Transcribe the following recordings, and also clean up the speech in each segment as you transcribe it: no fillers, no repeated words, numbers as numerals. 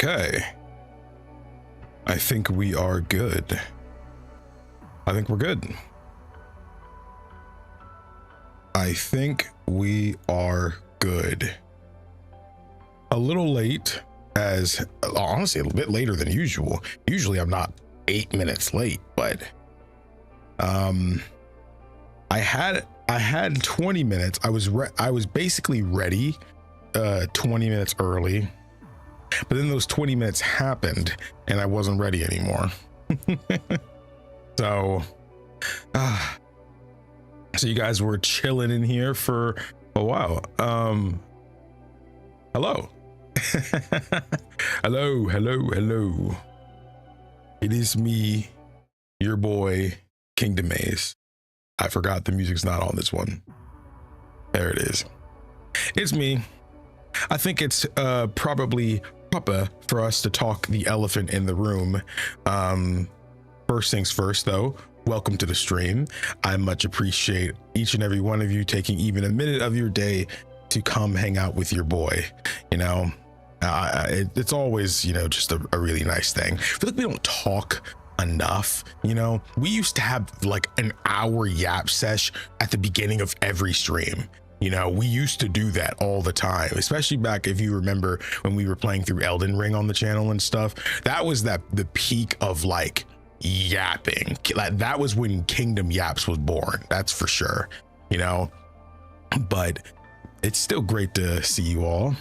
Okay. I think we are good. I think we're good. I think we are good. A little late, as honestly a bit later than usual. Usually I'm not 8 minutes late, but I had 20 minutes. I was basically ready 20 minutes early, but then those 20 minutes happened and I wasn't ready anymore. So you guys were chilling in here for a while. Hello. hello. It is me, your boy, KingdomAce. I forgot the music's not on this one. There it is. It's me. I think it's probably proper for us to talk the elephant in the room. First things first, though, welcome to the stream. I much appreciate each and every one of you taking even a minute of your day to come hang out with your boy. You know, it's always, you know, just a really nice thing. I feel like we don't talk enough. You know, we used to have like an hour yap sesh at the beginning of every stream. You know, we used to do that all the time, especially back, if you remember, when we were playing through Elden Ring on the channel and stuff. That was the peak of like yapping. Like, that was when Kingdom Yaps was born, that's for sure, you know. But it's still great to see you all.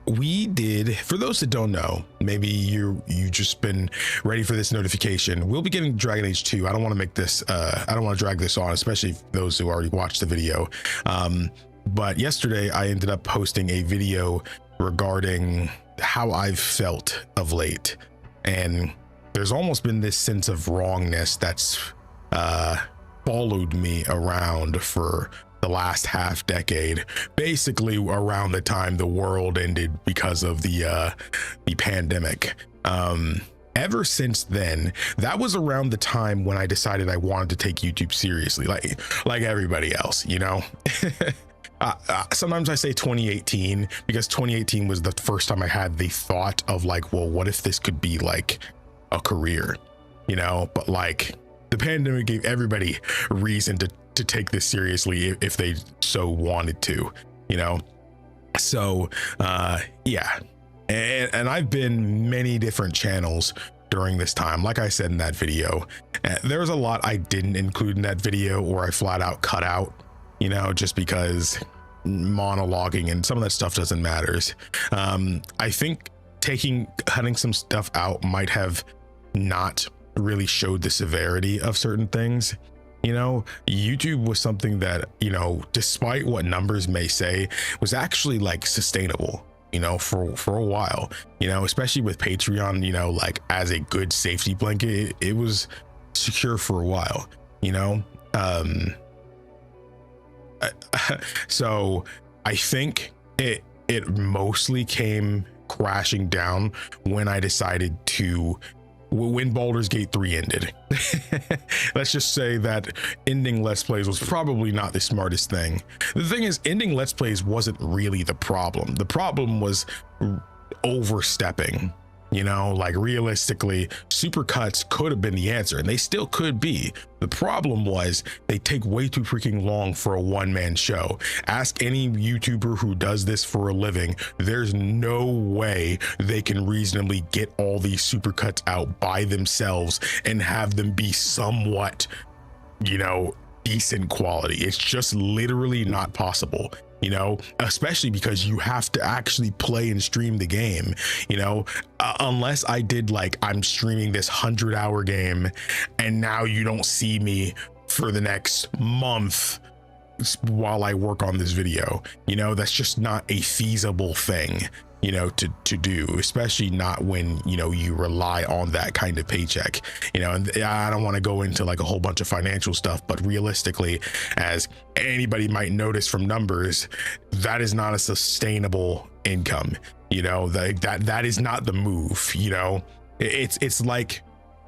We did, for those that don't know, maybe you just been ready for this notification, we'll be getting Dragon Age 2. I don't want to make this I don't want to drag this on, especially those who already watched the video. But yesterday I ended up posting a video regarding how I've felt of late, and there's almost been this sense of wrongness that's followed me around for the last half decade, basically around the time the world ended because of the pandemic. Ever since then, that was around the time when I decided I wanted to take YouTube seriously, like everybody else, you know. Sometimes I say 2018 because 2018 was the first time I had the thought of like, well, what if this could be like a career, you know? But like, the pandemic gave everybody reason to take this seriously if they so wanted to, you know. So yeah, and I've been many different channels during this time. Like I said in that video, there was a lot I didn't include in that video, or I flat out cut out, you know, just because monologuing and some of that stuff doesn't matter. I think cutting some stuff out might have not really showed the severity of certain things. You know, YouTube was something that, you know, despite what numbers may say, was actually like sustainable, you know, for a while, you know, especially with Patreon, you know, like as a good safety blanket, it was secure for a while, you know. So I think it mostly came crashing down when I decided to, when Baldur's Gate 3 ended. Let's just say that ending Let's Plays was probably not the smartest thing. The thing is, ending Let's Plays wasn't really the problem. The problem was overstepping. You know, like realistically, supercuts could have been the answer, and they still could be. The problem was they take way too freaking long for a one-man show. Ask any YouTuber who does this for a living, there's no way they can reasonably get all these supercuts out by themselves and have them be somewhat, you know, decent quality. It's just literally not possible, you know, especially because you have to actually play and stream the game, you know. Unless I did like, I'm streaming this 100-hour game and now you don't see me for the next month while I work on this video, you know, that's just not a feasible thing, you know, to do, especially not when, you know, you rely on that kind of paycheck, you know. And I don't want to go into like a whole bunch of financial stuff, but realistically, as anybody might notice from numbers, that is not a sustainable income, you know. That is not the move, you know. It's like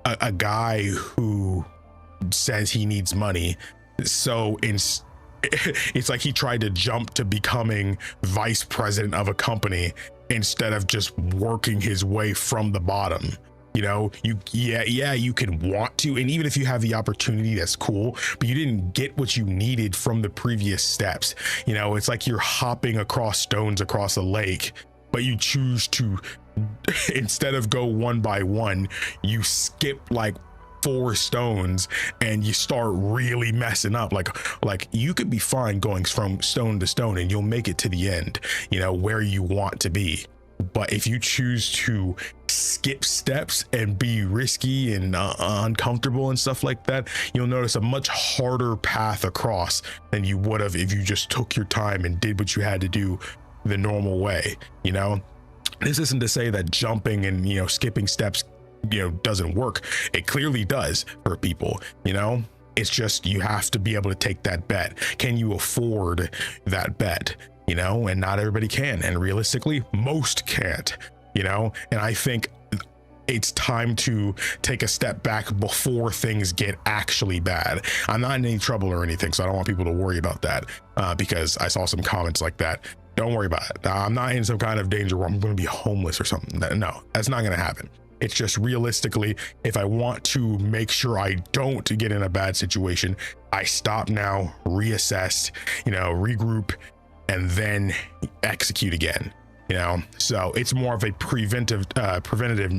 a guy who says he needs money, so it's like he tried to jump to becoming vice president of a company, instead of just working his way from the bottom. You know, you can want to, and even if you have the opportunity, that's cool, but you didn't get what you needed from the previous steps. You know, it's like you're hopping across stones across a lake, but you choose to, instead of go one by one, you skip like 4 stones and you start really messing up. Like you could be fine going from stone to stone and you'll make it to the end, you know, where you want to be. But if you choose to skip steps and be risky and uncomfortable and stuff like that, you'll notice a much harder path across than you would have if you just took your time and did what you had to do the normal way. You know, this isn't to say that jumping and, you know, skipping steps, you know, doesn't work. It clearly does for people, you know. It's just you have to be able to take that bet. Can you afford that bet? You know, and not everybody can, and realistically most can't, you know. And I think it's time to take a step back before things get actually bad. I'm not in any trouble or anything, so I don't want people to worry about that, because I saw some comments like that. Don't worry about it. I'm not in some kind of danger where I'm going to be homeless or something. No, that's not going to happen. It's just realistically, if I want to make sure I don't get in a bad situation, I stop now, reassess, you know, regroup, and then execute again, you know. So it's more of a preventative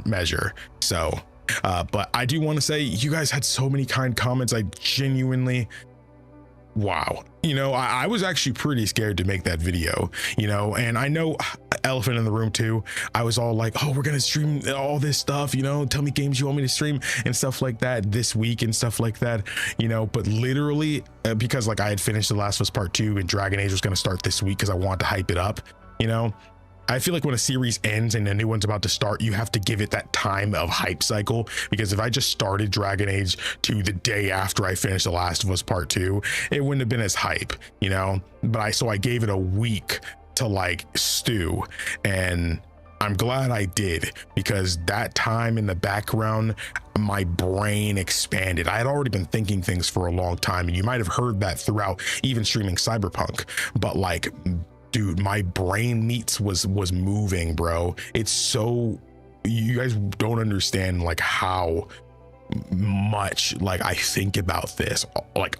measure. So but I do want to say, you guys had so many kind comments. I genuinely, wow, you know, I was actually pretty scared to make that video, you know. And I know, elephant in the room too, I was all like, oh, we're gonna stream all this stuff, you know, tell me games you want me to stream and stuff like that this week and stuff like that, you know. But literally, because like I had finished The Last of Us Part 2 and Dragon Age was going to start this week because I wanted to hype it up, you know. I feel like when a series ends and a new one's about to start, you have to give it that time of hype cycle, because if I just started Dragon Age 2 the day after I finished The Last of Us Part 2, it wouldn't have been as hype, you know. But I gave it a week to like stew, and I'm glad I did, because that time in the background, my brain expanded. I had already been thinking things for a long time, and you might have heard that throughout even streaming Cyberpunk, but like, dude, my brain meats was moving, bro. It's so, you guys don't understand like how much like I think about this like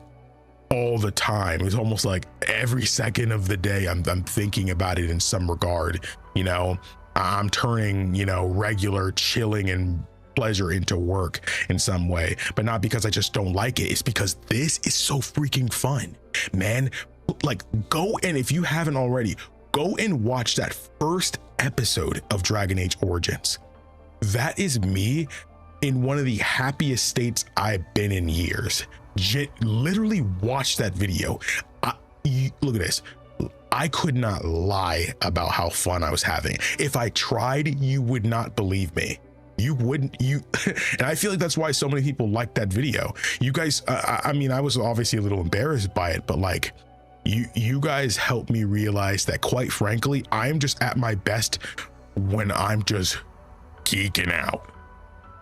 all the time. It's almost like every second of the day I'm thinking about it in some regard, you know. I'm turning, you know, regular chilling and pleasure into work in some way, but not because I just don't like it. It's because this is so freaking fun, man. Like, go, and if you haven't already, go and watch that first episode of Dragon Age Origins. That is me in one of the happiest states I've been in years. Literally watch that video. Look at this. I could not lie about how fun I was having. If I tried, you would not believe me. You wouldn't, and I feel like that's why so many people liked that video. You guys, I mean, I was obviously a little embarrassed by it, but like, you guys helped me realize that, quite frankly, I'm just at my best when I'm just geeking out.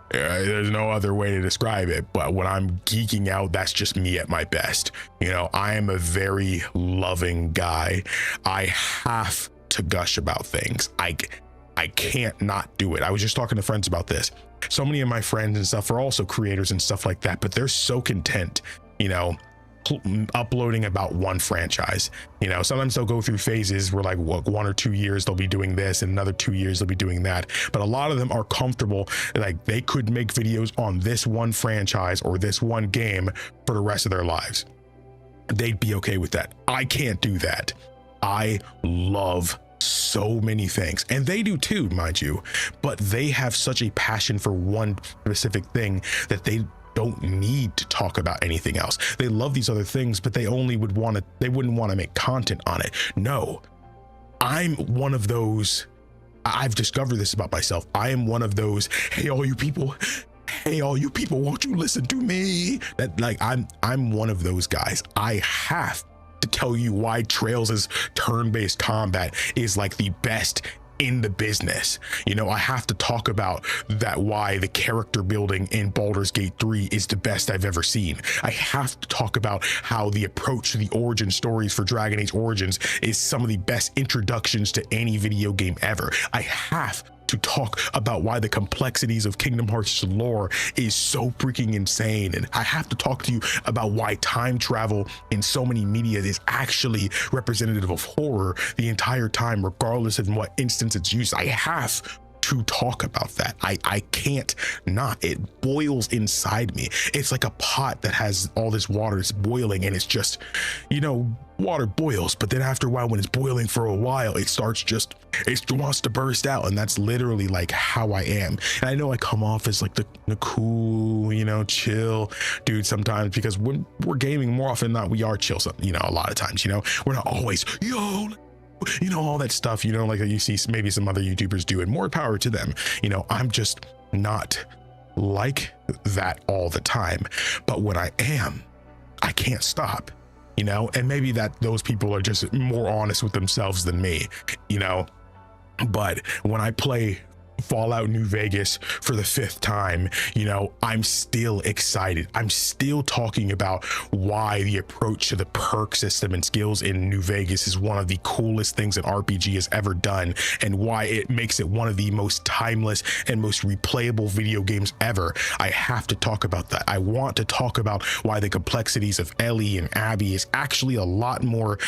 There's no other way to describe it, but when I'm geeking out, that's just me at my best. You know, I am a very loving guy. I have to gush about things. I can't not do it. I was just talking to friends about this. So many of my friends and stuff are also creators and stuff like that, but they're so content, you know, uploading about one franchise. You know, sometimes they'll go through phases where like 1 or 2 years they'll be doing this, and another 2 years they'll be doing that, but a lot of them are comfortable, like they could make videos on this one franchise or this one game for the rest of their lives. They'd be okay with that. I can't do that. I love so many things, and they do too, mind you, but they have such a passion for one specific thing that they don't need to talk about anything else. They love these other things, but they wouldn't want to make content on it. No, I'm one of those. I've discovered this about myself. I am one of those, hey all you people, won't you listen to me? That, like, I'm one of those guys. I have to tell you why Trails' turn-based combat is like the best in the business. You know, I have to talk about that, why the character building in Baldur's Gate 3 is the best I've ever seen. I have to talk about how the approach to the origin stories for Dragon Age Origins is some of the best introductions to any video game ever. I have to talk about why the complexities of Kingdom Hearts lore is so freaking insane. And I have to talk to you about why time travel in so many media is actually representative of horror the entire time, regardless of what instance it's used. I have to talk about that. I can't not. It boils inside me. It's like a pot that has all this water, it's boiling, and it's just, you know, water boils, but then after a while, when it's boiling for a while, it wants to burst out. And that's literally like how I am. And I know I come off as like the cool, you know, chill dude sometimes, because when we're gaming, more often than not, we are chill. So, you know, a lot of times, you know, we're not always, yo, you know, all that stuff, you know, like you see maybe some other YouTubers do, and more power to them. You know, I'm just not like that all the time. But when I am, I can't stop, you know, and maybe that those people are just more honest with themselves than me, you know. But when I play Fallout New Vegas for the 5th time, you know, I'm still excited. I'm still talking about why the approach to the perk system and skills in New Vegas is one of the coolest things an RPG has ever done, and why it makes it one of the most timeless and most replayable video games ever. I have to talk about that. I want to talk about why the complexities of Ellie and Abby is actually a lot more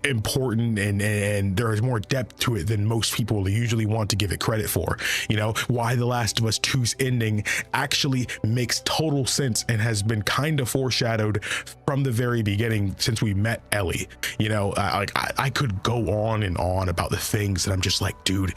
important, and there is more depth to it than most people usually want to give it credit for. You know, why The Last of Us 2's ending actually makes total sense and has been kind of foreshadowed from the very beginning since we met Ellie. You know, I could go on and on about the things that I'm just like, dude,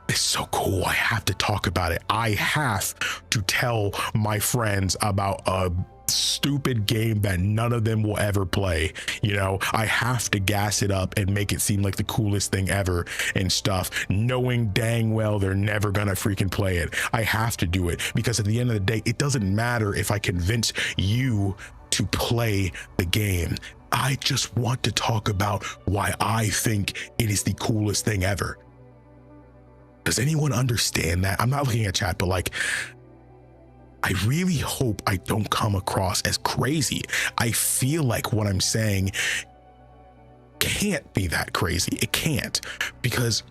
it's so cool. I have to talk about it. I have to tell my friends about a stupid game that none of them will ever play. You know, I have to gas it up and make it seem like the coolest thing ever and stuff, knowing dang well they're never gonna freaking play it. I have to do it, because at the end of the day, it doesn't matter if I convince you to play the game. I just want to talk about why I think it is the coolest thing ever. Does anyone understand that? I'm not looking at chat, but like, I really hope I don't come across as crazy. I feel like what I'm saying can't be that crazy. It can't, because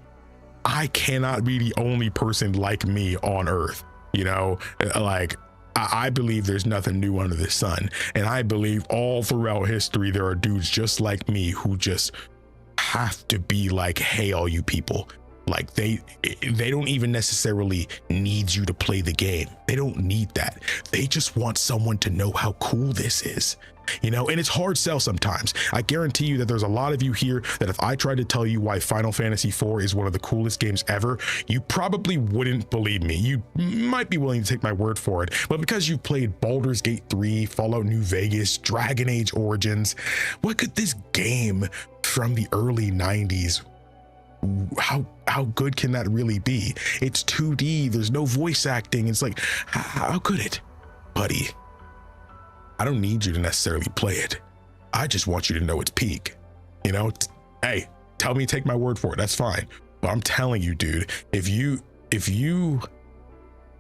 I cannot be the only person like me on Earth. You know, like, I believe there's nothing new under the sun. And I believe all throughout history, there are dudes just like me who just have to be like, hey, all you people. Like, they don't even necessarily need you to play the game. They don't need that. They just want someone to know how cool this is, you know. And it's hard sell sometimes. I guarantee you that there's a lot of you here that if I tried to tell you why Final Fantasy IV is one of the coolest games ever, you probably wouldn't believe me. You might be willing to take my word for it, but because you've played Baldur's Gate 3, Fallout New Vegas, Dragon Age Origins, what could this game from the early 90s, how good can that really be? It's 2D, there's no voice acting. It's like, how could it? Buddy, I don't need you to necessarily play it. I just want you to know it's peak. You know, hey, tell me, take my word for it, that's fine. But I'm telling you, dude, if you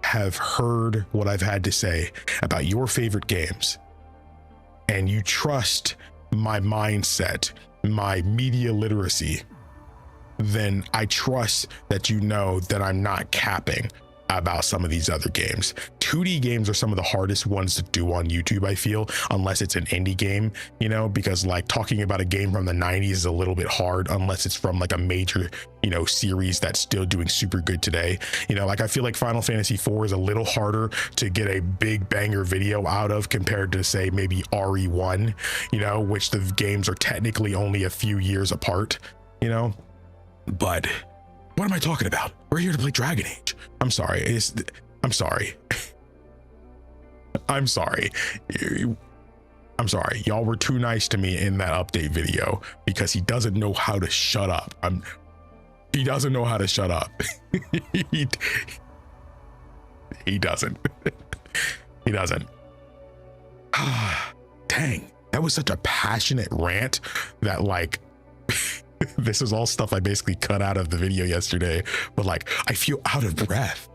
have heard what I've had to say about your favorite games, and you trust my mindset, my media literacy, then I trust that you know that I'm not capping about some of these other games. 2D games are some of the hardest ones to do on YouTube, I feel, unless it's an indie game, you know, because like talking about a game from the 90s is a little bit hard unless it's from like a major, you know, series that's still doing super good today. You know, like I feel like Final Fantasy IV is a little harder to get a big banger video out of compared to say maybe RE1, you know, which the games are technically only a few years apart, you know. But what am I talking about? We're here to play Dragon Age. I'm sorry. I'm sorry. I'm sorry. I'm sorry. Y'all were too nice to me in that update video because he doesn't know how to shut up. He doesn't know how to shut up. He doesn't. He doesn't. Dang, that was such a passionate rant that like This is all stuff I basically cut out of the video yesterday, but like, I feel out of breath.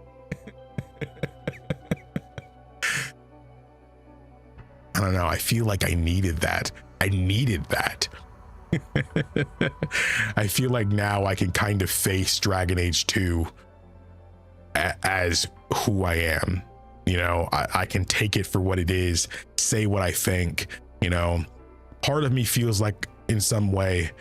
I don't know. I feel like I needed that. I needed that. I feel like now I can kind of face Dragon Age 2 as who I am. You know, I can take it for what it is, say what I think. You know, part of me feels like in some way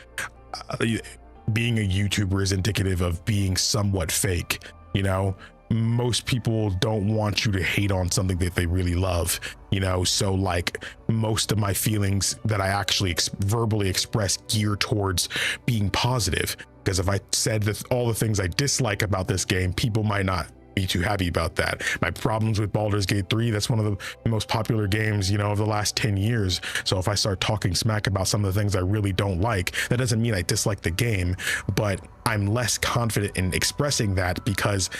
being a YouTuber is indicative of being somewhat fake. You know, most people don't want you to hate on something that they really love, you know, so like most of my feelings that I actually verbally express gear towards being positive, because if I said that all the things I dislike about this game, people might not be too happy about that. My problems with Baldur's Gate 3, that's one of the most popular games, you know, of the last 10 years. So if I start talking smack about some of the things I really don't like, that doesn't mean I dislike the game, but I'm less confident in expressing that because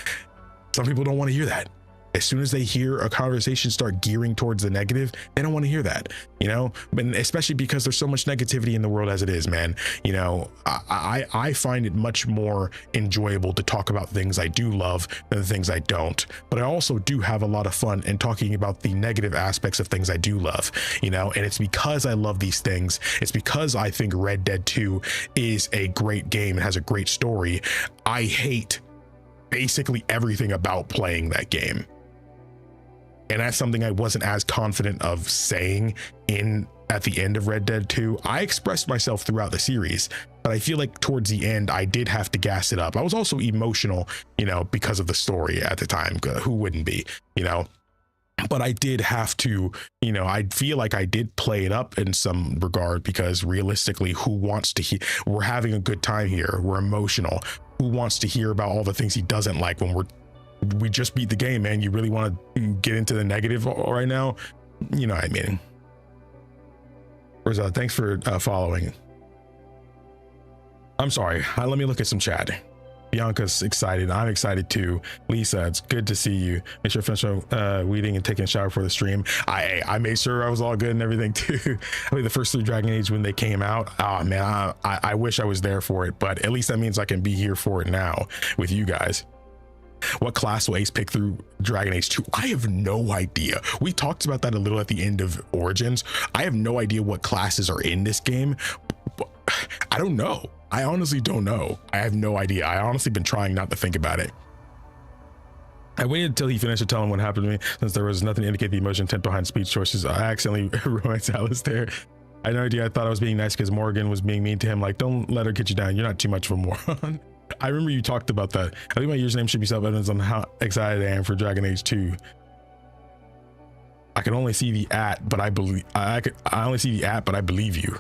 some people don't want to hear that. As soon as they hear a conversation start gearing towards the negative, they don't want to hear that, you know, but especially because there's so much negativity in the world as it is, man. You know, I find it much more enjoyable to talk about things I do love than the things I don't. But I also do have a lot of fun in talking about the negative aspects of things I do love, you know, and it's because I love these things. It's because I think Red Dead 2 is a great game and has a great story. I hate basically everything about playing that game. And that's something I wasn't as confident of saying at the end of Red Dead 2. I expressed myself throughout the series, but I feel like towards the end, I did have to gas it up. I was also emotional, you know, because of the story at the time. Who wouldn't be, you know? But I did have to, you know, I feel like I did play it up in some regard, because realistically, who wants to hear? We're having a good time here. We're emotional. Who wants to hear about all the things he doesn't like when we just beat the game, man? You really want to get into the negative right now? You know what I mean? Thanks for following. I'm sorry. Let me look at some chat. Bianca's excited. I'm excited too. Lisa, it's good to see you. Make sure to finish weeding and taking a shower for the stream. I made sure I was all good and everything too. I think the first 3 Dragon Age, when they came out, oh man, I wish I was there for it, but at least that means I can be here for it now with you guys. What class will Ace pick through Dragon Age 2? I have no idea. We talked about that a little at the end of Origins. I have no idea what classes are in this game. I don't know. I honestly don't know. I have no idea. I honestly been trying not to think about it. I waited until he finished to tell him what happened to me, since there was nothing to indicate the emotion intent behind speech choices. I accidentally romanced Alistair. I had no idea. I thought I was being nice because Morgan was being mean to him. Like, don't let her get you down. You're not too much of a moron. I remember you talked about that. I think my username should be self-evidence on how excited I am for Dragon Age 2. I can only see the at, but I believe I only see the at, but I believe you.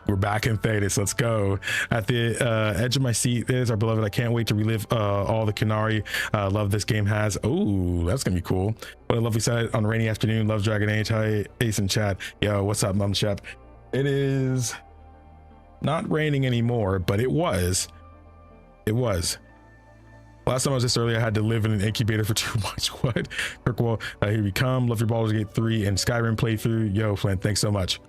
We're back in Thedas. Let's go. At the edge of my seat is our beloved. I can't wait to relive all the Canary love this game has. Oh, that's gonna be cool. What a lovely sight on a rainy afternoon. Love Dragon Age. Hi, Ace and chat. Yo, what's up, Mum Shep? It is not raining anymore, but it was. Last time I was this early, I had to live in an incubator for 2 months. What? Kirkwall, here we come. Love your Baldur's Gate 3 and Skyrim playthrough. Yo, Flint, thanks so much.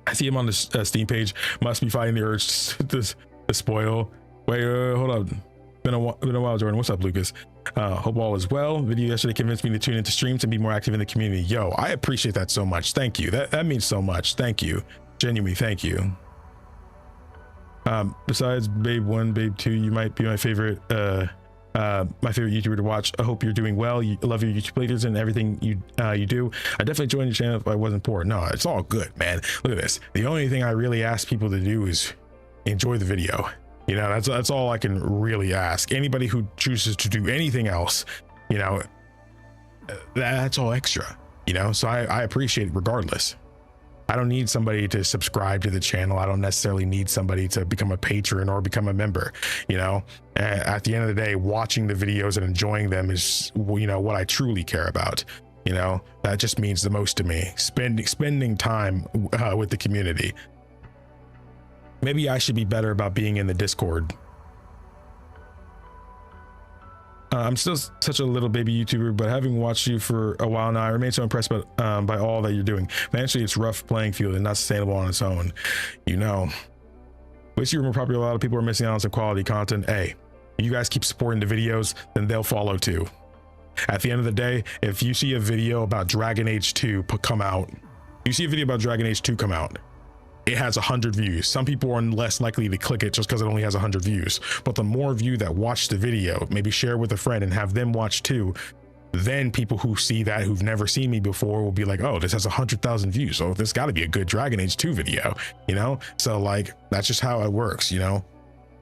I see him on the Steam page. Must be fighting the urge to spoil. Wait, hold on. Been a while, Jordan. What's up, Lucas? Hope all is well. Video yesterday convinced me to tune into streams and be more active in the community. Yo, I appreciate that so much. Thank you. That means so much. Thank you. Genuinely, thank you. Besides Babe 1, Babe 2, you might be my favorite YouTuber to watch. I hope you're doing well. You love your YouTube playthroughs and everything you do. I definitely joined your channel if I wasn't poor. No, it's all good, man. Look at this. The only thing I really ask people to do is enjoy the video. You know, that's all I can really ask. Anybody who chooses to do anything else, you know, that's all extra, you know, so I appreciate it regardless. I don't need somebody to subscribe to the channel. I don't necessarily need somebody to become a patron or become a member. You know, at the end of the day, watching the videos and enjoying them is, you know, what I truly care about. You know, that just means the most to me. Spending time with the community. Maybe I should be better about being in the Discord. I'm still such a little baby YouTuber, but having watched you for a while now, I remain so impressed by all that you're doing. Financially, it's rough playing field and not sustainable on its own. You know, wish you were more popular. A lot of people are missing out on some quality content. Hey, you guys keep supporting the videos, then they'll follow too. At the end of the day, if you see a video about Dragon Age 2 come out, you see a video about Dragon Age 2 come out, it has 100 views. Some people are less likely to click it just because it only has 100 views. But the more of you that watch the video, maybe share with a friend and have them watch too, then people who see that, who've never seen me before, will be like, oh, this has 100,000 views, so this got to be a good Dragon Age 2 video, you know? So like, that's just how it works, you know?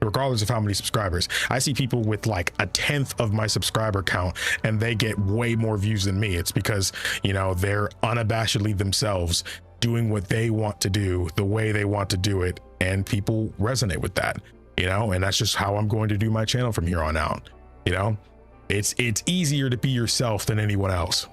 Regardless of how many subscribers. I see people with like 1/10 of my subscriber count and they get way more views than me. It's because, you know, they're unabashedly themselves, doing what they want to do the way they want to do it, and people resonate with that, you know? And that's just how I'm going to do my channel from here on out. You know, it's easier to be yourself than anyone else.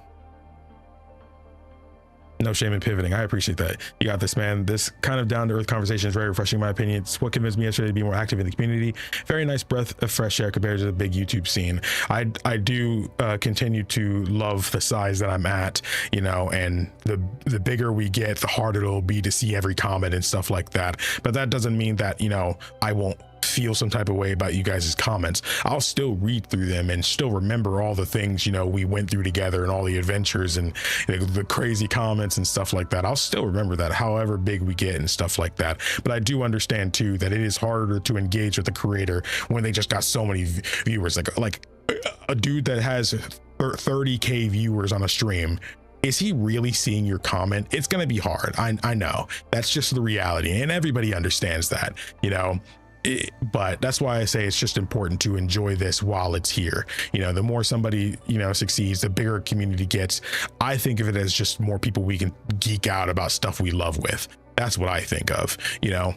No shame in pivoting. I appreciate that. You got this, man. This kind of down-to-earth conversation is very refreshing in my opinion. It's what convinced me yesterday to be more active in the community. Very nice breath of fresh air compared to the big YouTube scene. I do continue to love the size that I'm at, you know, and the bigger we get, the harder it'll be to see every comment and stuff like that. But that doesn't mean that, you know, I won't feel some type of way about you guys' comments. I'll still read through them and still remember all the things, you know, we went through together and all the adventures and, you know, the crazy comments and stuff like that. I'll still remember that, however big we get and stuff like that. But I do understand too that it is harder to engage with the creator when they just got so many viewers. Like a dude that has 30k viewers on a stream, is he really seeing your comment? It's gonna be hard. I know that's just the reality, and everybody understands that, you know. But that's why I say it's just important to enjoy this while it's here. You know, the more somebody, you know, succeeds, the bigger a community gets. I think of it as just more people we can geek out about stuff we love with. That's what I think of, you know.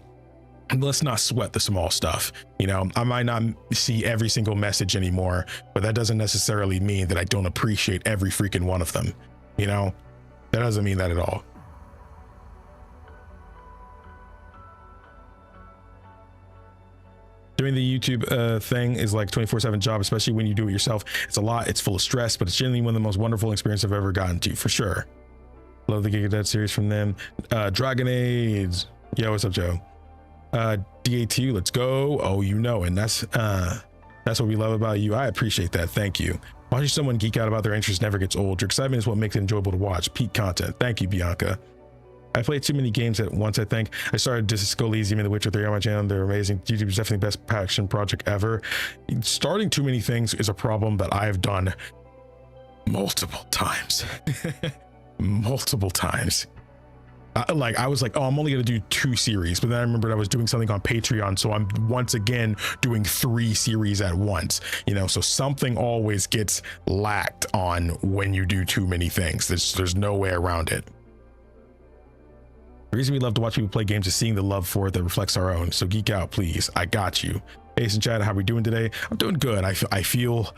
Let's not sweat the small stuff. You know, I might not see every single message anymore, but that doesn't necessarily mean that I don't appreciate every freaking one of them. You know, that doesn't mean that at all. Doing the YouTube thing is like 24/7 job, especially when you do it yourself. It's a lot, it's full of stress, but it's generally one of the most wonderful experiences I've ever gotten to, for sure. Love the Gig of Dead series from them. Dragon Age, yo, what's up, Joe? DA2, let's go. Oh, you know, and that's what we love about you. I appreciate that, thank you. Watching someone geek out about their interests never gets old. Your excitement is what makes it enjoyable to watch. Peak content. Thank you, Bianca. I played too many games at once, I think. I started Disco Elysium and The Witcher 3 on my channel. They're amazing. YouTube is definitely the best passion project ever. Starting too many things is a problem that I've done multiple times. Multiple times. I was like, oh, I'm only going to do 2 series, but then I remembered I was doing something on Patreon, so I'm once again doing 3 series at once, you know. So something always gets lacked on when you do too many things. There's no way around it. The reason we love to watch people play games is seeing the love for it that reflects our own. So geek out, please. I got you. Ace and Chad, how we doing today? I'm doing good. I feel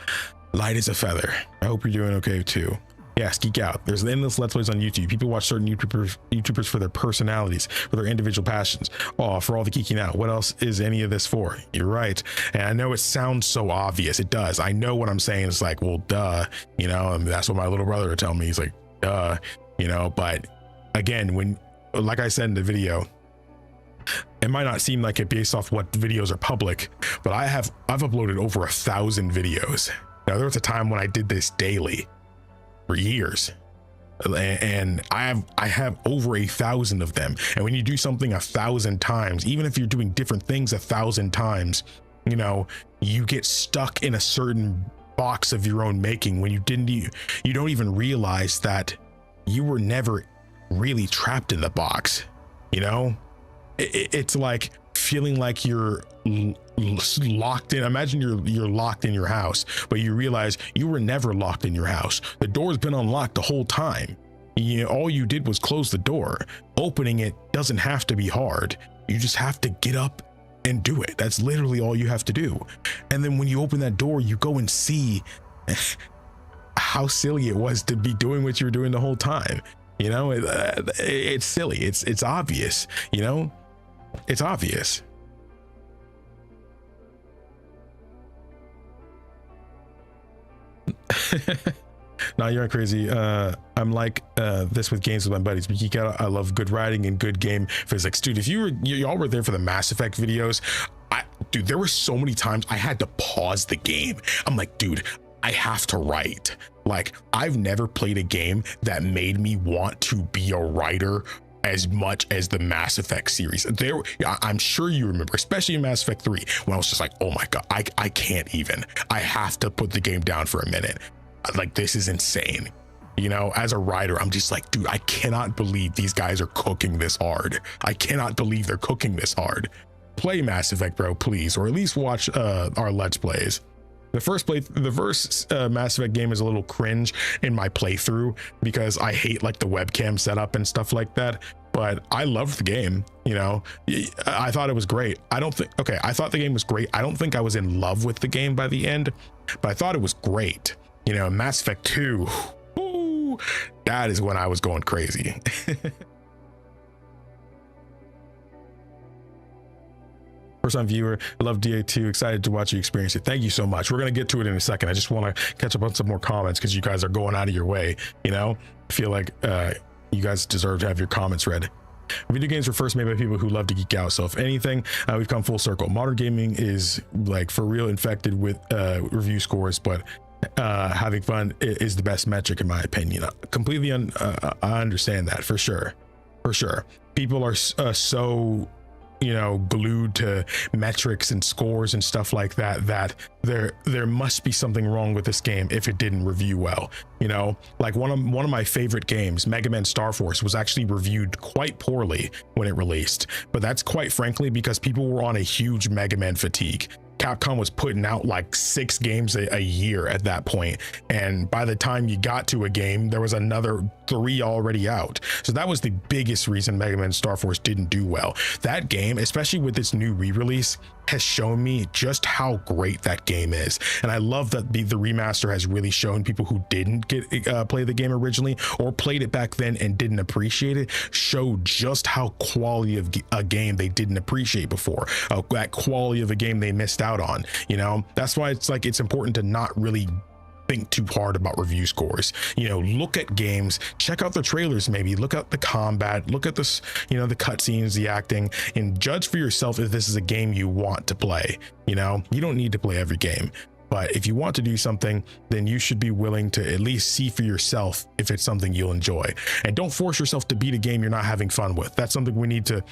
light as a feather. I hope you're doing okay too. Yes, geek out. There's endless Let's Plays on YouTube. People watch certain YouTubers for their personalities, for their individual passions. Oh, for all the geeking out. What else is any of this for? You're right. And I know it sounds so obvious. It does. I know what I'm saying. It's like, well, duh. You know, and that's what my little brother would tell me. He's like, duh. You know, but again, when, like I said in the video, it might not seem like it based off what videos are public, but I've uploaded over 1,000 videos. Now there was a time when I did this daily for years, and I have over 1,000 of them. And when you do something 1,000 times, even if you're doing different things 1,000 times, you know, you get stuck in a certain box of your own making when you don't even realize that you were never really trapped in the box. You know, it's like feeling like you're locked in. Imagine you're locked in your house, but you realize you were never locked in your house. The door's been unlocked the whole time. You know, all you did was close the door. Opening it doesn't have to be hard. You just have to get up and do it. That's literally all you have to do. And then when you open that door, you go and see how silly it was to be doing what you were doing the whole time. You know, it's silly. It's obvious, you know, it's obvious. No, you're not crazy. I'm like this with games with my buddies. I love good writing and good game physics, dude. If y'all were there for the Mass Effect videos, dude, there were so many times I had to pause the game. I'm like, dude, I have to write. Like, I've never played a game that made me want to be a writer as much as the Mass Effect series. I'm sure you remember, especially in Mass Effect 3, when I was just like, oh my god, I can't even. I have to put the game down for a minute. Like, this is insane. You know, as a writer, I'm just like, dude, I cannot believe these guys are cooking this hard. I cannot believe they're cooking this hard. Play Mass Effect, bro, please, or at least watch our Let's Plays. The first Mass Effect game is a little cringe in my playthrough because I hate like the webcam setup and stuff like that, but I loved the game. You know, I thought it was great. I thought the game was great. I don't think I was in love with the game by the end, but I thought it was great. You know, Mass Effect 2, ooh, that is when I was going crazy. First time viewer, I love DA2, excited to watch you experience it. Thank you so much. We're going to get to it in a second. I just want to catch up on some more comments because you guys are going out of your way. You know, I feel like you guys deserve to have your comments read. Video games were first made by people who love to geek out, so if anything, we've come full circle. Modern gaming is like for real infected with review scores, but having fun is the best metric in my opinion. Completely I understand that for sure. People are so, you know, glued to metrics and scores and stuff like that, that there must be something wrong with this game if it didn't review well. You know, like one of my favorite games, Mega Man Star Force, was actually reviewed quite poorly when it released, but that's quite frankly because people were on a huge Mega Man fatigue. Capcom was putting out like 6 games a year at that point, and by the time you got to a game, there was another 3 already out. So that was the biggest reason Mega Man Star Force didn't do well. That game, especially with its new re-release, has shown me just how great that game is, and I love that the remaster has really shown people who didn't play the game originally or played it back then and didn't appreciate it, show just how quality of a game they didn't appreciate before, that quality of a game they missed out on. You know, that's why it's important to not really think too hard about review scores. You know, look at games, check out the trailers, maybe look at the combat, look at this, you know, the cutscenes, the acting, and judge for yourself if this is a game you want to play. You know, you don't need to play every game, but if you want to do something, then you should be willing to at least see for yourself if it's something you'll enjoy, and don't force yourself to beat a game you're not having fun with. That's something we need to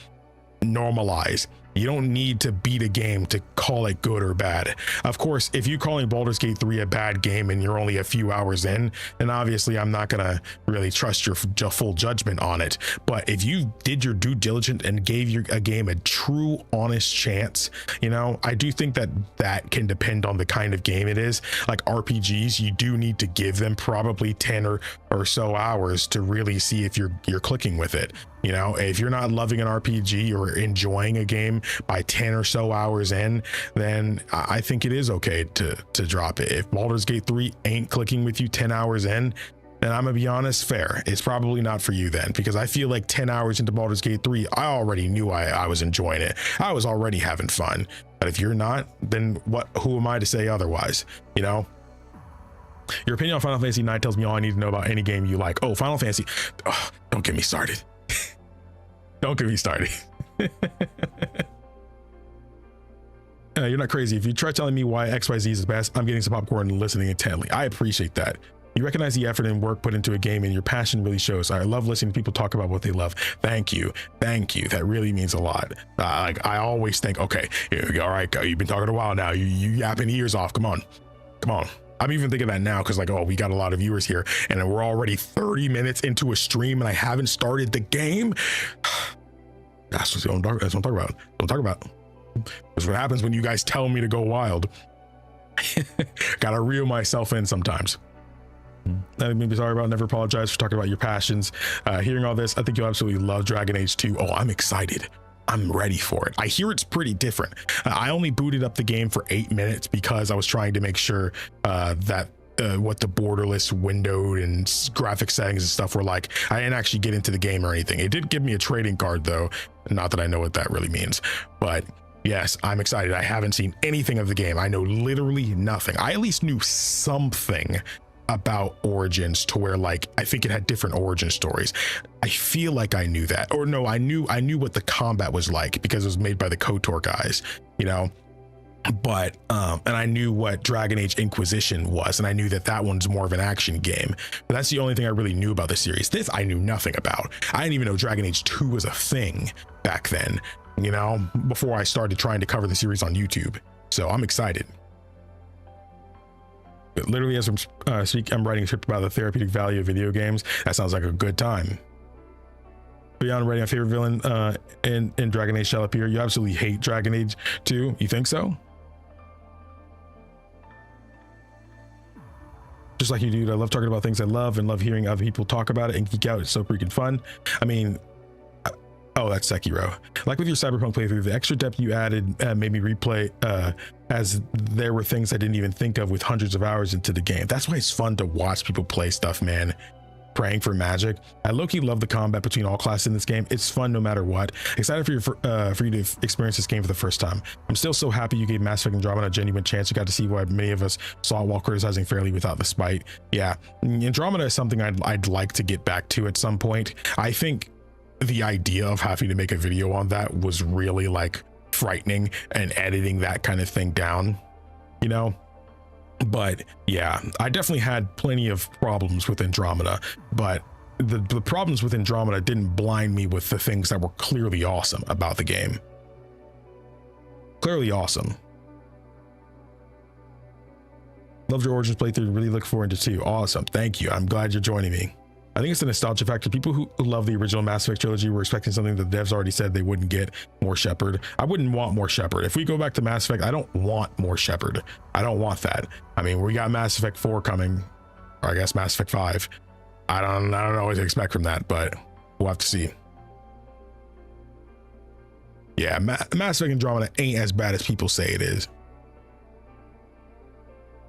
normalize. You don't need to beat a game to call it good or bad. Of course, if you're calling Baldur's Gate 3 a bad game and you're only a few hours in, then obviously I'm not gonna really trust your full judgment on it. But if you did your due diligence and gave a game a true honest chance, you know, I do think that can depend on the kind of game it is. Like RPGs, you do need to give them probably 10 or so hours to really see if you're clicking with it. You know, if you're not loving an RPG or enjoying a game by 10 or so hours in, then I think it is okay to drop it. If Baldur's Gate 3 ain't clicking with you 10 hours in, then I'm gonna be honest, fair. It's probably not for you then, because I feel like 10 hours into Baldur's Gate 3, I already knew I was enjoying it. I was already having fun. But if you're not, then who am I to say otherwise? You know? Your opinion on Final Fantasy 9 tells me all I need to know about any game you like. Oh, Final Fantasy. Oh, don't get me started. Don't get me started. You're not crazy. If you try telling me why XYZ is the best, I'm getting some popcorn and listening intently. I appreciate that. You recognize the effort and work put into a game, and your passion really shows. I love listening to people talk about what they love. Thank you. That really means a lot. Like, I always think, okay, all right, you've been talking a while now. You yapping ears off. Come on. I'm even thinking that now because, like, oh, we got a lot of viewers here, and we're already 30 minutes into a stream, and I haven't started the game. That's what I'm talking about. Don't talk about. That's what happens when you guys tell me to go wild. Gotta reel myself in sometimes. Maybe sorry about. Never apologize for talking about your passions. Hearing all this, I think you'll absolutely love Dragon Age 2. Oh, I'm excited. I'm ready for it. I hear it's pretty different. I only booted up the game for 8 minutes because I was trying to make sure that what the borderless windowed and graphic settings and stuff were like. I didn't actually get into the game or anything. It did give me a trading card though. Not that I know what that really means, but yes, I'm excited. I haven't seen anything of the game. I know literally nothing. I at least knew something about Origins to where like I think it had different origin stories. I feel like I knew that, or no, I knew what the combat was like because it was made by the KOTOR guys, you know. But and I knew what Dragon Age Inquisition was, and I knew that that one's more of an action game. But that's the only thing I really knew about the series. This I knew nothing about. I didn't even know Dragon Age 2 was a thing back then, you know, before I started trying to cover the series on YouTube. So I'm excited. But literally, as I'm writing a script about the therapeutic value of video games. That sounds like a good time. Beyond writing, my favorite villain in Dragon Age shall appear. You absolutely hate Dragon Age 2. You think so? Just like you, dude. I love talking about things I love and love hearing other people talk about it and geek out. It's so freaking fun. I mean, oh, that's Sekiro. Like with your Cyberpunk playthrough, the extra depth you added made me replay as there were things I didn't even think of with hundreds of hours into the game. That's why it's fun to watch people play stuff, man. Praying for magic. I low-key love the combat between all classes in this game. It's fun no matter what. Excited for you to experience this game for the first time. I'm still so happy you gave Mass Effect Andromeda a genuine chance. You got to see why many of us saw it while criticizing fairly without the spite. Yeah, Andromeda is something I'd like to get back to at some point. I think the idea of having to make a video on that was really like frightening, and editing that kind of thing down, you know. But yeah, I definitely had plenty of problems with Andromeda, but the problems with Andromeda didn't blind me with the things that were clearly awesome about the game. Clearly awesome. Loved your Origins playthrough. Really look forward to 2. Awesome. Thank you. I'm glad you're joining me. I think it's the nostalgia factor. People who love the original Mass Effect trilogy were expecting something that the devs already said they wouldn't get. More Shepard. I wouldn't want more Shepard. If we go back to Mass Effect, I don't want more Shepard. I don't want that. I mean, we got Mass Effect 4 coming, or I guess Mass Effect 5. I don't know what to expect from that, but we'll have to see. Yeah, Mass Effect Andromeda ain't as bad as people say it is.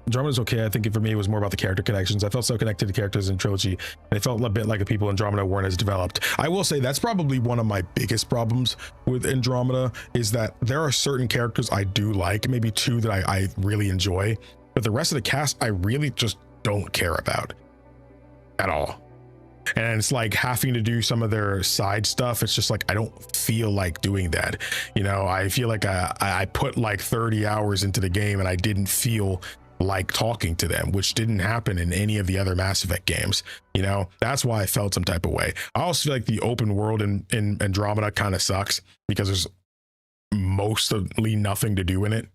Andromeda's okay. I think for me it was more about the character connections. I felt so connected to characters in trilogy, and it felt a bit like the people in Andromeda weren't as developed. I will say that's probably one of my biggest problems with Andromeda, is that there are certain characters I do like, maybe 2 that I really enjoy, but the rest of the cast I really just don't care about at all. And it's like having to do some of their side stuff. It's just like I don't feel like doing that, you know. I feel like I put like 30 hours into the game and I didn't feel like talking to them, which didn't happen in any of the other Mass Effect games, you know. That's why I felt some type of way. I also feel like the open world in Andromeda kind of sucks because there's mostly nothing to do in it.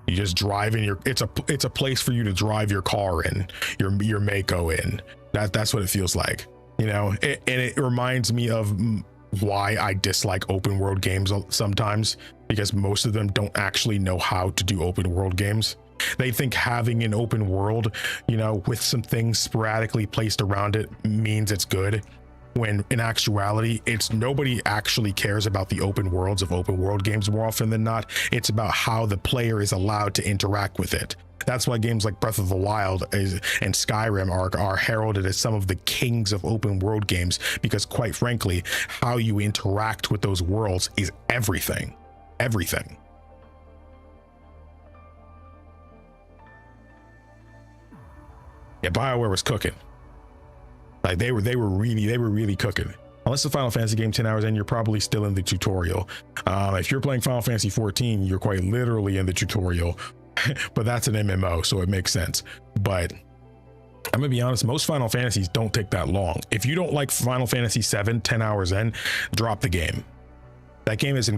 You just drive in your, it's a place for you to drive your car in, your Mako in. That's what it feels like, you know. And it reminds me of why I dislike open world games sometimes, because most of them don't actually know how to do open world games. They think having an open world, you know, with some things sporadically placed around it means it's good, when in actuality it's nobody actually cares about the open worlds of open world games. More often than not, it's about how the player is allowed to interact with it. That's why games like Breath of the Wild and Skyrim are heralded as some of the kings of open world games, because quite frankly, how you interact with those worlds is everything. Yeah, BioWare was cooking. Like they were really cooking. Unless the Final Fantasy game 10 hours in, you're probably still in the tutorial. If you're playing Final Fantasy 14, you're quite literally in the tutorial. But that's an MMO, so it makes sense. But I'm gonna be honest, most Final Fantasies don't take that long. If you don't like Final Fantasy 7 10 hours in, drop the game. That game is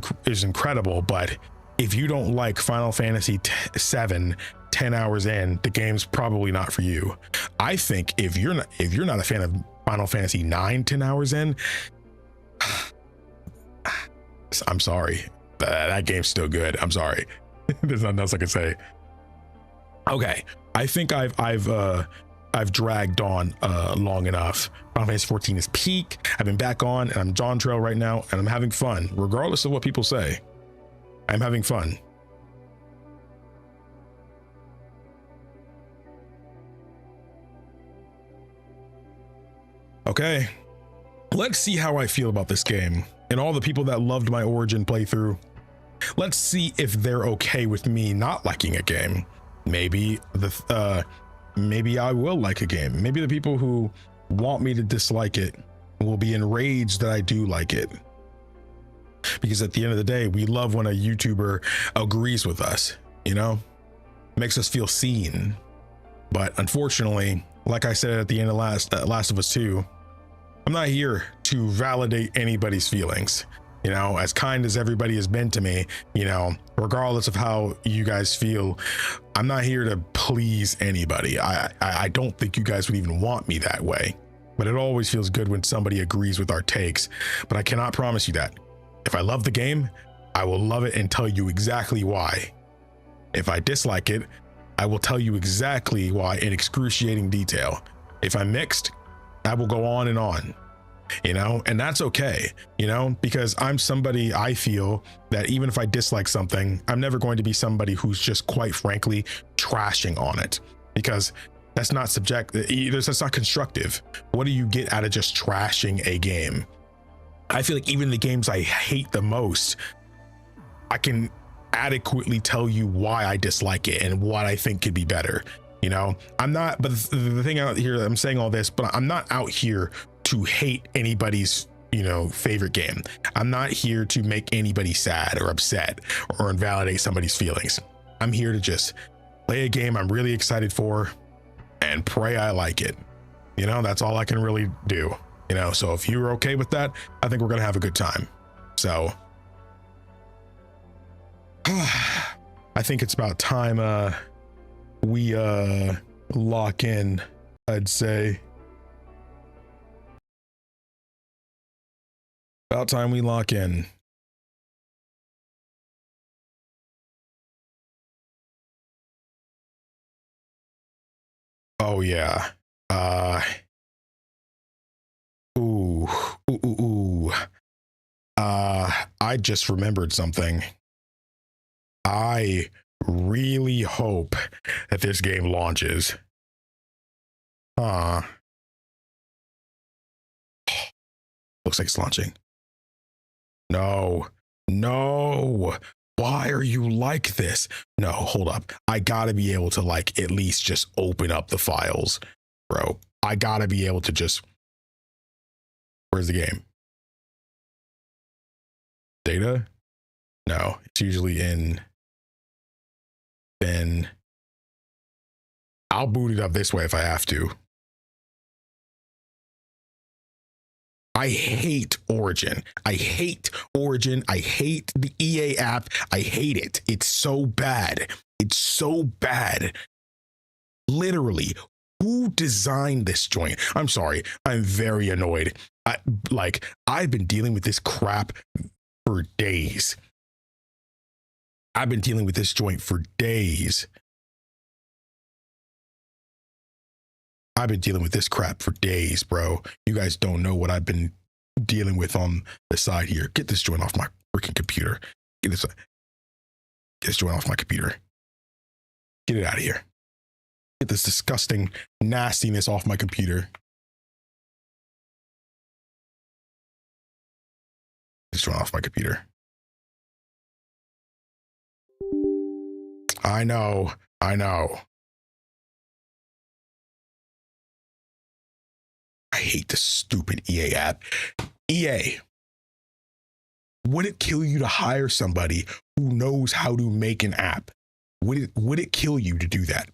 incredible, but if you don't like Final Fantasy 7 10 hours in, the game's probably not for you. I think if you're not a fan of Final Fantasy 9 10 hours in, I'm sorry, that game's still good. I'm sorry. There's nothing else I can say. Okay, I think I've dragged on long enough. Final Fantasy 14 is peak. I've been back on and I'm John Trail right now, and I'm having fun regardless of what people say. I'm having fun. Okay, let's see how I feel about this game, and all the people that loved my Origin playthrough. Let's see if they're okay with me not liking a game. Maybe maybe I will like a game. Maybe the people who want me to dislike it will be enraged that I do like it. Because at the end of the day, we love when a YouTuber agrees with us, you know, makes us feel seen. But unfortunately, like I said at the end of Last of Us 2, I'm not here to validate anybody's feelings. You know, as kind as everybody has been to me, you know, regardless of how you guys feel, I'm not here to please anybody. I don't think you guys would even want me that way, but it always feels good when somebody agrees with our takes. But I cannot promise you that. If I love the game, I will love it and tell you exactly why. If I dislike it, I will tell you exactly why in excruciating detail. If I'm mixed, I will go on and on. You know, and that's okay, you know, because I'm somebody, I feel that even if I dislike something, I'm never going to be somebody who's just quite frankly trashing on it, because that's not that's not constructive. What do you get out of just trashing a game? I feel like even the games I hate the most, I can adequately tell you why I dislike it and what I think could be better. You know, I'm not, but the thing out here, I'm saying all this, but I'm not out here to hate anybody's, you know, favorite game. I'm not here to make anybody sad or upset or invalidate somebody's feelings. I'm here to just play a game I'm really excited for and pray I like it. You know, that's all I can really do. You know, so if you're okay with that, I think we're gonna have a good time. So I think it's about time we lock in, I'd say. About time we lock in. Oh yeah. Ooh. I just remembered something. I really hope that this game launches. Looks like it's launching. No. Why are you like this? No, hold up. I gotta be able to like at least just open up the files, bro. I gotta be able to just. Where's the game? Data? No, it's usually in. Then I'll boot it up this way if I have to. I hate Origin. I hate the EA app. I hate it. It's so bad. Literally, who designed this joint? I'm sorry. I'm very annoyed. I've been dealing with this crap for days. I've been dealing with this joint for days. I've been dealing with this crap for days, bro. You guys don't know what I've been dealing with on the side here. Get this joint off my freaking computer. Get this joint off my computer. Get it out of here. Get this disgusting nastiness off my computer. Get this joint off my computer. I know. I hate this stupid EA app. EA, would it kill you to hire somebody who knows how to make an app? Would it kill you to do that?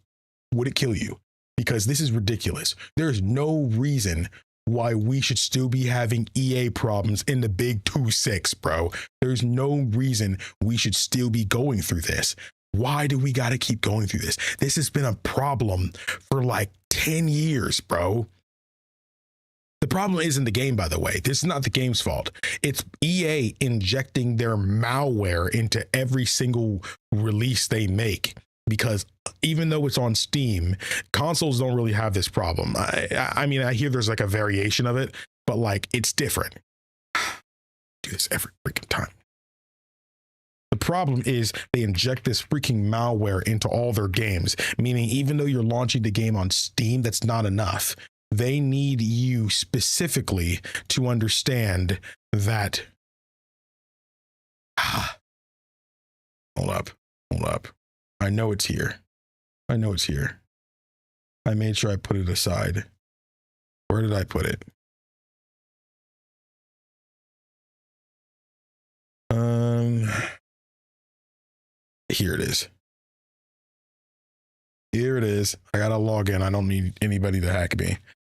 Would it kill you? Because this is ridiculous. There's no reason why we should still be having EA problems in the big 2.6, bro. There's no reason we should still be going through this. Why do we got to keep going through this? This has been a problem for like 10 years, bro. The problem isn't the game, by the way. This is not the game's fault. It's EA injecting their malware into every single release they make. Because even though it's on Steam, consoles don't really have this problem. I mean, I hear there's like a variation of it, but like it's different. Do this every freaking time. The problem is they inject this freaking malware into all their games, meaning even though you're launching the game on Steam, that's not enough. They need you specifically to understand that. Hold up. I know it's here. I made sure I put it aside. Where did I put it? Here it is. Here it is. I gotta log in. I don't need anybody to hack me.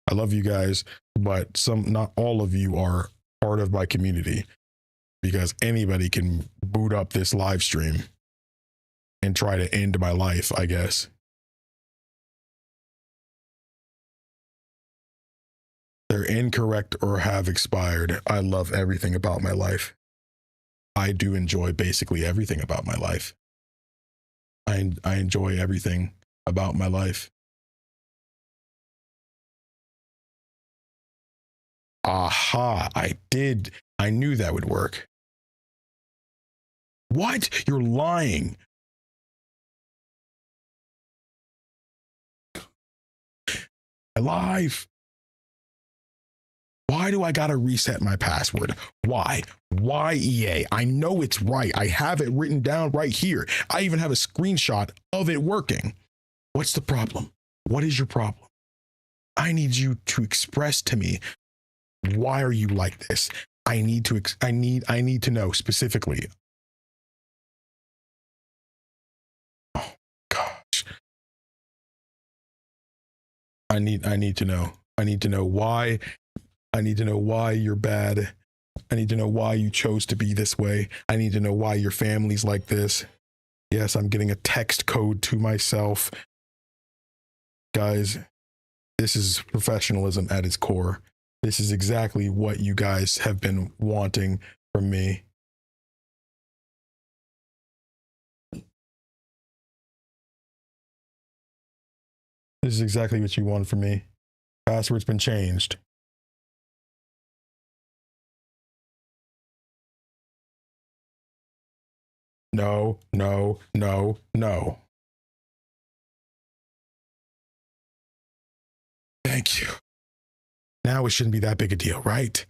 I love you guys, but not all of you are part of my community, because anybody can boot up this live stream and try to end my life, I guess. They're incorrect or have expired. I love everything about my life. I do enjoy basically everything about my life. I enjoy everything about my life. Aha, I knew that would work. What? You're lying. Alive. Why do I gotta reset my password? Why? Why, EA? I know it's right. I have it written down right here. I even have a screenshot of it working. What's the problem? What is your problem? I need you to express to me, why are you like this? I need to know specifically. Oh gosh. I need to know. I need to know why. I need to know why you're bad. I need to know why you chose to be this way. I need to know why your family's like this. Yes, I'm getting a text code to myself. Guys, this is professionalism at its core. This is exactly what you guys have been wanting from me. This is exactly what you want from me. Password's been changed. No, no, no, no. Thank you. Now it shouldn't be that big a deal, right?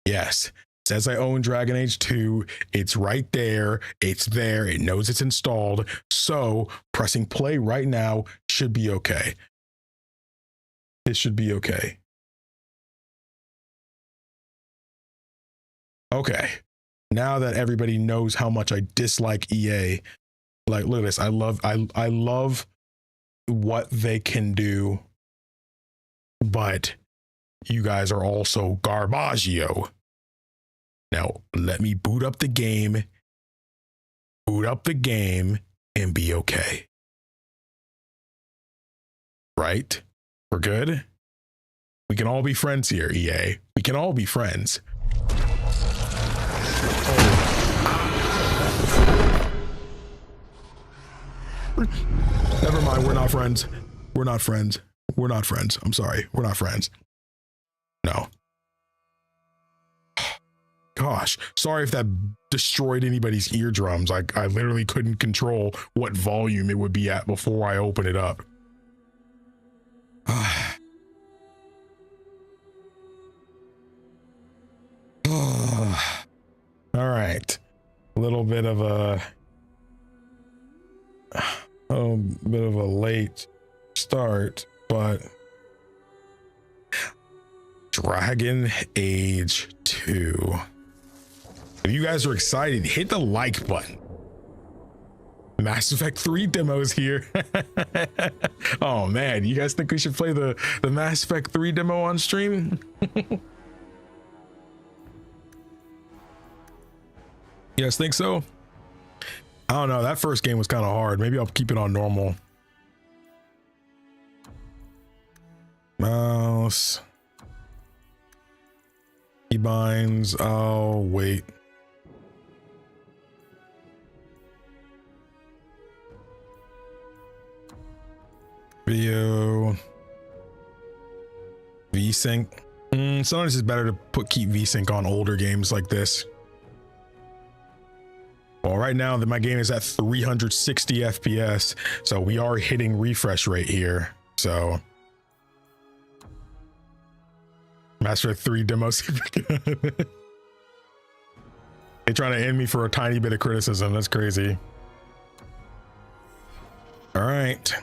Yes. It says I own Dragon Age 2. It's right there. It's there. It knows it's installed. So pressing play right now should be okay. It should be okay. Okay. Now that everybody knows how much I dislike EA, like, look at this. I love what they can do, but you guys are also garbaggio. Now let me boot up the game, and be okay. Right? We're good? We can all be friends here, EA. We can all be friends. Never mind, we're not friends. We're not friends. We're not friends. I'm sorry. We're not friends. No. Gosh, sorry if that destroyed anybody's eardrums. I literally couldn't control what volume it would be at before I open it up. All right. A little bit of a late start, but Dragon Age 2. If you guys are excited, hit the like button. Mass Effect 3 demos here. Oh man, you guys think we should play the Mass Effect 3 demo on stream? You guys think so? I don't know. That first game was kind of hard. Maybe I'll keep it on normal. Mouse. Keybinds. Oh, wait. Video. VSync. Sometimes it's better to keep VSync on older games like this. Well, right now that my game is at 360 FPS, so we are hitting refresh rate here. So Mass Effect 3 demo. They're trying to end me for a tiny bit of criticism. That's crazy. All right.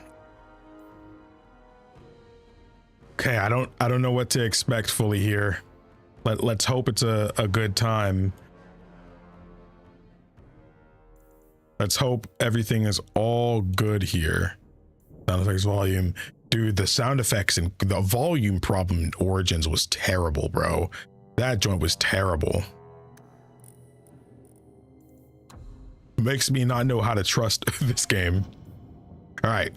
Okay, I don't know what to expect fully here. Let's hope it's a good time. Let's hope everything is all good here. Sound effects volume. Dude, the sound effects and the volume problem in Origins was terrible, bro. That joint was terrible. Makes me not know how to trust this game. All right,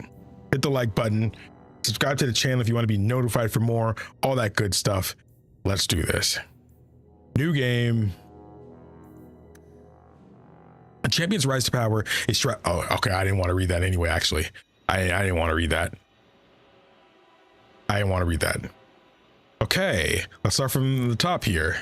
hit the like button. Subscribe to the channel if you want to be notified for more, all that good stuff. Let's do this. New game. A champion's rise to power is oh, okay. I didn't want to read that anyway. Actually, I didn't want to read that. I didn't want to read that. Okay, let's start from the top here.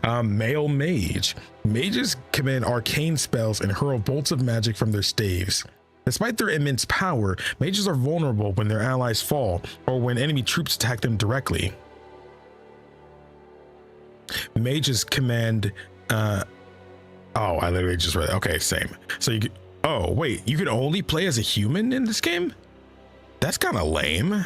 Male mage. Mages command arcane spells and hurl bolts of magic from their staves. Despite their immense power, mages are vulnerable when their allies fall or when enemy troops attack them directly. Mages command oh, I literally just read it. Okay, same. So you could, oh wait, you can only play as a human in this game? That's kind of lame.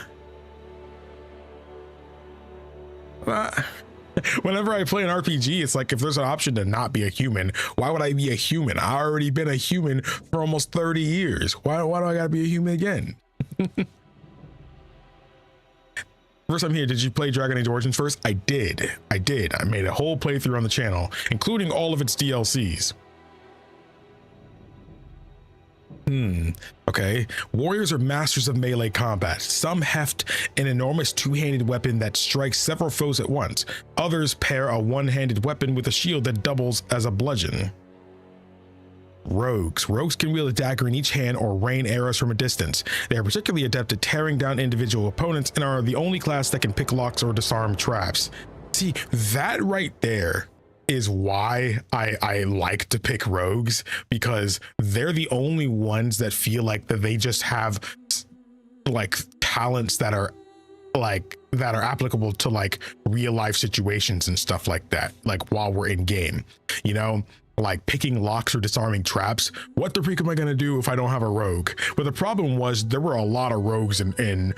Whenever I play an RPG, it's like if there's an option to not be a human, why would I be a human? I already been a human for almost 30 years. Why do I gotta be a human again? First time here, did you play Dragon Age Origins first? I did. I made a whole playthrough on the channel, including all of its DLCs. Okay. Warriors are masters of melee combat. Some heft an enormous two-handed weapon that strikes several foes at once. Others pair a one-handed weapon with a shield that doubles as a bludgeon. Rogues. Rogues can wield a dagger in each hand or rain arrows from a distance. They are particularly adept at tearing down individual opponents and are the only class that can pick locks or disarm traps. See, that right there is why I like to pick rogues, because they're the only ones that feel like that they just have like talents that are applicable to like real life situations and stuff like that, like while we're in game, you know, like picking locks or disarming traps. What the freak am I going to do if I don't have a rogue? But the problem was there were a lot of rogues in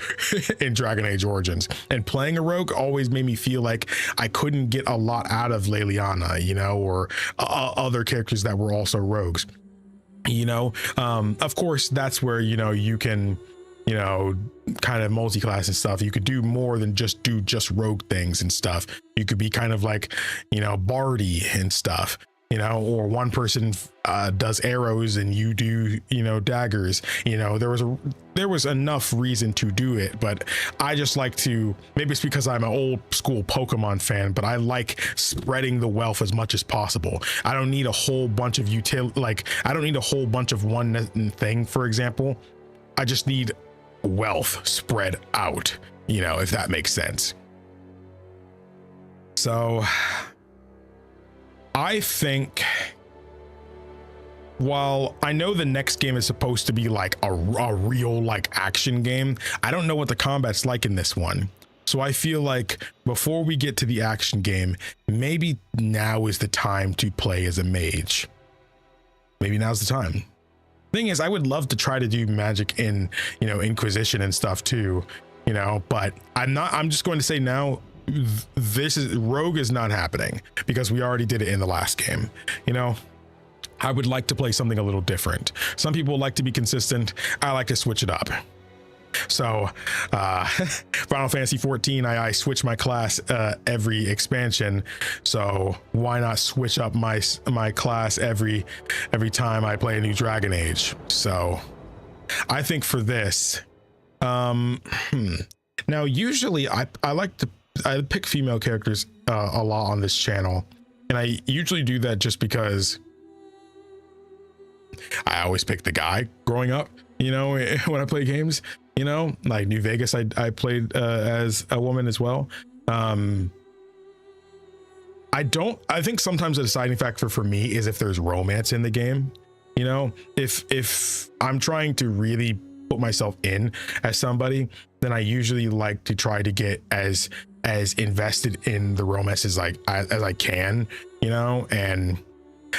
Dragon Age Origins, and playing a rogue always made me feel like I couldn't get a lot out of Leliana, you know, or other characters that were also rogues, you know. Of course, that's where, you know, you can, you know, kind of multi-class and stuff. You could do more than just do rogue things and stuff. You could be kind of like, you know, bardy and stuff, you know, or one person does arrows and you do, you know, daggers. You know, there was enough reason to do it, but I just like to, maybe it's because I'm an old school Pokemon fan, but I like spreading the wealth as much as possible. I don't need a whole bunch of I don't need a whole bunch of one thing, for example. I just need wealth spread out, you know, if that makes sense. So I think, while I know the next game is supposed to be like a real like action game, I don't know what the combat's like in this one. So I feel like before we get to the action game, maybe now is the time to play as a mage. Maybe now's the time. Thing is, I would love to try to do magic in, you know, Inquisition and stuff too, you know, but I'm just going to say now, rogue is not happening because we already did it in the last game. You know, I would like to play something a little different. Some people like to be consistent. I like to switch it up. So Final Fantasy 14, I switch my class every expansion, so why not switch up my class every time I play a new Dragon Age? So I think for this, now usually I pick female characters a lot on this channel, and I usually do that just because I always pick the guy growing up, you know, when I play games, you know, like New Vegas, I played as a woman as well. I think sometimes the deciding factor for me is if there's romance in the game, you know, if I'm trying to really put myself in as somebody, then I usually like to try to get as invested in the romance as I can, you know, and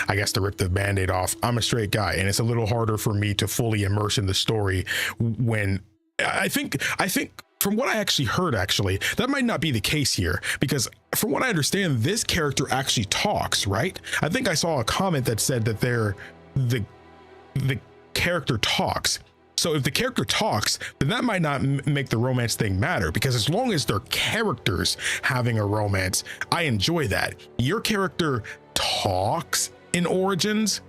I guess, to rip the band-aid off. I'm a straight guy, and it's a little harder for me to fully immerse in the story when I think from what I actually heard, that might not be the case here, because from what I understand, this character actually talks, right? I think I saw a comment that said that the character talks. So if the character talks, then that might not make the romance thing matter, because as long as they're characters having a romance, I enjoy that. Your character talks in Origins,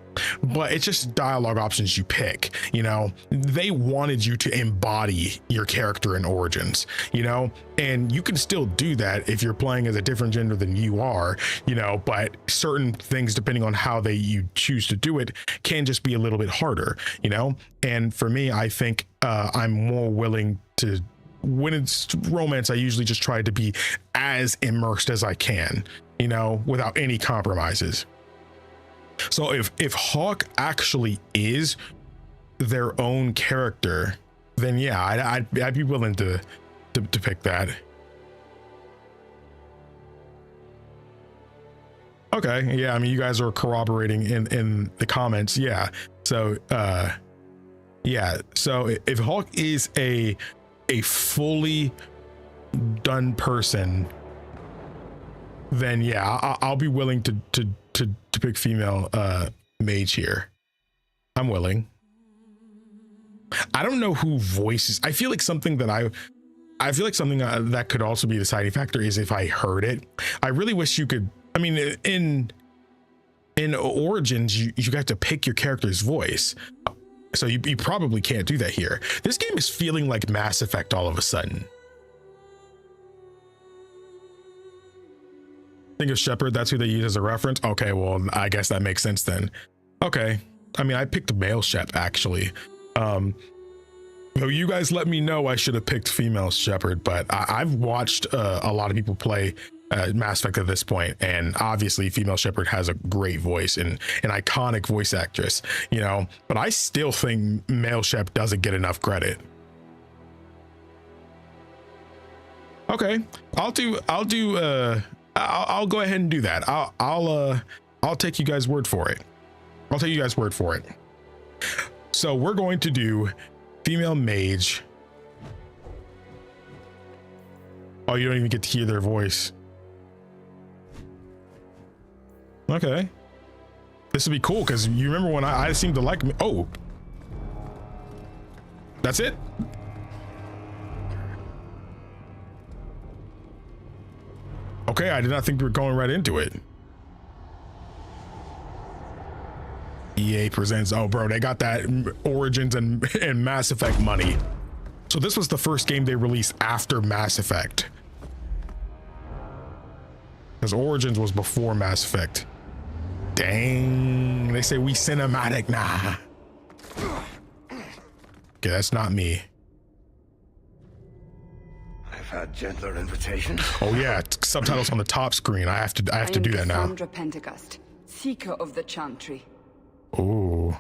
but it's just dialogue options you pick. You know, they wanted you to embody your character in Origins, you know, and you can still do that if you're playing as a different gender than you are, you know, but certain things, depending on how you choose to do it, can just be a little bit harder, you know. And for me, I think I'm more willing to, when it's romance, I usually just try to be as immersed as I can, you know, without any compromises. So if Hawke actually is their own character, then yeah, I'd be willing to pick that. Okay, yeah, I mean, you guys are corroborating in the comments. Yeah, so yeah, so if Hawke is a fully done person, then yeah, I'll be willing to pick female mage here. I'm willing. I don't know who voices. I feel like something that that could also be a deciding factor is if I heard it. I really wish you could. I mean, in Origins, you got to pick your character's voice, so you probably can't do that here. This game is feeling like Mass Effect all of a sudden. Think of Shepard, that's who they use as a reference. Okay, well, I guess that makes sense then. Okay, I mean, I picked male Shep actually. So you guys let me know I should have picked female Shepard, but I've watched a lot of people play Mass Effect at this point, and obviously female Shepard has a great voice and an iconic voice actress, you know, but I still think male Shep doesn't get enough credit. Okay, I'll go ahead and do that. I'll take you guys' word for it. I'll take you guys' word for it. So we're going to do female mage. Oh, you don't even get to hear their voice. Okay. This would be cool, because you remember when I seemed to like me. Oh. That's it? Okay, I did not think we were going right into it. EA presents, oh bro, they got that Origins and Mass Effect money. So this was the first game they released after Mass Effect, because Origins was before Mass Effect. Dang, they say we cinematic. Nah. Okay, that's not me. Had gentler invitations. Oh yeah, subtitles on the top screen. I have to do that now. Cassandra Pentecost, seeker of the Chantry. Oh.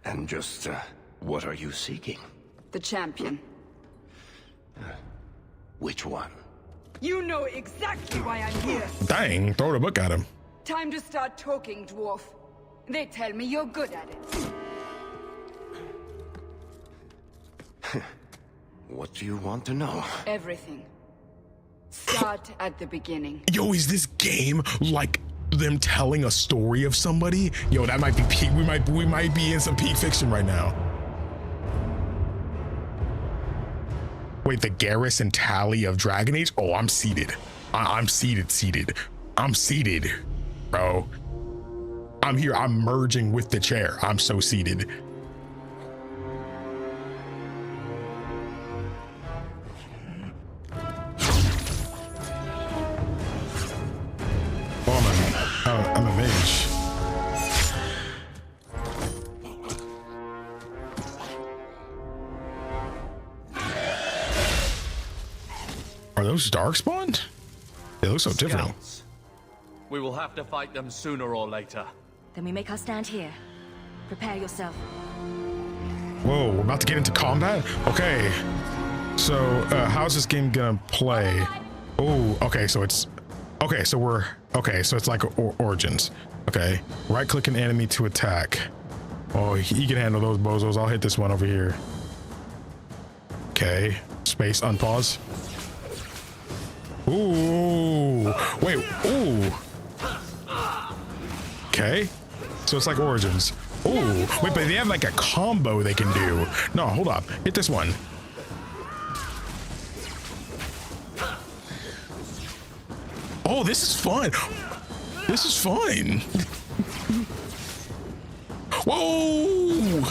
And just what are you seeking? The champion. Which one? You know exactly why I'm here. Dang, throw the book at him. Time to start talking, dwarf. They tell me you're good at it. What do you want to know? Everything. Start at the beginning. Yo, is this game like them telling a story of somebody? Yo, that might be peak. We might be in some peak fiction right now. Wait, the garrison tally of Dragon Age? Oh, I'm seated. I'm seated. I'm seated, bro. I'm here. I'm merging with the chair. I'm so seated. I'm a mage. Are those darkspawn? They look so different. Scouts. We will have to fight them sooner or later. Then we make our stand here. Prepare yourself. Whoa, we're about to get into combat? Okay. So, how's this game gonna play? Oh, okay, so it's Okay, so we're okay. So it's like origins. Okay, right click an enemy to attack. Oh, he can handle those bozos. I'll hit this one over here. Okay, space, unpause. Ooh, wait, ooh. Okay, so it's like origins. Ooh, wait, but they have like a combo they can do. No, hold up, hit this one. Oh, this is fun. This is fun. Whoa!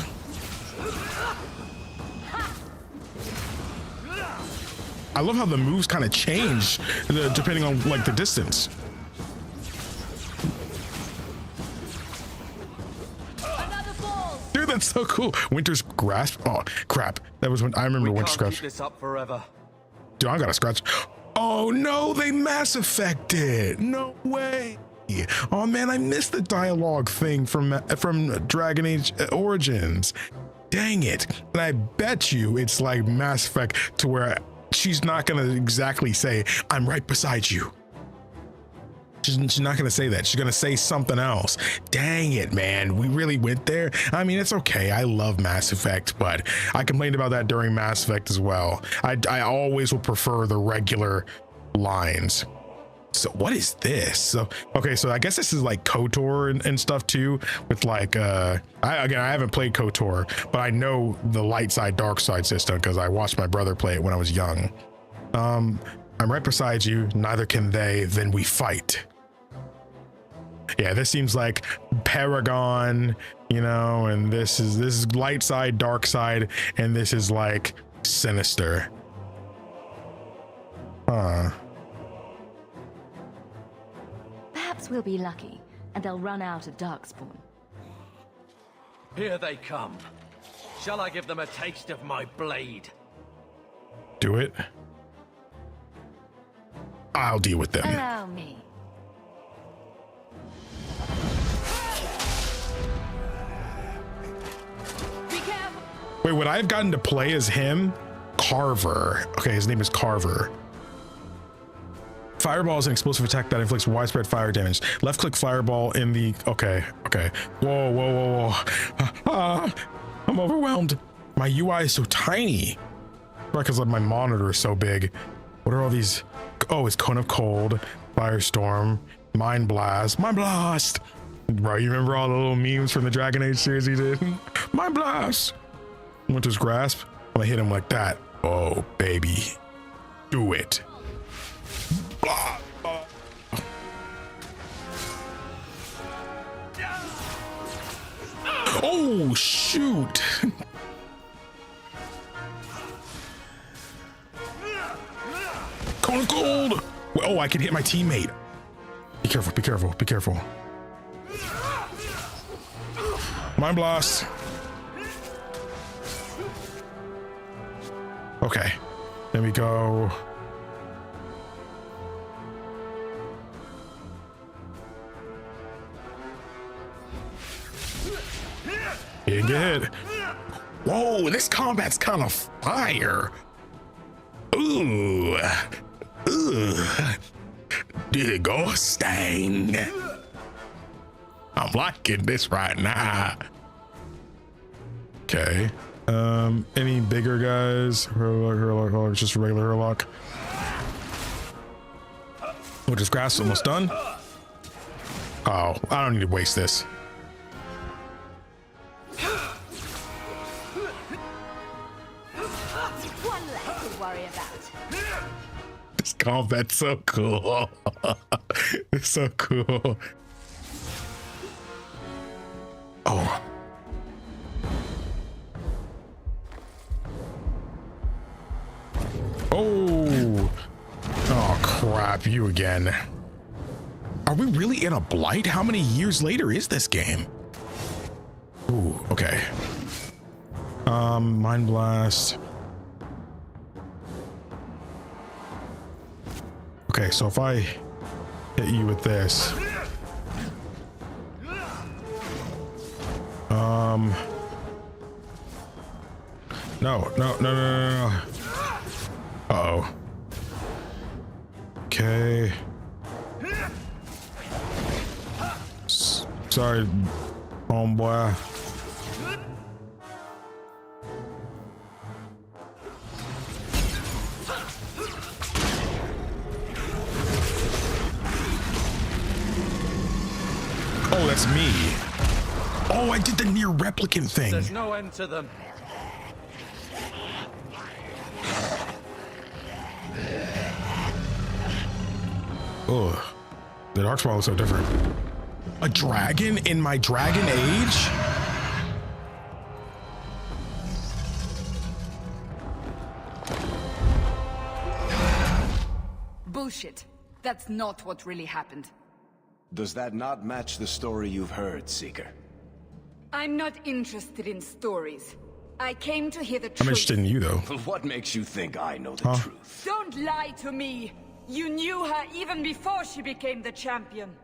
I love how the moves kind of change depending on like the distance. Dude, that's so cool. Winter's Grasp. Oh crap! That was when I remember Winter's Can't Grasp. keep this up forever. Dude, I got a scratch. Oh no, they Mass Effected. No way. Oh man, I missed the dialogue thing from Dragon Age Origins. Dang it. And I bet you it's like Mass Effect to where she's not gonna exactly say, I'm right beside you. She's not gonna say that. She's gonna say something else. Dang it, man. We really went there. I mean, it's okay. I love Mass Effect, but I complained about that during Mass Effect as well. I always will prefer the regular lines. So what is this? So okay, so I guess this is like KOTOR and stuff too, with like I haven't played KOTOR, but I know the light side dark side system because I watched my brother play it when I was young. I'm right beside you, neither can they, then we fight. Yeah, this seems like Paragon, you know, and this is light side, dark side, and this is like Sinister. Huh. Perhaps we'll be lucky, and they'll run out of Darkspawn. Here they come. Shall I give them a taste of my blade? Do it. I'll deal with them. Allow me. Be careful. Wait, would I have gotten to play as him? Carver. Okay, his name is Carver. Fireball is an explosive attack that inflicts widespread fire damage. Left click fireball in the... Okay. Whoa. I'm overwhelmed. My UI is so tiny. Right, because my monitor is so big. What are all these? Oh, it's Cone of Cold, Firestorm, Mind Blast. Bro, you remember all the little memes from the Dragon Age series he did? Mind Blast. Winter's Grasp. When I hit him like that. Oh, baby. Do it. Blah, blah. Oh, shoot. Cone of Cold. Oh, I can hit my teammate. Be careful. Mind Blast. Okay, there we go. He didn't get hit. Whoa, this combat's kind of fire. Ooh. Disgusting. I'm liking this right now. Okay. Any bigger guys? Hurlock, just regular Hurlock. Winter's Grasp almost done. Oh, I don't need to waste this. One less to worry about. This combat's so cool. It's so cool. Oh. Oh crap, you again. Are we really in a blight? How many years later is this game? Ooh, okay. Mind Blast. Okay, so if I hit you with this. No. Uh-oh. Okay. Sorry, homeboy. Oh, that's me. Oh, I did the near replicant thing. There's no end to them. Ugh. The Darkspawn looks so different. A dragon in my dragon age? Bullshit. That's not what really happened. Does that not match the story you've heard, Seeker? I'm not interested in stories. I came to hear the truth. I'm interested in you, though. What makes you think I know the truth? Don't lie to me! You knew her even before she became the champion.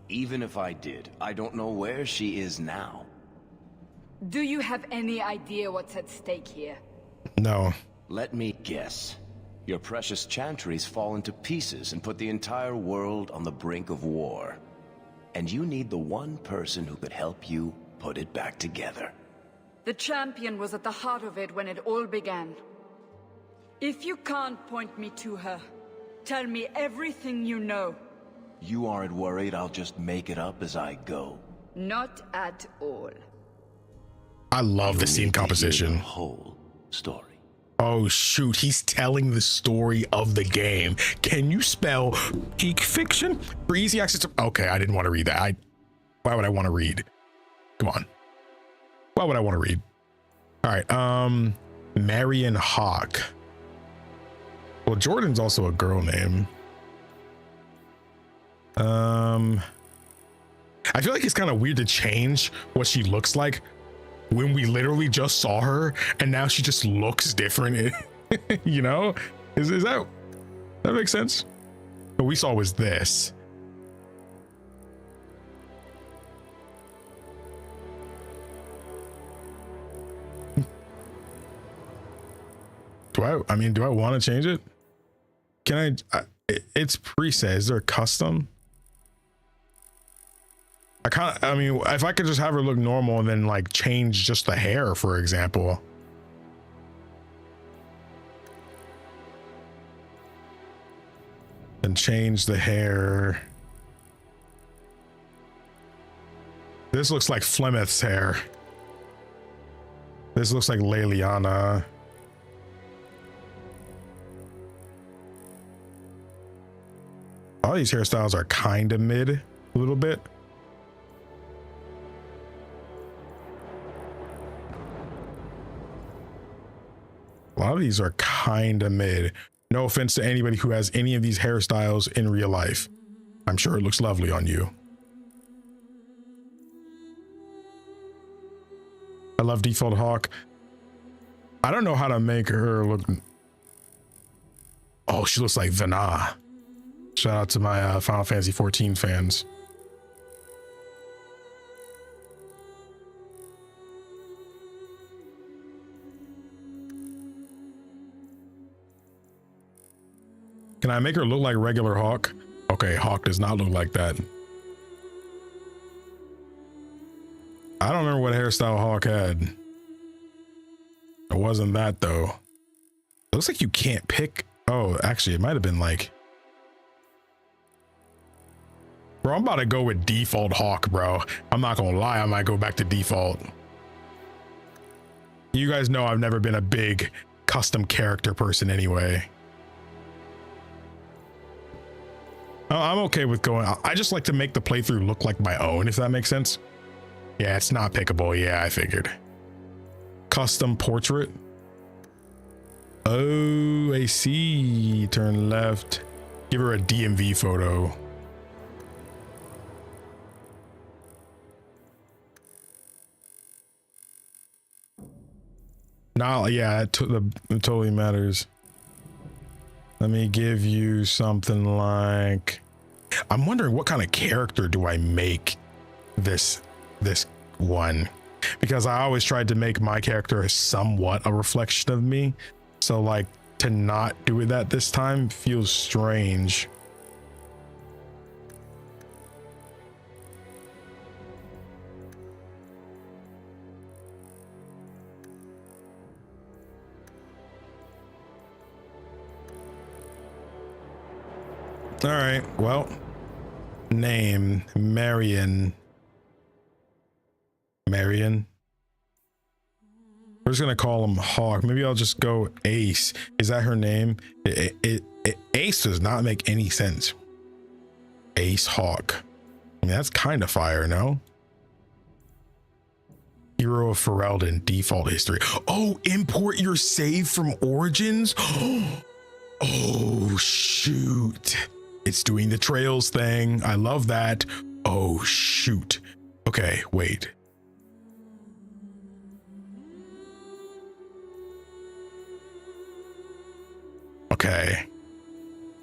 Even if I did, I don't know where she is now. Do you have any idea what's at stake here? No. Let me guess. Your precious chantry's fallen to pieces and put the entire world on the brink of war. And you need the one person who could help you put it back together. The champion was at the heart of it when it all began. If you can't point me to her, tell me everything you know. You aren't worried I'll just make it up as I go? Not at all. I love the scene composition. The whole story. Oh shoot, he's telling the story of the game. Can you spell geek fiction for easy access to... Okay, I didn't want to read that. Why would I want to read? Come on. Why would I want to read? All right, Marion Hawke. Well, Jordan's also a girl name. I feel like it's kind of weird to change what she looks like when we literally just saw her and now she just looks different. You know, is that makes sense? What we saw was this. Do I want to change it? Can I it's preset. Is there a custom? I mean, if I could just have her look normal and then like change just the hair, for example. And change the hair. This looks like Flemeth's hair. This looks like Leliana. All these hairstyles are kind of mid a little bit. A lot of these are kind of mid. No offense to anybody who has any of these hairstyles in real life. I'm sure it looks lovely on you. I love default Hawke. I don't know how to make her look. Oh, she looks like Vana. Shout out to my Final Fantasy 14 fans. Can I make her look like regular Hawke? Okay, Hawke does not look like that. I don't remember what hairstyle Hawke had. It wasn't that though. It looks like you can't pick. Oh, actually, it might have been like... Bro, I'm about to go with default Hawke, bro. I'm not gonna lie, I might go back to default. You guys know I've never been a big custom character person anyway. I'm okay with going. I just like to make the playthrough look like my own, if that makes sense. Yeah, it's not pickable. Yeah, I figured. Custom portrait. Oh, I see. Turn left. Give her a DMV photo. Nah, yeah, it totally matters. Let me give you something like... I'm wondering what kind of character do I make this one? Because I always tried to make my character somewhat a reflection of me. So like to not do that this time feels strange. All right, well, name Marion. We're just gonna call him Hawke. Maybe I'll just go Ace. Is that her name? Ace does not make any sense. Ace Hawke. I mean, that's kind of fire, no? Hero of Ferelden, default history. Oh, import your save from Origins? Oh, shoot. It's doing the trails thing. I love that. Oh, shoot. Okay, wait. Okay.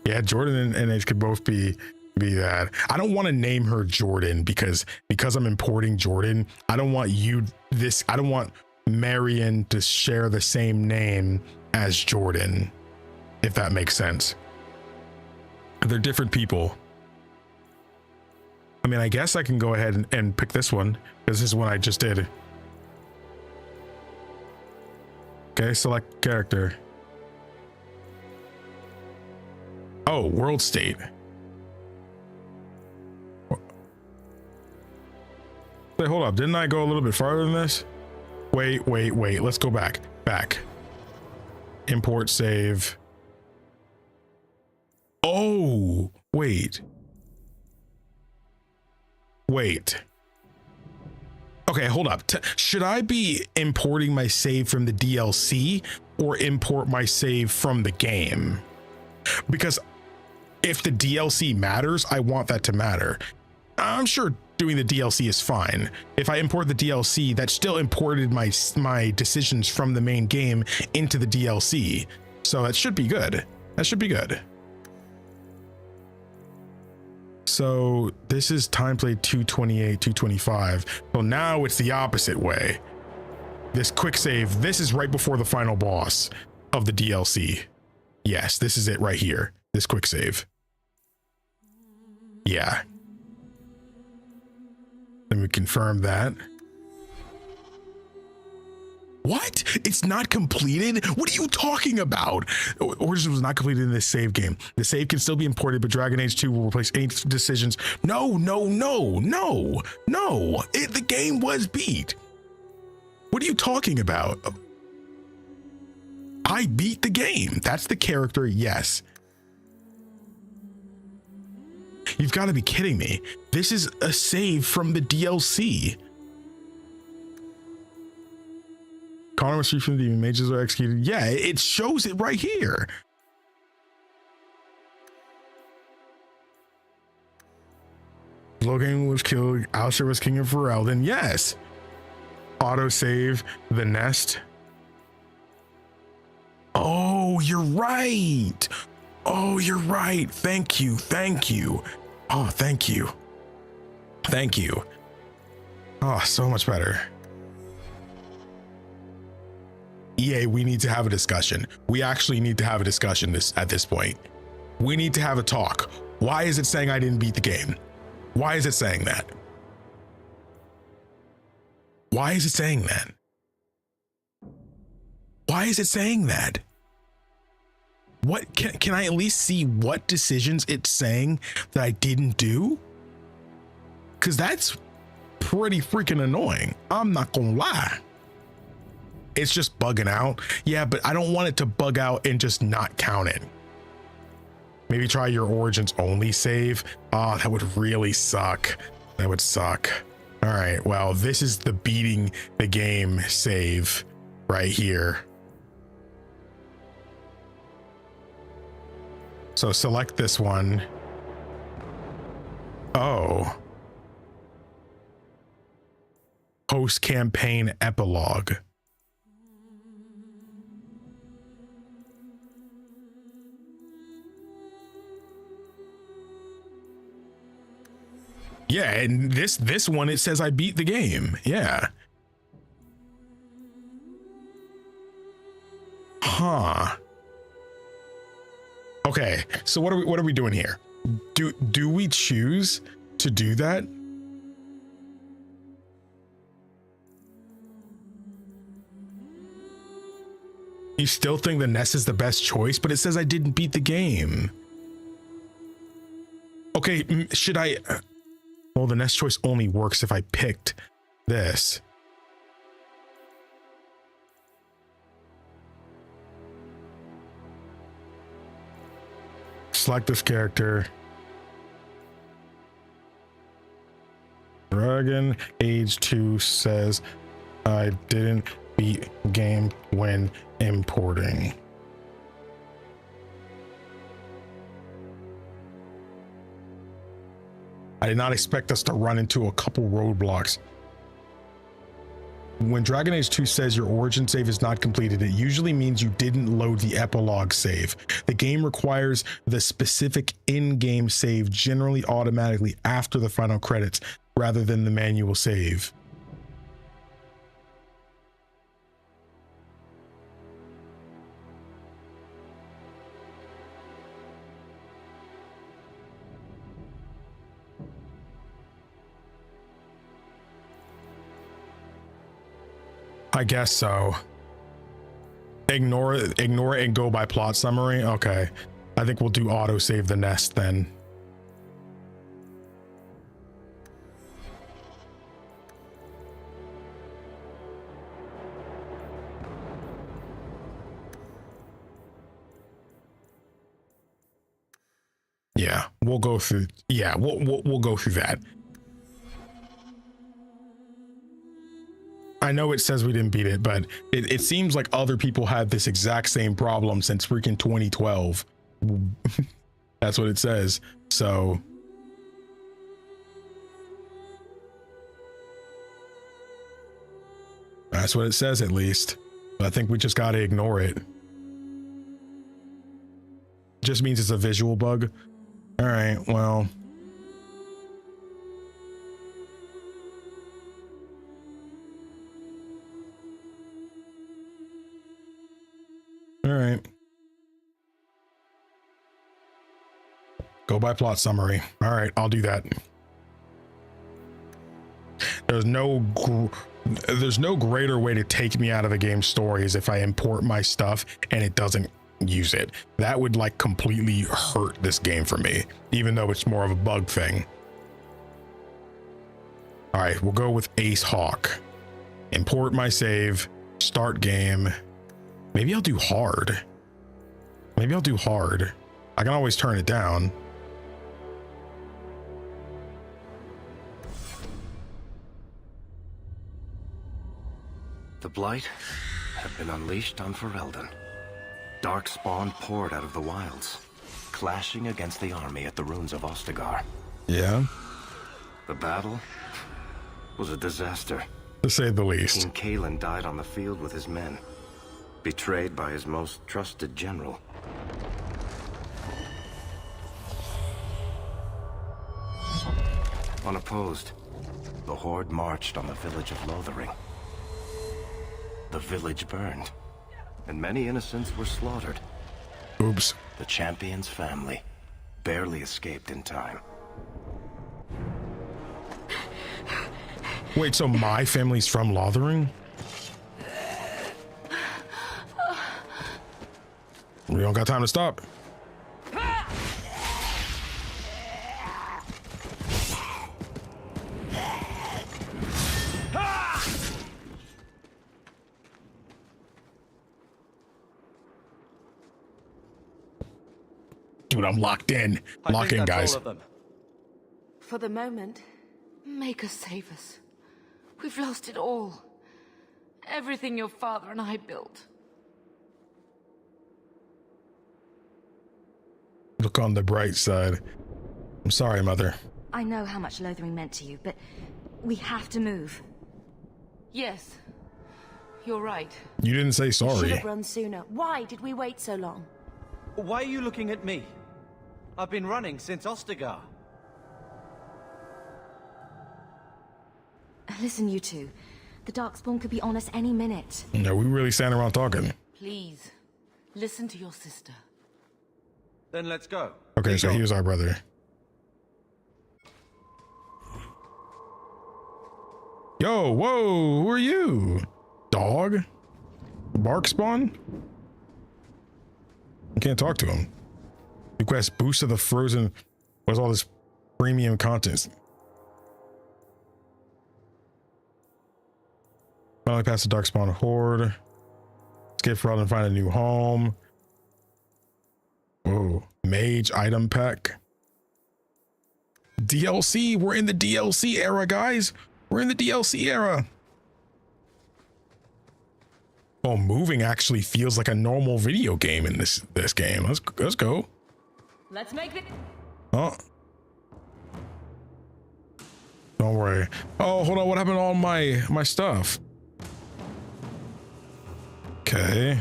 Yeah, Jordan and Ace could both be that. I don't want to name her Jordan because I'm importing Jordan. I don't want I don't want Marion to share the same name as Jordan, if that makes sense. They're different people. I mean, I guess I can go ahead and pick this one because this is one I just did. Okay, select character. Oh, world state. Wait, hold up. Didn't I go a little bit farther than this? Wait. Let's go back. Import save. Oh, wait. Okay, hold up. Should I be importing my save from the DLC or import my save from the game? Because if the DLC matters, I want that to matter. I'm sure doing the DLC is fine. If I import the DLC, that still imported my decisions from the main game into the DLC. So that should be good. So this is time played 228, 225. Well, now it's the opposite way. This quick save, this is right before the final boss of the DLC. Yes, this is it right here. This quick save. Yeah. Let me confirm that. What? It's not completed? What are you talking about? Origins was not completed in this save game. The save can still be imported, but Dragon Age 2 will replace any decisions. No. The game was beat. What are you talking about? I beat the game. That's the character, yes. You've got to be kidding me. This is a save from the DLC. Connor was free from the demon. Mages are executed. Yeah, it shows it right here. Logan was killed. Alistair was king of Ferelden. Yes. Auto save the nest. Oh, you're right. Thank you. Oh, thank you. Oh, so much better. EA, we need to have a discussion. We actually need to have a discussion at this point. We need to have a talk. Why is it saying I didn't beat the game? Why is it saying that? Why is it saying that? What can I at least see what decisions it's saying that I didn't do? Because that's pretty freaking annoying. I'm not gonna lie. It's just bugging out. Yeah, but I don't want it to bug out and just not count it. Maybe try your Origins only save. Oh, that would really suck. That would suck. All right, well, this is the beating the game save right here. So select this one. Oh. Post-campaign epilogue. Yeah, and this one, it says I beat the game. Yeah. Huh. Okay, so what are we doing here? Do we choose to do that? You still think the nest is the best choice, but it says I didn't beat the game. Okay, should I? Well, the next choice only works if I picked this. Select this character. Dragon Age 2 says I didn't beat game when importing. I did not expect us to run into a couple roadblocks. When Dragon Age 2 says your origin save is not completed, it usually means you didn't load the epilogue save. The game requires the specific in-game save generally automatically after the final credits, rather than the manual save. I guess so. Ignore it and go by plot summary. Okay. I think we'll do auto save the nest then. Yeah, we'll go through. Yeah, we'll go through that. I know it says we didn't beat it, but it seems like other people had this exact same problem since freaking 2012. That's what it says. So that's what it says, at least. I think we just got to ignore it. Just means it's a visual bug. All right, well. All right. Go by plot summary. All right, I'll do that. There's no greater way to take me out of the game's stories if I import my stuff and it doesn't use it. That would like completely hurt this game for me, even though it's more of a bug thing. All right, we'll go with Ace Hawke. Import my save, start game. Maybe I'll do hard. Maybe I'll do hard. I can always turn it down. The Blight had been unleashed on Ferelden. Darkspawn poured out of the wilds, clashing against the army at the ruins of Ostagar. Yeah. The battle was a disaster. To say the least. King Cailan died on the field with his men, betrayed by his most trusted general. Unopposed, the Horde marched on the village of Lothering. The village burned, and many innocents were slaughtered. Oops. The champion's family barely escaped in time. Wait, so my family's from Lothering? We don't got time to stop. Dude, I'm locked in. Lock in, guys. For the moment, make us save us. We've lost it all. Everything your father and I built. Look on the bright side. I'm sorry, Mother. I know how much Lothering meant to you, but we have to move. Yes, you're right. You didn't say Should sorry. have run sooner. Why did we wait so long? Why are you looking at me? I've been running since Ostagar. Listen, you two. The Darkspawn could be on us any minute. No, we really standing around talking. Please, listen to your sister. Then let's go. Okay, so he was our brother. Yo, whoa, who are you? Dog? Barkspawn? I can't talk to him. Request boost of the frozen. What's all this Premium content. Finally past the Darkspawn Horde. Skip route and find a new home. Whoa. Mage item pack. DLC. We're in the DLC era, guys. We're in the DLC era. Oh, moving actually feels like a normal video game in this game. Let's go. Let's make it. Oh. Don't worry. Oh, hold on. What happened to all my stuff? Okay.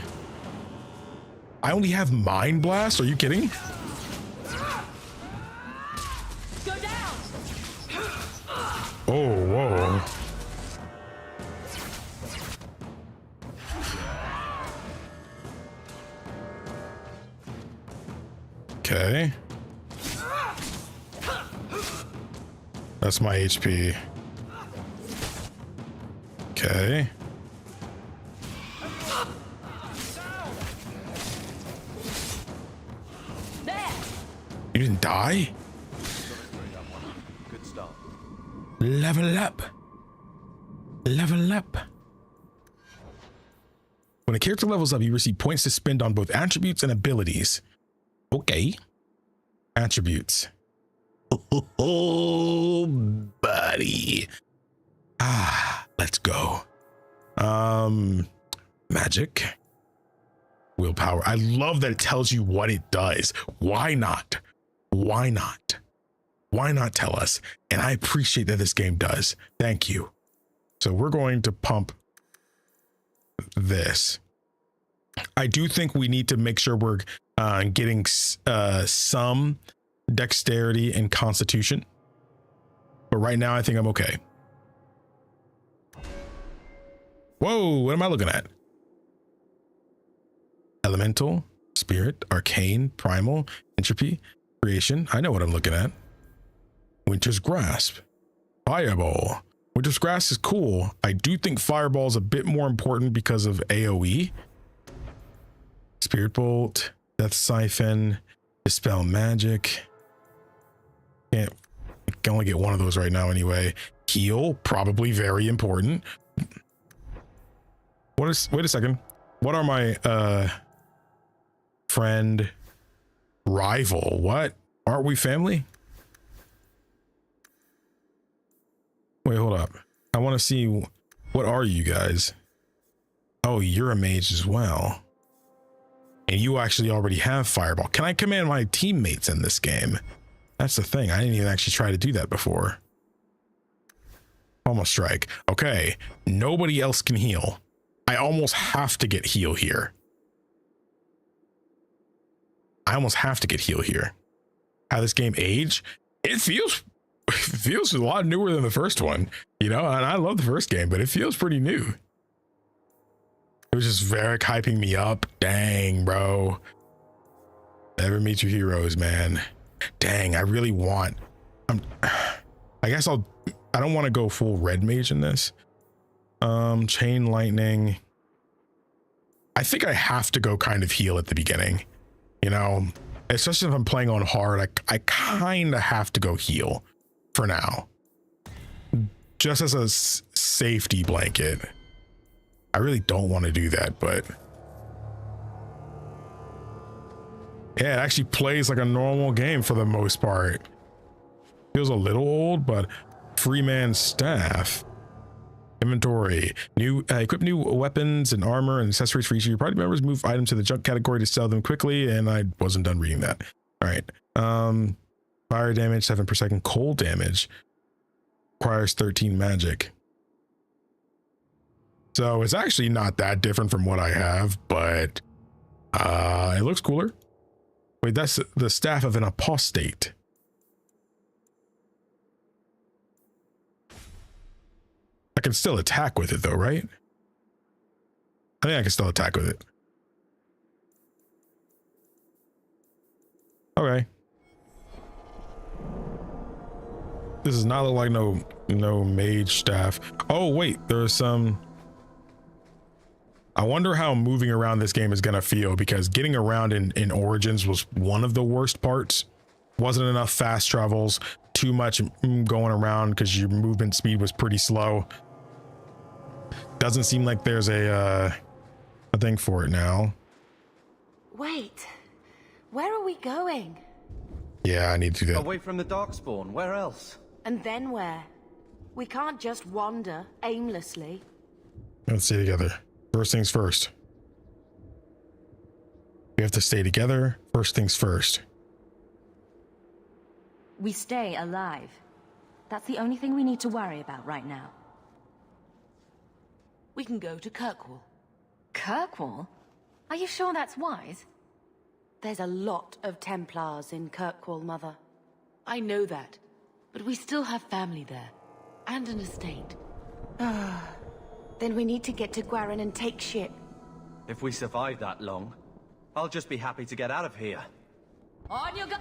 I only have Mind Blast. Are you kidding? Go down. Oh, whoa. Okay. That's my HP. Okay. There. You didn't die? Good start. Level up. Level up. When a character levels up, you receive points to spend on both attributes and abilities. Okay. Attributes. Oh, buddy. Let's go. Magic. Willpower. I love that it tells you what it does. Why not? Why not? Why not tell us? And I appreciate that this game does. Thank you. So we're going to pump this. I do think we need to make sure we're getting some dexterity and constitution, but right now I think I'm okay. Whoa, what am I looking at? Elemental, spirit, arcane, primal, entropy, creation. I know what I'm looking at. Winter's grasp, fireball. Winter's grasp is cool. I do think fireball is a bit more important because of AoE. Spirit bolt, death siphon, dispel magic. I can only get one of those right now anyway. Heal, probably very important. Wait a second. What are my friend, rival? What? Aren't we family? Wait, hold up. I want to see, what are you guys? Oh, you're a mage as well. And you actually already have fireball. Can I command my teammates in this game? That's the thing. I didn't even actually try to do that before. Almost strike. Okay. Nobody else can heal. I almost have to get heal here. I almost have to get heal here. How this game age? It feels a lot newer than the first one, you know, and I love the first game, but it feels pretty new. It was just Varric hyping me up. Dang, bro. Never meet your heroes, man. Dang, I really want. I guess I don't want to go full red mage in this. Chain lightning. I think I have to go kind of heal at the beginning. You know, especially if I'm playing on hard, I kind of have to go heal for now. Just as a safety blanket. I really don't want to do that, but yeah, it actually plays like a normal game for the most part. Feels a little old, but Freeman staff. Inventory. New equip new weapons and armor and accessories for each of your party members. Move items to the junk category to sell them quickly, and I wasn't done reading that. All right. Fire damage 7 per second. Cold damage requires 13 magic. So it's actually not that different from what I have, but it looks cooler. Wait, that's the staff of an apostate. I can still attack with it though, right? I think I can still attack with it. Okay. This does not look like no mage staff. Oh wait, there's some. I wonder how moving around this game is gonna feel, because getting around in Origins was one of the worst parts. Wasn't enough fast travels, too much going around because your movement speed was pretty slow. Doesn't seem like there's a thing for it now. Wait, where are we going? Yeah, I need to do that. Away from the Darkspawn, where else? And then where? We can't just wander aimlessly. Let's stay together. First things first. We have to stay together. First things first. We stay alive. That's the only thing we need to worry about right now. We can go to Kirkwall. Kirkwall? Are you sure that's wise? There's a lot of Templars in Kirkwall, Mother. I know that, but we still have family there, and an estate. Then we need to get to Guarin and take ship. If we survive that long, I'll just be happy to get out of here. On your go.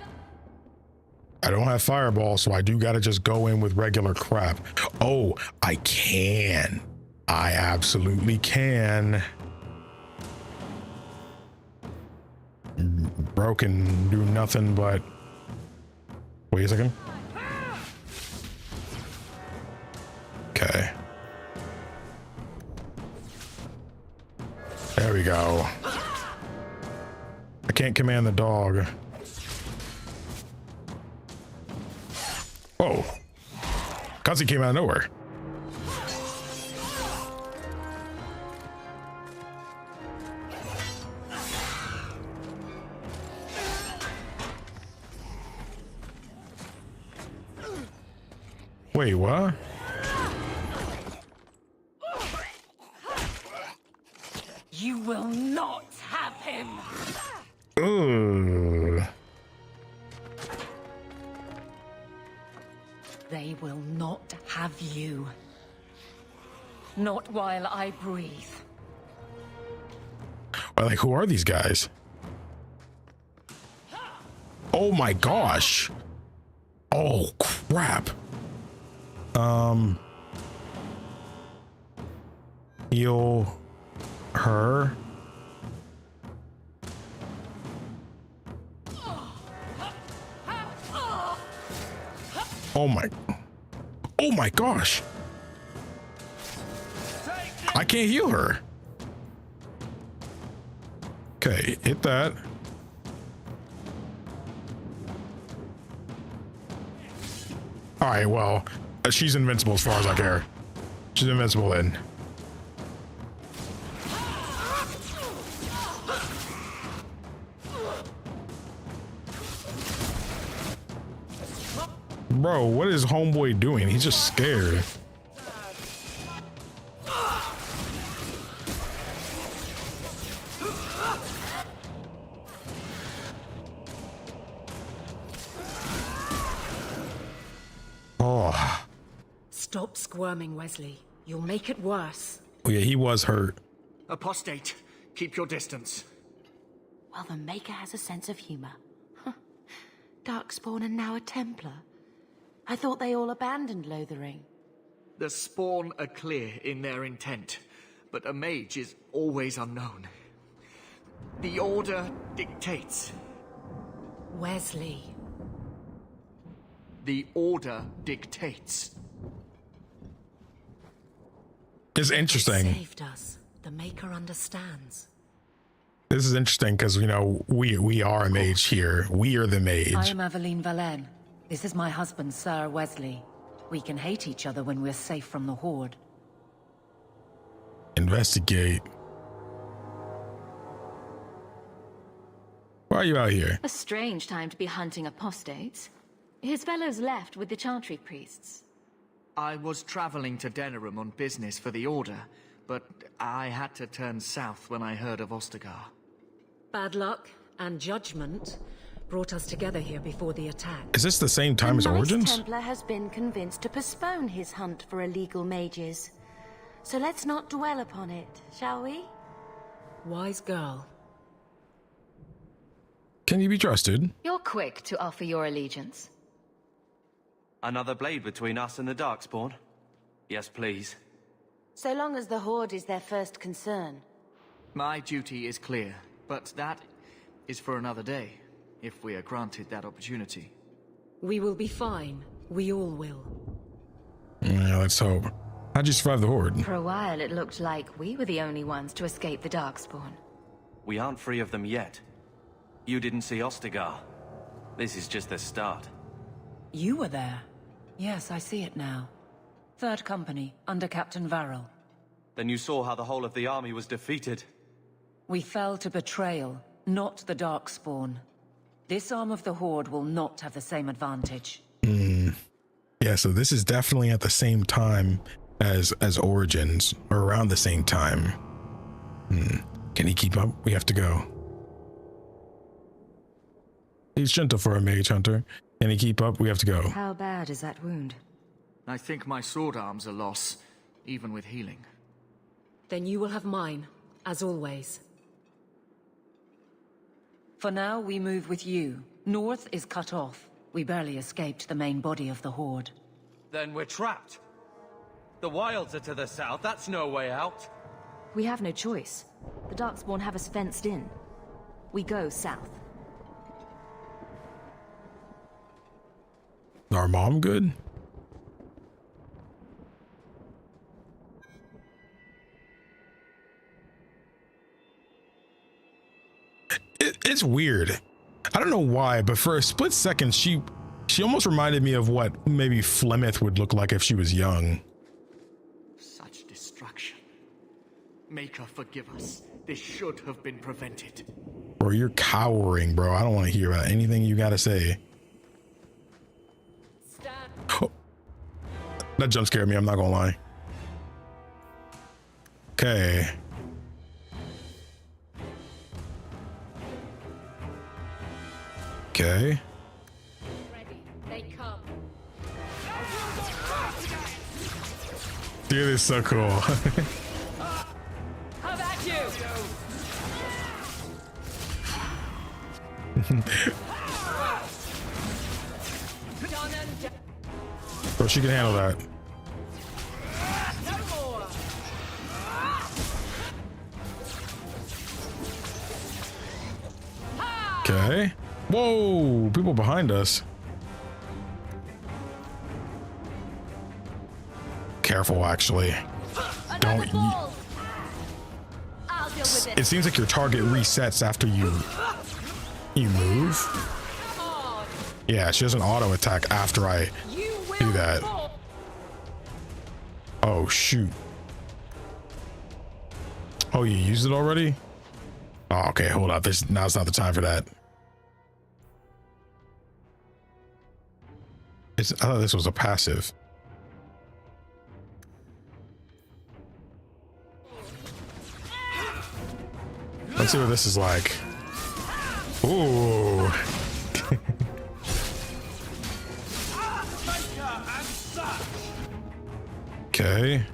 I don't have fireball, so I do gotta just go in with regular crap. Oh, I can. I absolutely can. Bro can do nothing but... Wait a second. Okay. There we go. I can't command the dog. Whoa. Cutscene came out of nowhere. Wait, what? You will not have him! Ugh. They will not have you. Not while I breathe. Like, who are these guys? Oh my gosh. Oh crap. Heal her. Oh my gosh. I can't heal her. Okay, hit that. All right, well, she's invincible as far as I care. She's invincible then. Bro, what is homeboy doing? He's just scared. Oh. Stop squirming, Wesley. You'll make it worse. Oh yeah, he was hurt. Apostate, keep your distance. Well, the Maker has a sense of humor. Huh. Darkspawn and now a Templar. I thought they all abandoned Lothering. The Spawn are clear in their intent, but a mage is always unknown. The Order dictates. Wesley. The Order dictates. It's interesting. Saved us. The Maker understands. This is interesting because, you know, we are a mage here. We are the mage. I am Aveline Valenne. This is my husband, Sir Wesley. We can hate each other when we're safe from the Horde. Investigate. Why are you out here? A strange time to be hunting apostates. His fellows left with the Chantry priests. I was traveling to Denerim on business for the Order, but I had to turn south when I heard of Ostagar. Bad luck and judgment brought us together here before the attack. Is this the same time as A nice Origins? Templar has been convinced to postpone his hunt for illegal mages. So let's not dwell upon it, shall we? Wise girl. Can you be trusted? You're quick to offer your allegiance. Another blade between us and the Darkspawn? Yes, please. So long as the Horde is their first concern. My duty is clear, but that is for another day, if we are granted that opportunity. We will be fine. We all will. Yeah, let's hope. How'd you survive the Horde? For a while, it looked like we were the only ones to escape the Darkspawn. We aren't free of them yet. You didn't see Ostagar. This is just the start. You were there. Yes, I see it now. Third Company, under Captain Varel. Then you saw how the whole of the army was defeated. We fell to betrayal, not the Darkspawn. This arm of the Horde will not have the same advantage. Yeah, so this is definitely at the same time as Origins, or around the same time. Can he keep up? We have to go. He's gentle for a mage hunter. Can he keep up? We have to go. How bad is that wound? I think my sword arm's a loss, even with healing. Then you will have mine, as always. For now, we move with you. North is cut off. We barely escaped the main body of the Horde. Then we're trapped. The wilds are to the south. That's no way out. We have no choice. The Darkspawn have us fenced in. We go south. Our mom good? It's weird. I don't know why, but for a split second, she almost reminded me of what maybe Flemeth would look like if she was young. Such destruction. Maker, forgive us. This should have been prevented. Bro, you're cowering, bro. I don't want to hear about anything you gotta say. Oh, that jump scared me, I'm not gonna lie. Okay. Okay. Ready, they come. Dude, it's so cool. How about you? Bro, she can handle that. Okay. Whoa, people behind us. Careful, actually. Don't. It seems like your target resets after you move. Yeah, she has an auto attack after I do that. Oh shoot. Oh, you used it already? Oh, okay, hold up. Now's not the time for that. I thought this was a passive. Let's see what this is like. Ooh. Okay.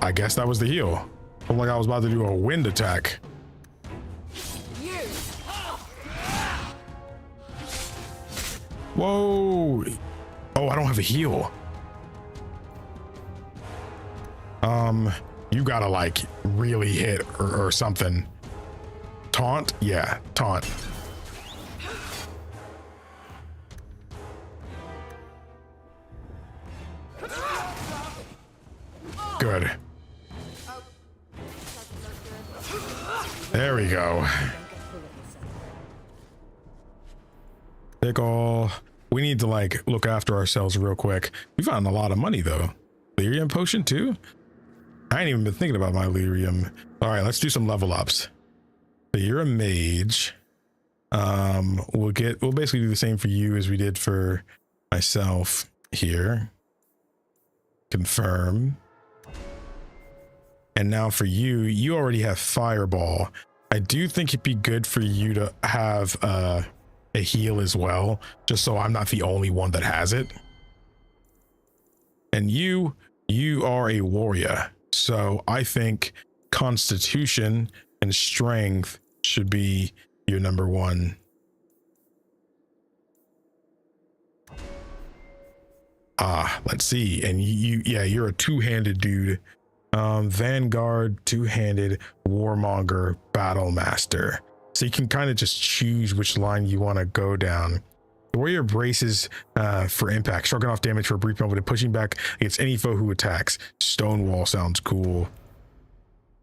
I guess that was the heal. Felt like I was about to do a wind attack. Whoa. Oh, I don't have a heal. You gotta like really hit or something. Taunt? Yeah, taunt. Good. There we go. Pickle. We need to like look after ourselves real quick. We found a lot of money though. Lyrium potion too? I ain't even been thinking about my lyrium. All right, let's do some level ups. So you're a mage. We'll basically do the same for you as we did for myself here. Confirm. And now for you, you already have fireball. I do think it'd be good for you to have a heal as well, just so I'm not the only one that has it. And you are a warrior, so I think constitution and strength should be your number one. Let's see. And you're a two-handed dude. Vanguard, two-handed, warmonger, battle master. So you can kind of just choose which line you want to go down. The warrior braces for impact, shrugging off damage for a brief moment and pushing back against any foe who attacks. Stonewall sounds cool.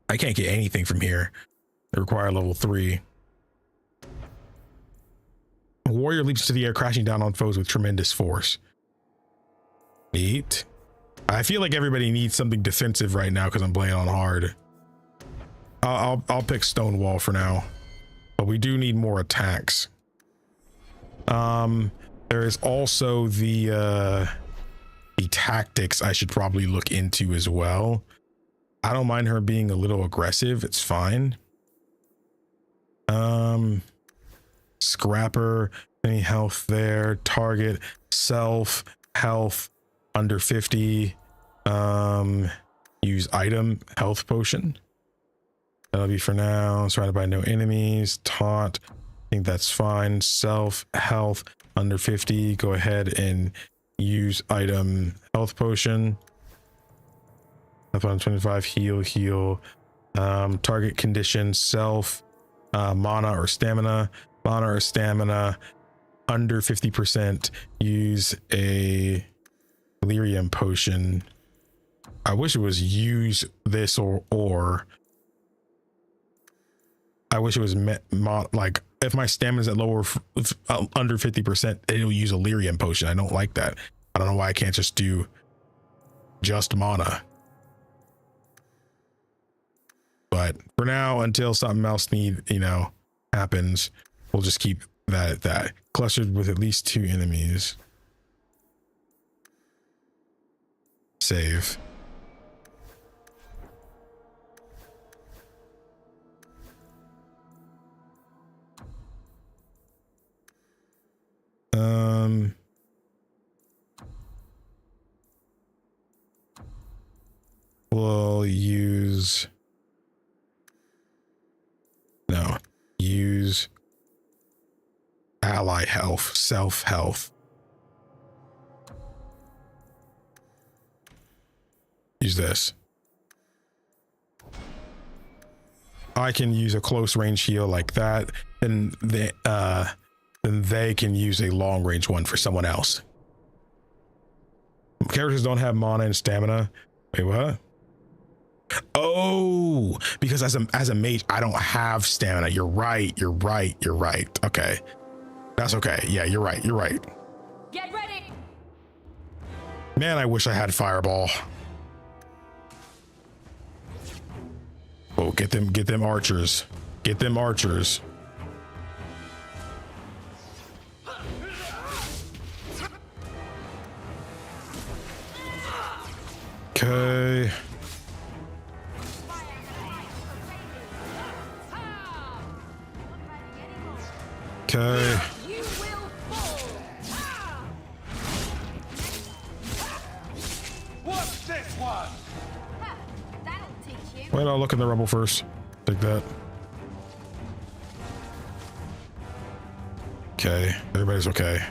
I can't get anything from here. They require level 3. A warrior leaps into the air, crashing down on foes with tremendous force. Neat. I feel like everybody needs something defensive right now because I'm playing on hard. I'll pick Stonewall for now, but we do need more attacks. There is also the tactics I should probably look into as well. I don't mind her being a little aggressive. It's fine. Scrapper, any health there? Target, self, health, under 50. Use item, health potion. That'll be for now. Surrounded by no enemies. Taunt. I think that's fine. Self, health, under 50. Go ahead and use item, health potion. Health on 25. Heal. Target condition, self, mana or stamina. Mana or stamina under 50%. Use a delirium potion. I wish it was use this or I wish it was like if my stamina is at lower under 50%, it'll use a lyrium potion. I don't like that. I don't know why I can't just do just mana. But for now, until something else happens, we'll just keep that at that. Clustered with at least 2 enemies. Save. We'll use ally health, self health. Use this. I can use a close range heal like that, and then they can use a long range one for someone else. Characters don't have mana and stamina. Wait, what? Oh, because as a mage, I don't have stamina. You're right. Okay. That's okay. Yeah, you're right. Get ready. Man, I wish I had fireball. Oh, get them archers. Get them archers. Okay. Okay. What's this one? That'll teach you. Wait, I'll look in the rubble first. Take that. Okay, everybody's okay.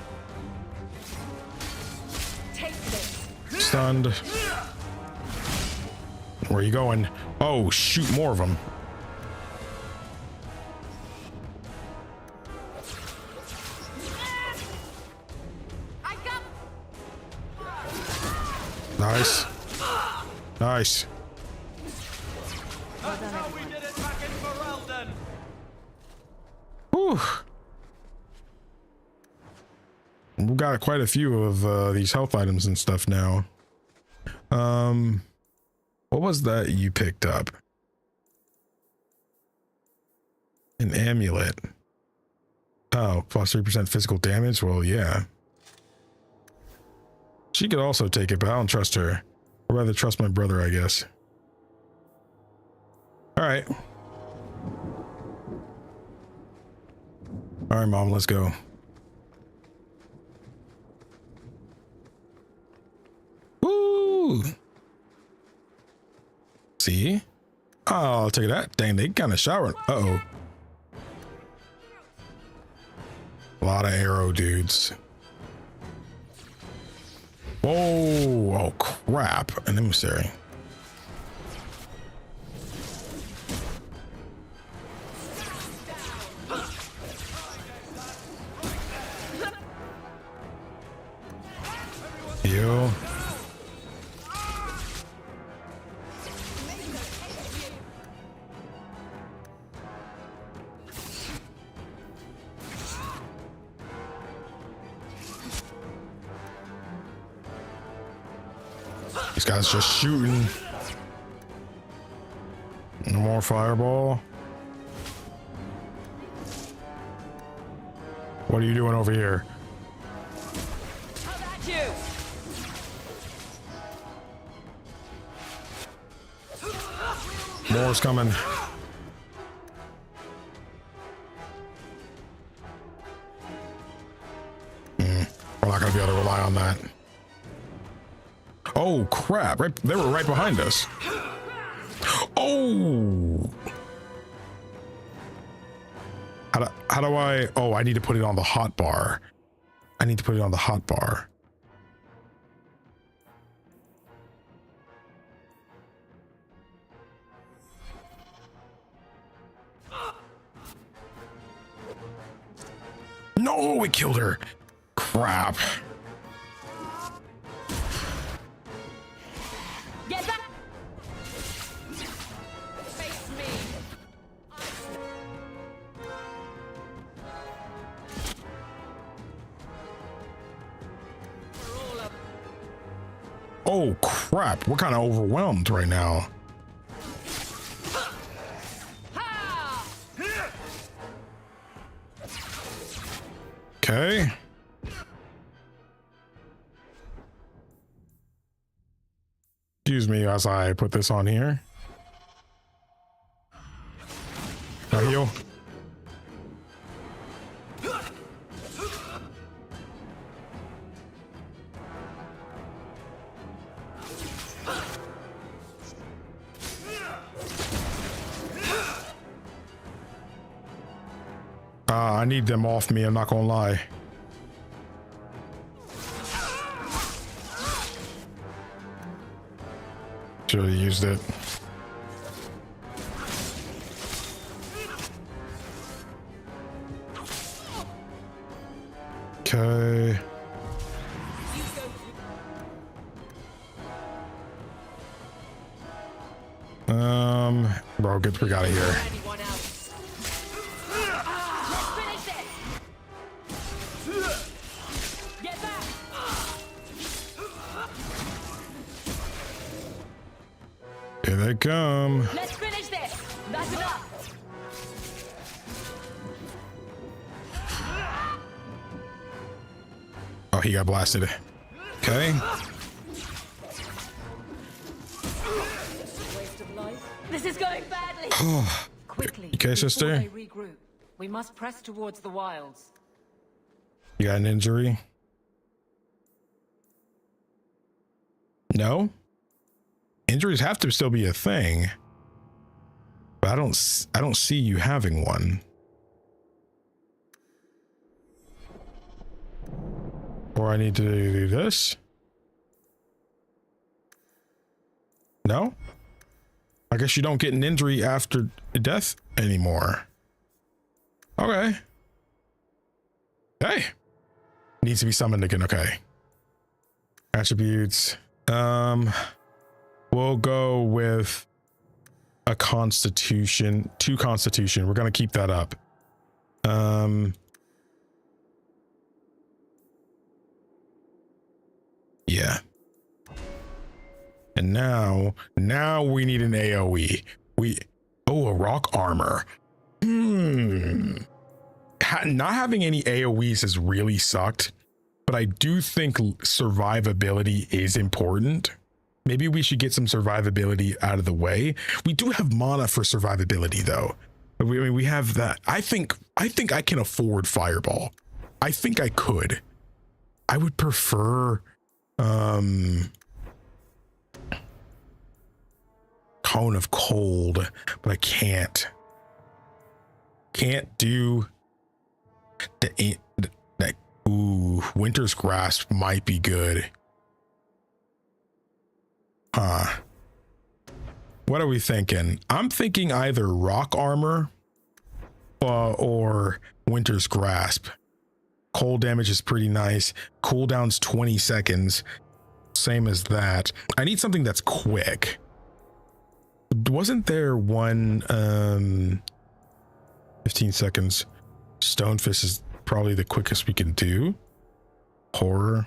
Take this. Stunned. Where are you going? Oh, shoot, more of them. Nice. Nice. That's how we did it back in Ferelden. Whew. We've got quite a few of these health items and stuff now. What was that you picked up? An amulet. Oh, plus 3% physical damage? Well, yeah. She could also take it, but I don't trust her. I'd rather trust my brother, I guess. All right. All right, Mom, let's go. Woo! See? Oh, I'll take that. Dang, they kind of showered. Uh-oh. A lot of arrow dudes. Whoa, oh crap, an emissary. Heal. These guys just shooting. No more fireball. What are you doing over here? How about you? More's coming. We're not gonna be able to rely on that. Oh crap! Right, they were right behind us. Oh! How do I? Oh, I need to put it on the hot bar. I need to put it on the hot bar. No, we killed her. Crap. Get back! Face me! Oh crap, we're kind of overwhelmed right now. Okay. Excuse me as I put this on here. Now heal. I need them off me, I'm not gonna lie. Should have used it. Okay. Bro, get the freak out of here. Here they come. Let's finish this. That's enough. Oh, he got blasted. Okay. Waste of life. This is going badly. Quickly. You okay, sister? Before they regroup, we must press towards the wilds. You got an injury? No? Injuries have to still be a thing, but I don't see you having one. Or I need to do this? No? I guess you don't get an injury after death anymore. Okay. Hey. Needs to be summoned again. Okay. Attributes. We'll go with a constitution, 2 constitution. We're going to keep that up. Yeah. And now we need an AoE. A rock armor. Not having any AoEs has really sucked, but I do think survivability is important. Maybe we should get some survivability out of the way. We do have mana for survivability though. We have that. I think I can afford fireball. I think I could. I would prefer cone of cold, but I can't do the winter's grasp might be good. What are we thinking? I'm thinking either rock armor or winter's grasp. Cold damage is pretty nice. Cooldown's 20 seconds. same as that. I need something that's quick. Wasn't there one 15 seconds? Stonefist is probably the quickest we can do. Horror.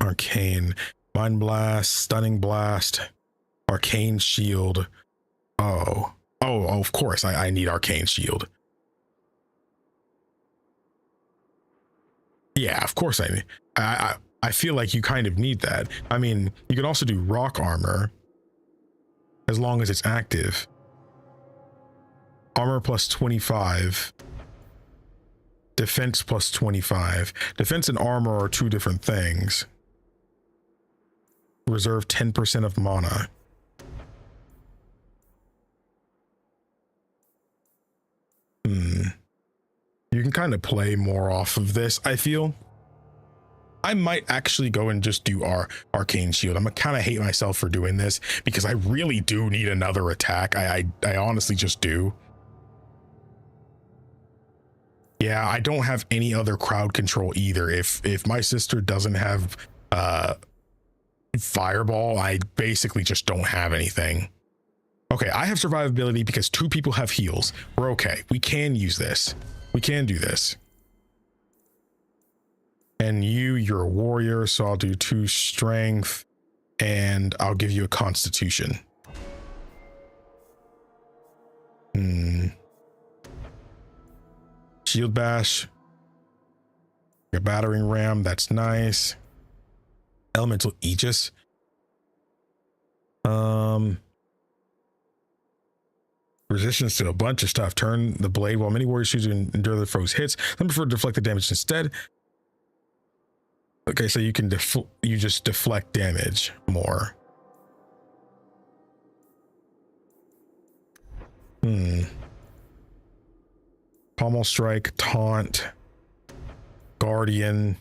Arcane. Mind Blast. Stunning Blast. Arcane Shield. Oh, of course I need Arcane Shield. Yeah, of course I feel like you kind of need that. I mean, you can also do rock armor as long as it's active. Armor plus 25. Defense plus 25. Defense and armor are two different things. Reserve 10% of mana. You can kind of play more off of this, I feel. I might actually go and just do our Arcane Shield. I'm gonna kind of hate myself for doing this because I really do need another attack. I honestly just do. Yeah, I don't have any other crowd control either. If my sister doesn't have Fireball, I basically just don't have anything. Okay, I have survivability because 2 people have heals. We're okay. We can use this. We can do this. And you're a warrior, so I'll do 2 strength and I'll give you a constitution. Shield bash. Your battering ram, that's nice. Elemental Aegis. Resistance to a bunch of stuff. Turn the blade while many warriors choose to endure the foe's hits. Some prefer to deflect the damage instead. Okay, so you can just deflect damage more. Pommel strike, taunt, guardian.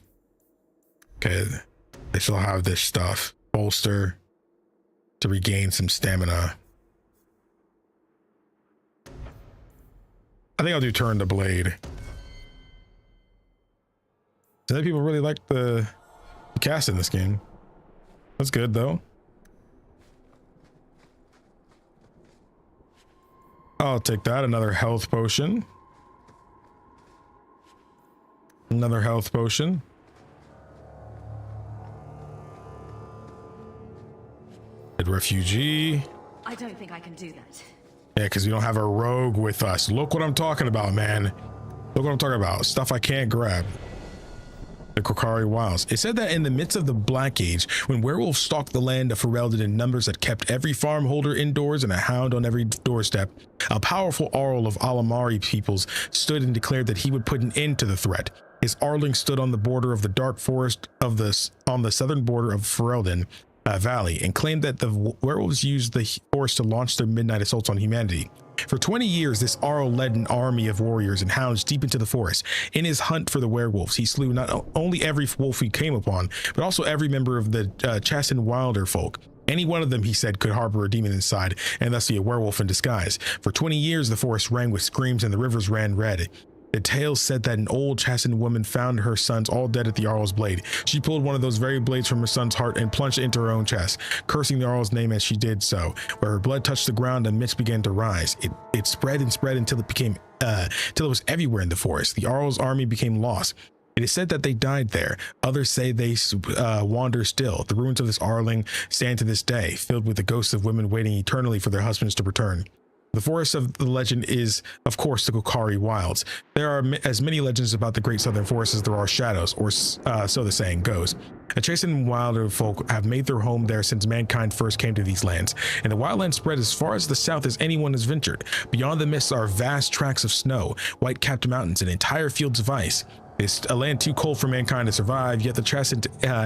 Okay, they still have this stuff. Bolster to regain some stamina. I think I'll do turn the blade. So people really like the cast in this game. That's good though. I'll take that. Another health potion. Another health potion. Refugee. I don't think I can do that. Yeah, because we don't have a rogue with us. Look what I'm talking about, man. Look what I'm talking about. Stuff I can't grab. The Kokari Wilds. It said that in the midst of the Black Age, when werewolves stalked the land of Ferelden in numbers that kept every farm holder indoors and a hound on every doorstep, a powerful Arl of Alamari peoples stood and declared that he would put an end to the threat. His Arling stood on the border of the dark forest on the southern border of Ferelden Valley and claimed that the werewolves used the forest to launch their midnight assaults on humanity. For 20 years, this Arl led an army of warriors and hounds deep into the forest. In his hunt for the werewolves, he slew not only every wolf he came upon, but also every member of the Chassin Wilder folk. Any one of them, he said, could harbor a demon inside and thus be a werewolf in disguise. For 20 years, the forest rang with screams and the rivers ran red. The tales said that an old Chassin woman found her sons all dead at the Arl's blade. She pulled one of those very blades from her son's heart and plunged it into her own chest, cursing the Arl's name as she did so. Where her blood touched the ground, a mist began to rise. It spread and spread until it became till it was everywhere in the forest. The Arl's army became lost. It is said that they died there. Others say they wander still. The ruins of this Arling stand to this day, filled with the ghosts of women waiting eternally for their husbands to return. The forest of the legend is, of course, the Kokari Wilds. There are as many legends about the Great Southern Forest as there are shadows, or so the saying goes. The Chassin Wilder folk have made their home there since mankind first came to these lands, and the wildlands spread as far as the south as anyone has ventured. Beyond the mists are vast tracts of snow, white-capped mountains, and entire fields of ice. It's a land too cold for mankind to survive, yet the Chassin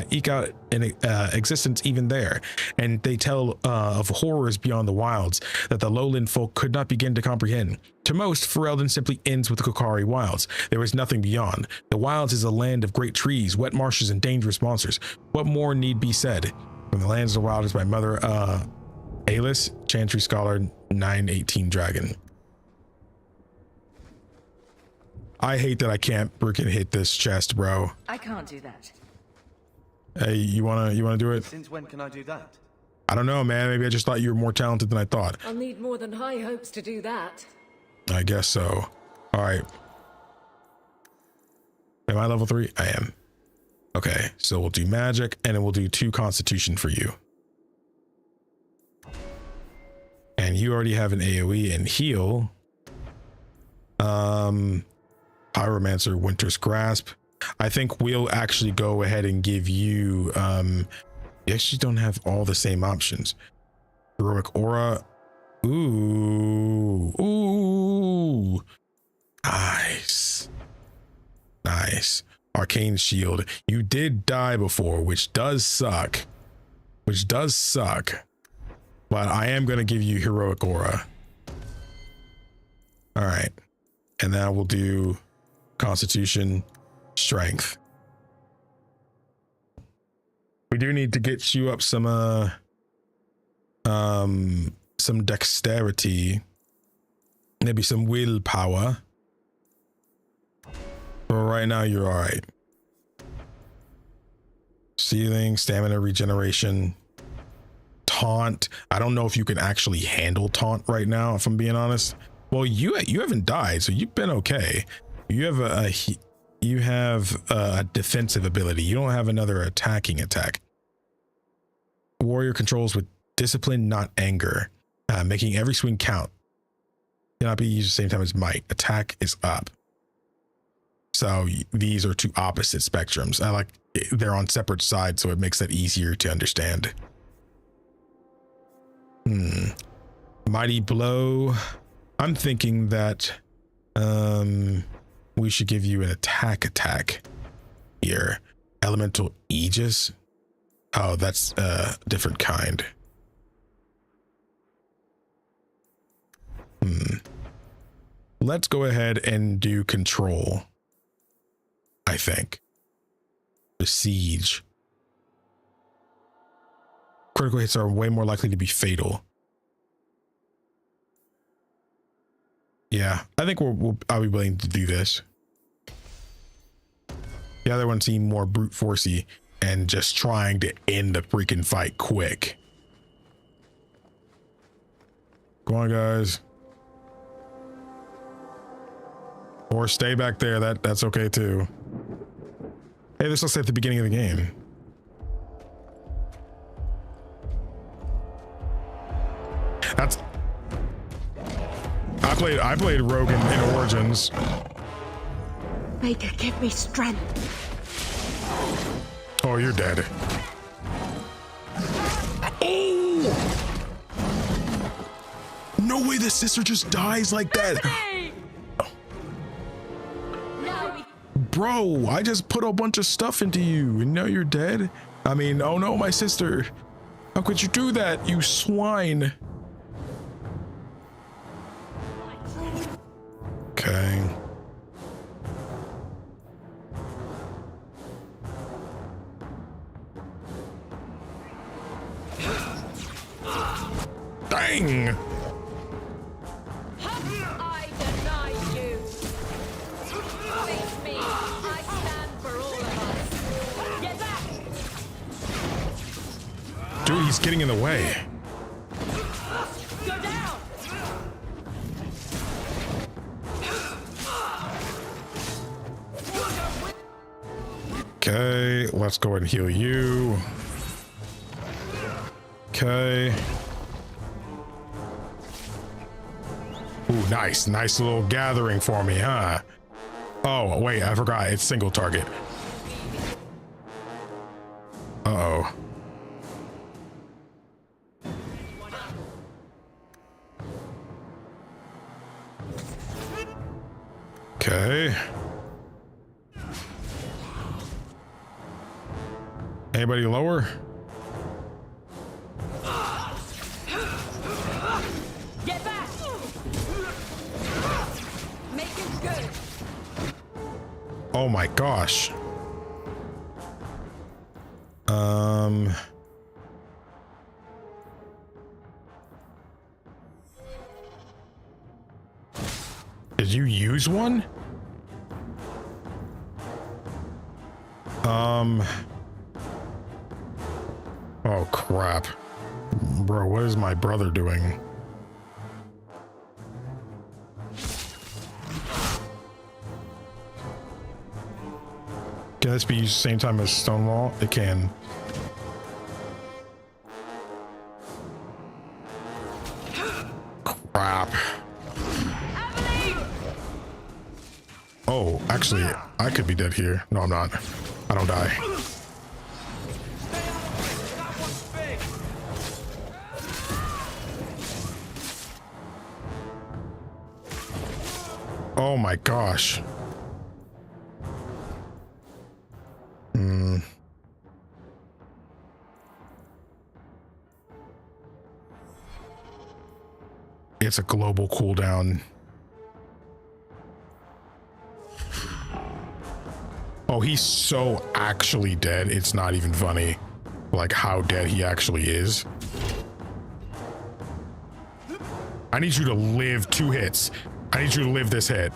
eke out an existence even there. And they tell of horrors beyond the wilds that the lowland folk could not begin to comprehend. To most, Ferelden simply ends with the Kokari Wilds. There is nothing beyond. The wilds is a land of great trees, wet marshes, and dangerous monsters. What more need be said? From the Lands of the Wild is my mother, Alice, Chantry Scholar, 918 Dragon. I hate that I can't freaking hit this chest, bro. I can't do that. Hey, you wanna do it? Since when can I do that? I don't know, man. Maybe I just thought you were more talented than I thought. I'll need more than high hopes to do that. I guess so. All right. Am I level 3? I am. Okay, so we'll do magic, and then we'll do 2 constitution for you. And you already have an AoE and heal. Pyromancer, Winter's Grasp. I think we'll actually go ahead and give you, you actually don't have all the same options. Heroic Aura. Ooh. Nice. Arcane Shield. You did die before, which does suck. But I am going to give you Heroic Aura. All right. And now we'll do Constitution, Strength. We do need to get you up some dexterity, maybe some willpower. But right now you're all right. Sealing, stamina regeneration, taunt. I don't know if you can actually handle taunt right now, if I'm being honest. Well, you haven't died, so you've been okay. You have a defensive ability. You don't have another attacking attack. Warrior controls with discipline, not anger, making every swing count. Cannot be used at the same time as might. Attack is up. So these are 2 opposite spectrums. They're on separate sides, so it makes that easier to understand. Mighty Blow. I'm thinking that we should give you an attack here. Elemental Aegis. Oh, that's a different kind. Let's go ahead and do control. I think. Besiege. Critical hits are way more likely to be fatal. Yeah, I think I'll be willing to do this. The other one seemed more brute forcey and just trying to end the freaking fight quick. Go on, guys. Or stay back there. That's okay too. Hey, this looks like the beginning of the game. I played Rogue in Origins. Maker, give me strength. Oh, you're dead. Oh! No way the sister just dies like that. Bro, I just put a bunch of stuff into you and now you're dead. I mean, oh no, my sister. How could you do that, you swine? Okay. Dang! I deny you. Face me. I stand for all of us. Get back! Dude, he's getting in the way. Go down! Okay, let's go ahead and heal you. Okay. Ooh, nice little gathering for me, huh? Oh, wait, I forgot. It's single target. Uh-oh. Okay. Anybody lower? Get back! Make it good. Oh my gosh. Did you use one? Oh crap. Bro, what is my brother doing? Can this be used the same time as Stonewall? It can. Crap. Oh, actually, I could be dead here. No, I'm not. I don't die. Oh my gosh. It's a global cooldown. Oh, he's so actually dead. It's not even funny. Like how dead he actually is. I need you to live 2 hits. I need you to live this hit.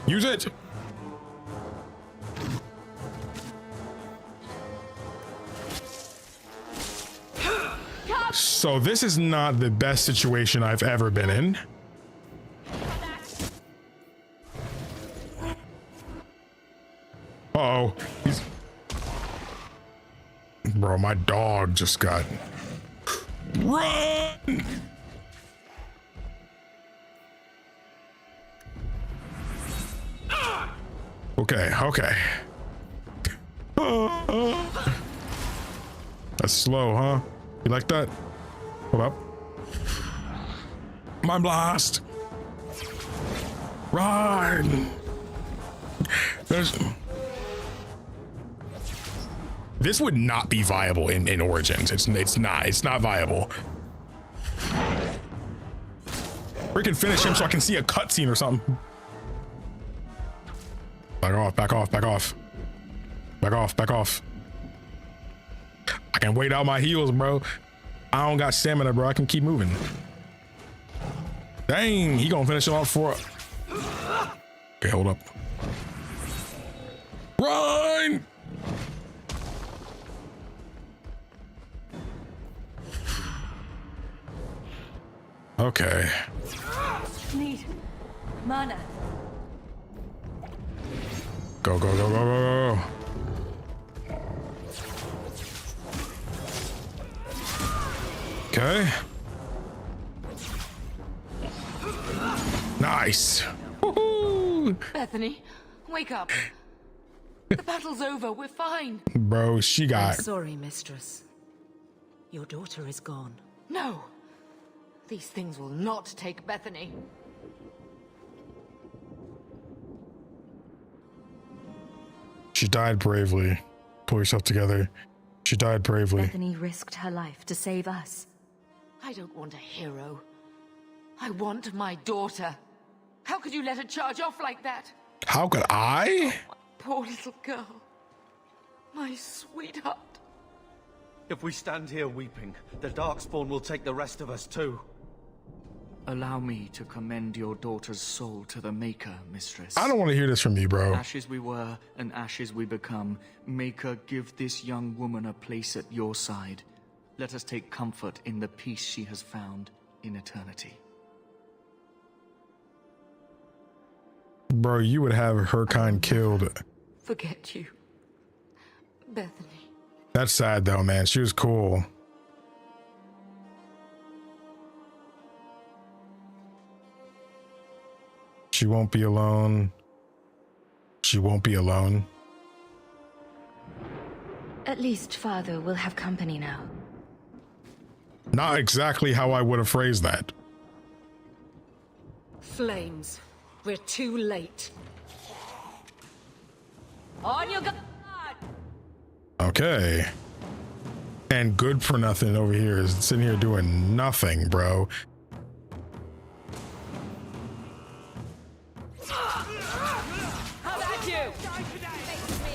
Use it. So this is not the best situation I've ever been in. Uh-oh. Bro, my dog just got... Run! Okay, okay. That's slow, huh? You like that? Hold up. Mind blast! Run! This would not be viable in Origins. It's not viable. Freaking finish him so I can see a cutscene or something. Back off, back off, back off. Back off, back off. I can wait out my heals, bro. I don't got stamina, bro. I can keep moving. Dang, he gonna finish him off for... Okay, hold up. Run! Okay. Need mana. Go, go, go, go, go, go. Okay. Nice. Woohoo! Bethany, wake up. The battle's over. We're fine. Bro, she got... I'm sorry, mistress. Your daughter is gone. No. These things will not take Bethany. She died bravely. Pull yourself together. She died bravely. Bethany risked her life to save us. I don't want a hero. I want my daughter. How could you let her charge off like that? How could I? Poor little girl. My sweetheart. If we stand here weeping, the Darkspawn will take the rest of us too. Allow me to commend your daughter's soul to the Maker, mistress. I don't want to hear this from you, bro. Ashes we were, and ashes we become. Maker, give this young woman a place at your side. Let us take comfort in the peace she has found in eternity. Bro, you would have her kind killed. Forget you. Bethany. That's sad though, man. She was cool. She won't be alone. She won't be alone. At least Father will have company now. Not exactly how I would have phrased that. Flames. We're too late. On your guard! Okay. And good for nothing over here is sitting here doing nothing, bro. How about you? Face me.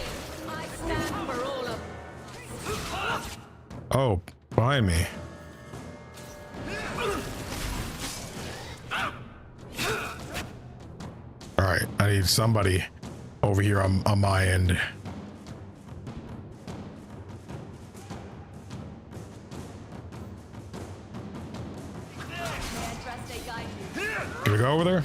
I stand for all of... Oh, behind me. All right, I need somebody over here on my end. Can we go over there?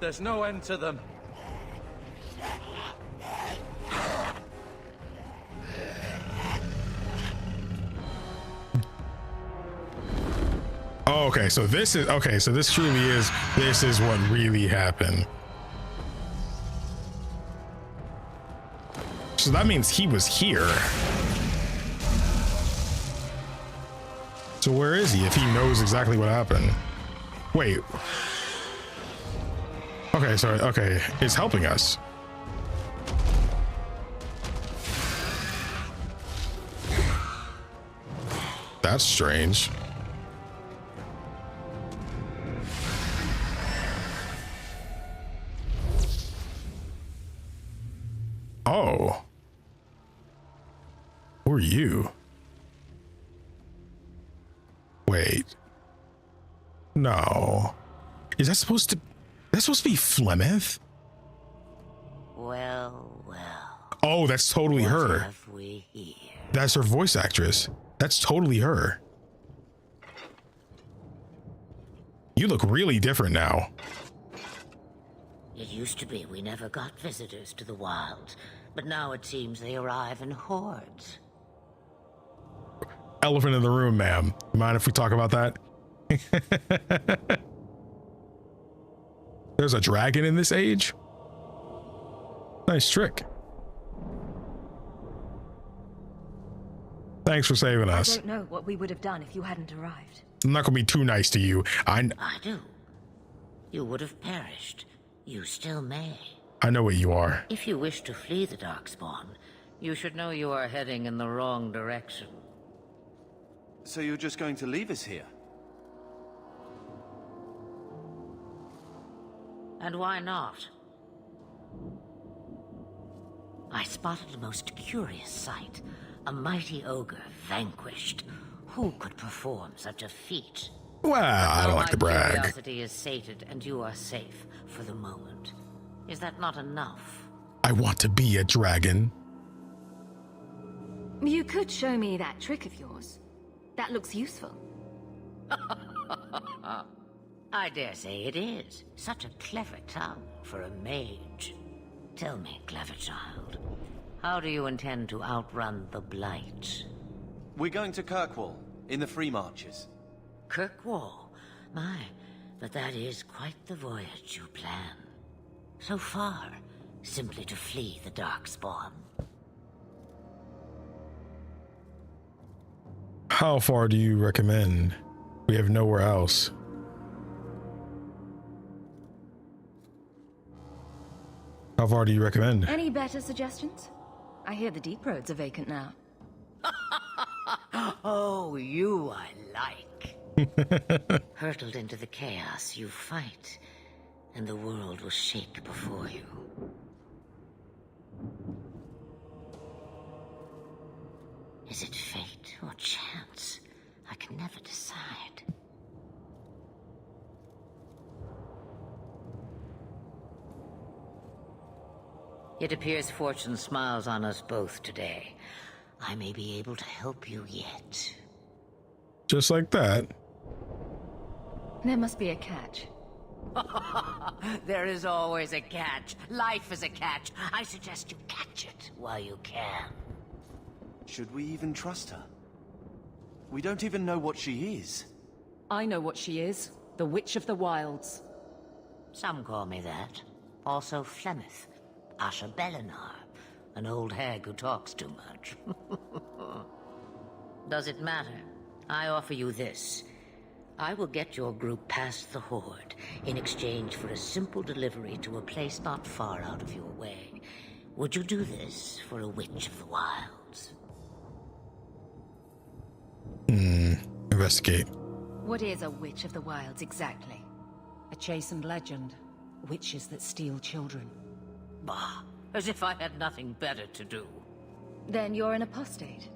There's no end to them. Oh, okay, so this is okay. So this truly is. This is what really happened. So that means he was here. So where is he if he knows exactly what happened? Wait. Okay, sorry. Okay, it's helping us. That's strange. Oh. Who are you? Wait. No. Is that supposed to... That's supposed to be Flemeth? Well, well. Oh, that's totally What her. have we here? That's her voice actress. That's totally her. You look really different now. It used to be we never got visitors to the wilds, but now it seems they arrive in hordes. Elephant in the room, ma'am. Mind if we talk about that? There's a dragon in this age? Nice trick. Thanks for saving us. I don't know what we would have done if you hadn't arrived. I'm not gonna be too nice to you. I do. You would have perished. You still may. I know what you are. If you wish to flee the Darkspawn, you should know you are heading in the wrong direction. So you're just going to leave us here? And why not? I spotted a most curious sight. A mighty ogre vanquished. Who could perform such a feat? Well, I don't like to My brag. curiosity is sated, and you are safe for the moment. Is that not enough? I want to be a dragon. You could show me that trick of yours. That looks useful. I dare say it is. Such a clever tongue for a mage. Tell me, clever child, how do you intend to outrun the Blight? We're going to Kirkwall, in the Free Marches. Kirkwall? My, but that is quite the voyage you plan. So far, simply to flee the Darkspawn. How far do you recommend? We have nowhere else. How far do you recommend? Any better suggestions? I hear the deep roads are vacant now. Oh, you I like. Hurtled into the chaos you fight, and the world will shake before you. Is it fate or chance? I can never decide. It appears fortune smiles on us both today. I may be able to help you yet. Just like that. There must be a catch. There is always a catch. Life is a catch. I suggest you catch it while you can. Should we even trust her? We don't even know what she is. I know what she is. The Witch of the Wilds. Some call me that. Also Flemeth. Asha Belinar. An old hag who talks too much. Does it matter? I offer you this. I will get your group past the Horde in exchange for a simple delivery to a place not far out of your way. Would you do this for a Witch of the Wilds? Investigate. What is a Witch of the Wilds exactly? A chastened legend. Witches that steal children. Bah, as if I had nothing better to do. Then you're an apostate.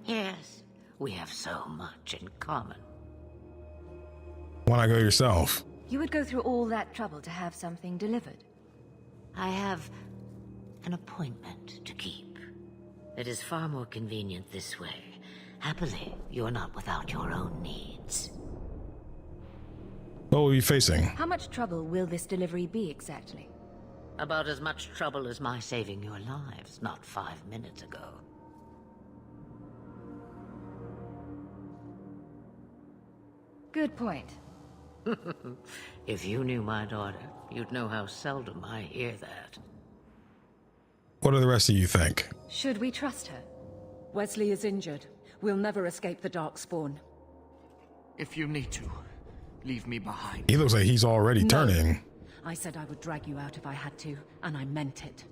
Yes, We have so much in common. Why not go yourself? You would go through all that trouble to have something delivered? I have an appointment to keep. It is far more convenient this way. Happily, you're not without your own needs. What will you be facing? How much trouble will this delivery be exactly? About as much trouble as my saving your lives not 5 minutes ago. Good point. If you knew my daughter, you'd know how seldom I hear that. What do the rest of you think? Should we trust her? Wesley is injured. We'll never escape the Darkspawn. If you need to, leave me behind. He looks like he's already No. turning. I said I would drag you out if I had to, and I meant it.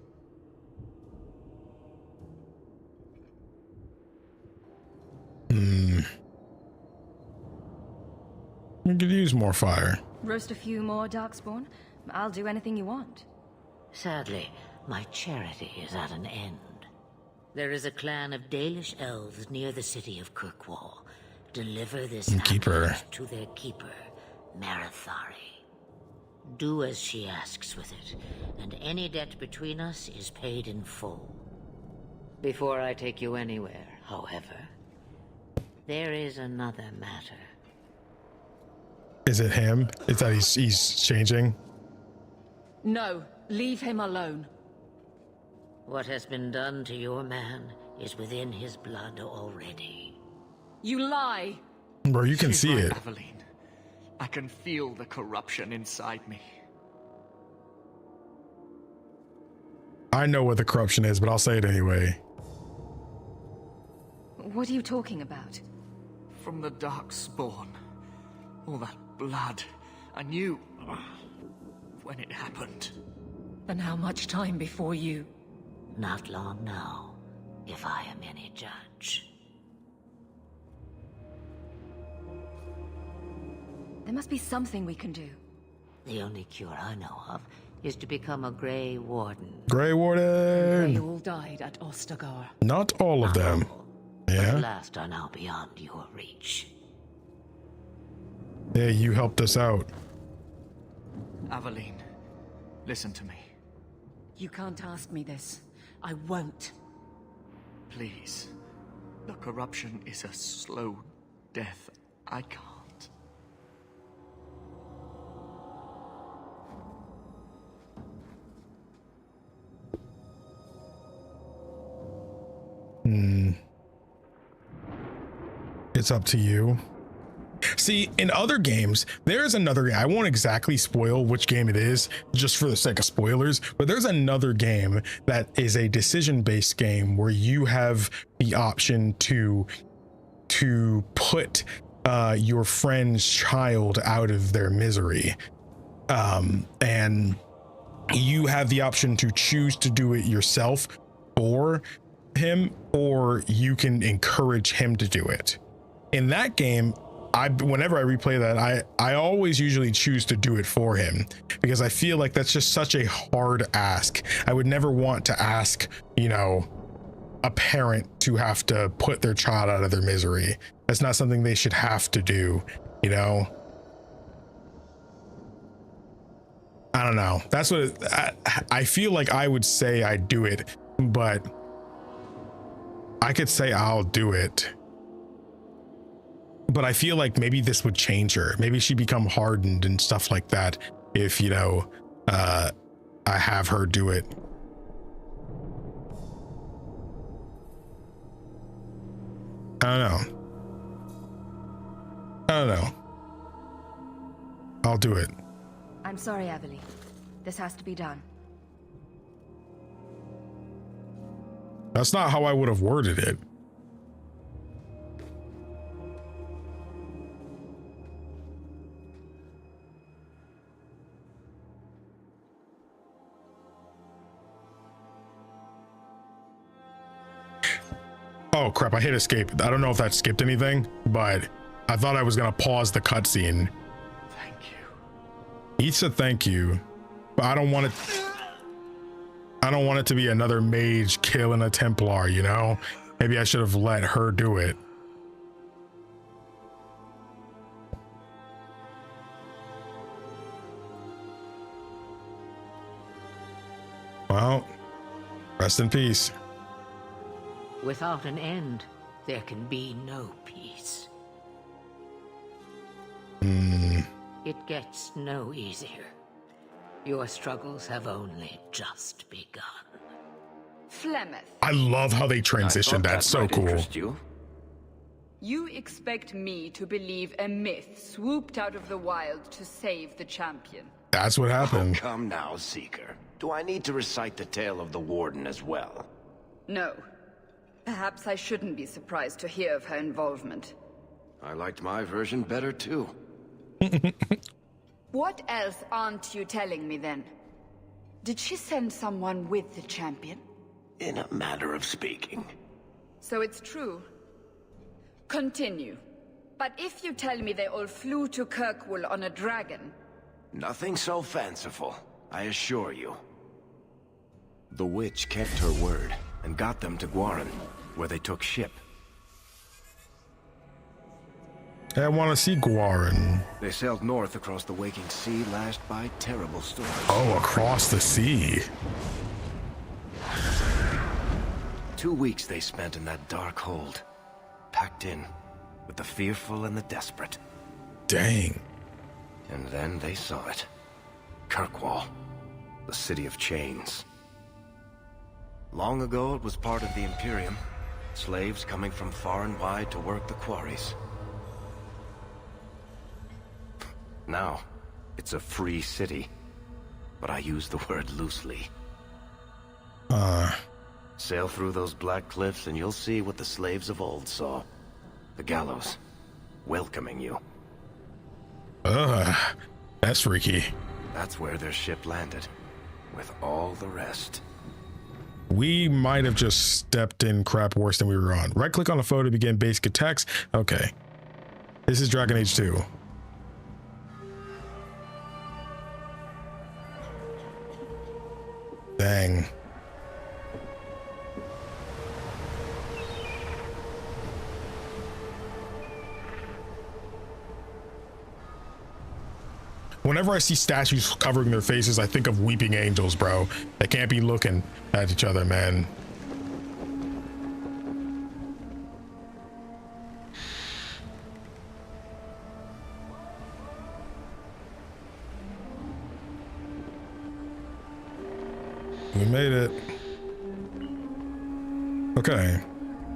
We could use more fire. Roast a few more Darkspawn? I'll do anything you want. Sadly, my charity is at an end. There is a clan of Dalish elves near the city of Kirkwall. Deliver this Keeper. amulet to their keeper, Marithari. Do as she asks with it, and any debt between us is paid in full. Before I take you anywhere, however, there is another matter. Is it him? Is that he's changing? No, leave him alone. What has been done to your man is within his blood already. You lie! Bro, you can She's see right, it. Aveline. I can feel the corruption inside me. I know what the corruption is, but I'll say it anyway. What are you talking about? From the Darkspawn. All that blood. I knew when it happened. And how much time before you... Not long now, if I am any judge. There must be something we can do. The only cure I know of is to become a Grey Warden. Grey They Warden! all died at Ostagar. Not all of them. All, but the Yeah? last are now beyond your reach. Yeah, you helped us out. Aveline, listen to me. You can't ask me this. I won't. Please. The corruption is a slow death. I can't. It's up to you. See, in other games, there's another game. I won't exactly spoil which game it is, just for the sake of spoilers, but there's another game that is a decision-based game where you have the option to put your friend's child out of their misery. And you have the option to choose to do it yourself for him, or you can encourage him to do it. In that game, whenever I replay that, I always usually choose to do it for him, because I feel like that's just such a hard ask. I would never want to ask, you know, a parent to have to put their child out of their misery. That's not something they should have to do, you know? I don't know. That's what I feel like. I would say I do it, but I could say I'll do it. But I feel like maybe this would change her. Maybe she'd become hardened and stuff like that if, you know, I have her do it. I don't know. I'll do it. I'm sorry, Aveline. This has to be done. That's not how I would have worded it. Oh crap, I hit escape. I don't know if that skipped anything, but I thought I was gonna pause the cutscene. Thank you. He said thank you, but I don't want it to be another mage killing a Templar, you know? Maybe I should have let her do it. Well, rest in peace. Without an end, there can be no peace. It gets no easier. Your struggles have only just begun. Flemeth, I love how they I transitioned. thought That's so might cool. interest you. you expect me to believe a myth swooped out of the wild to save the champion? That's what happened. Come now, Seeker. Do I need to recite the tale of the Warden as well? No. Perhaps I shouldn't be surprised to hear of her involvement. I liked my version better too. What else aren't you telling me then? Did she send someone with the champion? In a manner of speaking. So it's true. Continue. But if you tell me they all flew to Kirkwall on a dragon... Nothing so fanciful, I assure you. The witch kept her word and got them to Guaran, where they took ship. I want to see Guaran. They sailed north across the waking sea, lashed by terrible storms. Oh, across the sea. 2 weeks they spent in that dark hold, packed in with the fearful and the desperate. Dang. And then they saw it. Kirkwall, the city of chains. Long ago it was part of the Imperium, slaves coming from far and wide to work the quarries. Now, it's a free city, but I use the word loosely. Sail through those black cliffs and you'll see what the slaves of old saw. The gallows, welcoming you. That's freaky. That's where their ship landed, with all the rest. We might have just stepped in crap worse than we were on. Right click on the photo to begin basic attacks. Okay. This is Dragon Age 2. Dang. Whenever I see statues covering their faces, I think of weeping angels, bro. They can't be looking at each other, man. We made it. Okay.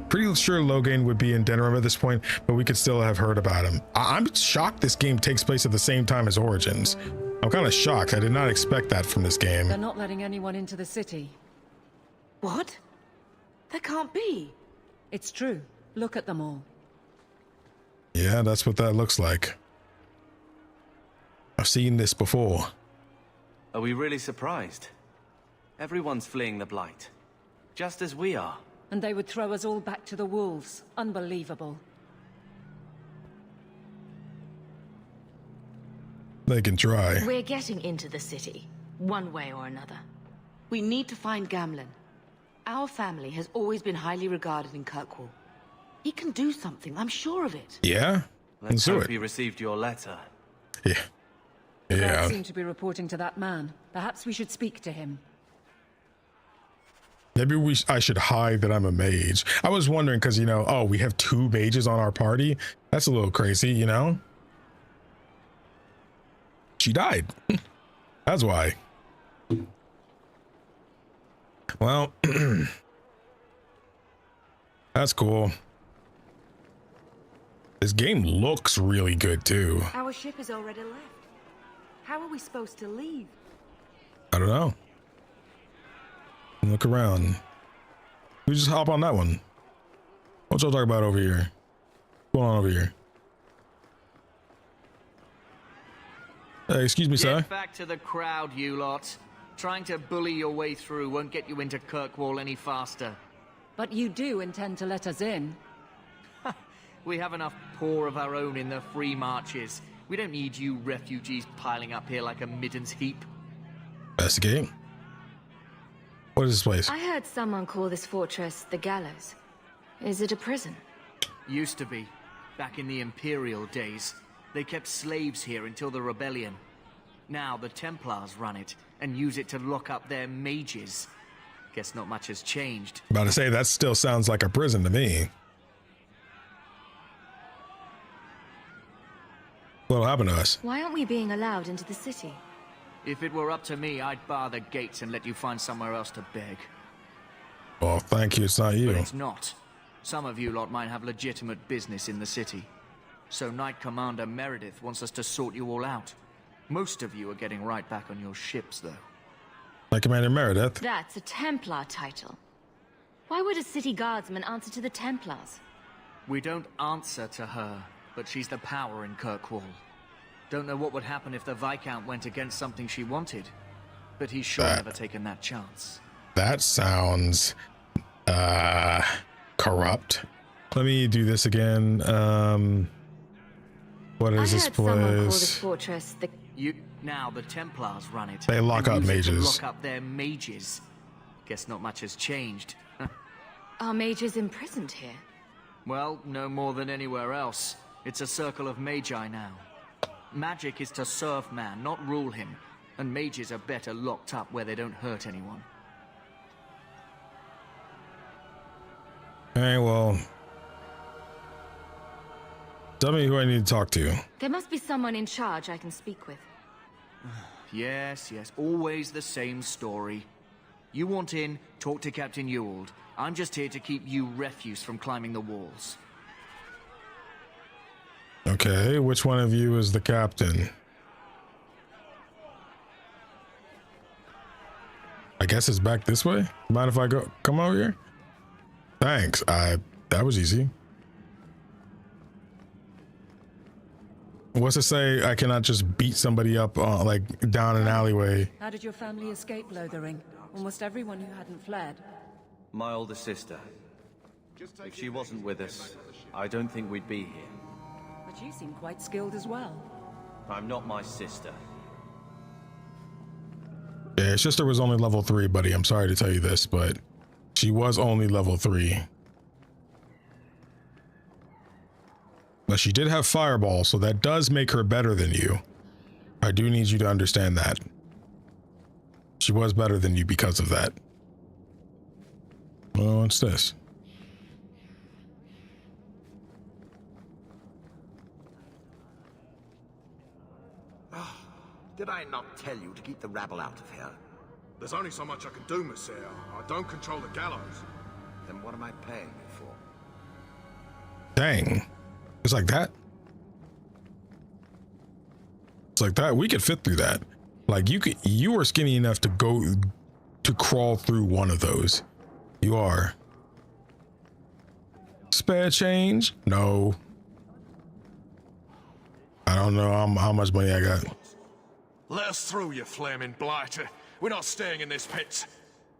Pretty sure Logain would be in Denerim at this point, but we could still have heard about him. I'm shocked this game takes place at the same time as Origins. I'm kind of shocked. I did not expect that from this game. They're not letting anyone into the city. What? That can't be. It's true. Look at them all. Yeah, that's what that looks like. I've seen this before. Are we really surprised? Everyone's fleeing the Blight. Just as we are. And they would throw us all back to the wolves. Unbelievable. They can try. We're getting into the city, one way or another. We need to find Gamlen. Our family has always been highly regarded in Kirkwall. He can do something, I'm sure of it. Yeah? Let's do hope it. he received your letter. Yeah. They Yeah. seem to be reporting to that man. Perhaps we should speak to him. Maybe I should hide that I'm a mage. I was wondering because, you know, oh, we have 2 mages on our party. That's a little crazy, you know? She died. That's why. Well, that's cool. This game looks really good too. Our ship is already left. How are we supposed to leave? I don't know. Look around. We just hop on that one. What y'all talk about over here? What's going on over here? Excuse me, sir. Get back to the crowd, you lot. Trying to bully your way through won't get you into Kirkwall any faster. But you do intend to let us in. We have enough poor of our own in the free marches. We don't need you refugees piling up here like a middens heap. Investigate. What is this place? I heard someone call this fortress the Gallows. Is it a prison? Used to be. Back in the Imperial days. They kept slaves here until the rebellion. Now the Templars run it, and use it to lock up their mages. Guess not much has changed. About to say, that still sounds like a prison to me. What'll happen to us? Why aren't we being allowed into the city? If it were up to me, I'd bar the gates and let you find somewhere else to beg. Well, thank you, it's not you. But it's not. Some of you lot might have legitimate business in the city. So Knight Commander Meredith wants us to sort you all out. Most of you are getting right back on your ships, though. Knight Commander Meredith? That's a Templar title. Why would a city guardsman answer to the Templars? We don't answer to her, but she's the power in Kirkwall. Don't know what would happen if the Viscount went against something she wanted, but he's sure never taken that chance. That sounds corrupt. Let me do this again. What is this place? Someone call this fortress the... Now the Templars run it. They lock up mages. Lock up their mages. Guess not much has changed. Are mages imprisoned here? Well, no more than anywhere else. It's a circle of magi now. Magic is to serve man, not rule him. And mages are better locked up where they don't hurt anyone. Hey, well... Tell me who I need to talk to. There must be someone in charge I can speak with. Yes, always the same story. You want in, talk to Captain Ewald. I'm just here to keep you refuse from climbing the walls. Okay, which one of you is the captain? I guess it's back this way? Mind if I come over here? Thanks, that was easy. What's it say? I cannot just beat somebody up like down an alleyway. How did your family escape Lothering? Almost everyone who hadn't fled. My older sister. If she wasn't with us, I don't think we'd be here. But you seem quite skilled as well. I'm not my sister. Yeah, his sister was only level 3, buddy. I'm sorry to tell you this, but she was only level 3. But she did have Fireball, so that does make her better than you. I do need you to understand that. She was better than you because of that. Well, what's this? Did I not tell you to keep the rabble out of here? There's only so much I can do, Monsieur. I don't control the gallows. Then what am I paying you for? Dang. It's like that? It's like that? We could fit through that. Like you are skinny enough to crawl through one of those. You are. Spare change? No. I don't know how much money I got. Let us through, you flaming blighter. We're not staying in this pit.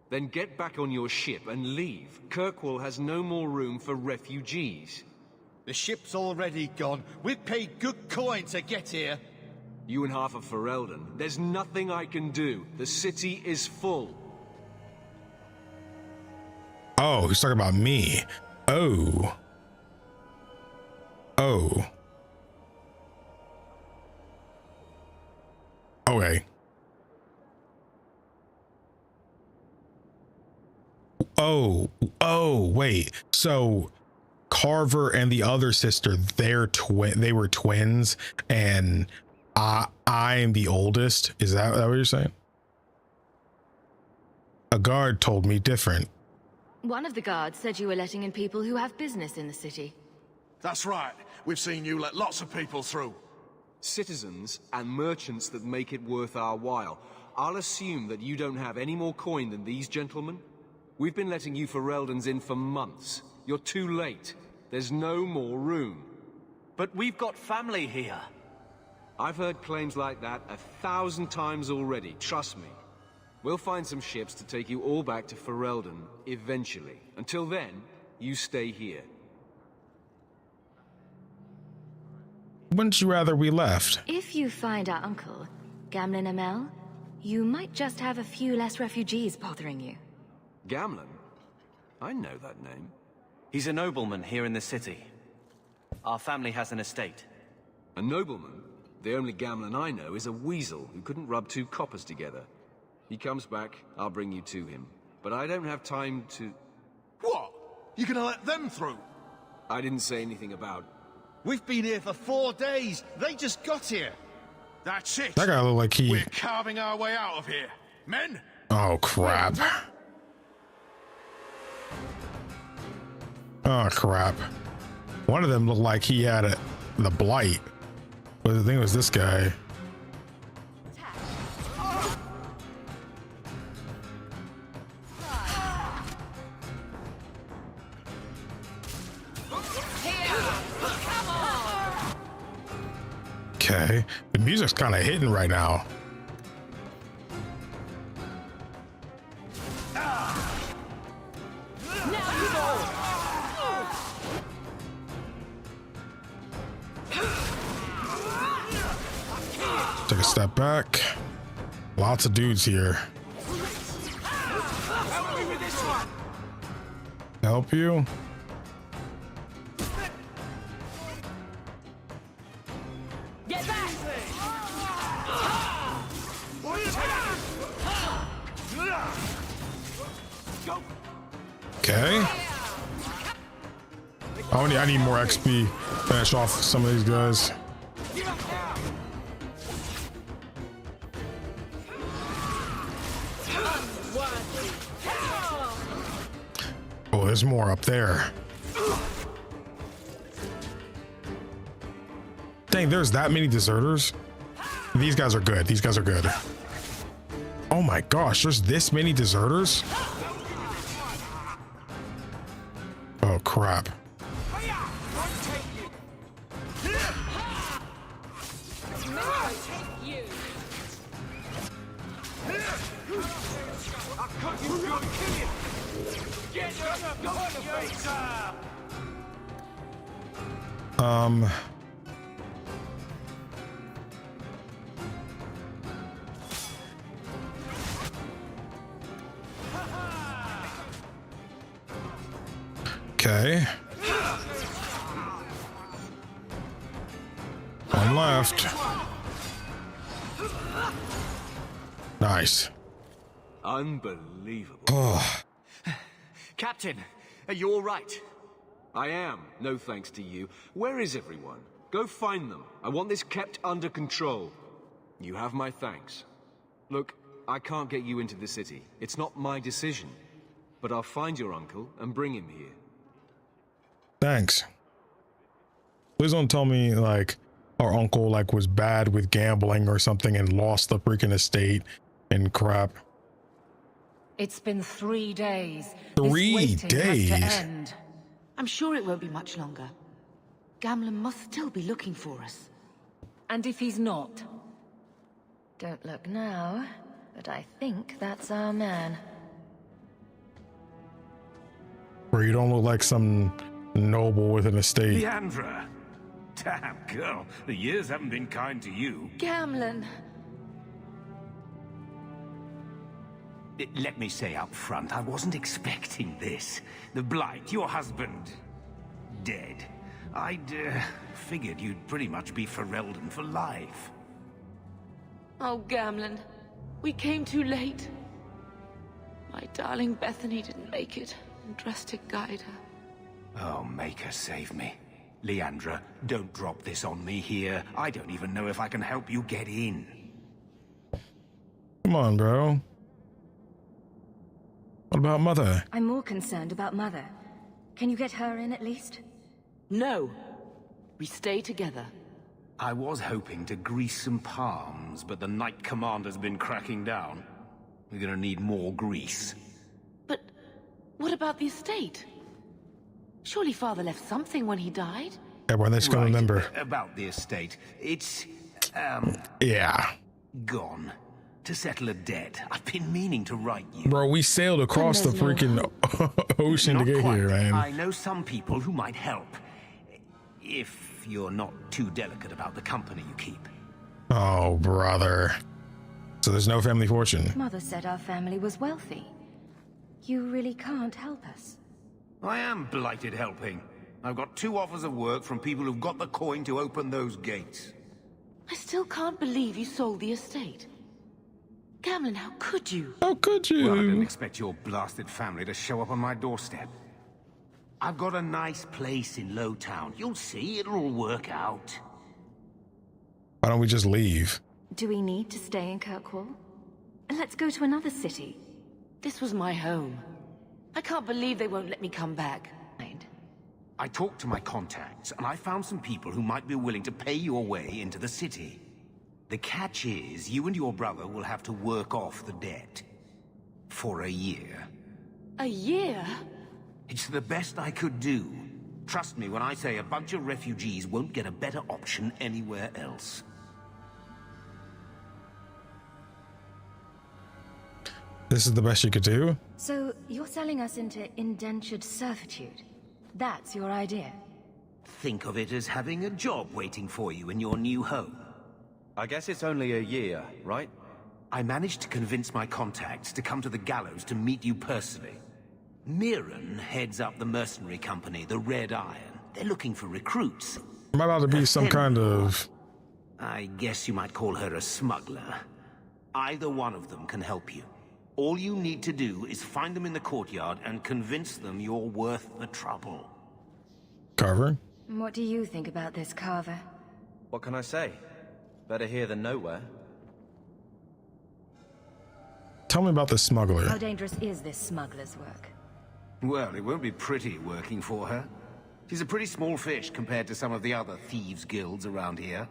Then get back on your ship and leave. Kirkwall has no more room for refugees. The ship's already gone. We've paid good coin to get here. You and half of Ferelden. There's nothing I can do. The city is full. Oh, he's talking about me. Oh. Okay. Oh, wait. So Carver and the other sister, they were twins, and I am the oldest. Is that what you're saying? A guard told me different. One of the guards said you were letting in people who have business in the city. That's right. We've seen you let lots of people through. Citizens and merchants that make it worth our while. I'll assume that you don't have any more coin than these gentlemen. We've been letting you Fereldans in for months. You're too late. There's no more room. But we've got family here. I've heard claims like that 1,000 times already, trust me. We'll find some ships to take you all back to Ferelden, eventually. Until then, you stay here. Wouldn't you rather we left? If you find our uncle, Gamlen Amel, you might just have a few less refugees bothering you. Gamlen? I know that name. He's a nobleman here in the city. Our family has an estate. A nobleman? The only Gamlen I know is a weasel who couldn't rub 2 coppers together. He comes back, I'll bring you to him. But I don't have time to... What? You gonna let them through? I didn't say anything about... We've been here for 4 days. They just got here. That's it. That guy looked like he... We're carving our way out of here. Men? Oh, crap. Oh, crap. One of them looked like he had the blight. But the thing was this guy. Okay, the music's kind of hitting right now. Take a step back. Lots of dudes here. Help you? Get back! Okay. I need more XP. Finish off some of these guys. Oh, there's more up there. Dang, there's that many deserters. These guys are good. These guys are good. Oh my gosh, there's this many deserters? Oh crap. Okay. One left. Nice. Unbelievable. Oh. Captain, are you all right? I am, no thanks to you. Where is everyone? Go find them. I want this kept under control. You have my thanks. Look, I can't get you into the city. It's not my decision. But I'll find your uncle and bring him here. Thanks. Please don't tell me like our uncle like was bad with gambling or something and lost the freaking estate and crap. It's been 3 days. 3 days? Has to end. I'm sure it won't be much longer. Gamlen must still be looking for us. And if he's not? Don't look now, but I think that's our man. Where you don't look like some noble with an estate. Leandra! Damn, girl, the years haven't been kind to you. Gamlen. Let me say up front, I wasn't expecting this. The Blight, your husband, dead. I'd figured you'd pretty much be Ferelden for life. Oh, Gamlen. We came too late. My darling Bethany didn't make it, and Drastic guide her. Oh, make her save me. Leandra, don't drop this on me here. I don't even know if I can help you get in. Come on, bro. What about Mother? I'm more concerned about Mother. Can you get her in at least? No. We stay together. I was hoping to grease some palms, but the Knight Commander's been cracking down. We're gonna need more grease. But what about the estate? Surely Father left something when he died? Everyone's gonna remember. About the estate. It's, yeah. gone. To settle a debt. I've been meaning to write you. Bro, we sailed across the freaking ocean to get here, man. I know some people who might help. If you're not too delicate about the company you keep. Oh, brother. So there's no family fortune. Mother said our family was wealthy. You really can't help us. I am blighted helping. I've got 2 offers of work from people who've got the coin to open those gates. I still can't believe you sold the estate. Gamlin, how could you? How could you? Well, I didn't expect your blasted family to show up on my doorstep. I've got a nice place in Lowtown. You'll see, it'll all work out. Why don't we just leave? Do we need to stay in Kirkwall? Let's go to another city. This was my home. I can't believe they won't let me come back. I talked to my contacts, and I found some people who might be willing to pay your way into the city. The catch is, you and your brother will have to work off the debt. For a year. A year? It's the best I could do. Trust me when I say a bunch of refugees won't get a better option anywhere else. This is the best you could do? So, you're selling us into indentured servitude? That's your idea? Think of it as having a job waiting for you in your new home. I guess it's only a year, right? I managed to convince my contacts to come to the gallows to meet you personally. Mirren heads up the mercenary company, the Red Iron. They're looking for recruits. Am I about to be some kind of... I guess you might call her a smuggler. Either one of them can help you. All you need to do is find them in the courtyard and convince them you're worth the trouble. Carver? What do you think about this, Carver? What can I say? Better here than nowhere. Tell me about the smuggler. How dangerous is this smuggler's work? Well, it won't be pretty working for her. She's a pretty small fish compared to some of the other thieves' guilds around here.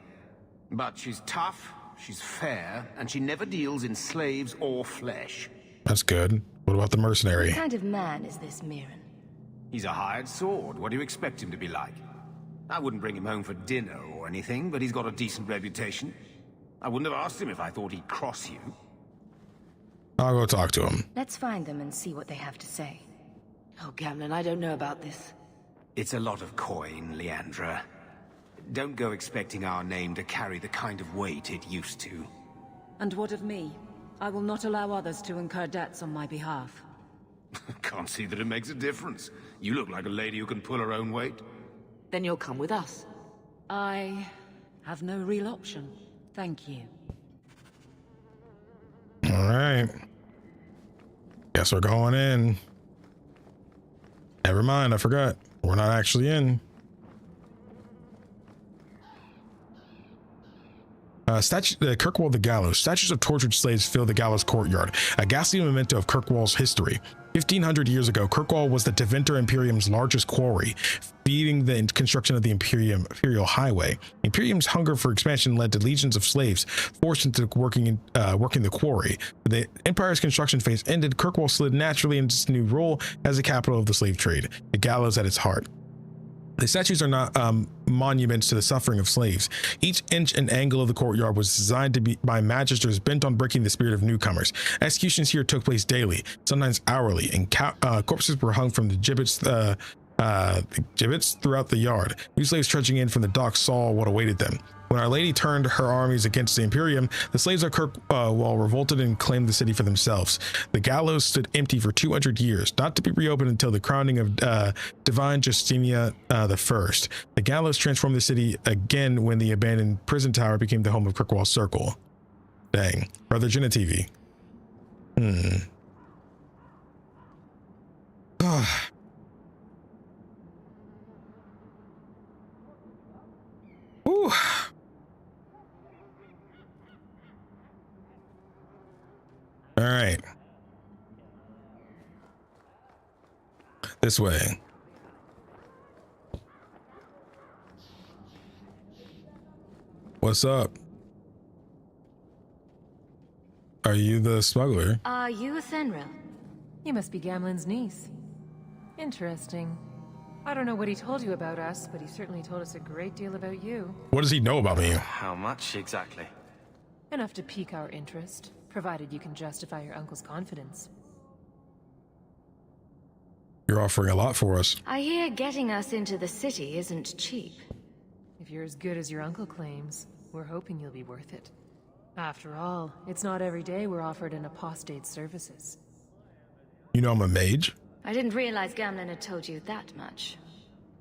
But she's tough, she's fair, and she never deals in slaves or flesh. That's good. What about the mercenary? What kind of man is this Mirren? He's a hired sword. What do you expect him to be like? I wouldn't bring him home for dinner or anything, but he's got a decent reputation. I wouldn't have asked him if I thought he'd cross you. I'll go talk to him. Let's find them and see what they have to say. Oh, Gamlin, I don't know about this. It's a lot of coin, Leandra. Don't go expecting our name to carry the kind of weight it used to. And what of me? I will not allow others to incur debts on my behalf. Can't see that it makes a difference. You look like a lady who can pull her own weight. Then you'll come with us. I have no real option. Thank you. All right. Guess we're going in. Never mind, I forgot. We're not actually in. Kirkwall the Gallows. Statues of tortured slaves fill the gallows courtyard, a ghastly memento of Kirkwall's history. 1,500 years ago, Kirkwall was the Deventer Imperium's largest quarry, feeding the construction of the Imperial Highway. Imperium's hunger for expansion led to legions of slaves forced into working the quarry. The Empire's construction phase ended. Kirkwall slid naturally into its new role as the capital of the slave trade, the gallows at its heart. The statues are not monuments to the suffering of slaves. Each inch and angle of the courtyard was designed to be by magisters bent on breaking the spirit of newcomers. Executions here took place daily, sometimes hourly, and corpses were hung from the gibbets throughout the yard. New slaves trudging in from the docks saw what awaited them. When Our Lady turned her armies against the Imperium, the slaves of Kirkwall revolted and claimed the city for themselves. The gallows stood empty for 200 years, not to be reopened until the crowning of Divine Justinia I. The gallows transformed the city again when the abandoned prison tower became the home of Kirkwall Circle. Dang. Brother Genitivi. Ooh. All right. This way. What's up? Are you the smuggler? Are you a Thenril? You must be Gamlen's niece. Interesting. I don't know what he told you about us, but he certainly told us a great deal about you. What does he know about me? How much exactly? Enough to pique our interest, provided you can justify your uncle's confidence. You're offering a lot for us. I hear getting us into the city isn't cheap. If you're as good as your uncle claims, we're hoping you'll be worth it. After all, it's not every day we're offered an apostate's services. You know I'm a mage? I didn't realize Gamlen had told you that much.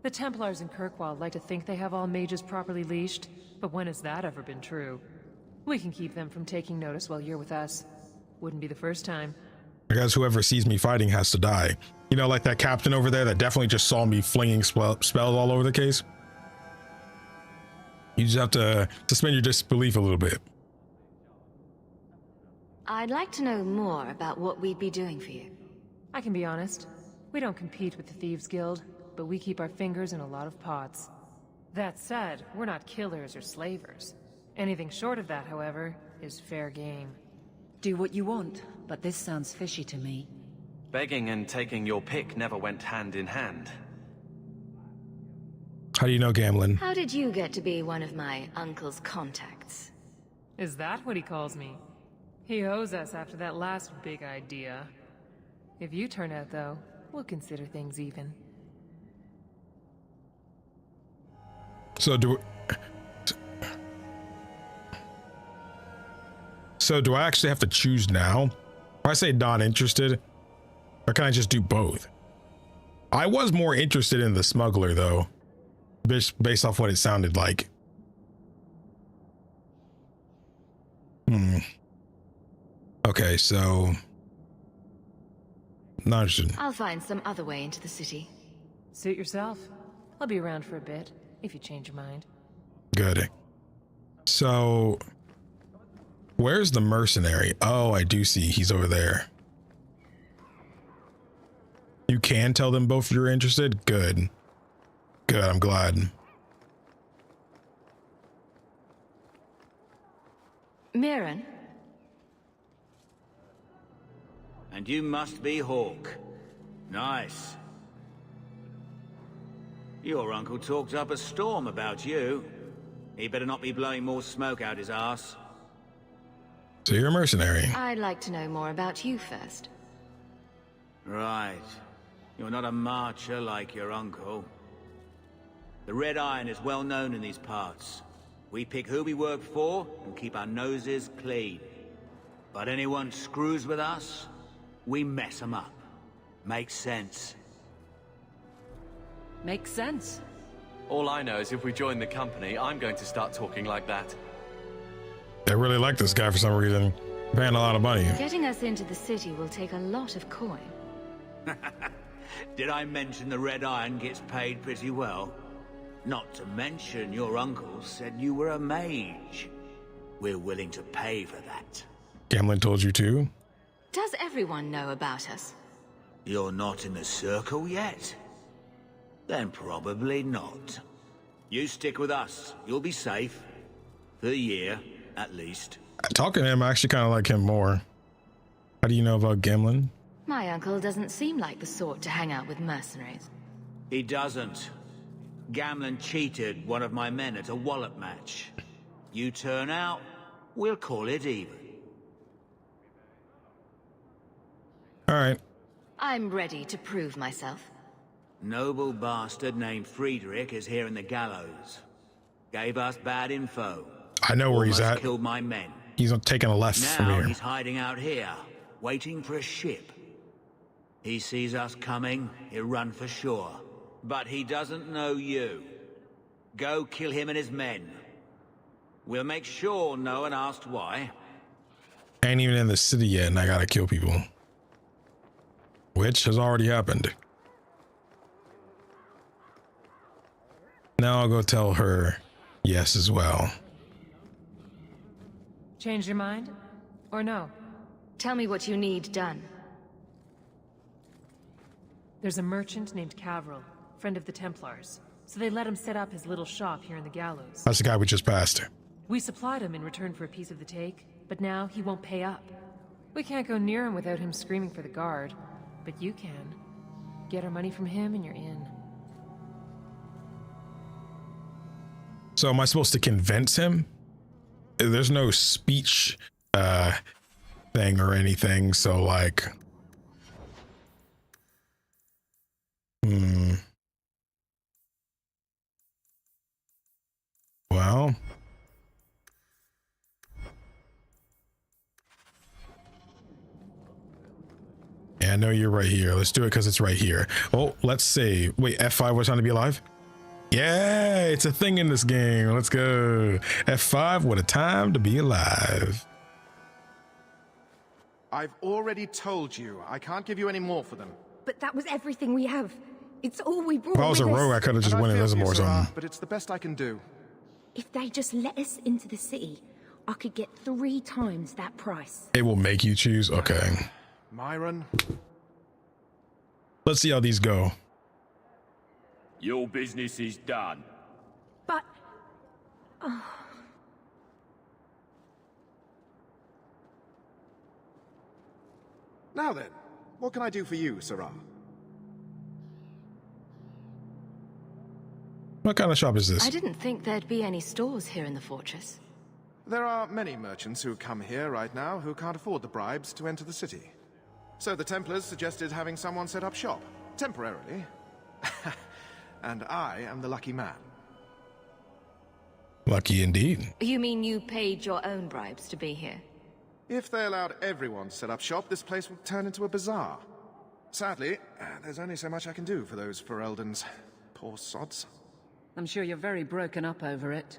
The Templars in Kirkwall like to think they have all mages properly leashed, but when has that ever been true? We can keep them from taking notice while you're with us. Wouldn't be the first time. I guess whoever sees me fighting has to die. You know, like that captain over there that definitely just saw me flinging spells all over the case. You just have to suspend your disbelief a little bit. I'd like to know more about what we'd be doing for you. I can be honest. We don't compete with the Thieves Guild, but we keep our fingers in a lot of pots. That said, we're not killers or slavers. Anything short of that, however, is fair game. Do what you want, but this sounds fishy to me. Begging and taking your pick never went hand in hand. How do you know Gamlin? How did you get to be one of my uncle's contacts? Is that what he calls me? He owes us after that last big idea. If you turn out, though, we'll consider things even. So do I actually have to choose now? If I say not interested, or can I just do both? I was more interested in the smuggler though, based off what it sounded like. Okay, so not interested. I'll find some other way into the city. Suit yourself. I'll be around for a bit, if you change your mind. Good. So, where's the mercenary? Oh, I do see. He's over there. You can tell them both you're interested? Good. Good, I'm glad. Mirren? And you must be Hawke. Nice. Your uncle talked up a storm about you. He better not be blowing more smoke out his ass. So you're a mercenary. I'd like to know more about you first. Right. You're not a marcher like your uncle. The Red Iron is well known in these parts. We pick who we work for and keep our noses clean. But anyone screws with us, we mess them up. Makes sense. Makes sense. All I know is if we join the company, I'm going to start talking like that. They really like this guy for some reason. Paying a lot of money. Getting us into the city will take a lot of coin. Did I mention the Red Iron gets paid pretty well? Not to mention your uncle said you were a mage. We're willing to pay for that. Gamlin told you too? Does everyone know about us? You're not in the circle yet? Then probably not. You stick with us. You'll be safe. For a year, at least. Talking to him, I actually kind of like him more. How do you know about Gamlin? My uncle doesn't seem like the sort to hang out with mercenaries. He doesn't. Gamlin cheated one of my men at a wallop match. You turn out, we'll call it even. All right. I'm ready to prove myself. Noble bastard named Friedrich is here in the gallows. Gave us bad info. I know where he's at. Killed my men. He's taking a left from Now here. he's hiding out here, waiting for a ship. He sees us coming, he'll run for sure. But he doesn't know you. Go kill him and his men. We'll make sure no one asked why. Ain't even in the city yet and I gotta kill people. Which has already happened. Now I'll go tell her yes as well. Change your mind? Or no? Tell me what you need done. There's a merchant named Cavril, friend of the Templars. So they let him set up his little shop here in the gallows. That's the guy we just passed. We supplied him in return for a piece of the take, but now he won't pay up. We can't go near him without him screaming for the guard. But you can. Get our money from him and you're in. So am I supposed to convince him? There's no speech thing or anything, so like well, yeah, I know you're right here. Let's do it because it's right here. Oh, let's see. Wait, F5 was trying to be alive? Yeah, it's a thing in this game. Let's go. F5, what a time to be alive. I've already told you. I can't give you any more for them. But that was everything we have. It's all we brought. If I was a rogue, I could have just went invisible or something. But it's the best I can do. If they just let us into the city, I could get 3 times that price. It will make you choose? Okay. Myron. Let's see how these go. Your business is done. But... Now then, what can I do for you, Sarah? What kind of shop is this? I didn't think there'd be any stores here in the fortress. There are many merchants who come here right now who can't afford the bribes to enter the city. So the Templars suggested having someone set up shop, temporarily. And I am the lucky man. Lucky indeed. You mean you paid your own bribes to be here? If they allowed everyone to set up shop, this place would turn into a bazaar. Sadly, there's only so much I can do for those Fereldans. Poor sods. I'm sure you're very broken up over it.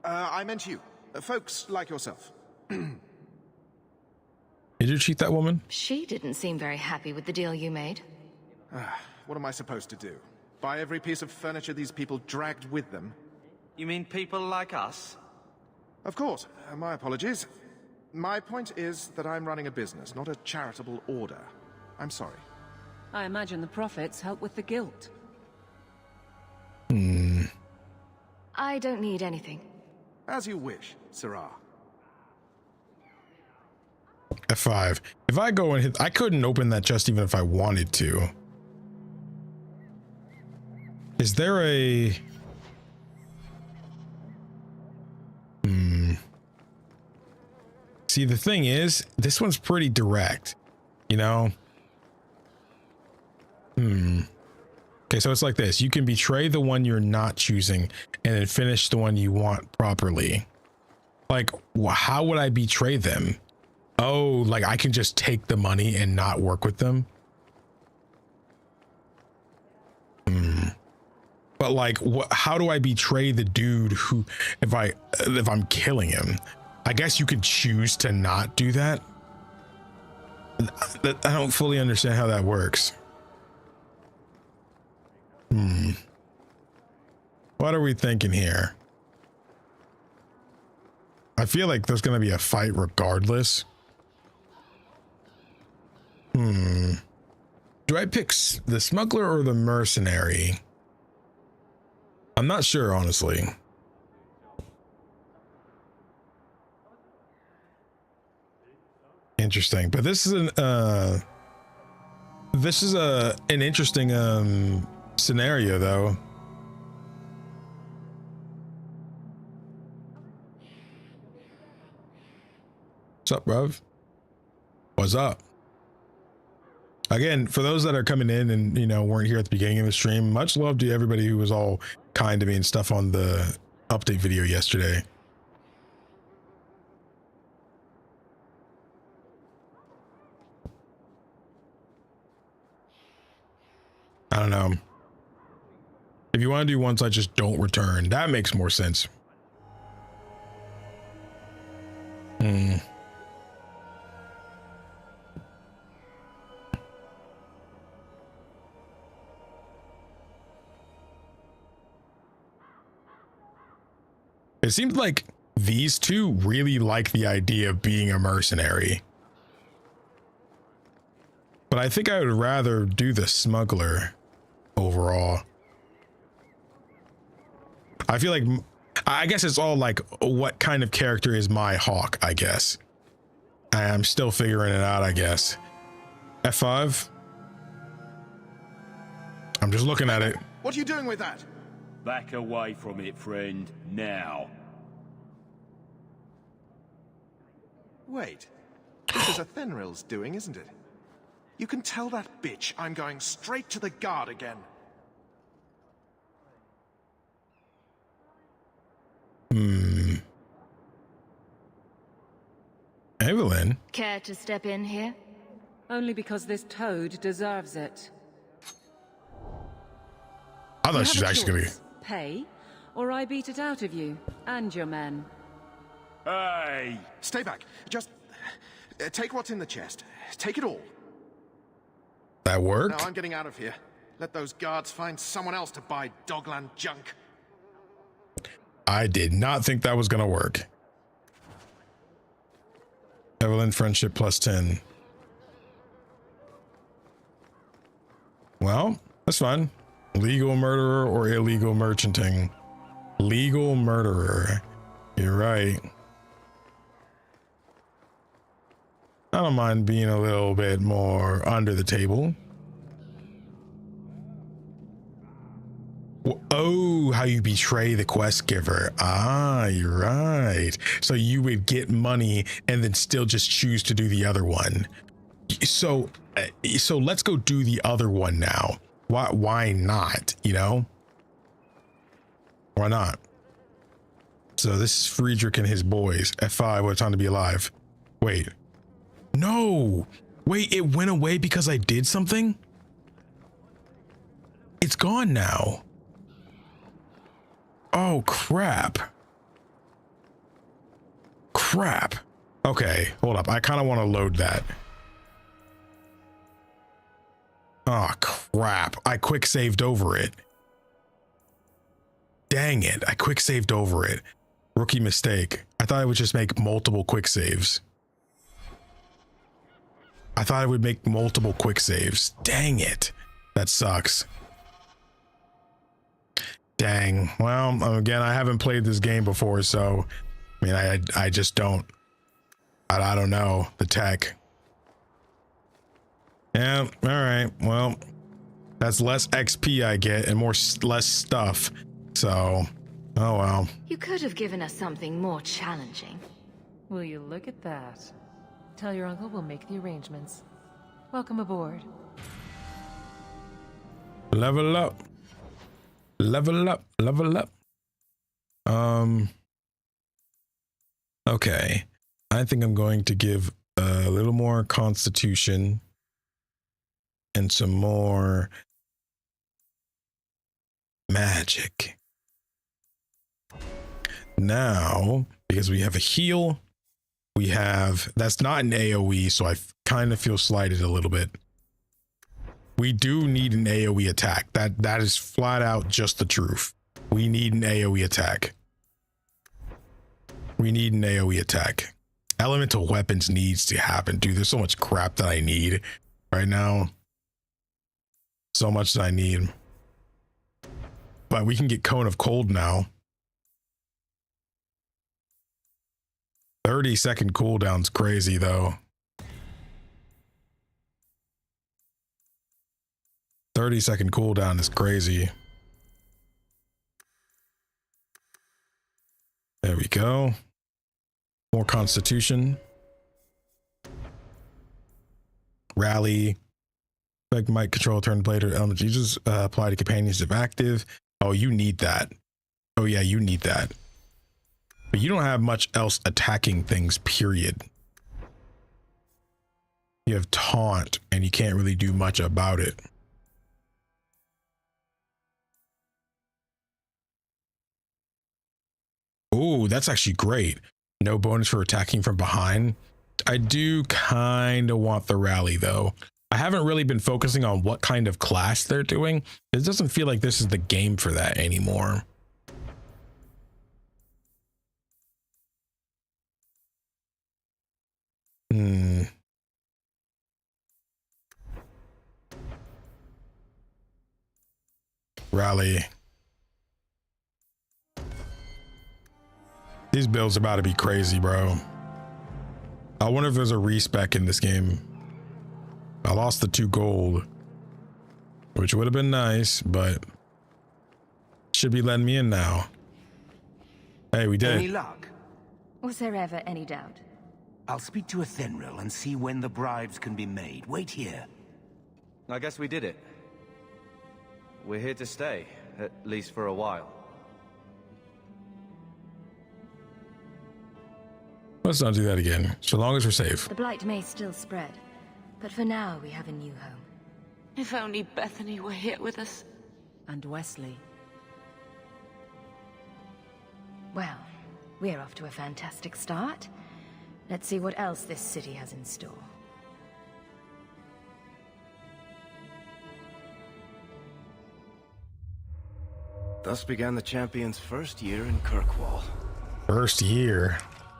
I meant you. Folks like yourself. Did you cheat that woman? She didn't seem very happy with the deal you made. What am I supposed to do? Buy every piece of furniture these people dragged with them? You mean people like us? Of course. My apologies. My point is that I'm running a business, not a charitable order. I'm sorry. I imagine the profits help with the guilt. I don't need anything. As you wish, Sarah. F5. If I go and hit, I couldn't open that chest even if I wanted to. Is there a... See, the thing is, this one's pretty direct, you know? Okay, so it's like this. You can betray the one you're not choosing and then finish the one you want properly. Like, how would I betray them? Oh, like I can just take the money and not work with them? But like, how do I betray the dude who, if I'm killing him? I guess you could choose to not do that. I don't fully understand how that works. What are we thinking here? I feel like there's going to be a fight regardless. Do I pick the smuggler or the mercenary? I'm not sure, honestly. Interesting, but this is an interesting scenario though. What's up, bruv? What's up? Again, for those that are coming in and, you know, weren't here at the beginning of the stream, much love to everybody who was all kind to me and stuff on the update video yesterday. I don't know. If you want to do once I just don't return, that makes more sense. It seems like these two really like the idea of being a mercenary. But I think I would rather do the smuggler overall. I feel like, I guess it's all like, what kind of character is my Hawke, I guess. I'm still figuring it out, I guess. F5. I'm just looking at it. What are you doing with that? Back away from it, friend, now. Wait. This is a Fenrir's doing, isn't it? You can tell that bitch I'm going straight to the guard again. Evelyn? Care to step in here? Only because this toad deserves it. I thought she's actually gonna be... Pay, or I beat it out of you and your men. Hey! Stay back. Just... Take what's in the chest. Take it all. That worked? Now I'm getting out of here. Let those guards find someone else to buy Dogland junk. I did not think that was gonna work. Evelyn friendship +10. Well, that's fine. Legal murderer or illegal merchanting? Legal murderer. You're right. I don't mind being a little bit more under the table. Oh, how you betray the quest giver. Ah, you're right. So you would get money and then still just choose to do the other one. So let's go do the other one now. Why not? You know? Why not? So this is Friedrich and his boys. F5, what a time to be alive. Wait. No! Wait, it went away because I did something? It's gone now. Oh, crap. Crap. Okay, hold up. I kind of want to load that. Oh, crap. I quick saved over it. Dang it. I quick saved over it. Rookie mistake. I thought I would just make multiple quick saves. I thought I would make multiple quick saves. Dang it. That sucks. Dang. Well, again, I haven't played this game before, so I mean, I just don't. I don't know the tech. Yeah. All right. Well, that's less XP I get and less stuff. So, oh well. You could have given us something more challenging. Will you look at that? Tell your uncle we'll make the arrangements. Welcome aboard. Level up. Level up. Level up. Okay. I think I'm going to give a little more constitution and some more magic. Now, because we have a heal, we have, that's not an AoE, so I kind of feel slighted a little bit. We do need an AoE attack. That is flat out just the truth. We need an AoE attack. We need an AoE attack. Elemental weapons needs to happen, dude. There's so much crap that I need right now. So much that I need. But we can get Cone of Cold now. 30-second cooldown's crazy though. 30-second cooldown is crazy. There we go. More constitution. Rally. Effect might control turn blade or element users. Apply to companions if active. Oh, you need that. Oh yeah, you need that. But you don't have much else attacking things, period. You have taunt and you can't really do much about it. Oh, that's actually great. No bonus for attacking from behind. I do kind of want the rally though. I haven't really been focusing on what kind of class they're doing. It doesn't feel like this is the game for that anymore. Rally. These builds are about to be crazy, bro. I wonder if there's a respec in this game. I lost the 2 gold, which would have been nice, but should be letting me in now. Hey, we did. Any luck? Was there ever any doubt? I'll speak to Athenril and see when the bribes can be made. Wait here. I guess we did it. We're here to stay, at least for a while. Let's not do that again, so long as we're safe. The blight may still spread, but for now we have a new home. If only Bethany were here with us. And Wesley. Well, we're off to a fantastic start. Let's see what else this city has in store. Thus began the champion's first year in Kirkwall. First year?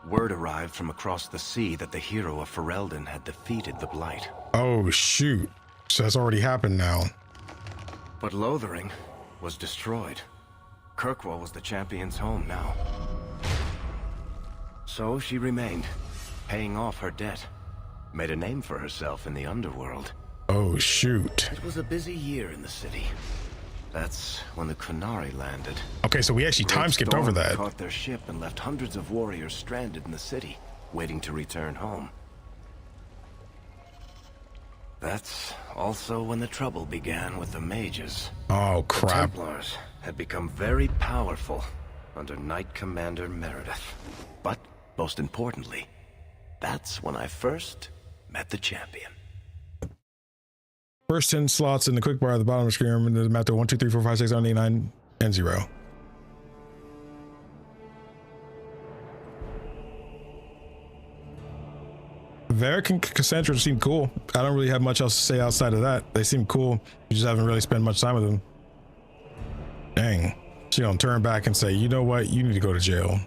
Word arrived from across the sea that the hero of Ferelden had defeated the Blight. Oh, shoot. So that's already happened now. But Lothering was destroyed. Kirkwall was the champion's home now. So she remained, paying off her debt. Made a name for herself in the underworld. Oh, shoot. It was a busy year in the city. That's when the Kunari landed. Okay, so we actually time skipped over that. Caught their ship and left hundreds of warriors stranded in the city, waiting to return home. That's also when the trouble began with the mages. Oh, crap. The Templars had become very powerful under Knight Commander Meredith. But, most importantly, that's when I first met the champion. First 10 slots in the quick bar at the bottom of the screen. Remember the map to 1, 2, 3, 4, 5, 6, 7, 8, 9, and 0. Varric and Cassandra seem cool. I don't really have much else to say outside of that. They seem cool. You just haven't really spent much time with them. Dang. She gonna turn back and say, you know what? You need to go to jail.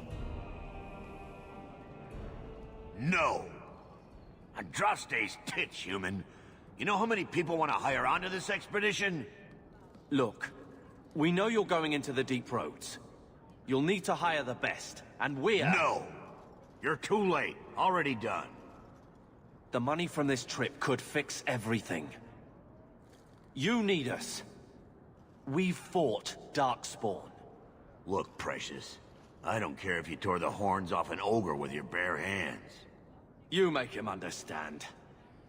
No. Andraste's tits, human. You know how many people want to hire onto this expedition? Look, we know you're going into the deep roads. You'll need to hire the best, and we're... No! You're too late. Already done. The money from this trip could fix everything. You need us. We fought Darkspawn. Look, Precious. I don't care if you tore the horns off an ogre with your bare hands. You make him understand.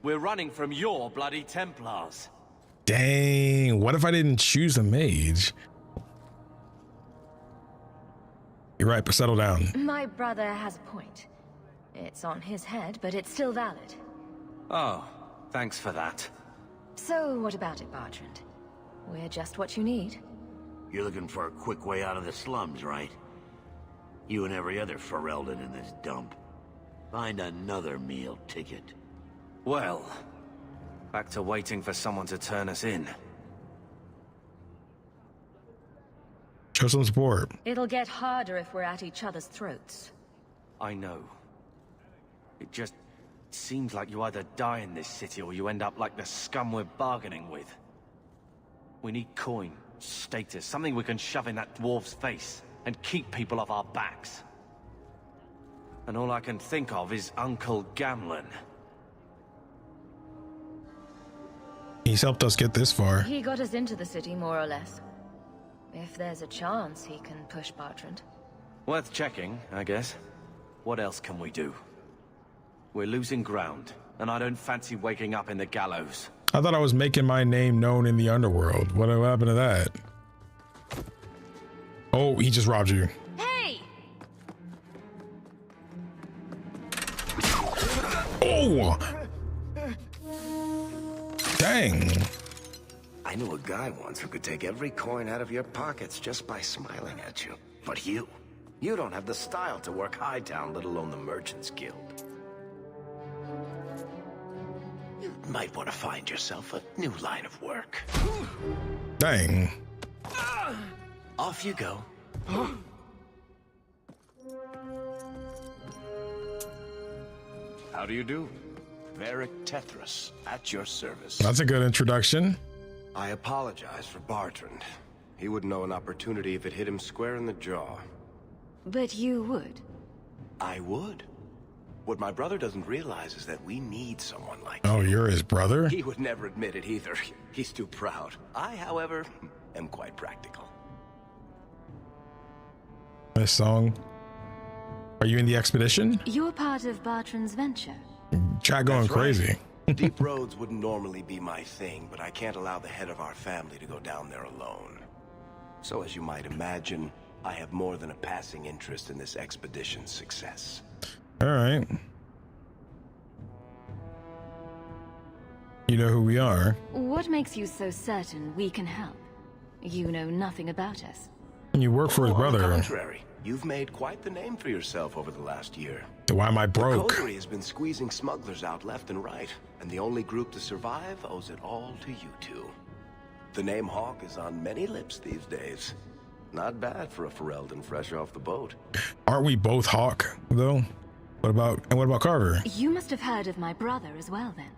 We're running from your bloody Templars. Dang, what if I didn't choose a mage? You're right, but settle down. My brother has a point. It's on his head, but it's still valid. Oh, thanks for that. So what about it, Bertrand? We're just what you need. You're looking for a quick way out of the slums, right? You and every other Ferelden in this dump. Find another meal ticket. Well, back to waiting for someone to turn us in. Show some support. It'll get harder if we're at each other's throats. I know. It just seems like you either die in this city or you end up like the scum we're bargaining with. We need coin, status, something we can shove in that dwarf's face and keep people off our backs. And all I can think of is Uncle Gamlen. He's helped us get this far. He got us into the city, more or less. If there's a chance, he can push Bertrand. Worth checking, I guess. What else can we do? We're losing ground, and I don't fancy waking up in the gallows. I thought I was making my name known in the underworld. What happened to that? Oh, he just robbed you. Hey! Oh! Dang. I knew a guy once who could take every coin out of your pockets just by smiling at you. But you don't have the style to work Hightown, let alone the Merchants Guild. You might want to find yourself a new line of work. Dang. Off you go. How do you do? Varric Tethras, at your service. That's a good introduction. I apologize for Bertrand. He wouldn't know an opportunity if it hit him square in the jaw. But you would. I would. What my brother doesn't realize is that we need someone like Oh, him. you're his brother? He would never admit it either. He's too proud. I, however, am quite practical. This song. Are you in the expedition? You're part of Bertrand's venture. Chat going That's right. crazy. Deep roads wouldn't normally be my thing, but I can't allow the head of our family to go down there alone. So as you might imagine, I have more than a passing interest in this expedition's success. All right. You know who we are. What makes you so certain we can help? You know nothing about us. And you work for his brother. On the contrary, You've made quite the name for yourself over the last year. Why am I broke? The coterie has been squeezing smugglers out left and right, and the only group to survive owes it all to you two. The name Hawke is on many lips these days. Not bad for a Ferelden fresh off the boat. Aren't we both Hawke, though? What about Carver? You must have heard of my brother as well, then.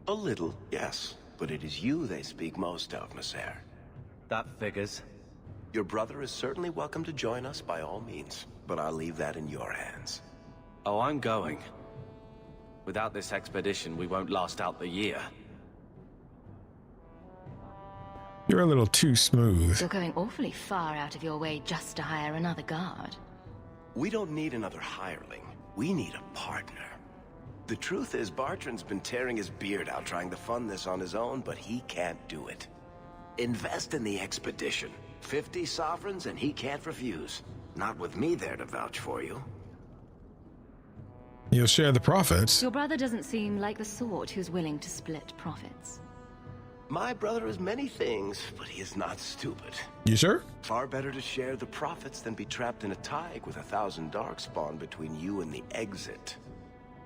A little, yes. But it is you they speak most of, Nasser. That figures. Your brother is certainly welcome to join us by all means, but I'll leave that in your hands. Oh, I'm going. Without this expedition, we won't last out the year. You're a little too smooth. You're going awfully far out of your way just to hire another guard. We don't need another hireling. We need a partner. The truth is, Bartrand's been tearing his beard out trying to fund this on his own, but he can't do it. Invest in the expedition. 50 sovereigns and he can't refuse. Not with me there to vouch for you. You'll share the profits. Your brother doesn't seem like the sort who's willing to split profits. My brother is many things, but he is not stupid. You sure? Far better to share the profits than be trapped in a tide with 1,000 darkspawn between you and the exit.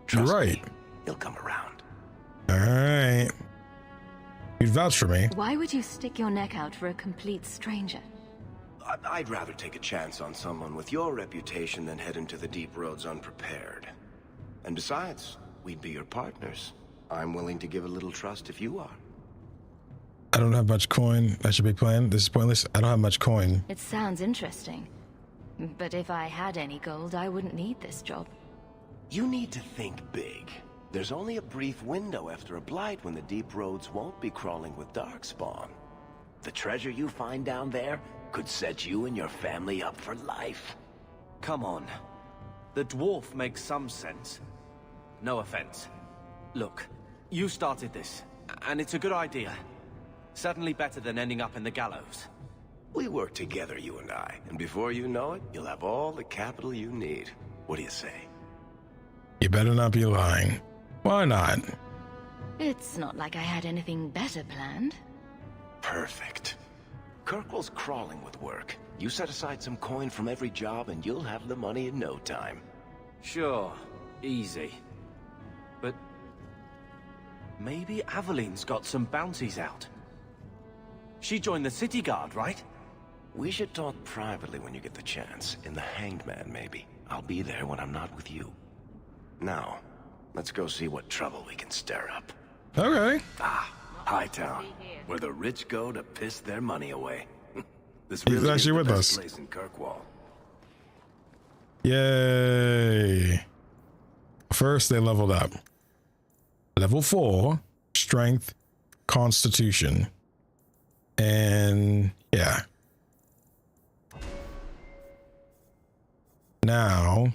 Trust You're right. me, he'll come around. All right. You'd vouch for me. Why would you stick your neck out for a complete stranger? I'd rather take a chance on someone with your reputation than head into the deep roads unprepared. And besides, we'd be your partners. I'm willing to give a little trust if you are. I don't have much coin. That's your big plan. This is pointless. I don't have much coin. It sounds interesting. But if I had any gold, I wouldn't need this job. You need to think big. There's only a brief window after a blight when the deep roads won't be crawling with darkspawn. The treasure you find down there could set you and your family up for life. Come on. The dwarf makes some sense. No offense. Look, you started this, and it's a good idea. Certainly better than ending up in the gallows. We work together, you and I, and before you know it, you'll have all the capital you need. What do you say? You better not be lying. Why not? It's not like I had anything better planned. Perfect. Kirkwall's crawling with work. You set aside some coin from every job and you'll have the money in no time. Sure, easy. But maybe Aveline's got some bounties out. She joined the city guard, right? We should talk privately when you get the chance. In the Hanged Man, maybe. I'll be there when I'm not with you. Now, let's go see what trouble we can stir up. Okay. Hightown, where the rich go to piss their money away. This He's really actually is the with best us. place in Kirkwall. Yay. First, they leveled up. Level 4, Strength, Constitution. And yeah. Now,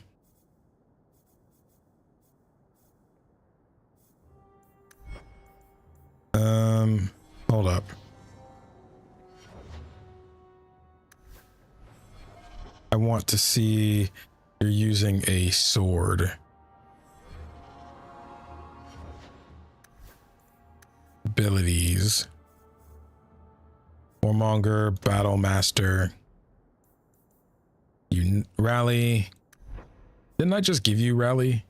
hold up. I want to see you're using a sword. Abilities. Warmonger, Battle Master. You rally. Didn't I just give you rally?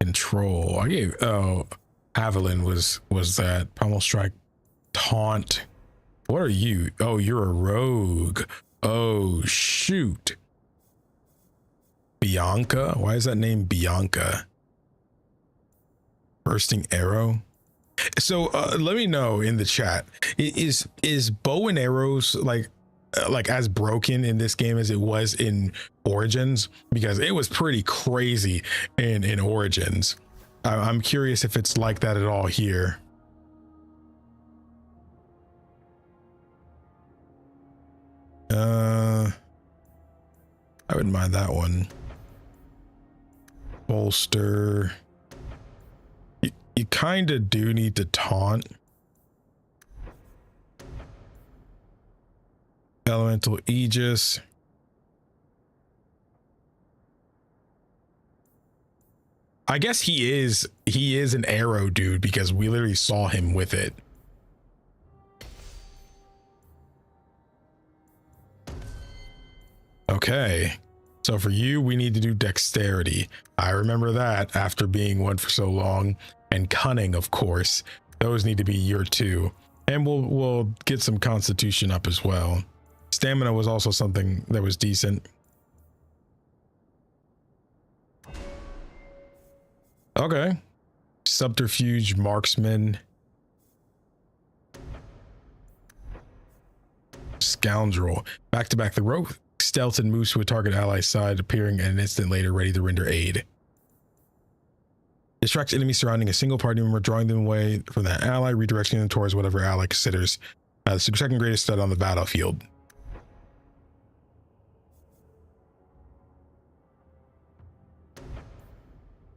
Control. I gave Avalon was that. Pummel Strike. Taunt. What are you? Oh, you're a rogue. Oh shoot. Bianca? Why is that name Bianca? Bursting Arrow. So let me know in the chat, is bow and arrows like as broken in this game as it was in Origins? Because it was pretty crazy in Origins. I'm curious if it's like that at all here. I wouldn't mind that one. Bolster. You kind of do need to taunt. Elemental Aegis. I guess he is an arrow dude because we literally saw him with it. So for you, we need to do dexterity. I remember that after being one for so long. And cunning, of course. Those need to be your 2. And we'll get some constitution up as well. Stamina was also something that was decent. Okay. Subterfuge, marksman. Scoundrel. Back to back, the rogue stealth and moves to a target ally's side, appearing an instant later ready to render aid. Distracts enemies surrounding a single party member, drawing them away from that ally, redirecting them towards whatever ally considers the second greatest threat on the battlefield.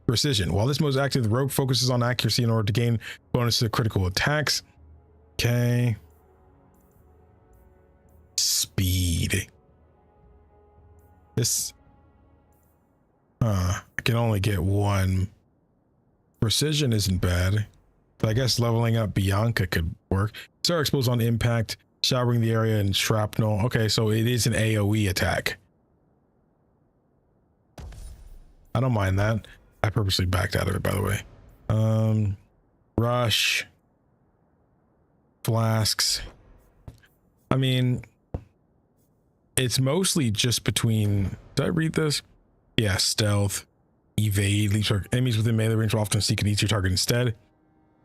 Precision. While this mode is active, the rogue focuses on accuracy in order to gain bonus to critical attacks. Okay. Speed. This. I can only get 1. Precision isn't bad. But I guess leveling up Bianca could work. Star exposed on impact, showering the area in shrapnel. Okay, so it is an AoE attack. I don't mind that. I purposely backed out of it, by the way. Rush. Flasks. I mean, it's mostly just between, did I read this? Yeah, stealth, evade, leaves enemies within melee range will often seek an easier target instead.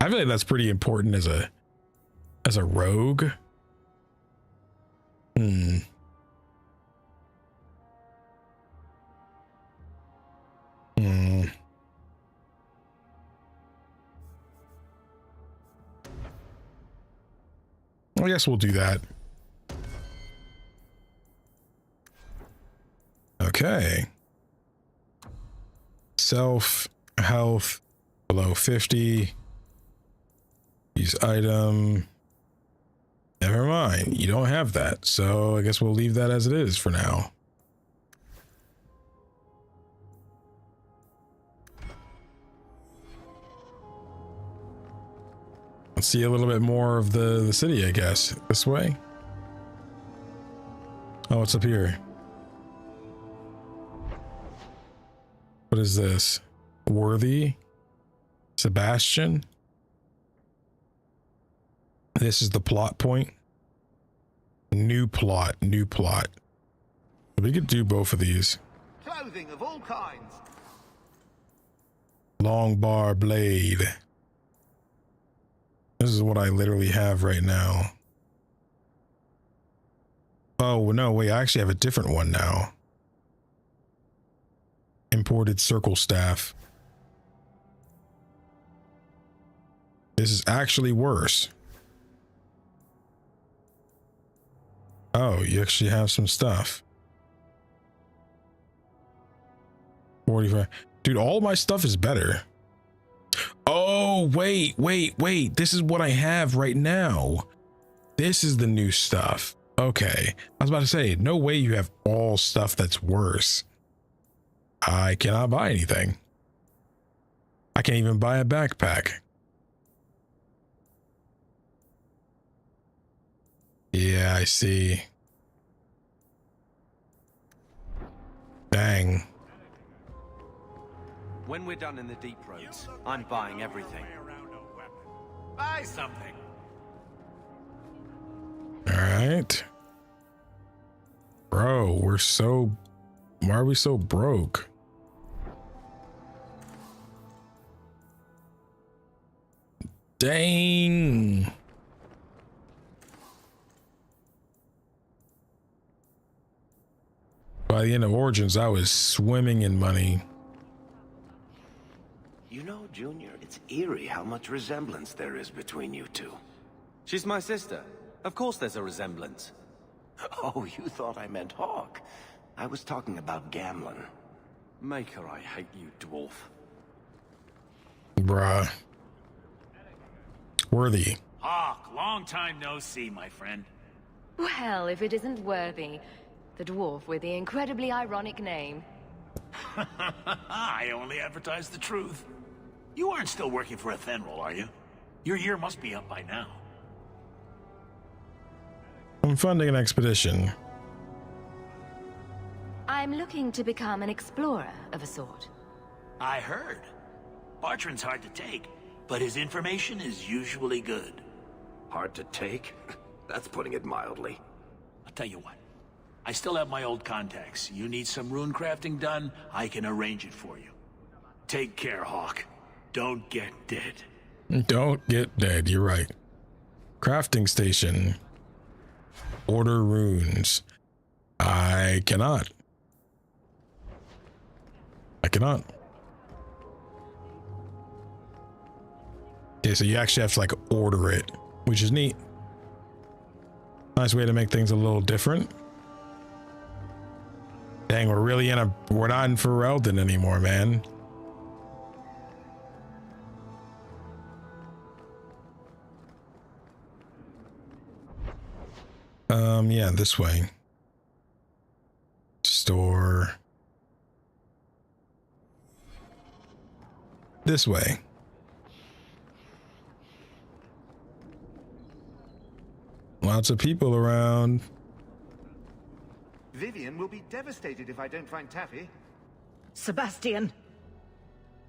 I feel like that's pretty important as a rogue. I guess we'll do that. Okay. Self health below 50. Use item. Never mind. You don't have that. So I guess we'll leave that as it is for now. Let's see a little bit more of the city, I guess. This way. Oh, what's up here? What is this? Worthy? Sebastian? This is the plot point. New plot. We could do both of these. Clothing of all kinds. Long bar blade. This is what I literally have right now. Oh, no, wait, I actually have a different one now. Imported circle staff. This is actually worse. Oh, you actually have some stuff. 45. Dude, all my stuff is better. Oh, wait. This is what I have right now. This is the new stuff. Okay. I was about to say, no way you have all stuff that's worse. I cannot buy anything. I can't even buy a backpack. Yeah, I see. Dang. When we're done in the deep roads, I'm buying everything. Buy something. All right. Bro, why are we so broke? Dang. By the end of Origins, I was swimming in money. You know, Junior, it's eerie how much resemblance there is between you two. She's my sister. Of course there's a resemblance. Oh, you thought I meant Hawke. I was talking about Gamlen. Maker, I hate you, dwarf. Bruh. Worthy. Hawke, long time no see, my friend. Well, if it isn't Worthy, the dwarf with the incredibly ironic name. I only advertise the truth. You aren't still working for Athenril, are you? Your year must be up by now. I'm funding an expedition. I'm looking to become an explorer of a sort. I heard. Bartrand's hard to take, but his information is usually good. Hard to take? That's putting it mildly. I'll tell you what. I still have my old contacts. You need some rune crafting done, I can arrange it for you. Take care, Hawke. Don't get dead. Don't get dead, you're right. Crafting station. Order runes. I cannot. Okay, so you actually have to like order it, which is neat. Nice way to make things a little different. Dang, we're not in Ferelden anymore, man. Yeah, this way. Store. This way. Lots of people around. Vivian will be devastated if I don't find Taffy. Sebastian,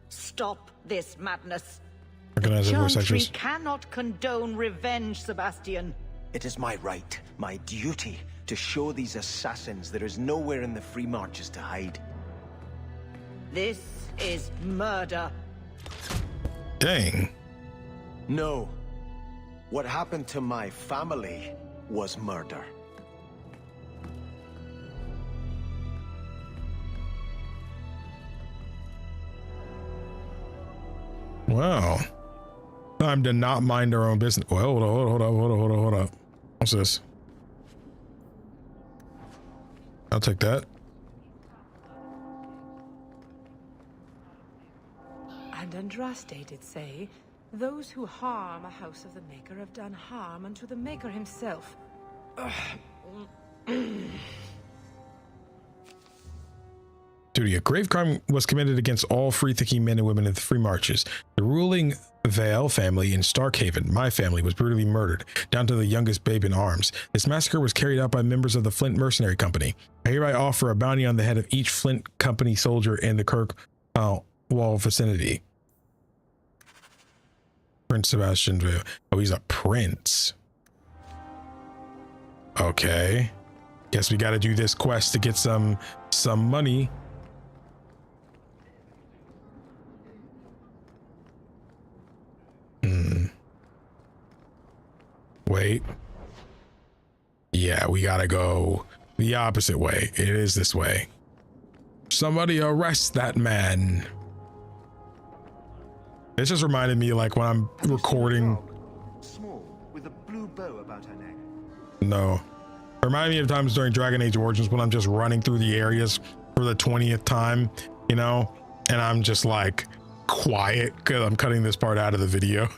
stop this madness. Recognize the voice Chantry actress. cannot condone revenge, Sebastian. It is my right, my duty, to show these assassins there is nowhere in the free marches to hide. This is murder. Dang. No. What happened to my family was murder. Wow. Time to not mind our own business. Well, hold up. What's this? I'll take that. And Andraste did say, those who harm a house of the Maker have done harm unto the Maker himself. Duty. A grave crime was committed against all free-thinking men and women in the free marches. The ruling Vale family in Starkhaven, my family, was brutally murdered, down to the youngest babe in arms. This massacre was carried out by members of the Flint Mercenary Company. I hereby offer a bounty on the head of each Flint Company soldier in the Kirkwall vicinity. Prince Sebastian. Oh, he's a prince. Okay. Guess we got to do this quest to get some money. Wait. Yeah, we gotta go the opposite way. It is this way. Somebody arrest that man. This just reminded me like when I'm recording. Small, with a blue bow about her neck. No. Remind me of times during Dragon Age Origins when I'm just running through the areas for the 20th time, you know, and I'm just like quiet because I'm cutting this part out of the video.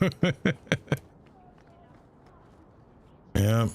Yeah.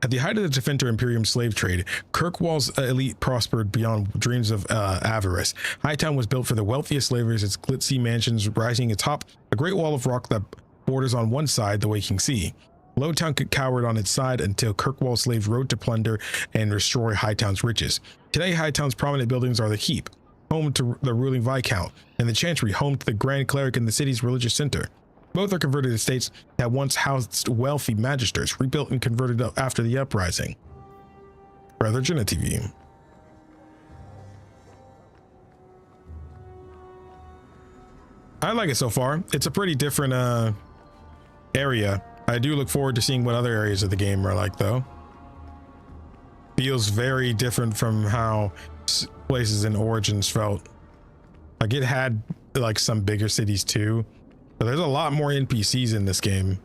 At the height of the Defender Imperium slave trade, Kirkwall's elite prospered beyond dreams of avarice. Hightown was built for the wealthiest slavers, its glitzy mansions rising atop a great wall of rock that borders on one side the Waking Sea. Lowtown cowered on its side until Kirkwall slaves rode to plunder and destroy Hightown's riches. Today, Hightown's prominent buildings are the Keep, home to the ruling Viscount, and the Chantry, home to the Grand Cleric and the city's religious center. Both are converted estates that once housed wealthy magisters, rebuilt and converted after the uprising. Brother Jenna TV. I like it so far. It's a pretty different area. I do look forward to seeing what other areas of the game are like, though. Feels very different from how places in Origins felt. Like it had like some bigger cities too. But there's a lot more NPCs in this game.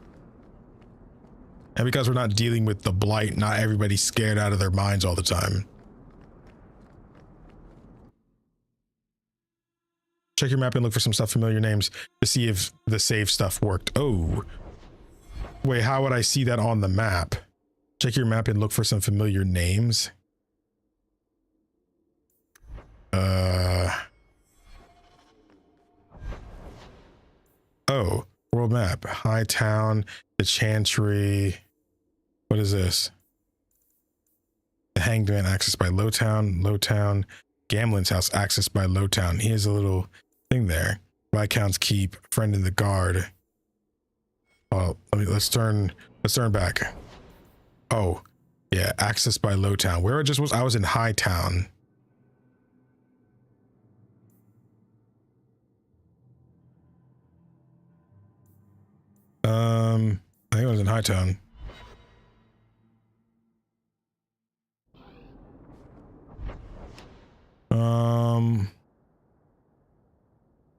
And because we're not dealing with the blight, not everybody's scared out of their minds all the time. Check your map and look for some stuff, familiar names, to see if the save stuff worked. Oh. Wait, how would I see that on the map? Check your map and look for some familiar names. Oh, world map. Hightown, the Chantry. What is this? The Hanged Man accessed by Lowtown. Gamlin's house accessed by Lowtown. He has a little thing there. Viscount's Keep, friend in the guard. Oh, let's turn back. Oh, yeah, accessed by Lowtown. Where I just was, I was in Hightown. I think I was in Hightown.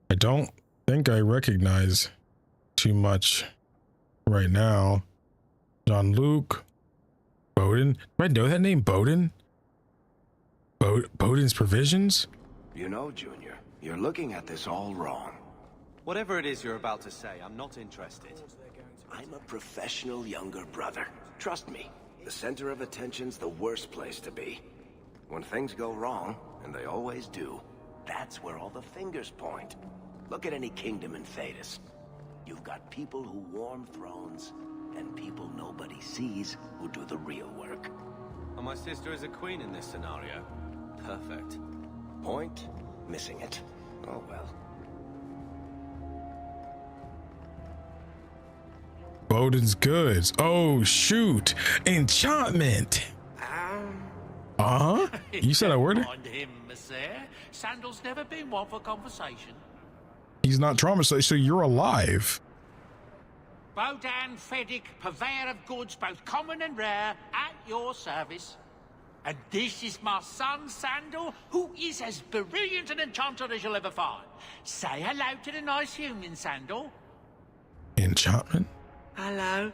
I don't think I recognize too much right now. Jean-Luc, Bowden. Do I know that name, Bowden? Bowden's Provisions? You know, Junior, you're looking at this all wrong. Whatever it is you're about to say, I'm not interested. I'm a professional younger brother. Trust me, the center of attention's the worst place to be. When things go wrong, and they always do, that's where all the fingers point. Look at any kingdom in Thedas. You've got people who warm thrones, and people nobody sees who do the real work. And my sister is a queen in this scenario. Perfect. Point? Missing it. Oh well. Bowden's Goods. Oh, shoot. Enchantment. Uh-huh. You said a word? Mind him, monsieur. Sandal's never been one for conversation. He's not traumatized, so you're alive. Bodan Fedic, purveyor of goods, both common and rare, at your service. And this is my son, Sandal, who is as brilliant an enchanter as you'll ever find. Say hello to the nice human, Sandal. Enchantment? Hello.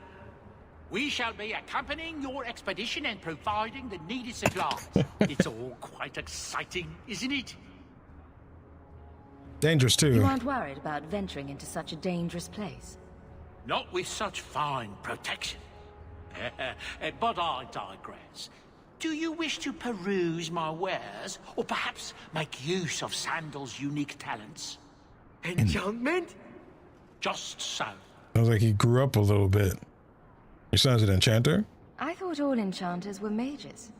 We shall be accompanying your expedition and providing the needed supplies. It's all quite exciting, isn't it? Dangerous too. You aren't worried about venturing into such a dangerous place? Not with such fine protection. But I digress. Do you wish to peruse my wares, or perhaps make use of Sandal's unique talents? Enchantment? Just so. Sounds like he grew up a little bit. Your son's an enchanter? I thought all enchanters were mages.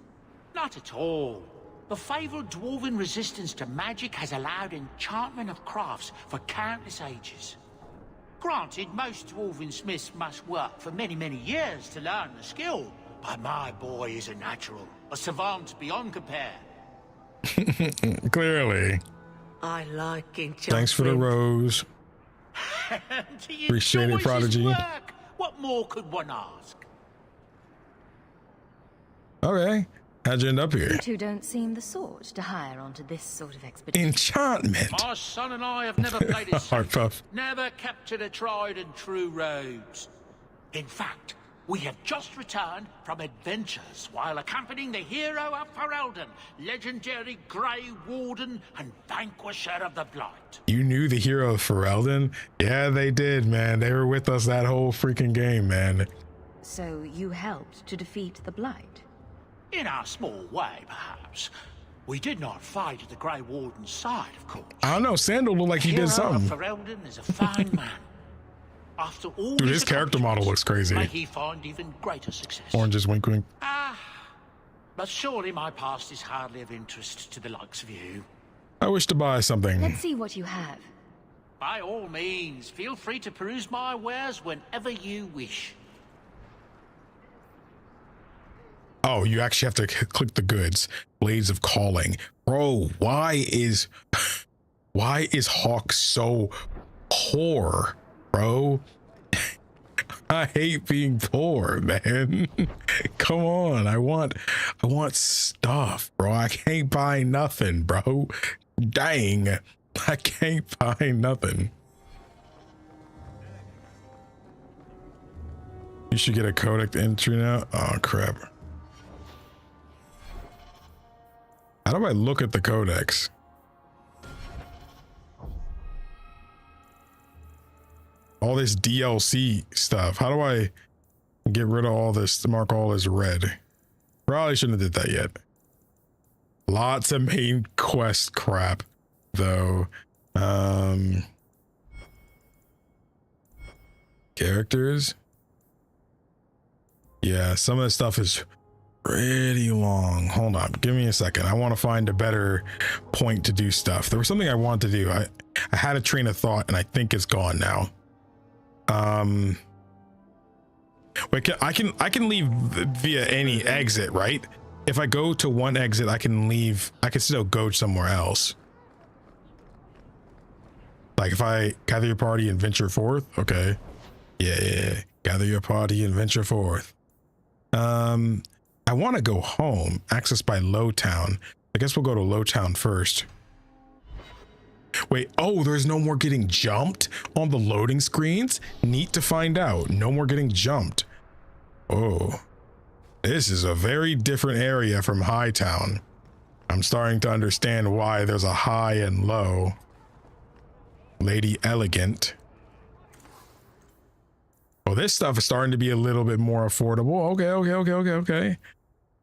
Not at all. The fabled dwarven resistance to magic has allowed enchantment of crafts for countless ages. Granted, most dwarven smiths must work for many, many years to learn the skill, but my boy is a natural, a savant beyond compare. Clearly. I like enchantment. Thanks for the rose. Appreciate it, Prodigy. Work. What more could one ask? Okay. How'd you end up here? You two don't seem the sort to hire onto this sort of expedition. Enchantment. My son and I have never played it Heart safe, puff. never captured a tried and true roads. In fact, we have just returned from adventures while accompanying the hero of Ferelden, legendary Grey Warden and vanquisher of the Blight. You knew the hero of Ferelden? Yeah, they did, man. They were with us that whole freaking game, man. So you helped to defeat the Blight? In our small way, perhaps. We did not fight at the Grey Warden's side, of course. I don't know. Sandal looked like he did something. The hero of Ferelden is a fine man. After all, Dude, his character model looks crazy. May he find even greater success. Oranges, wink, wink. But surely my past is hardly of interest to the likes of you. I wish to buy something. Let's see what you have. By all means, feel free to peruse my wares whenever you wish. Oh, you actually have to click the goods. Blades of Calling. Bro, why is Hawke so poor, bro? I hate being poor, man. Come on, I want stuff, bro. I can't buy nothing, bro. Dang, I can't buy nothing. You should get a codex entry now. Oh crap. How do I look at the codex? All this DLC stuff. How do I get rid of all this, mark all as red? Probably shouldn't have did that yet. Lots of main quest crap though. Characters. Yeah, some of the stuff is pretty long. Hold on, give me a second. I want to find a better point to do stuff. There was something I wanted to do. I had a train of thought and I think it's gone now. Wait, I can leave via any exit, right? If I go to one exit, I can leave. I can still go somewhere else. Like if I gather your party and venture forth. Okay. Yeah. Gather your party and venture forth. I want to go home. Access by Lowtown. I guess we'll go to Lowtown first. Wait, oh, there's no more getting jumped on the loading screens? Neat to find out. No more getting jumped. Oh, this is a very different area from Hightown. I'm starting to understand why there's a high and low. Lady Elegant. Oh, this stuff is starting to be a little bit more affordable. Okay.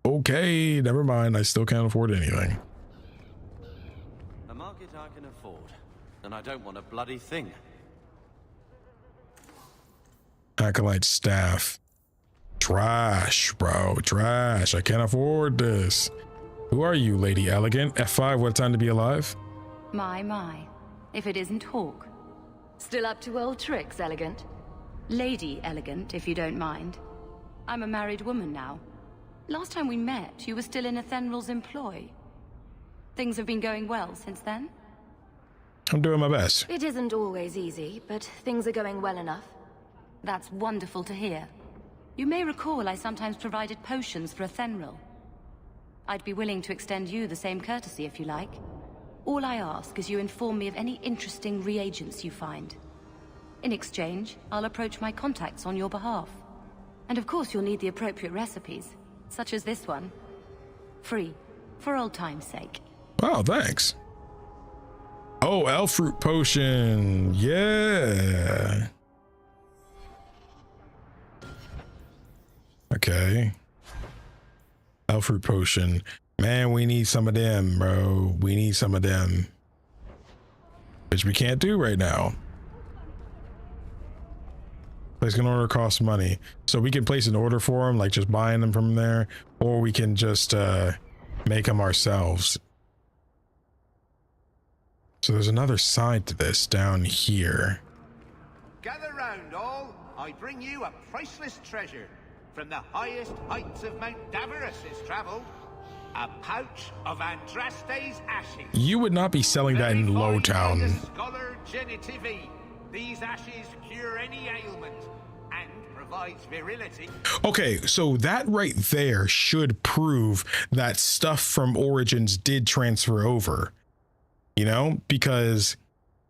Okay, never mind. I still can't afford anything. A market I can afford, and I don't want a bloody thing. Acolyte staff. Trash, bro. Trash. I can't afford this. Who are you, Lady Elegant? F5, what time to be alive? My. If it isn't Hawke. Still up to old tricks, Elegant? Lady Elegant, if you don't mind. I'm a married woman now. Last time we met, you were still in Athenral's employ. Things have been going well since then? I'm doing my best. It isn't always easy, but things are going well enough. That's wonderful to hear. You may recall I sometimes provided potions for Athenral. I'd be willing to extend you the same courtesy if you like. All I ask is you inform me of any interesting reagents you find. In exchange, I'll approach my contacts on your behalf. And of course you'll need the appropriate recipes, such as this one. Free, for old time's sake. Wow, thanks. Oh, elf fruit potion. Yeah. Okay. Elf fruit potion. Man, we need some of them, bro. We need some of them. Which we can't do right now. Place an order costs money. So we can place an order for them, like just buying them from there, or we can just make them ourselves. So there's another side to this down here. Gather round all. I bring you a priceless treasure. From the highest heights of Mount Davarus is traveled. A pouch of Andraste's ashes. You would not be selling that in Lowtown. Scholar Genitivi. These ashes cure any ailment and provides virility. Okay, so that right there should prove that stuff from Origins did transfer over. You know, because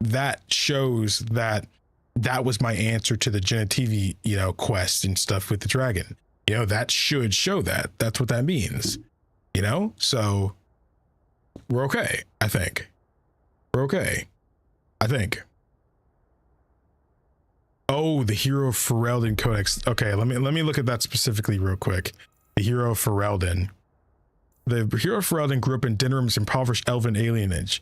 that shows that that was my answer to the Genitivi, you know, quest and stuff with the dragon. You know, that should show that. That's what that means. You know, so we're okay, I think. We're okay, I think. Oh, the Hero of Ferelden Codex. Okay, let me look at that specifically real quick. The Hero of Ferelden. The Hero of Ferelden grew up in Denram's impoverished elven alienage.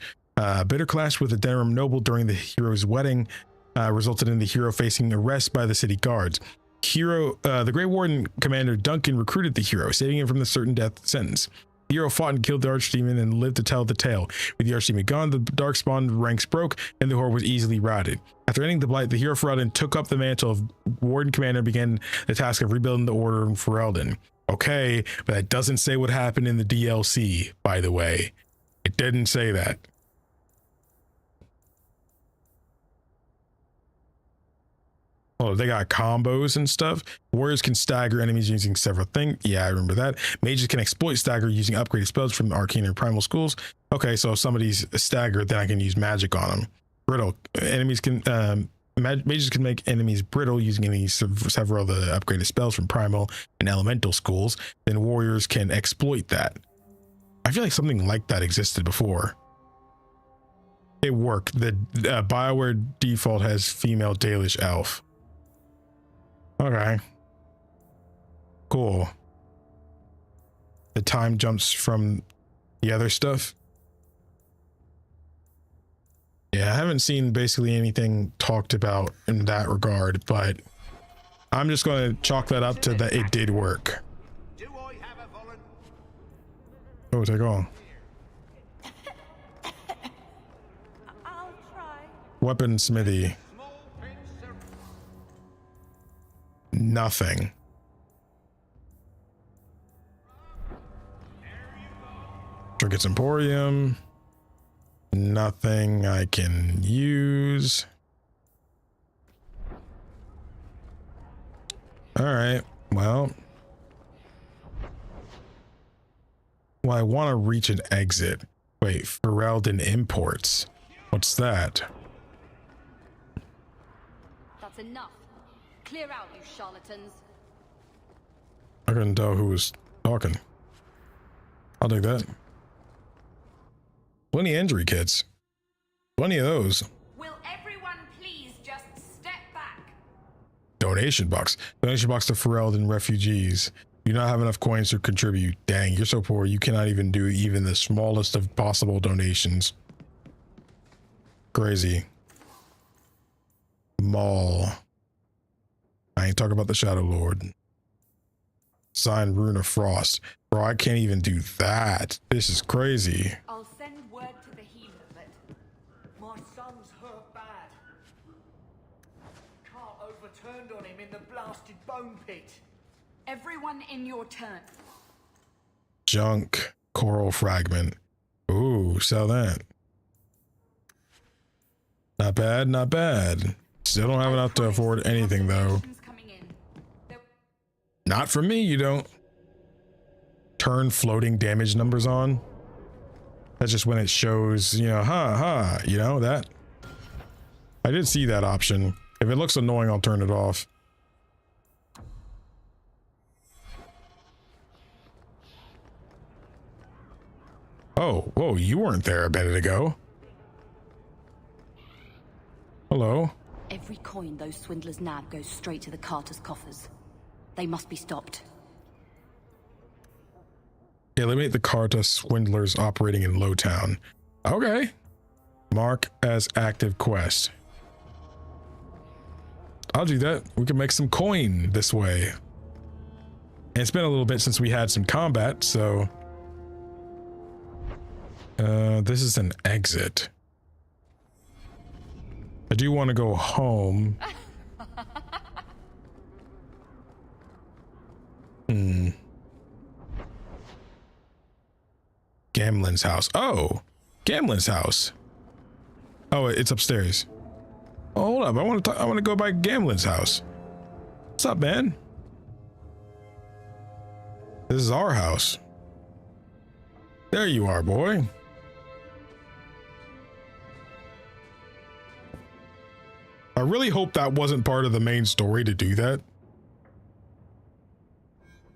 Bitter clash with a Denram noble during the hero's wedding resulted in the hero facing arrest by the city guards. The Grey Warden Commander Duncan recruited the hero, saving him from the certain death sentence. The hero fought and killed the Archdemon and lived to tell the tale. With the Archdemon gone, the Darkspawn ranks broke and the horde was easily routed. After ending the Blight, the hero of Ferelden took up the mantle of Warden Commander and began the task of rebuilding the Order in Ferelden. Okay, but that doesn't say what happened in the DLC, by the way. It didn't say that. Oh, they got combos and stuff. Warriors can stagger enemies using several things. Yeah, I remember that. Mages can exploit stagger using upgraded spells from Arcane and Primal schools. Okay, so if somebody's staggered, then I can use magic on them. Brittle. Enemies can... mages can make enemies brittle using several of the upgraded spells from Primal and Elemental schools. Then warriors can exploit that. I feel like something like that existed before. It worked. The BioWare default has female Dalish elf. Okay. Cool. The time jumps from the other stuff. Yeah, I haven't seen basically anything talked about in that regard, but I'm just going to chalk that up to that it did work. Do I have a volunteer? Oh, take all. I'll try. Weapon smithy. Nothing. Trinkets Emporium. Nothing I can use. All right. Well, I want to reach an exit. Wait, Ferelden Imports. What's that? That's enough. Clear out, you charlatans. I couldn't tell who was talking. I'll take that. Plenty of injury kits. Plenty of those. Will everyone please just step back? Donation box. Donation box to Ferelden refugees. You do not have enough coins to contribute. Dang, you're so poor you cannot even do even the smallest of possible donations. Crazy. Maul. I ain't talking about the Shadow Lord. Sign Rune of Frost. Bro, I can't even do that. This is crazy. I'll send word to the healer, but my son's hurt bad. Cart overturned on him in the blasted bone pit. Everyone in your turn. Junk coral fragment. Ooh, sell that. Not bad, not bad. Still don't have enough to afford anything though. Not for me, you don't. Turn floating damage numbers on. That's just when it shows, you know, you know, that. I did see that option. If it looks annoying, I'll turn it off. Oh, whoa, you weren't there a minute ago. Hello. Every coin those swindlers nab goes straight to the carter's coffers. They must be stopped. Eliminate the Carta swindlers operating in Lowtown. Okay. Mark as active quest. I'll do that. We can make some coin this way. And it's been a little bit since we had some combat, so... this is an exit. I do want to go home. Gamlen's house. Oh, Gamlen's house. Oh, it's upstairs. Oh, hold up. I want to go by Gamlen's house. What's up, man? This is our house. There you are, boy. I really hope that wasn't part of the main story to do that.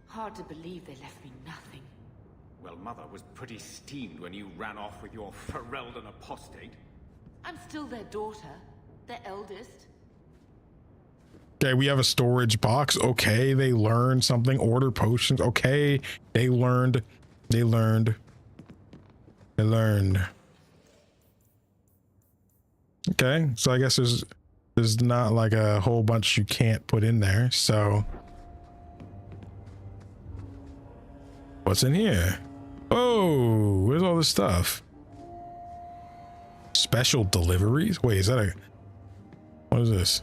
Hard to believe they left me nothing. Well, Mother was pretty steamed when you ran off with your Ferelden apostate. I'm still their daughter, their eldest. Okay, we have a storage box. Okay, they learned something. Order potions. Okay, they learned. Okay, so I guess there's not like a whole bunch you can't put in there. So what's in here? Oh, where's all this stuff? Special deliveries? Wait, is that a... What is this?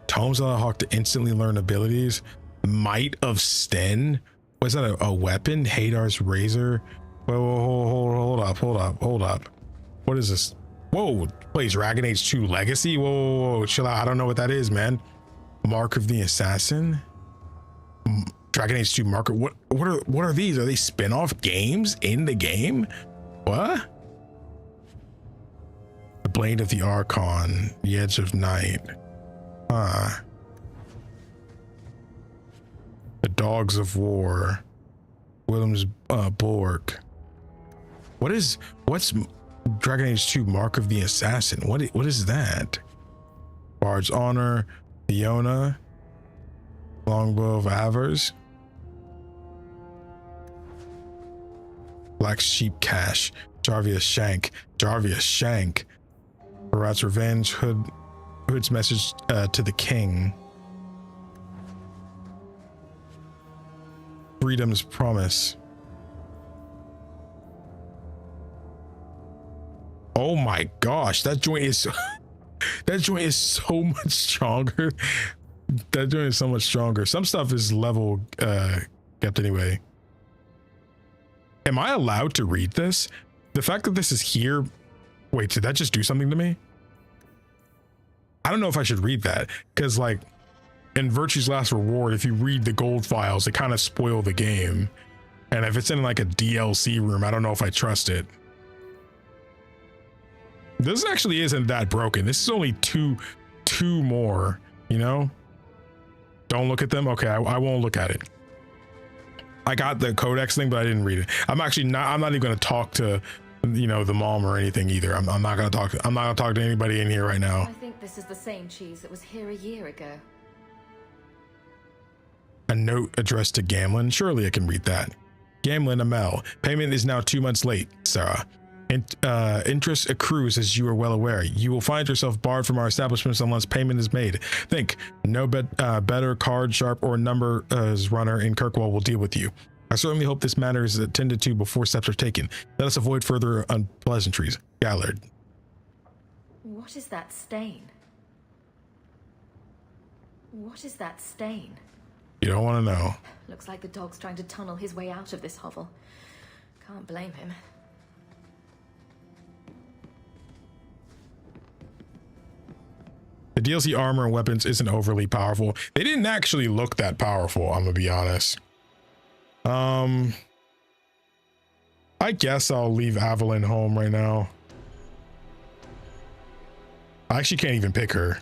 Tomes allow Hawke to instantly learn abilities. Might of Sten? Was that a weapon? Hadar's razor? Whoa, hold up. What is this? Whoa, plays Dragon Age 2 Legacy? Whoa, chill out. I don't know what that is, man. Mark of the Assassin? Dragon Age 2 marker. What are these? Are they spin-off games in the game? What? The Blade of the Archon, the Edge of Night. The Dogs of War, Willem's Bulwark. What's Dragon Age 2 Mark of the Assassin? What is that? Bard's Honor, Fiona, Longbow of Avars, Black Sheep Cache, Jarvia's Shank, Barat's Revenge, Hood's Message to the King, Freedom's Promise, Oh my gosh, that joint is that joint is so much stronger. That joint is so much stronger. Some stuff is level kept anyway. Am I allowed to read this? The fact that this is here, wait, did that just do something to me? I don't know if I should read that, because like in Virtue's Last Reward, if you read the gold files, they kind of spoil the game. And if it's in like a DLC room, I don't know if I trust it. This actually isn't that broken. This is only two more, you know? Don't look at them. Okay, I won't look at it. I got the codex thing, but I didn't read it. I'm not even going to talk to, you know, the mom or anything either. I'm not going to talk to anybody in here right now. I think this is the same cheese that was here a year ago. A note addressed to Gamlin. Surely I can read that. Gamlin Amel, payment is now 2 months late, Sarah. Interest accrues, as you are well aware. You will find yourself barred from our establishments unless payment is made. Think, no better card sharp or numbers runner in Kirkwall will deal with you. I certainly hope this matter is attended to before steps are taken. Let us avoid further unpleasantries. Gallard. What is that stain? What is that stain? You don't want to know. Looks like the dog's trying to tunnel his way out of this hovel. Can't blame him. The DLC armor and weapons isn't overly powerful. They didn't actually look that powerful, I'm gonna be honest. I guess I'll leave Evelyn home right now. I actually can't even pick her.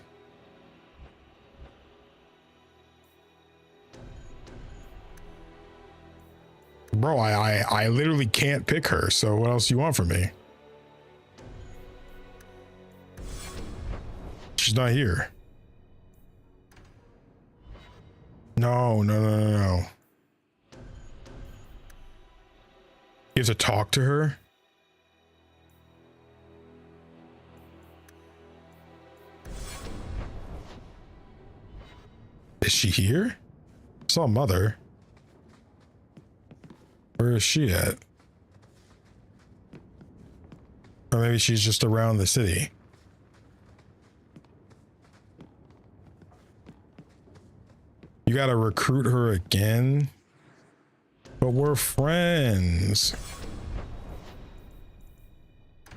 Bro, I literally can't pick her, so what else do you want from me? She's not here. No. You have to talk to her? Is she here? I saw Mother. Where is she at? Or maybe she's just around the city. You gotta recruit her again? But we're friends.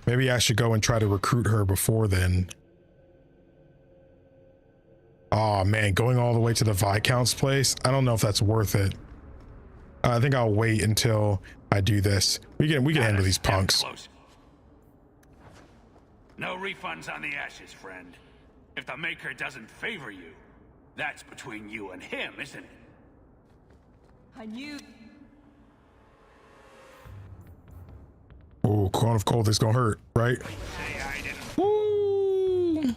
Maybe I should go and try to recruit her before then. Oh man, going all the way to the Viscount's place? I don't know if that's worth it. I think I'll wait until I do this. We can handle these punks. No refunds on the ashes, friend. If the Maker doesn't favor you, that's between you and him, isn't it? I knew. Oh, Crown of Cold is gonna hurt, right? Woo!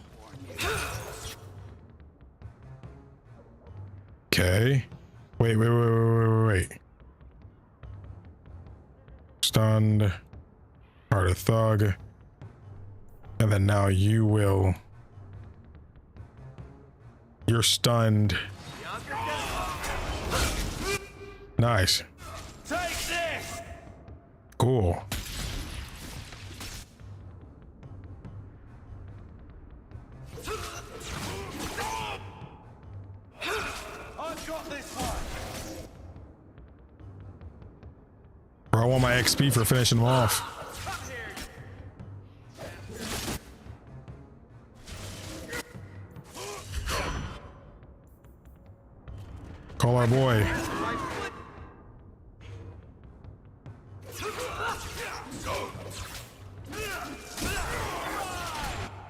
Okay. Wait. Stunned. Part of Thug. And then now you will. You're stunned. Nice. Take this! Cool. I've got this one. Bro, I want my XP for finishing them off. Call our boy.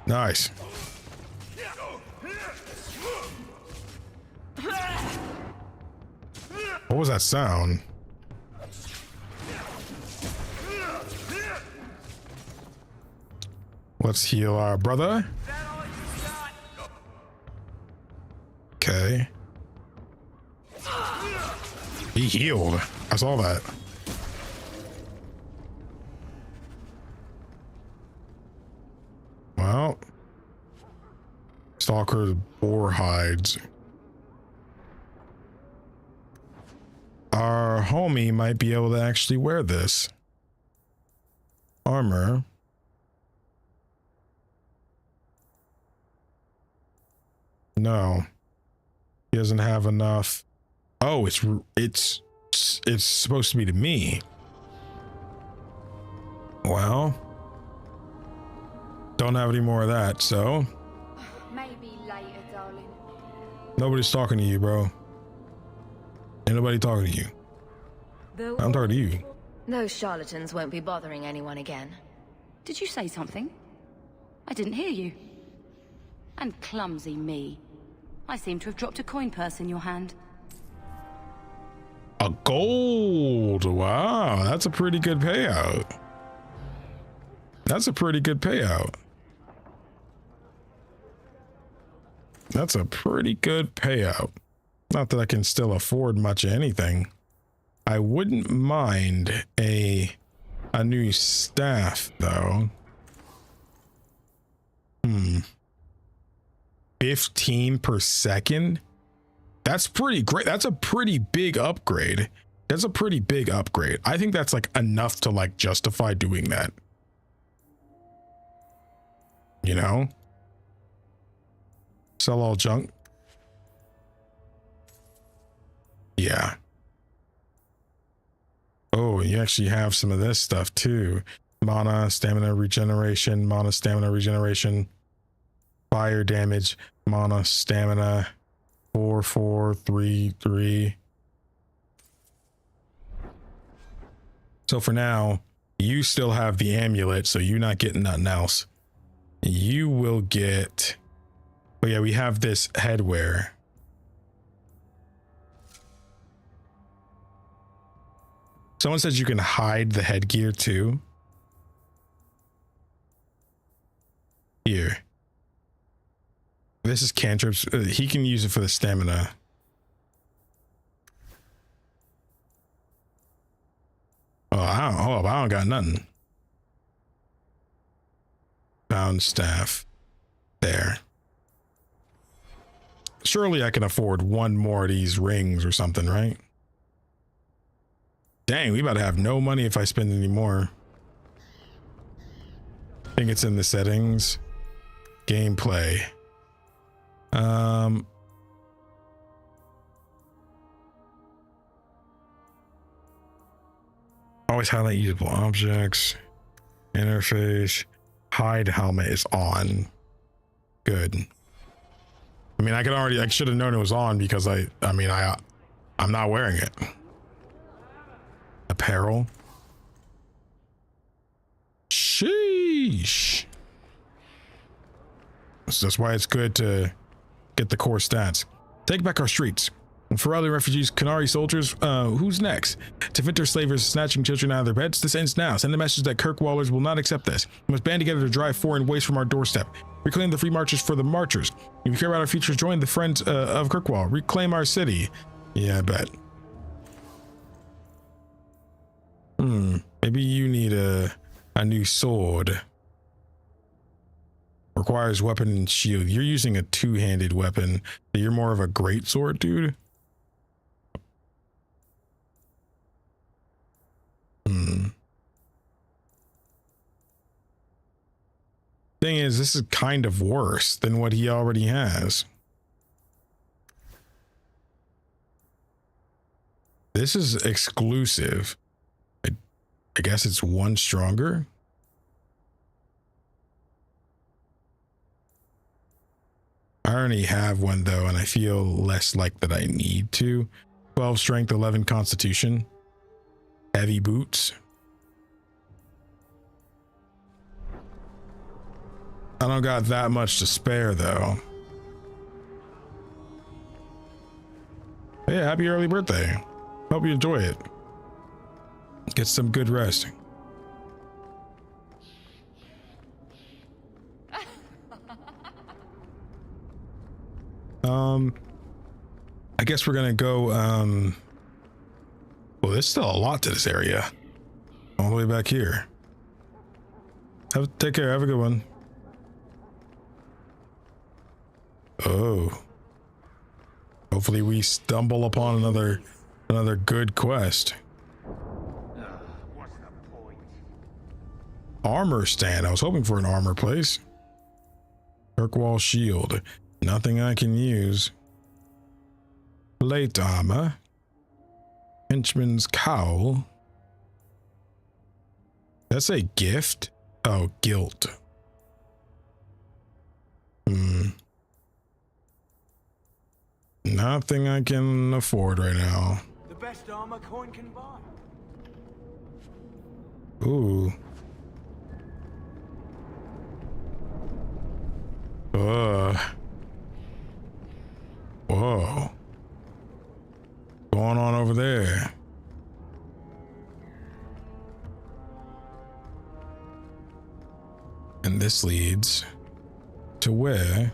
Nice. What was that sound? Let's heal our brother. Okay. He healed. I saw that. Well, Stalker's boar hides. Our homie might be able to actually wear this armor. no. He doesn't have enough. Oh, it's supposed to be to me. Well, don't have any more of that, so Maybe later, darling. nobody's talking to you, bro. Ain't nobody talking to you. I'm talking to you. Those charlatans won't be bothering anyone again. Did you say something? I didn't hear you. And clumsy me. I seem to have dropped a coin purse in your hand. A gold. Wow, that's a pretty good payout. That's a pretty good payout. That's a pretty good payout. Not that I can still afford much of anything. I wouldn't mind a new staff though. 15 per second. That's pretty great. That's a pretty big upgrade. That's a pretty big upgrade. I think that's like enough to like justify doing that. You know? Sell all junk. Yeah. Oh, you actually have some of this stuff too. Mana, stamina regeneration, mana, stamina regeneration, fire damage, mana, stamina, 4, 4, 3, 3. So for now, you still have the amulet, so you're not getting nothing else. You will get, oh yeah, we have this headwear. Someone says you can hide the headgear too. Here. This is cantrips. He can use it for the stamina. Oh, I don't got nothing. Bound staff. There. Surely I can afford one more of these rings or something, right? Dang, we about to have no money if I spend any more. I think it's in the settings. Gameplay. Always highlight usable objects. Interface. Hide helmet is on. Good. I mean, I should have known it was on because I'm not wearing it. Apparel. Sheesh. So that's why it's good to get the core stats. Take back our streets. And for other refugees, Canary soldiers, who's next? To Finter slavers snatching children out of their beds, this ends now. Send a message that Kirkwallers will not accept this. We must band together to drive foreign waste from our doorstep. Reclaim the free marches for the marchers. If you care about our futures, join the Friends of Kirkwall. Reclaim our city. Yeah, I bet. Maybe you need a new sword. Requires weapon and shield. You're using a two-handed weapon. You're more of a great sword, dude. Thing is, this is kind of worse than what he already has. This is exclusive. I guess it's one stronger. I already have one though, and I feel less like that I need to. 12 strength, 11 constitution. Heavy boots. I don't got that much to spare though. Yeah, happy early birthday. Hope you enjoy it. Get some good rest. I guess we're gonna go, well, there's still a lot to this area. All the way back here. Take care, have a good one. Oh. Hopefully we stumble upon another good quest. Armor stand. I was hoping for an armor place. Kirkwall shield. Nothing I can use. Plate armor. Henchman's cowl. That's a gift? Oh, guilt. Nothing I can afford right now. The best armor coin can buy. Ooh. Whoa. Going on over there? And this leads to where?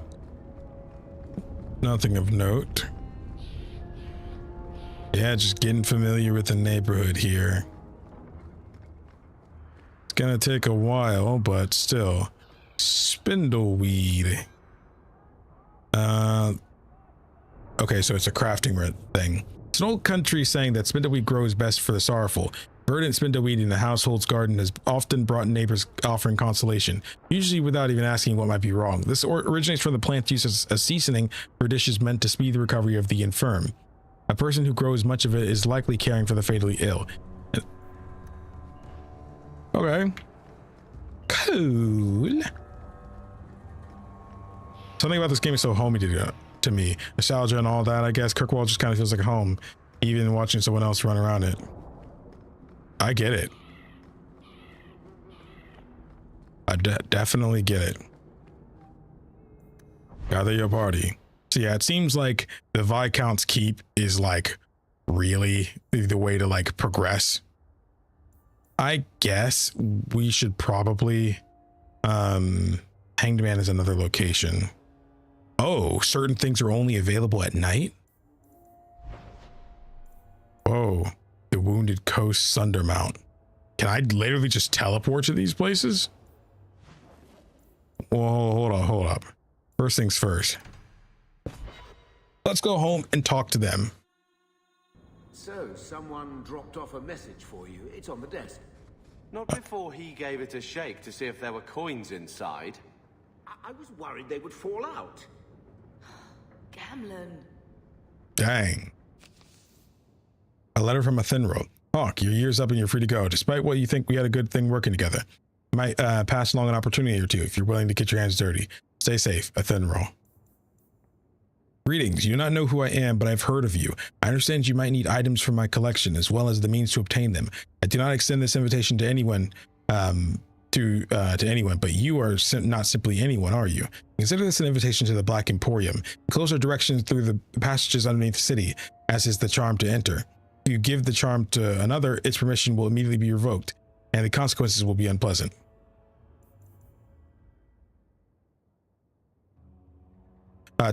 Nothing of note. Yeah, just getting familiar with the neighborhood here. It's gonna take a while, but still. Spindleweed. Okay, so it's a crafting thing. It's an old country saying that spindleweed grows best for the sorrowful. Verdant spindleweed in the household's garden has often brought neighbors offering consolation, usually without even asking what might be wrong. This originates from the plant's use as a seasoning for dishes meant to speed the recovery of the infirm. A person who grows much of it is likely caring for the fatally ill. Okay. Cool. Something about this game is so homey to me. Nostalgia and all that, I guess. Kirkwall just kind of feels like home, even watching someone else run around it. I get it. I definitely get it. Gather your party. So yeah, it seems like the Viscount's Keep is like really the way to like progress. I guess we should probably Hanged Man is another location. Oh, certain things are only available at night? Whoa. The Wounded Coast Sundermount. Can I literally just teleport to these places? Whoa, hold up. First things first. Let's go home and talk to them. So, someone dropped off a message for you. It's on the desk. Not before he gave it a shake to see if there were coins inside. I was worried they would fall out. Gamlen. Dang. A letter from a Thinro. Hawke, your year's up and you're free to go. Despite what you think, we had a good thing working together. Might pass along an opportunity or two if you're willing to get your hands dirty. Stay safe, a Thinro. Greetings. You do not know who I am, but I've heard of you. I understand you might need items from my collection as well as the means to obtain them. I do not extend this invitation to anyone, to anyone, but you are not simply anyone, are you? Consider this an invitation to the Black Emporium. Closer directions through the passages underneath the city, as is the charm to enter. If you give the charm to another, its permission will immediately be revoked, and the consequences will be unpleasant.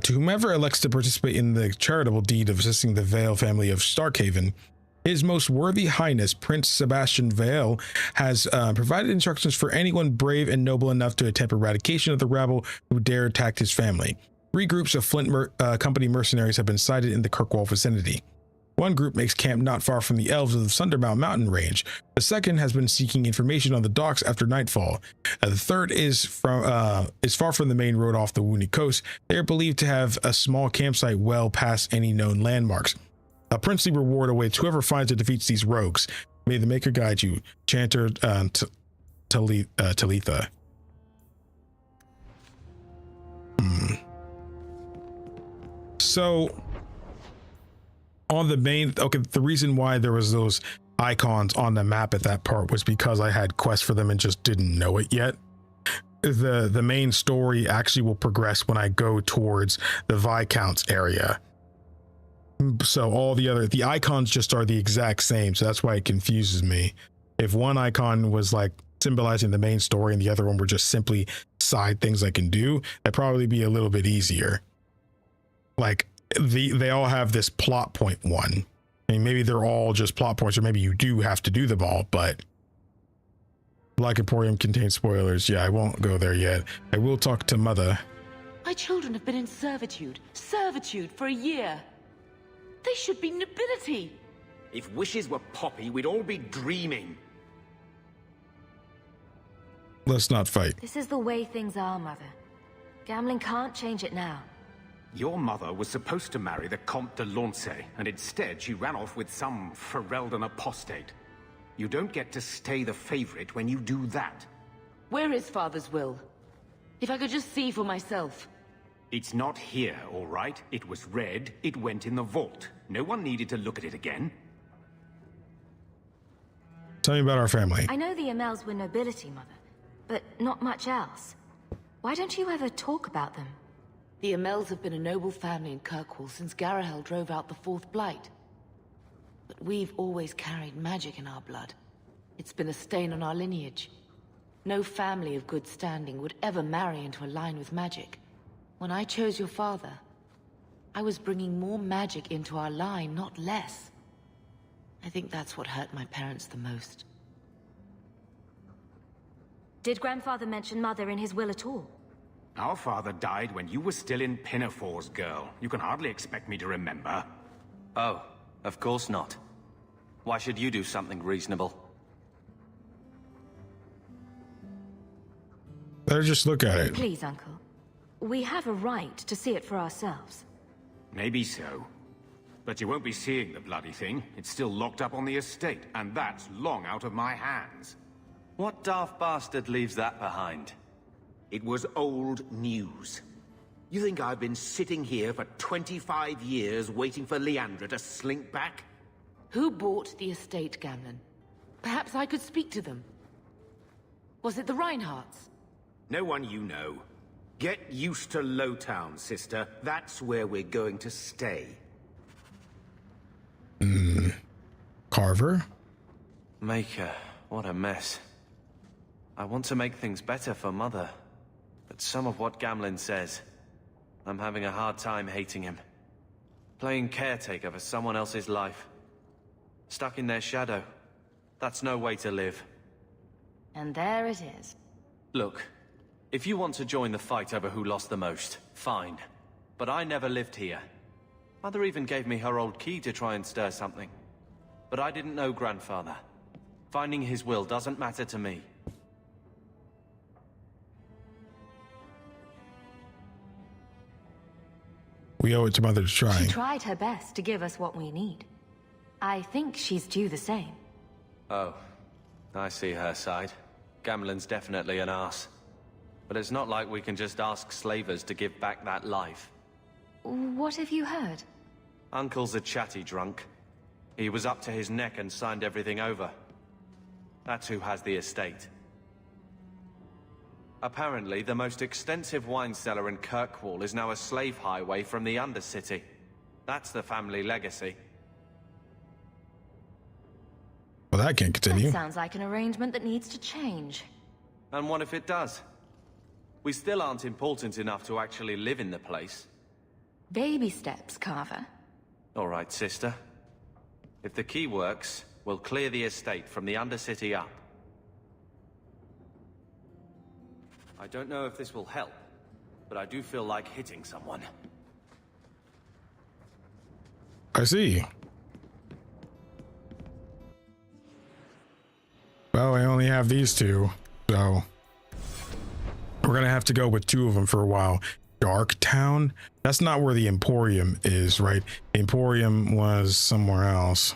To whomever elects to participate in the charitable deed of assisting the Vale family of Starkhaven, His Most Worthy Highness Prince Sebastian Vale has provided instructions for anyone brave and noble enough to attempt eradication of the rabble who dare attack his family. 3 groups of Flint Company mercenaries have been sighted in the Kirkwall vicinity. One group makes camp not far from the elves of the Sundermount mountain range. The second has been seeking information on the docks after nightfall. The third is far from the main road off the Wounded Coast. They are believed to have a small campsite well past any known landmarks. A princely reward awaits whoever finds and defeats these rogues. May the Maker guide you. Chanter Talitha. So on the main, okay, the reason why there was those icons on the map at that part was because I had quests for them and just didn't know it yet. The main story actually will progress when I go towards the Viscount's area. So all the icons just are the exact same, so that's why it confuses me. If one icon was like symbolizing the main story and the other one were just simply side things I can do, that'd probably be a little bit easier. Like they all have this plot point one. I mean, maybe they're all just plot points, or maybe you do have to do them all, but Black Emporium contains spoilers. Yeah, I won't go there yet. I will talk to Mother. My children have been in servitude for a year. They should be nobility. If wishes were poppy, we'd all be dreaming. Let's not fight. This is the way things are, Mother. Gambling can't change it now. Your mother was supposed to marry the Comte de Lancey, and instead she ran off with some Ferelden apostate. You don't get to stay the favorite when you do that. Where is Father's will? If I could just see for myself. It's not here, all right? It was read, it went in the vault. No one needed to look at it again. Tell me about our family. I know the Amels were nobility, Mother, but not much else. Why don't you ever talk about them? The Amels have been a noble family in Kirkwall since Garahel drove out the Fourth Blight. But we've always carried magic in our blood. It's been a stain on our lineage. No family of good standing would ever marry into a line with magic. When I chose your father, I was bringing more magic into our line, not less. I think that's what hurt my parents the most. Did Grandfather mention Mother in his will at all? Our father died when you were still in Pinafores, girl. You can hardly expect me to remember. Oh, of course not. Why should you do something reasonable? Better just look at it. Please, Uncle. We have a right to see it for ourselves. Maybe so. But you won't be seeing the bloody thing. It's still locked up on the estate, and that's long out of my hands. What daft bastard leaves that behind? It was old news. You think I've been sitting here for 25 years waiting for Leandra to slink back? Who bought the estate, Gamlen? Perhaps I could speak to them. Was it the Reinhardts? No one you know. Get used to Lowtown, sister. That's where we're going to stay. Carver? Maker, what a mess. I want to make things better for Mother, but some of what Gamlen says, I'm having a hard time hating him. Playing caretaker for someone else's life. Stuck in their shadow. That's no way to live. And there it is. Look, if you want to join the fight over who lost the most, fine. But I never lived here. Mother even gave me her old key to try and stir something. But I didn't know Grandfather. Finding his will doesn't matter to me. We owe it to Mother to try. She tried her best to give us what we need. I think she's due the same. Oh, I see her side. Gamlen's definitely an arse. But it's not like we can just ask slavers to give back that life. What have you heard? Uncle's a chatty drunk. He was up to his neck and signed everything over. That's who has the estate. Apparently, the most extensive wine cellar in Kirkwall is now a slave highway from the Undercity. That's the family legacy. Well, that can't continue. That sounds like an arrangement that needs to change. And what if it does? We still aren't important enough to actually live in the place. Baby steps, Carver. All right, sister. If the key works, we'll clear the estate from the Undercity up. I don't know if this will help, but I do feel like hitting someone. I see. Well, I only have these two, so we're gonna have to go with two of them for a while. Darktown? That's not where the Emporium is, right? The Emporium was somewhere else.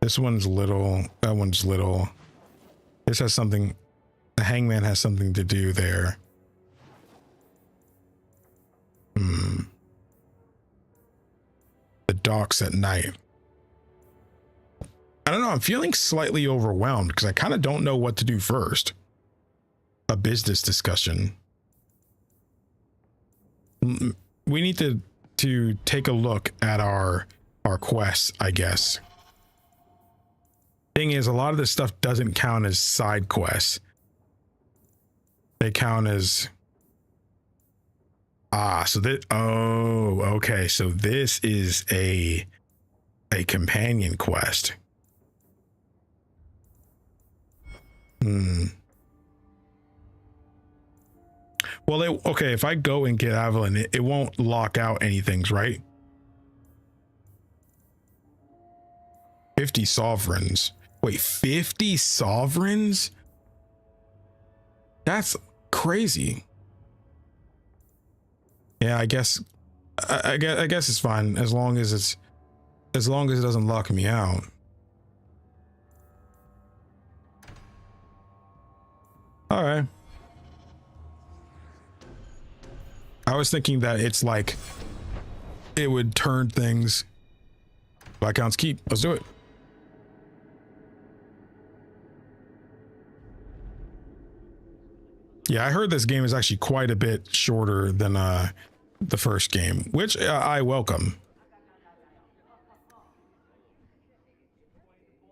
This one's little, that one's little. This has something, the hangman has something to do there. The docks at night. I don't know, I'm feeling slightly overwhelmed because I kind of don't know what to do first. A business discussion. We need to take a look at our quests, I guess. Thing is, a lot of this stuff doesn't count as side quests. They count as so that, oh, okay, so this is a companion quest. Well, okay, if I go and get Evelyn, it won't lock out anything, right? 50 sovereigns. Wait, 50 sovereigns? That's crazy. Yeah, I guess it's fine as long as it doesn't lock me out. All right. I was thinking that it's like it would turn things. Viscount's Keep. Let's do it. Yeah, I heard this game is actually quite a bit shorter than the first game, which I welcome.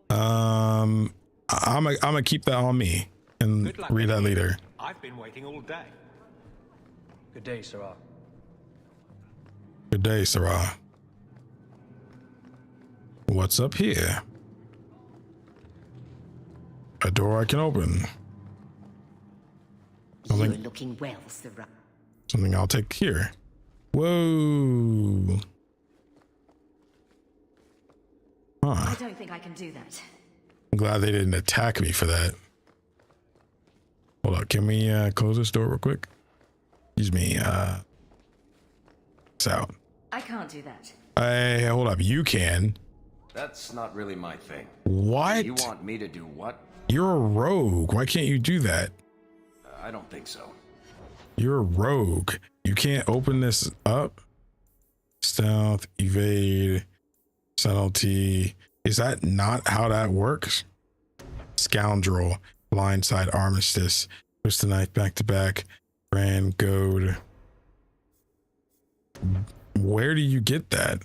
I'm gonna keep that on me and read that later. I've been waiting all day. Good day, Sarah. Good day, Sarah. What's up here? A door I can open. You're looking well, Sarah. Something I'll take here. Whoa. Huh. I don't think I can do that. I'm glad they didn't attack me for that. Hold on, can we close this door real quick? Excuse me, it's out. I can't do that. Hey, hold up, you can. That's not really my thing. What? You want me to do what? You're a rogue. Why can't you do that? I don't think so. You're a rogue. You can't open this up. Stealth, evade, subtlety. Is that not how that works? Scoundrel, blindside, armistice, twist the knife back to back, brand, goad. Where do you get that?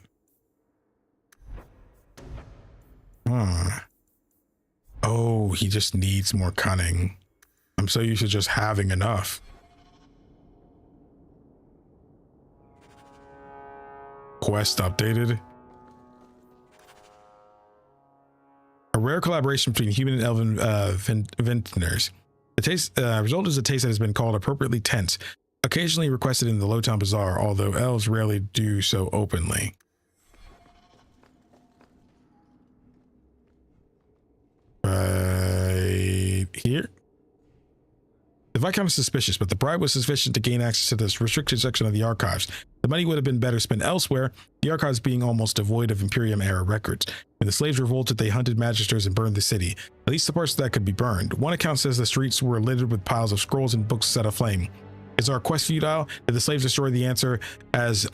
Huh. Oh, he just needs more cunning. I'm so used to just having enough. Quest updated. A rare collaboration between human and elven vintners. The result is a taste that has been called appropriately tense, occasionally requested in the Lowtown Bazaar, although elves rarely do so openly. Right here. The Viscount is suspicious, but the bribe was sufficient to gain access to this restricted section of the archives. The money would have been better spent elsewhere, the archives being almost devoid of Imperium-era records. When the slaves revolted, they hunted magisters and burned the city. At least the parts that could be burned. One account says the streets were littered with piles of scrolls and books set aflame. Is our quest futile? Did the slaves destroy the answer? As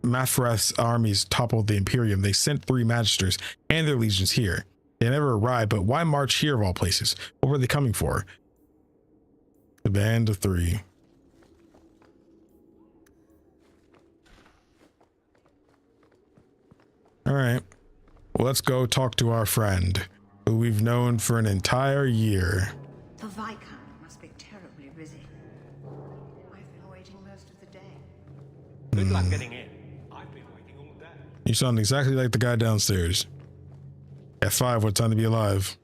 Mafreth's armies toppled the Imperium, they sent 3 magisters and their legions here. They never arrived, but why march here of all places? What were they coming for? The band of 3. All right, well, let's go talk to our friend, who we've known for an entire year. The Viscount must be terribly busy. I've been waiting most of the day. Good luck getting in. I've been waiting all day. You sound exactly like the guy downstairs. F5, what time to be alive?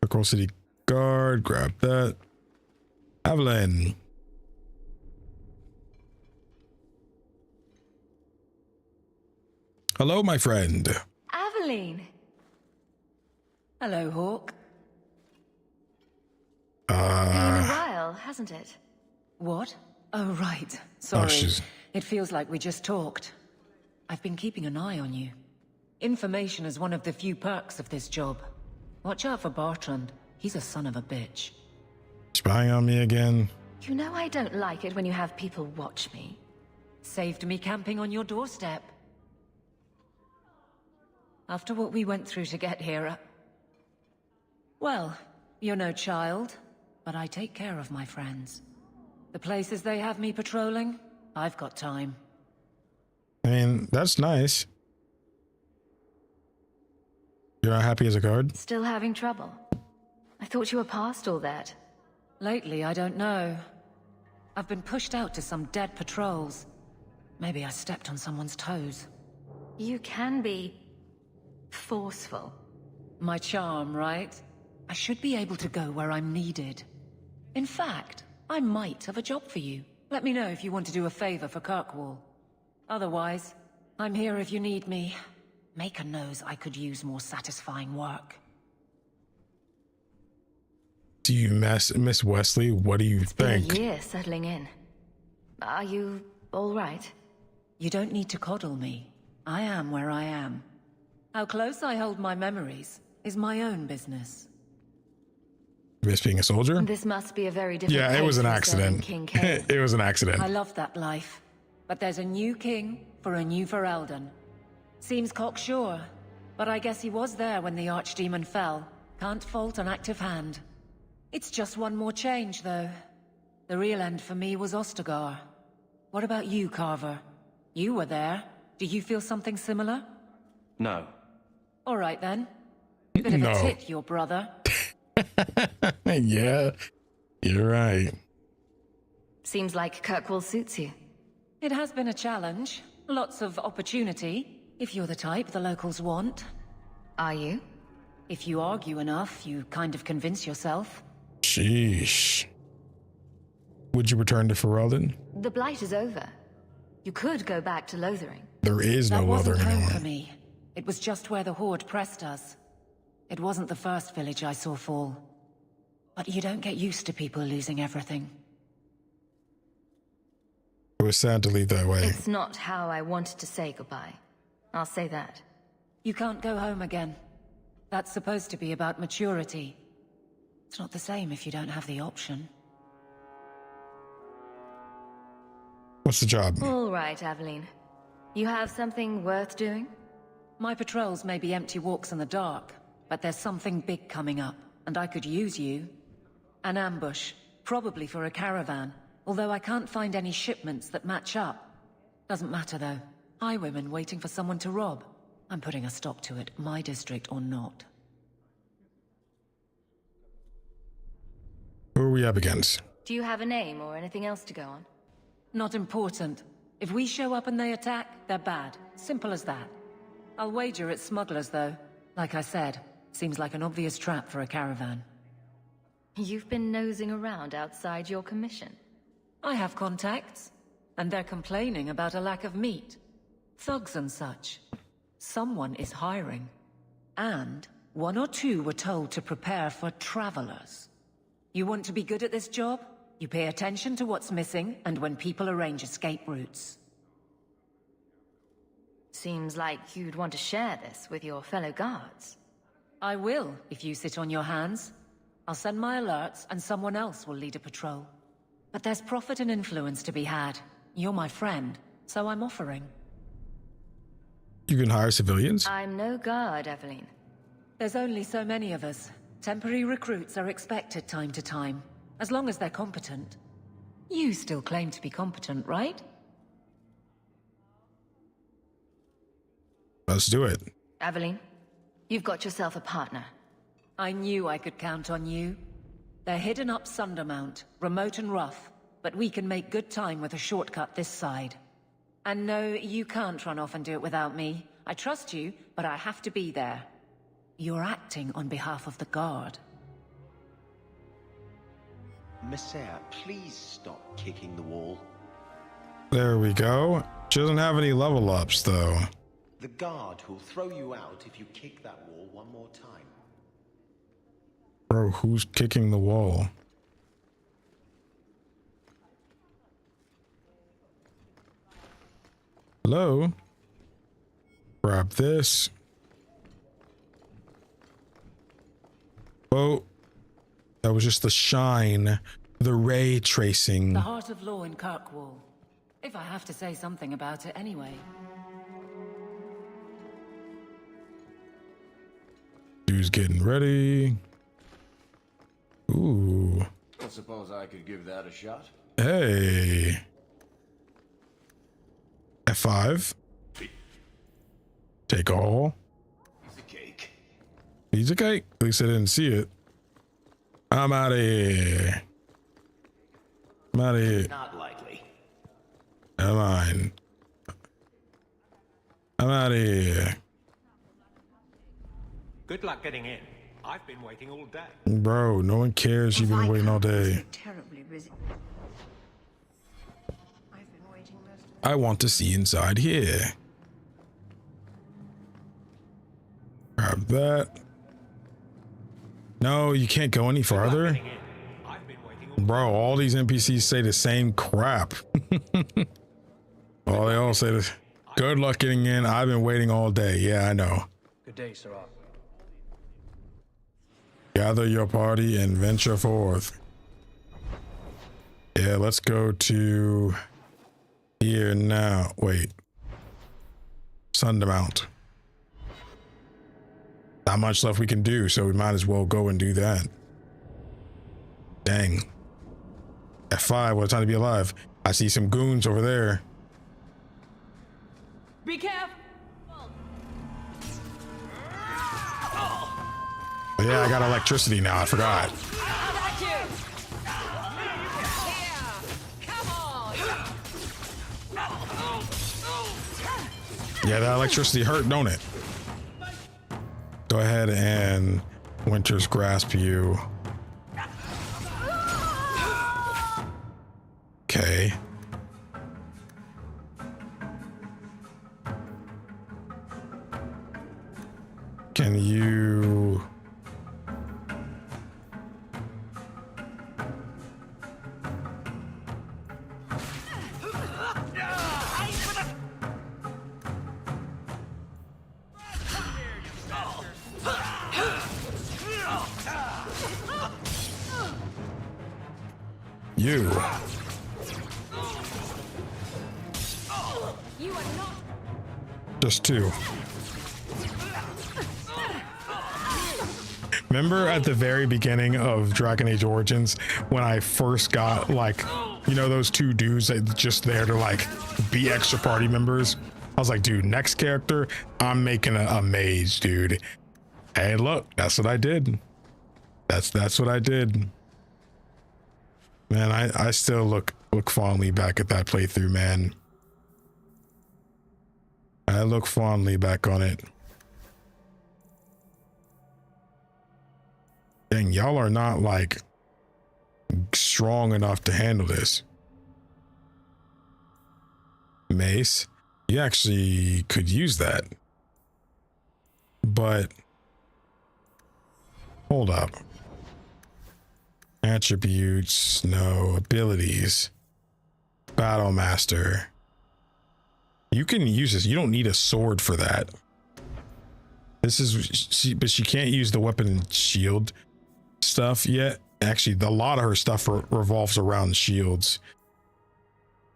Kirkwall City Guard, grab that. Evelyn. Hello, my friend. Aveline. Hello, Hawke. Been a while, hasn't it? What? Oh, right. Sorry. she's- It feels like we just talked. I've been keeping an eye on you. Information is one of the few perks of this job. Watch out for Bartrand. He's a son of a bitch. Spying on me again. You know I don't like it when you have people watch me. Saved me camping on your doorstep. After what we went through to get here, well, you're no child, but I take care of my friends. The places they have me patrolling, I've got time. I mean, that's nice. You're not happy as a guard? Still having trouble? I thought you were past all that. Lately, I don't know. I've been pushed out to some dead patrols. Maybe I stepped on someone's toes. You can be forceful. My charm, right? I should be able to go where I'm needed. In fact, I might have a job for you. Let me know if you want to do a favor for Kirkwall. Otherwise, I'm here if you need me. Maker knows I could use more satisfying work. Do you Miss Wesley? What do you think? Been a year settling in. Are you all right? You don't need to coddle me. I am where I am. How close I hold my memories is my own business. Miss being a soldier? This must be a very different. Yeah, it was an accident. It was an accident. I love that life. But there's a new king for a new Ferelden. Seems cocksure, but I guess he was there when the Archdemon fell. Can't fault an active hand. It's just one more change, though. The real end for me was Ostagar. What about you, Carver? You were there. Do you feel something similar? No. All right, then. Bit of a tit, your brother. Yeah, you're right. Seems like Kirkwall suits you. It has been a challenge. Lots of opportunity, if you're the type the locals want. Are you? If you argue enough, you kind of convince yourself. Sheesh. Would you return to Ferelden? The Blight is over. You could go back to Lothering. There is no Lothering home anymore. For me. It was just where the Horde pressed us. It wasn't the first village I saw fall. But you don't get used to people losing everything. It was sad to leave that way. It's not how I wanted to say goodbye. I'll say that. You can't go home again. That's supposed to be about maturity. It's not the same if you don't have the option. What's the job? All right, Aveline. You have something worth doing? My patrols may be empty walks in the dark, but there's something big coming up, and I could use you. An ambush, probably for a caravan, although I can't find any shipments that match up. Doesn't matter though. Highwaymen waiting for someone to rob. I'm putting a stop to it, my district or not. Who are we up against? Do you have a name or anything else to go on? Not important. If we show up and they attack, they're bad. Simple as that. I'll wager it's smugglers though. Like I said, seems like an obvious trap for a caravan. You've been nosing around outside your commission. I have contacts, and they're complaining about a lack of meat. Thugs and such. Someone is hiring. And one or two were told to prepare for travelers. You want to be good at this job? You pay attention to what's missing, and when people arrange escape routes. Seems like you'd want to share this with your fellow guards. I will, if you sit on your hands. I'll send my alerts, and someone else will lead a patrol. But there's profit and influence to be had. You're my friend, so I'm offering. You can hire civilians? I'm no guard, Aveline. There's only so many of us. Temporary recruits are expected time to time, as long as they're competent. You still claim to be competent, right? Let's do it. Aveline, you've got yourself a partner. I knew I could count on you. They're hidden up Sundermount, remote and rough, but we can make good time with a shortcut this side. And no, you can't run off and do it without me. I trust you, but I have to be there. You're acting on behalf of the Guard. Messiah, please stop kicking the wall. There we go. She doesn't have any level ups, though. The Guard will throw you out if you kick that wall one more time. Bro, who's kicking the wall? Hello? Grab this. Oh, that was just the shine, the ray tracing. The heart of law in Kirkwall. If I have to say something about it anyway. Dude's getting ready. Ooh. I suppose I could give that a shot. Hey. F5. Take all. Piece of cake. Piece of cake. At least I didn't see it. I'm out of here. I'm out of here. Not likely. Come on. I'm out of here. Good luck getting in. I've been waiting all day. Bro, no one cares. You've been waiting all day. Terribly busy. I've been waiting most of I want to see inside here. Grab that. No, you can't go any farther. Bro, all these NPCs say the same crap. Oh, they all say this. Good luck getting in. I've been waiting all day. Yeah, I know. Good day, Sir Hawke. Gather your party and venture forth. Yeah, let's go to here now. Wait. Sundermount. Not much left we can do, so we might as well go and do that. Dang. F5, what a time to be alive. I see some goons over there. Be careful. Oh, yeah, I got electricity now. I forgot. Yeah, that electricity hurt, don't it? Go ahead and Winter's Grasp you. Okay. Can you... You. Just two. Remember at the very beginning of Dragon Age Origins when I first got, like, you know, those two dudes that just there to like be extra party members? I was like, dude, next character, I'm making a mage, dude. Hey, look, that's what I did. That's what I did. Man, I still look fondly back at that playthrough, man. I look fondly back on it. Dang, y'all are not like strong enough to handle this. Mace, you actually could use that. But hold up. Attributes, no. Abilities. Battle Master. You can use this. You don't need a sword for that. This is, but she can't use the weapon and shield stuff yet. Actually, a lot of her stuff revolves around shields.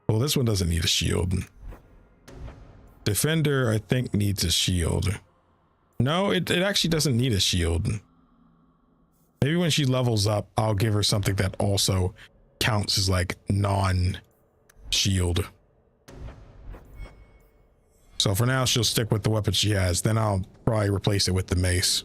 Well, this one doesn't need a shield. Defender, I think, needs a shield. No, it actually doesn't need a shield. Maybe when she levels up, I'll give her something that also counts as like non-shield. So for now, she'll stick with the weapon she has. Then I'll probably replace it with the mace.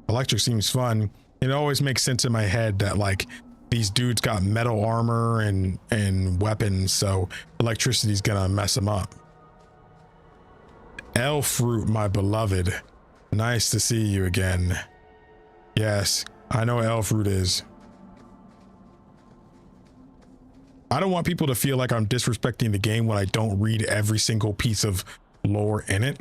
Electric seems fun. It always makes sense in my head that like these dudes got metal armor and weapons, so electricity's gonna mess them up. Elfroot, my beloved. Nice to see you again. Yes, I know what Elfroot is. I don't want people to feel like I'm disrespecting the game when I don't read every single piece of lore in it.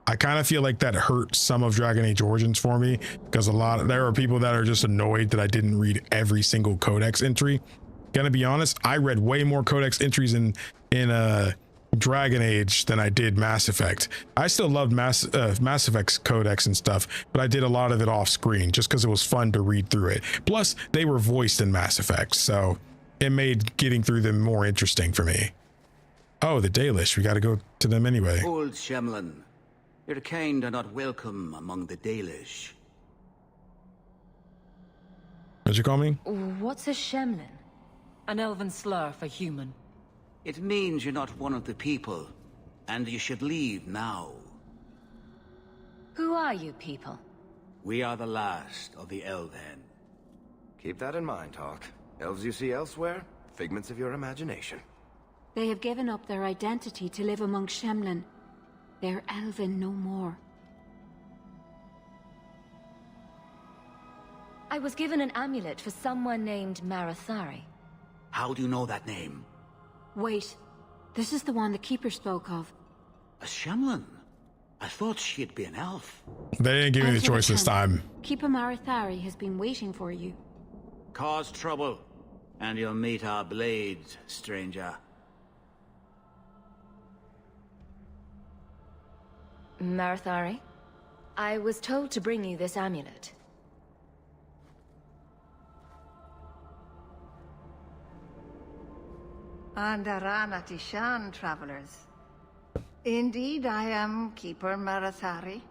I kind of feel like that hurt some of Dragon Age Origins for me, because there are people that are just annoyed that I didn't read every single codex entry. Gonna be honest, I read way more codex entries in Dragon Age than I did Mass Effect. I still loved Mass Effect's codex and stuff, but I did a lot of it off screen just because it was fun to read through it. Plus, they were voiced in Mass Effect, so it made getting through them more interesting for me. Oh, the Dalish. We got to go to them anyway. Old Shemlin, your kind are not welcome among the Dalish. What'd you call me? What's a Shemlin? An elven slur for human. It means you're not one of the people, and you should leave now. Who are you people? We are the last of the Elven. Keep that in mind, Hawke. Elves you see elsewhere, figments of your imagination. They have given up their identity to live among Shemlin. They're elven no more. I was given an amulet for someone named Marathari. How do you know that name? Wait, this is the one the Keeper spoke of. A Shemlin? I thought she'd be an elf. They didn't give me the choice this time. Keeper Marathari has been waiting for you. Cause trouble, and you'll meet our blades, stranger. Marathari, I was told to bring you this amulet. Andarana Tishan, travelers. Indeed, I am Keeper Marathari.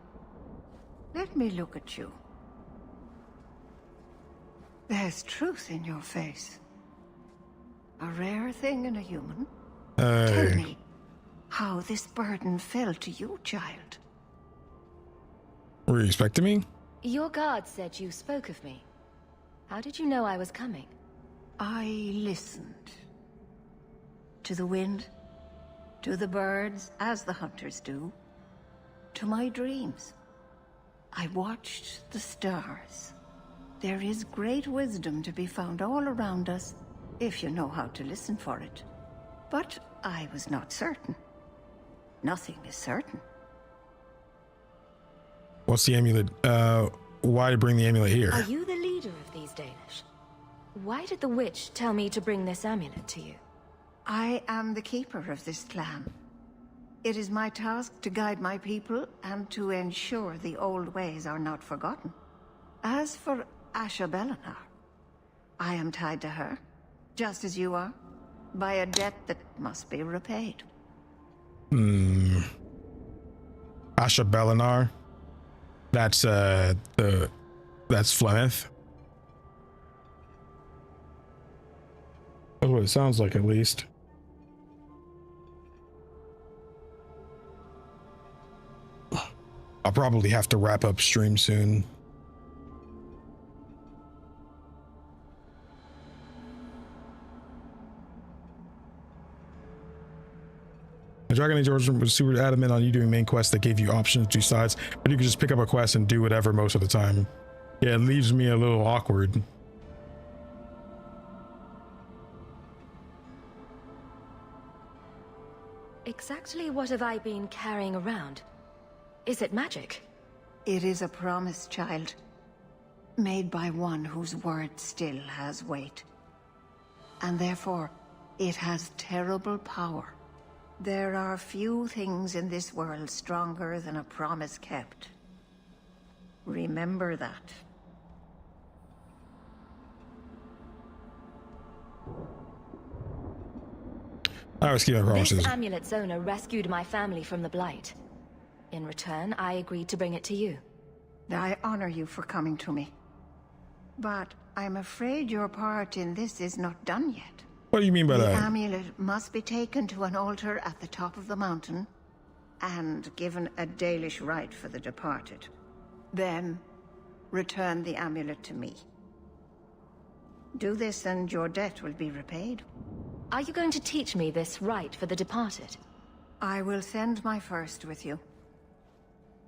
Let me look at you. There's truth in your face. A rare thing in a human. Tell me how this burden fell to you, child. Were you expecting me? Your guard said you spoke of me. How did you know I was coming? I listened. To the wind, to the birds, as the hunters do, to my dreams. I watched the stars. There is great wisdom to be found all around us, if you know how to listen for it. But I was not certain. Nothing is certain. What's the amulet? Why bring the amulet here? Are you the leader of these Danish? Why did the witch tell me to bring this amulet to you? I am the keeper of this clan. It is my task to guide my people and to ensure the old ways are not forgotten. As for Asha Belenar, I am tied to her, just as you are, by a debt that must be repaid. Asha Belenar? That's Flemeth. That's what it sounds like, at least. I'll probably have to wrap up stream soon. Dragon Age Origin was super adamant on you doing main quests that gave you options to do sides, but you could just pick up a quest and do whatever most of the time. Yeah, it leaves me a little awkward. Exactly what have I been carrying around? Is it magic? It is a promise, child. Made by one whose word still has weight. And therefore, it has terrible power. There are few things in this world stronger than a promise kept. Remember that. I always keep my promises. This amulet's owner rescued my family from the Blight. In return, I agreed to bring it to you. I honor you for coming to me. But I'm afraid your part in this is not done yet. What do you mean by that? The amulet must be taken to an altar at the top of the mountain and given a Dalish rite for the departed. Then, return the amulet to me. Do this and your debt will be repaid. Are you going to teach me this rite for the departed? I will send my first with you.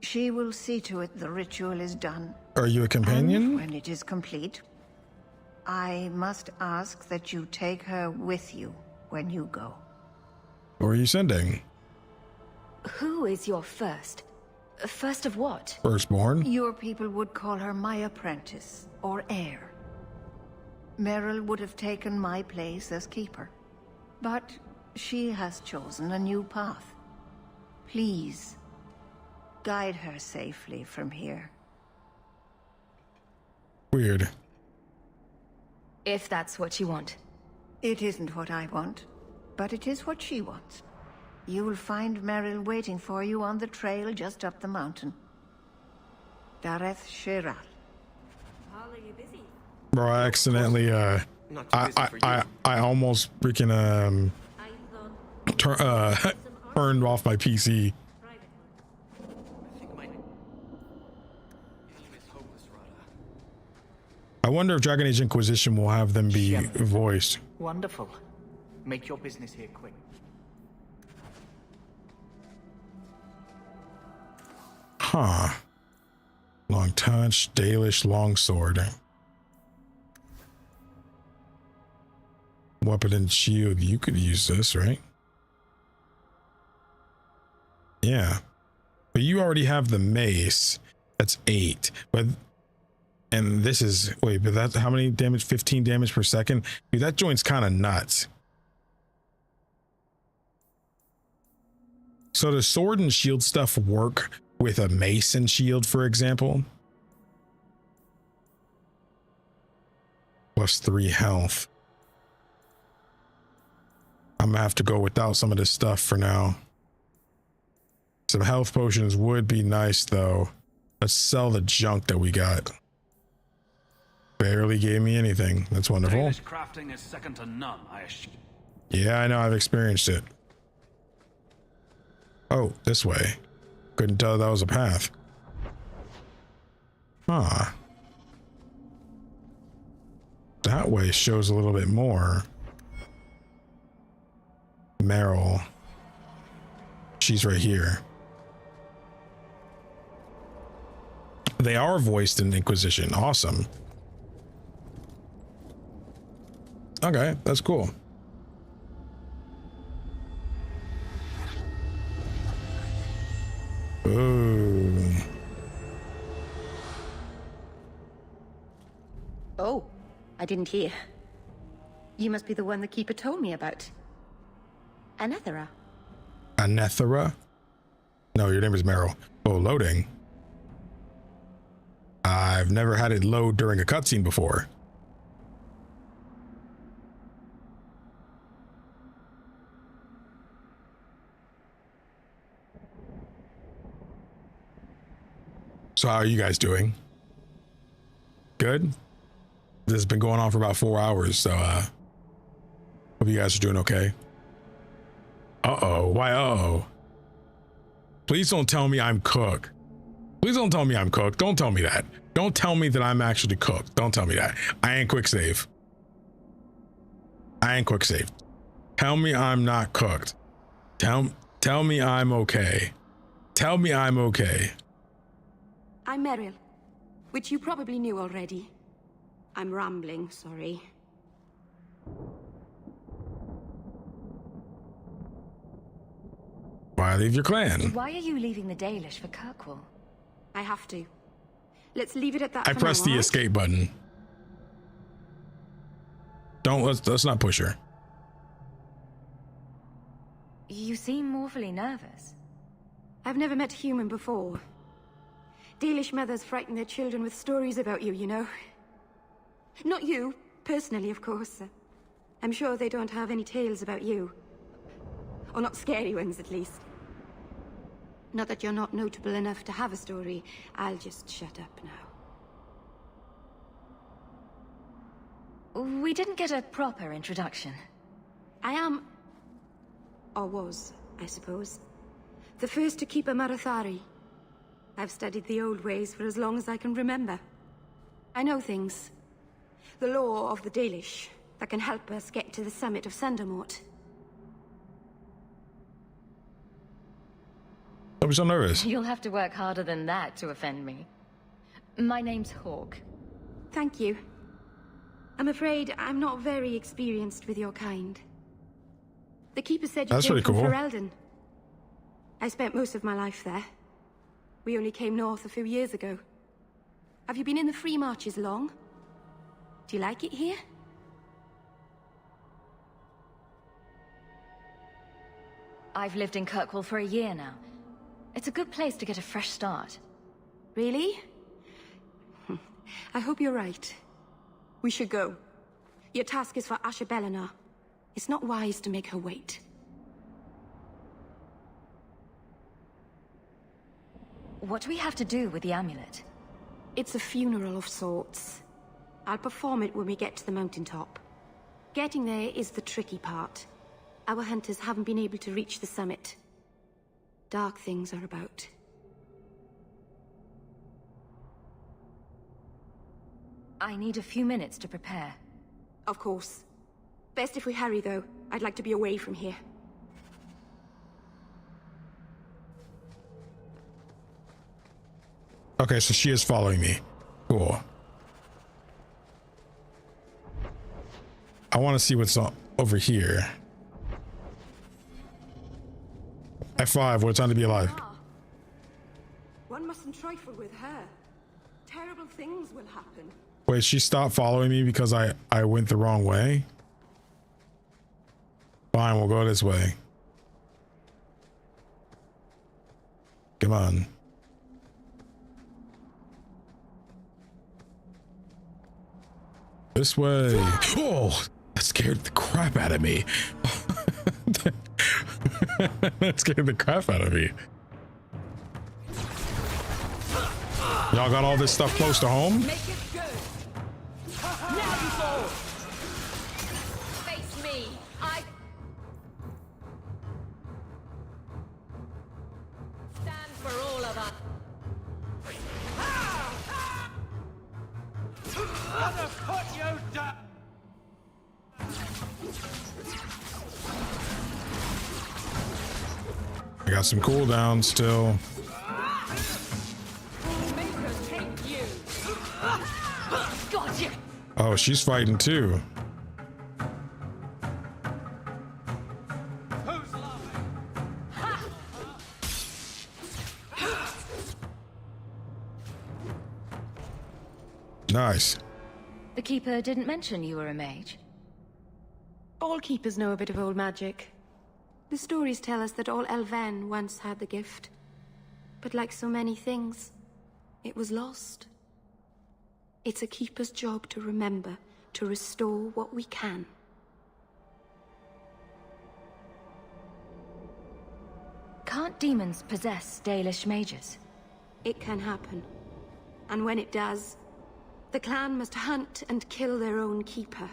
She will see to it the ritual is done. Are you a companion? And when it is complete, I must ask that you take her with you when you go. Who are you sending? Who is your first? First of what? Firstborn? Your people would call her my apprentice, or heir. Meryl would have taken my place as keeper. But she has chosen a new path. Please, guide her safely from here. Weird. If that's what you want. It isn't what I want, but it is what she wants. You will find Meryl waiting for you on the trail just up the mountain. Dareth Shiral. Are you busy? Bro, I accidentally I almost freaking turned off my PC. I wonder if Dragon Age Inquisition will have them be voiced. Wonderful. Make your business here quick. Huh. Long touch, Dalish longsword. Weapon and shield. You could use this, right? Yeah. But you already have the mace. That's 8. But and this is wait, but that's how many damage? 15 damage per second. Dude, that joint's kind of nuts. So does sword and shield stuff work with a mace and shield, for example? Plus 3 health. I'm gonna have to go without some of this stuff for now. Some health potions would be nice though. Let's sell the junk that we got. Barely gave me anything. That's wonderful. Danish crafting is second to none, I assume. Yeah, I know. I've experienced it. Oh, this way. Couldn't tell that was a path. Huh. That way shows a little bit more. Meryl. She's right here. They are voiced in Inquisition. Awesome. Okay, that's cool. Ooh. Oh, I didn't hear. You must be the one the Keeper told me about. Anethera. Anethera? No, your name is Meryl. Oh, loading. I've never had it load during a cutscene before. So how are you guys doing? Good? This has been going on for about 4 hours, so hope you guys are doing okay. Uh-oh. Why uh-oh? Please don't tell me I'm cooked. Please don't tell me I'm cooked. Don't tell me that. Don't tell me that I'm actually cooked. Don't tell me that. I ain't quick save. I ain't quick save. Tell me I'm not cooked. Tell me I'm okay. Tell me I'm okay. I'm Meryl, which you probably knew already. I'm rambling, sorry. Why leave your clan? Why are you leaving the Dalish for Kirkwall? I have to. Let's leave it at that. I pressed the escape button. Let's not push her. You seem awfully nervous. I've never met a human before. Dalish mothers frighten their children with stories about you, you know. Not you, personally, of course. I'm sure they don't have any tales about you. Or not scary ones, at least. Not that you're not notable enough to have a story. I'll just shut up now. We didn't get a proper introduction. I am... or was, I suppose. The first to keep a Marathari. I've studied the old ways for as long as I can remember. I know things. The law of the Dalish that can help us get to the summit of Sundermort. Don't be so nervous. You'll have to work harder than that to offend me. My name's Hawke. Thank you. I'm afraid I'm not very experienced with your kind. The Keeper said you came from Ferelden. I spent most of my life there. We only came north a few years ago. Have you been in the Free Marches long? Do you like it here? I've lived in Kirkwall for a year now. It's a good place to get a fresh start. Really? I hope you're right. We should go. Your task is for Asher Bellinar. It's not wise to make her wait. What do we have to do with the amulet? It's a funeral of sorts. I'll perform it when we get to the mountaintop. Getting there is the tricky part. Our hunters haven't been able to reach the summit. Dark things are about. I need a few minutes to prepare. Of course. Best if we hurry, though. I'd like to be away from here. Okay, so she is following me. Cool. I want to see what's over here. F5, what time to be alive? mustn't trifle with her. Terrible things will happen. Wait, she stopped following me because I went the wrong way? Fine, we'll go this way. Come on. This way. Oh, that scared the crap out of me. That scared the crap out of me. Y'all got all this stuff close to home? Make it good. Now you fall. Face me. I stand for all of us. Gonna put you down. I got some cooldowns still. Oh, she's fighting too. Nice. The Keeper didn't mention you were a mage. All keepers know a bit of old magic. The stories tell us that all Elven once had the gift. But like so many things, it was lost. It's a keeper's job to remember, to restore what we can. Can't demons possess Dalish mages? It can happen. And when it does, the clan must hunt and kill their own keeper.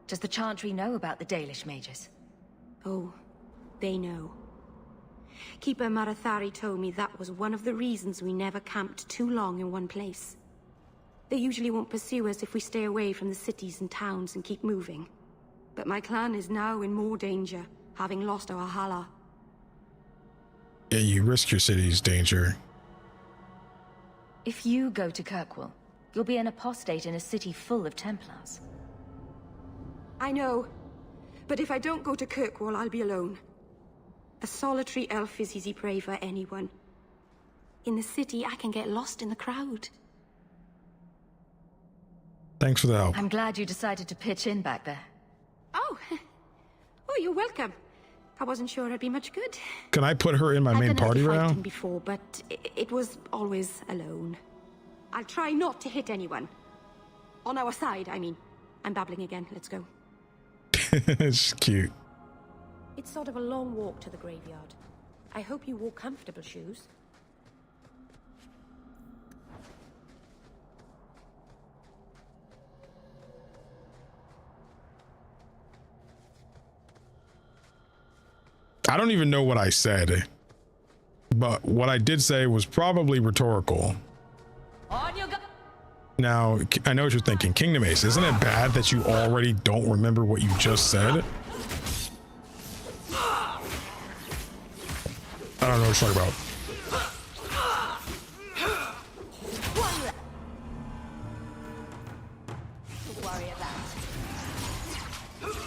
Does the Chantry know about the Dalish mages? Oh, they know. Keeper Marathari told me that was one of the reasons we never camped too long in one place. They usually won't pursue us if we stay away from the cities and towns and keep moving. But my clan is now in more danger, having lost our Hala. Yeah, you risk your city's danger. If you go to Kirkwall, you'll be an apostate in a city full of Templars. I know. But if I don't go to Kirkwall, I'll be alone. A solitary elf is easy prey for anyone. In the city, I can get lost in the crowd. Thanks for the help. I'm glad you decided to pitch in back there. Oh, you're welcome. I wasn't sure I'd be much good. Can I put her in my main party I've round? fighting before, but it was always alone. I'll try not to hit anyone. On our side, I mean. I'm babbling again. Let's go. It's cute. It's sort of a long walk to the graveyard. I hope you wore comfortable shoes. I don't even know what I said, but what I did say was probably rhetorical. Now, I know what you're thinking. KingdomAce, isn't it bad that you already don't remember what you just said? I don't know what you're talking about. Don't worry about it.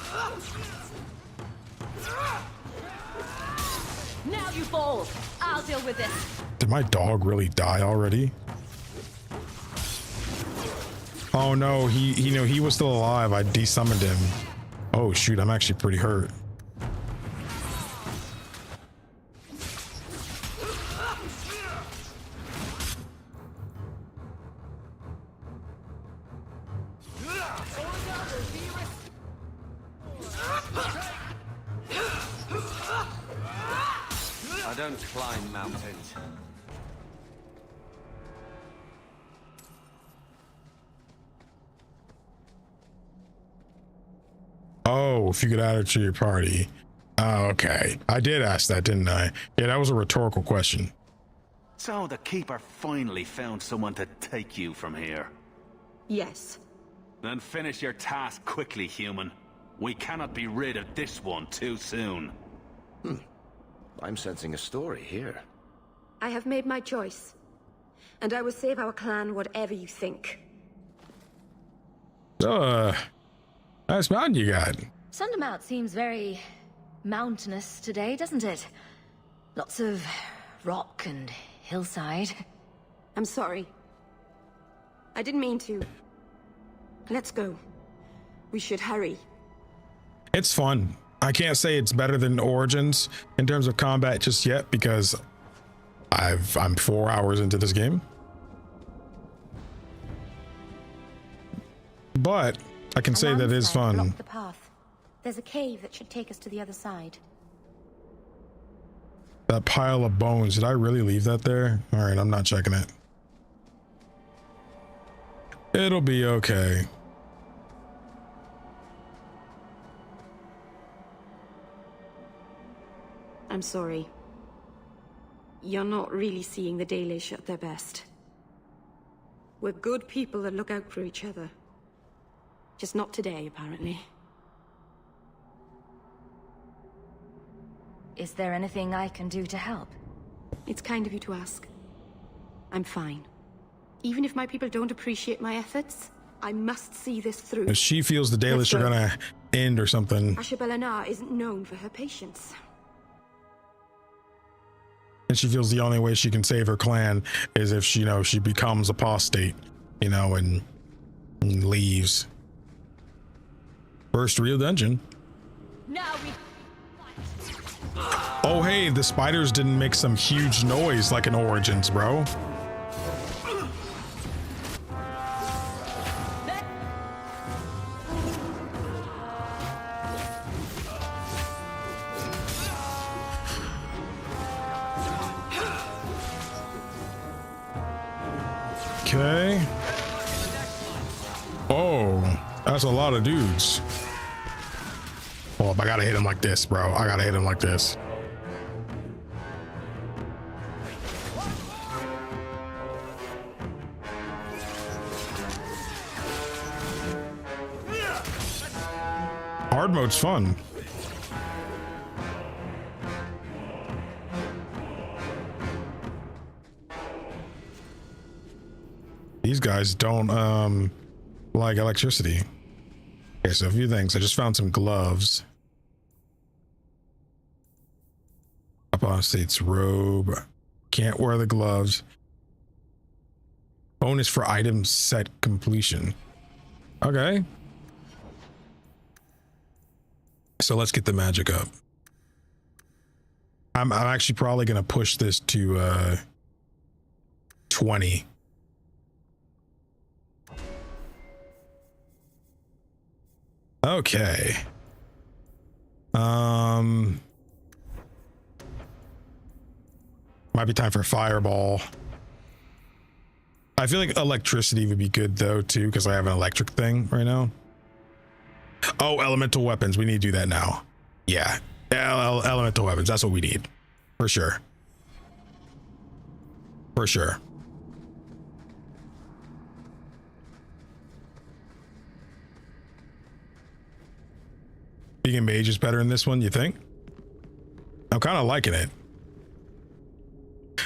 Now you fall. I'll deal with this. Did my dog really die already? Oh no, he was still alive. I desummoned him. Oh shoot, I'm actually pretty hurt. I don't climb mountains. Oh, if you could add her to your party. Oh, okay. I did ask that, didn't I? Yeah, that was a rhetorical question. So the Keeper finally found someone to take you from here. Yes. Then finish your task quickly, human. We cannot be rid of this one too soon. I'm sensing a story here. I have made my choice. And I will save our clan whatever you think. Nice mountain you got. Sundermount seems very mountainous today, doesn't it? Lots of rock and hillside. I'm sorry. I didn't mean to. Let's go. We should hurry. It's fun. I can't say it's better than Origins in terms of combat just yet because I'm 4 hours into this game. But I can say that it is fun. Block the path. There's a cave that should take us to the other side. That pile of bones, did I really leave that there? All right, I'm not checking it. It'll be okay. I'm sorry. You're not really seeing the Dalish at their best. We're good people that look out for each other. Just not today, apparently. Is there anything I can do to help? It's kind of you to ask. I'm fine. Even if my people don't appreciate my efforts, I must see this through. If she feels the Dalish are gonna end or something. Ashabelanar isn't known for her patience. And she feels the only way she can save her clan is if she, she becomes apostate, and leaves. First real dungeon. Now we Oh, hey, the spiders didn't make some huge noise like in Origins, bro. Okay. Oh, that's a lot of dudes. Oh, I gotta hit him like this, bro. I gotta hit him like this. Hard mode's fun. These guys don't like electricity. Okay, so a few things. I just found some gloves. Apostate's robe. Can't wear the gloves. Bonus for item set completion. Okay. So let's get the magic up. I'm actually probably gonna push this to 20. Okay. Might be time for fireball. I feel like electricity would be good though too, because I have an electric thing right now. Oh, elemental weapons. We need to do that now. Yeah. Elemental weapons. That's what we need. For sure. For sure. Being a mage is better in this one, you think? I'm kind of liking it.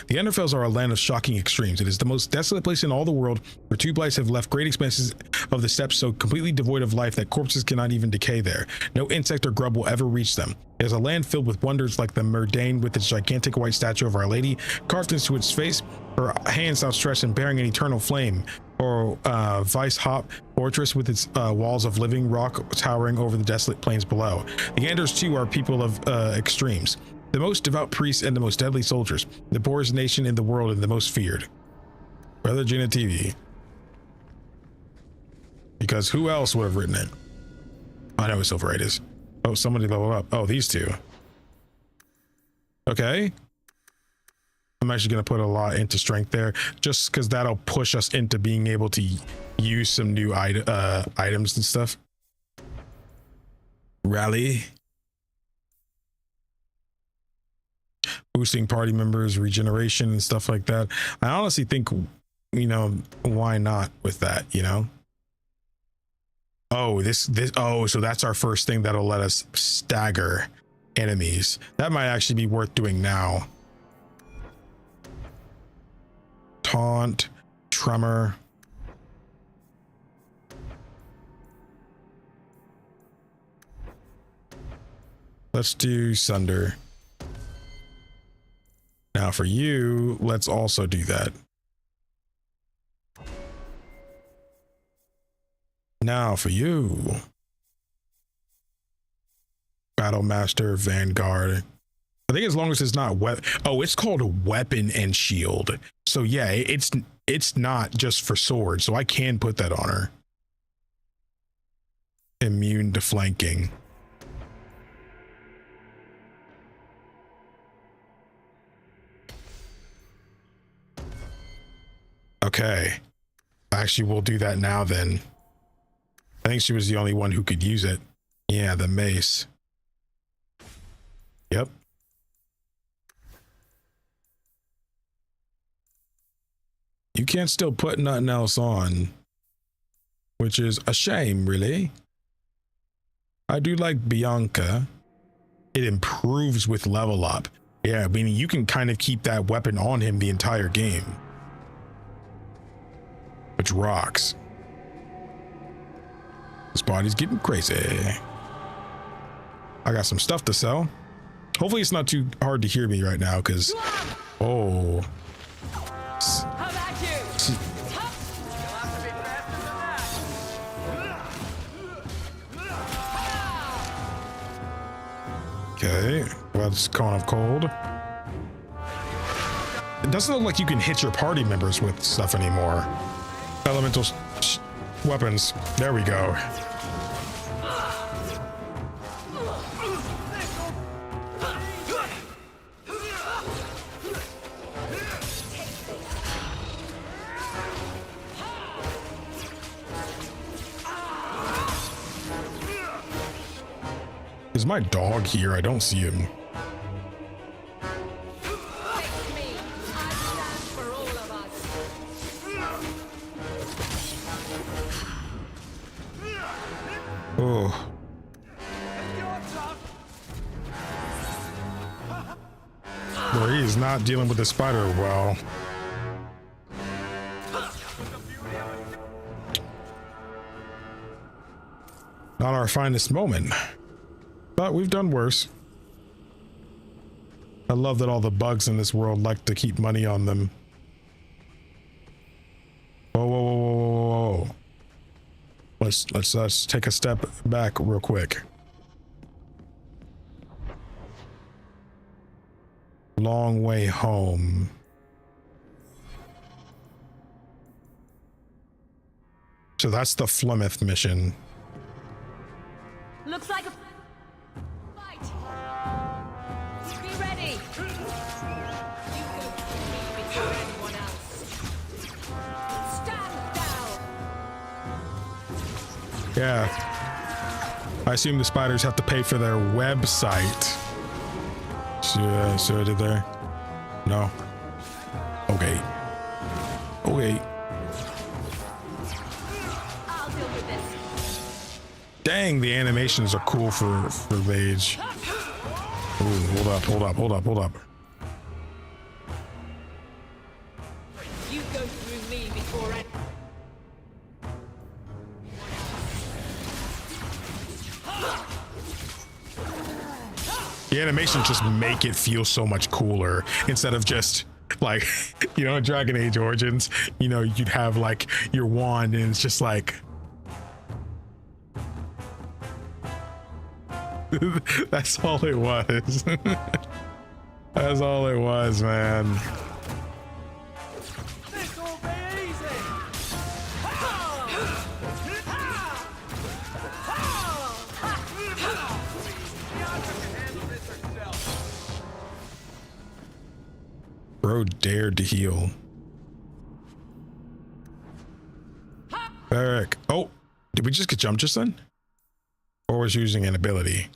The Enderfells are a land of shocking extremes. It is the most desolate place in all the world, where two blights have left great expanses of the steppes so completely devoid of life that corpses cannot even decay there. No insect or grub will ever reach them. It is a land filled with wonders like the Murdain with its gigantic white statue of Our Lady carved into its face, her hands outstretched and bearing an eternal flame, or Weishaupt fortress with its walls of living rock towering over the desolate plains below. The Anders too are people of extremes. The most devout priests and the most deadly soldiers, the poorest nation in the world and the most feared. Brother Gina TV. Because who else would have written it? I know it's Silver Raiders. Oh, somebody leveled up. Oh, these two. Okay. I'm actually going to put a lot into strength there, just because that'll push us into being able to use some new items and stuff. Rally. Boosting party members, regeneration and stuff like that. I honestly think, why not with that, Oh, so that's our first thing that'll let us stagger enemies. That might actually be worth doing now. Taunt, tremor. Let's do Sunder. Now for you, let's also do that. Now for you. Battlemaster, Vanguard. I think as long as it's not it's called weapon and shield. So yeah, it's not just for sword. So I can put that on her. Immune to flanking. Okay. Actually, we'll do that now then. I think she was the only one who could use it. Yeah, the mace. Yep. You can't still put nothing else on, which is a shame, really. I do like Bianca. It improves with level up. Yeah, meaning you can kind of keep that weapon on him the entire game, which rocks. This body's getting crazy. I got some stuff to sell. Hopefully it's not too hard to hear me right now, because oh. How about you? Okay, well, it's kind of cold. It doesn't look like you can hit your party members with stuff anymore. Elemental weapons. There we go. Is my dog here? I don't see him. Oh. Well, he is not dealing with the spider well. Not our finest moment. But we've done worse. I love that all the bugs in this world like to keep money on them. Whoa, whoa, whoa, whoa, whoa, whoa. Let's take a step back real quick. Long way home. So that's the Flemeth mission. Looks like a fight. Be ready. You go through me before anyone else. Stand down. Yeah. I assume the spiders have to pay for their website. So I did there? No. Okay. Okay. I'll deal with this. Dang, the animations are cool for mage. Ooh, hold up. You go through me before anyone. The animations just make it feel so much cooler instead of just like, you know, in Dragon Age Origins, you know, you'd have like your wand and it's just like that's all it was. That's all it was, man. Bro dared to heal. Eric. Oh, did we just get jumped just then? Or was using an ability?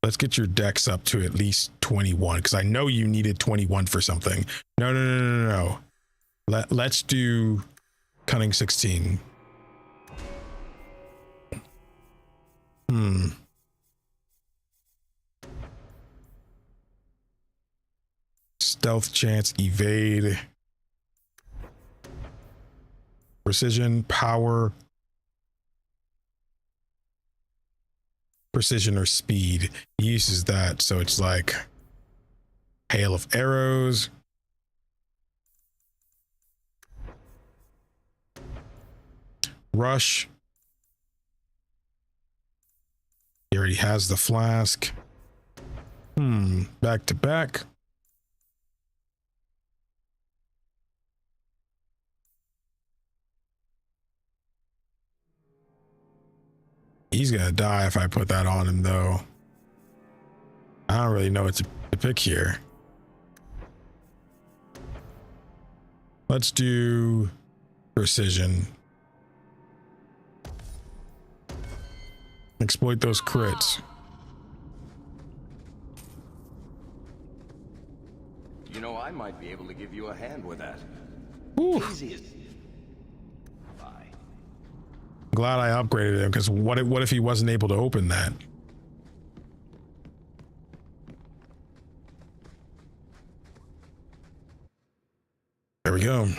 Let's get your dex up to at least 21, because I know you needed 21 for something. No. Let's do cunning 16. Stealth chance, evade, precision, power, precision or speed. He uses that, so it's like Hail of arrows. Rush. He already has the flask. Back to back. He's gonna die if I put that on him, though. I don't really know what to pick here. Let's do precision. Exploit those crits. You know, I might be able to give you a hand with that. Easy as... Bye. Glad I upgraded him, because what if he wasn't able to open that? There we go.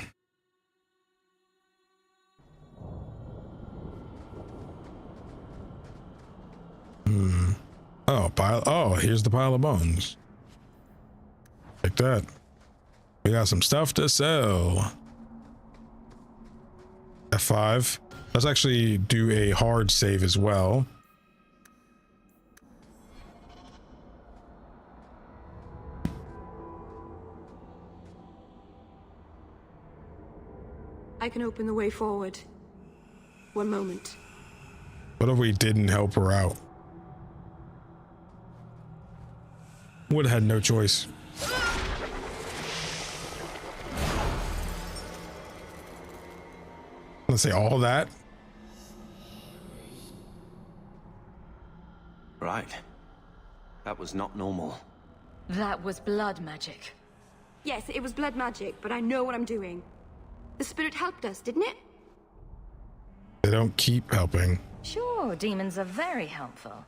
Oh, here's the pile of bones. Like that. We got some stuff to sell. F5. Let's actually do a hard save as well. I can open the way forward. One moment. What if we didn't help her out? Would have had no choice. Let's say all that. Right. That was not normal. That was blood magic. Yes, it was blood magic, but I know what I'm doing. The spirit helped us, didn't it? They don't keep helping. Sure, demons are very helpful.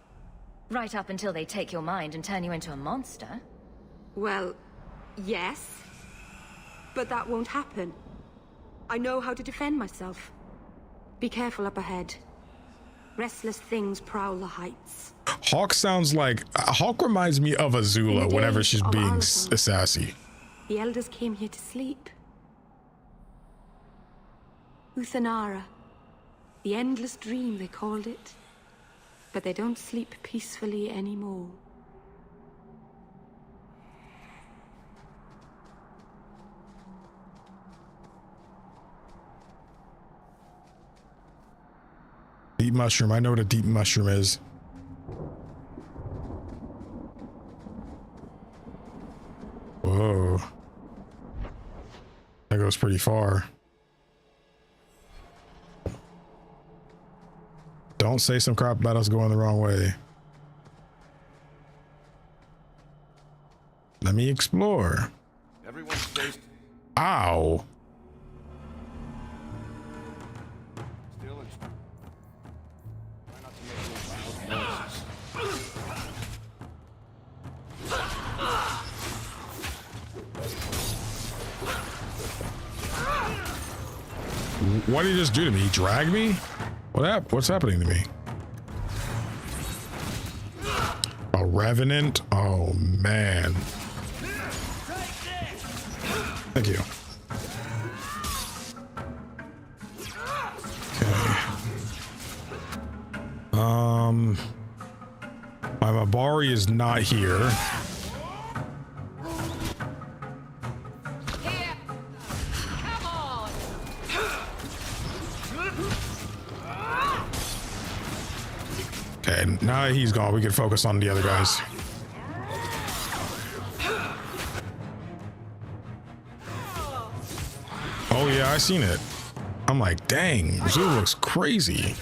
Right up until they take your mind and turn you into a monster. Well, yes. But that won't happen. I know how to defend myself. Be careful up ahead. Restless things prowl the heights. Hawke sounds like... Hawke reminds me of Azula whenever she's being sassy. The elders came here to sleep. Uthanara. The endless dream, they called it. But they don't sleep peacefully anymore. Deep mushroom. I know what a deep mushroom is. Whoa. That goes pretty far. Don't say some crap about us going the wrong way. Let me explore. Everyone stays... Ow. Still in... Try not to make any loud noises. What did he just do to me? He dragged me? What's happening to me? A revenant? Oh man. Thank you. Okay. My Mabari is not here. Okay, now that he's gone, we can focus on the other guys. Oh yeah, I seen it. I'm like, dang, Zoo looks crazy.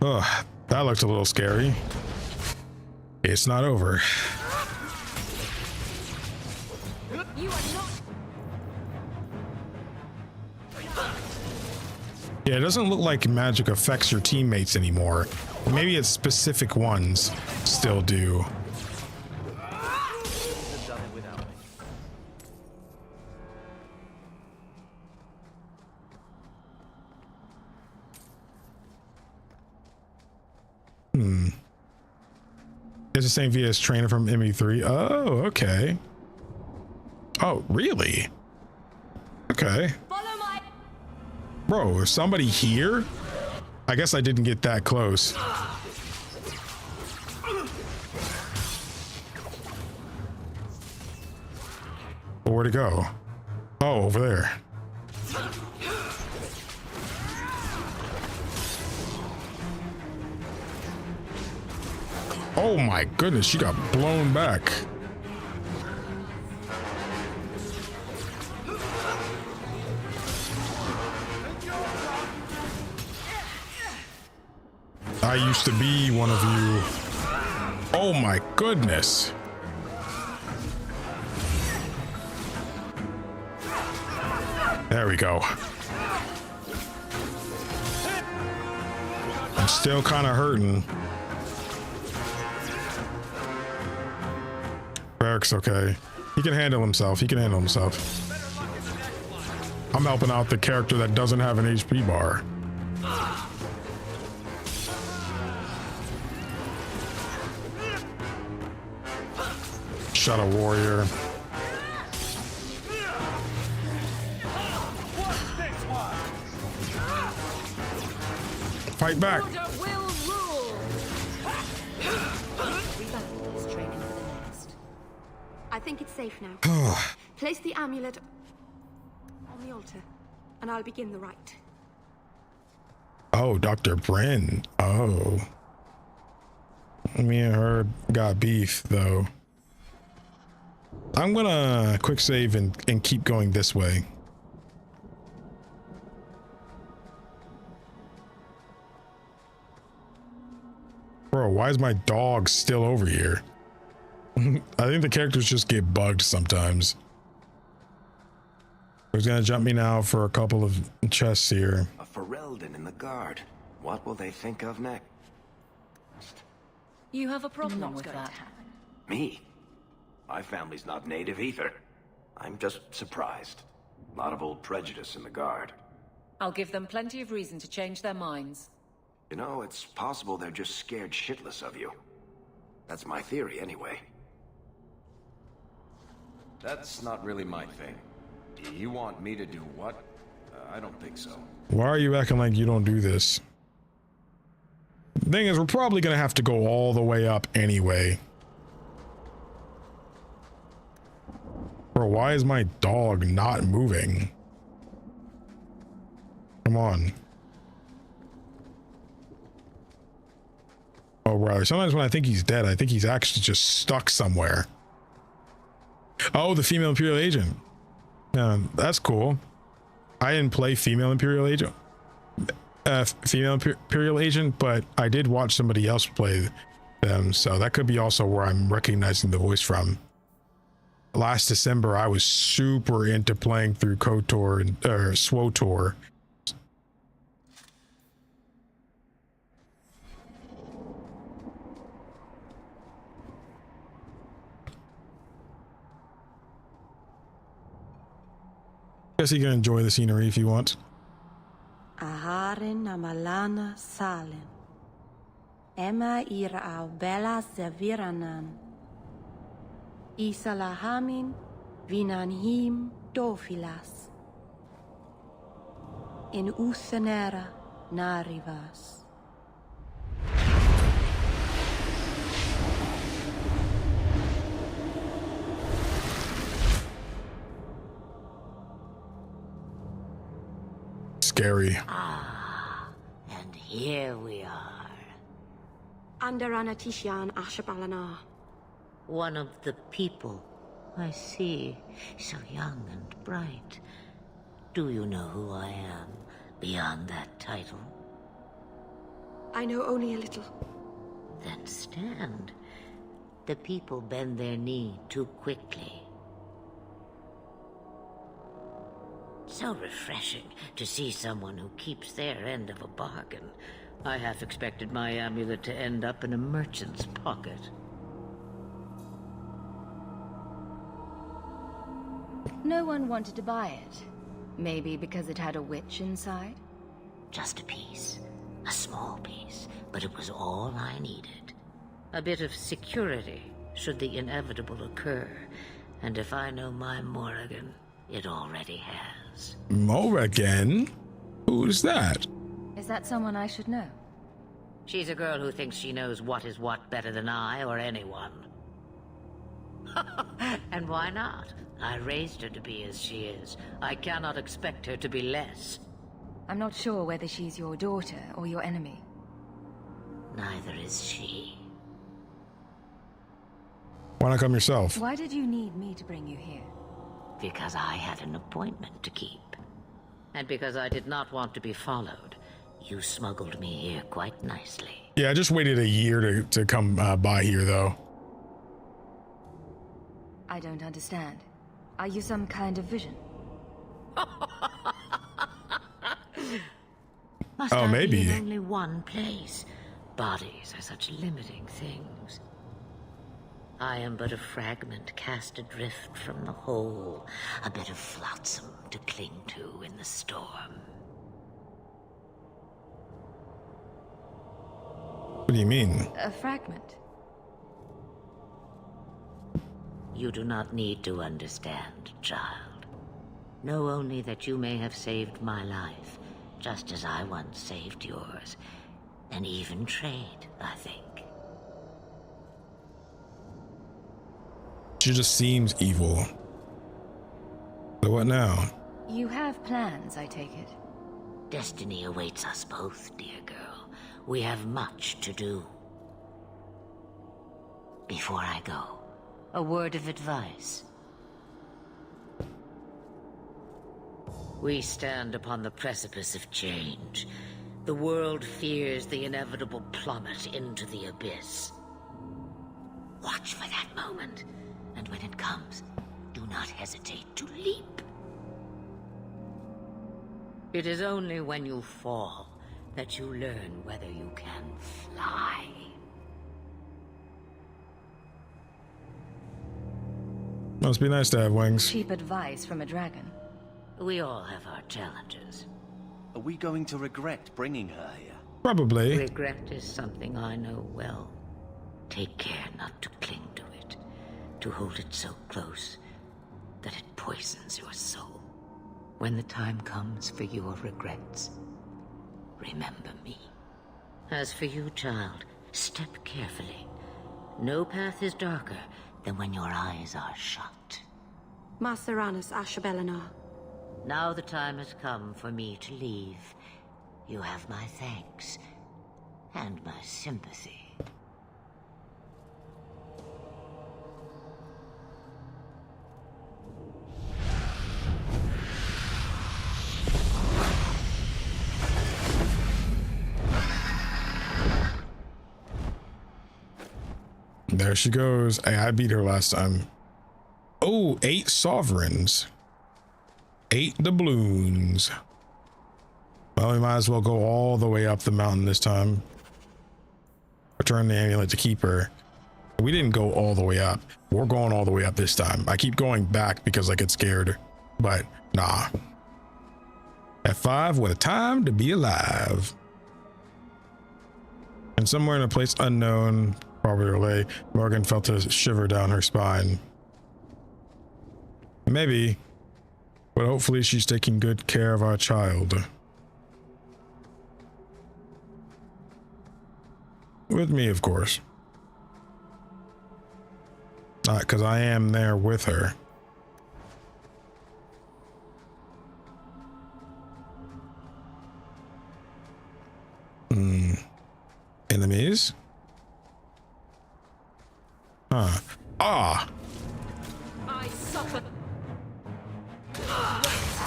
Ugh, that looked a little scary. It's not over. Yeah, it doesn't look like magic affects your teammates anymore. Maybe it's specific ones still do. It's the same VS trainer from ME3. Oh, okay. Oh, really? Okay. Bro, is somebody here? I guess I didn't get that close. Where'd it go? Oh, over there. Oh my goodness, she got blown back. I used to be one of you. Oh my goodness. There we go. I'm still kind of hurting. Eric's okay. He can handle himself. He can handle himself. I'm helping out the character that doesn't have an HP bar. Shut a warrior. Fight back. I think it's safe now. Place the amulet on the altar, and I'll begin the rite. Oh, Dr. Bryn. Oh. Me and her got beef, though. I'm gonna quick save and keep going this way. Bro, why is my dog still over here? I think the characters just get bugged sometimes. Who's gonna jump me now for a couple of chests here? A Ferelden in the guard. What will they think of next? You have a problem with that? Me? My family's not native either. I'm just surprised. A lot of old prejudice in the guard. I'll give them plenty of reason to change their minds. You know, it's possible they're just scared shitless of you. That's my theory, anyway. That's not really my thing. You want me to do what? I don't think so. Why are you acting like you don't do this? The thing is, we're probably gonna have to go all the way up anyway. Bro, why is my dog not moving? Come on. Oh, right. Sometimes when I think he's dead, I think he's actually just stuck somewhere. Oh, the female Imperial agent. Yeah, that's cool. I didn't play female Imperial agent. Female Imperial agent, but I did watch somebody else play them, so that could be also where I'm recognizing the voice from. Last December, I was super into playing through KOTOR and SWOTOR. Guess you can enjoy the scenery if you want. Aharen amalana salen. Emma ira au bella serviranan. Isalahamin vinanhim dofilas. In usenera narivas. Scary. And here we are. Under Anatishan Ashabalana. One of the people. I see. So young and bright. Do you know who I am, beyond that title? I know only a little. Then stand. The people bend their knee too quickly. So refreshing to see someone who keeps their end of a bargain. I half expected my amulet to end up in a merchant's pocket. No one wanted to buy it. Maybe because it had a witch inside? Just a piece. A small piece. But it was all I needed. A bit of security, should the inevitable occur. And if I know my Morrigan, it already has. Morrigan? Who's that? Is that someone I should know? She's a girl who thinks she knows what is what better than I or anyone. And why not? I raised her to be as she is. I cannot expect her to be less. I'm not sure whether she's your daughter or your enemy. Neither is she. Why not come yourself? Why did you need me to bring you here? Because I had an appointment to keep. And because I did not want to be followed, you smuggled me here quite nicely. Yeah, I just waited a year to come by here, though. I don't understand. Are you some kind of vision? Must I be in only one place? Bodies are such limiting things. I am but a fragment cast adrift from the whole, a bit of flotsam to cling to in the storm. What do you mean? A fragment. You do not need to understand, child. Know only that you may have saved my life, just as I once saved yours. An even trade, I think. She just seems evil. So what now? You have plans, I take it. Destiny awaits us both, dear girl. We have much to do. Before I go, a word of advice. We stand upon the precipice of change. The world fears the inevitable plummet into the abyss. Watch for that moment, and when it comes, do not hesitate to leap. It is only when you fall that you learn whether you can fly. Must be nice to have wings. Cheap advice from a dragon. We all have our challenges. Are we going to regret bringing her here? Probably. Regret is something I know well. Take care not to cling to it, to hold it so close that it poisons your soul. When the time comes for your regrets, remember me. As for you, child, step carefully. No path is darker than when your eyes are shut. Maceranus Ashabelinar. Now the time has come for me to leave. You have my thanks and my sympathy. There she goes. Hey, I beat her last time. Oh, 8 sovereigns. 8 doubloons. Well, we might as well go all the way up the mountain this time. Return the amulet to keep her. We didn't go all the way up. We're going all the way up this time. I keep going back because I get scared, but nah. F5, what a time to be alive. And somewhere in a place unknown, probably relay, Morgan felt a shiver down her spine. Maybe, but hopefully she's taking good care of our child. With me, of course. Because I am there with her. Enemies? Huh. Ah! I suffer.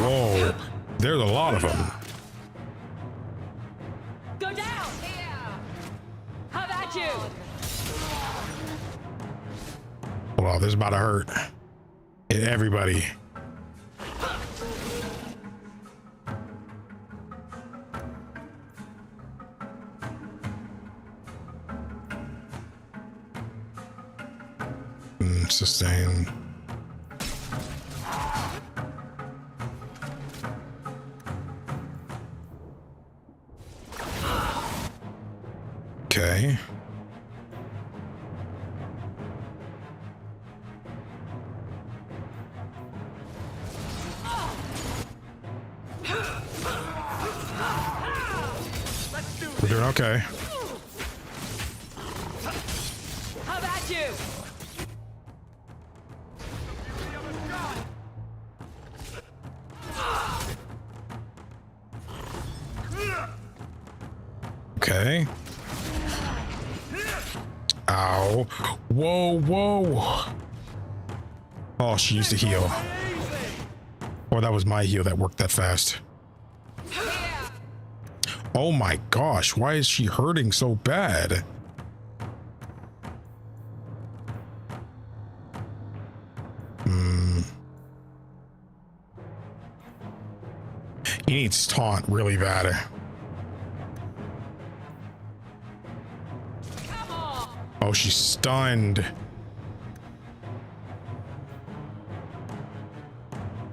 Whoa. There's a lot of them. Go down! Here! Have at you! Wow, this is about to hurt. Hit everybody. Sustain. Okay. We're doing okay. How about you? Okay. Ow. Whoa, whoa. Oh, she used to heal. Or that was my heal that worked that fast. Oh my gosh, why is she hurting so bad? He needs taunt really bad. Oh, she's stunned.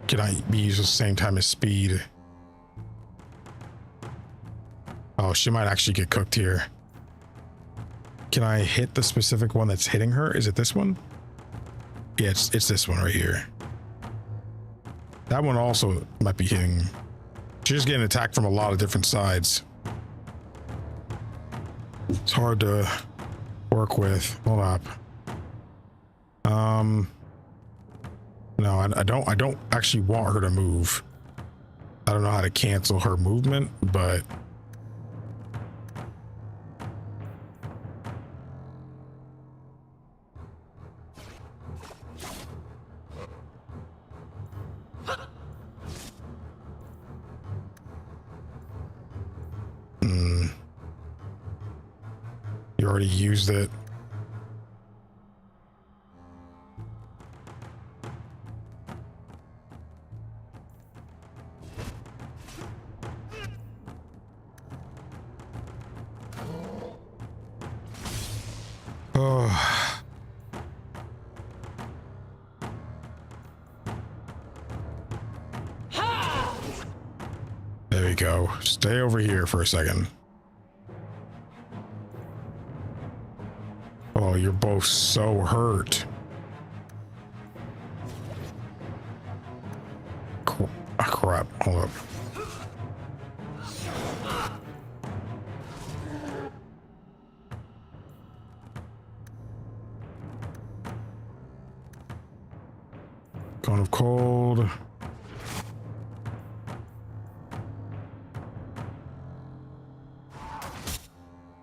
Can I be used at the same time as speed? Oh, she might actually get cooked here. Can I hit the specific one that's hitting her? Is it this one? Yeah, it's this one right here. That one also might be hitting. She's just getting attacked from a lot of different sides. It's hard to work with. Hold up. No, I don't actually want her to move. I don't know how to cancel her movement, but you already used it. Oh. There we go. Stay over here for a second. Oh, you're both so hurt. Crap. Hold up. Cone of cold.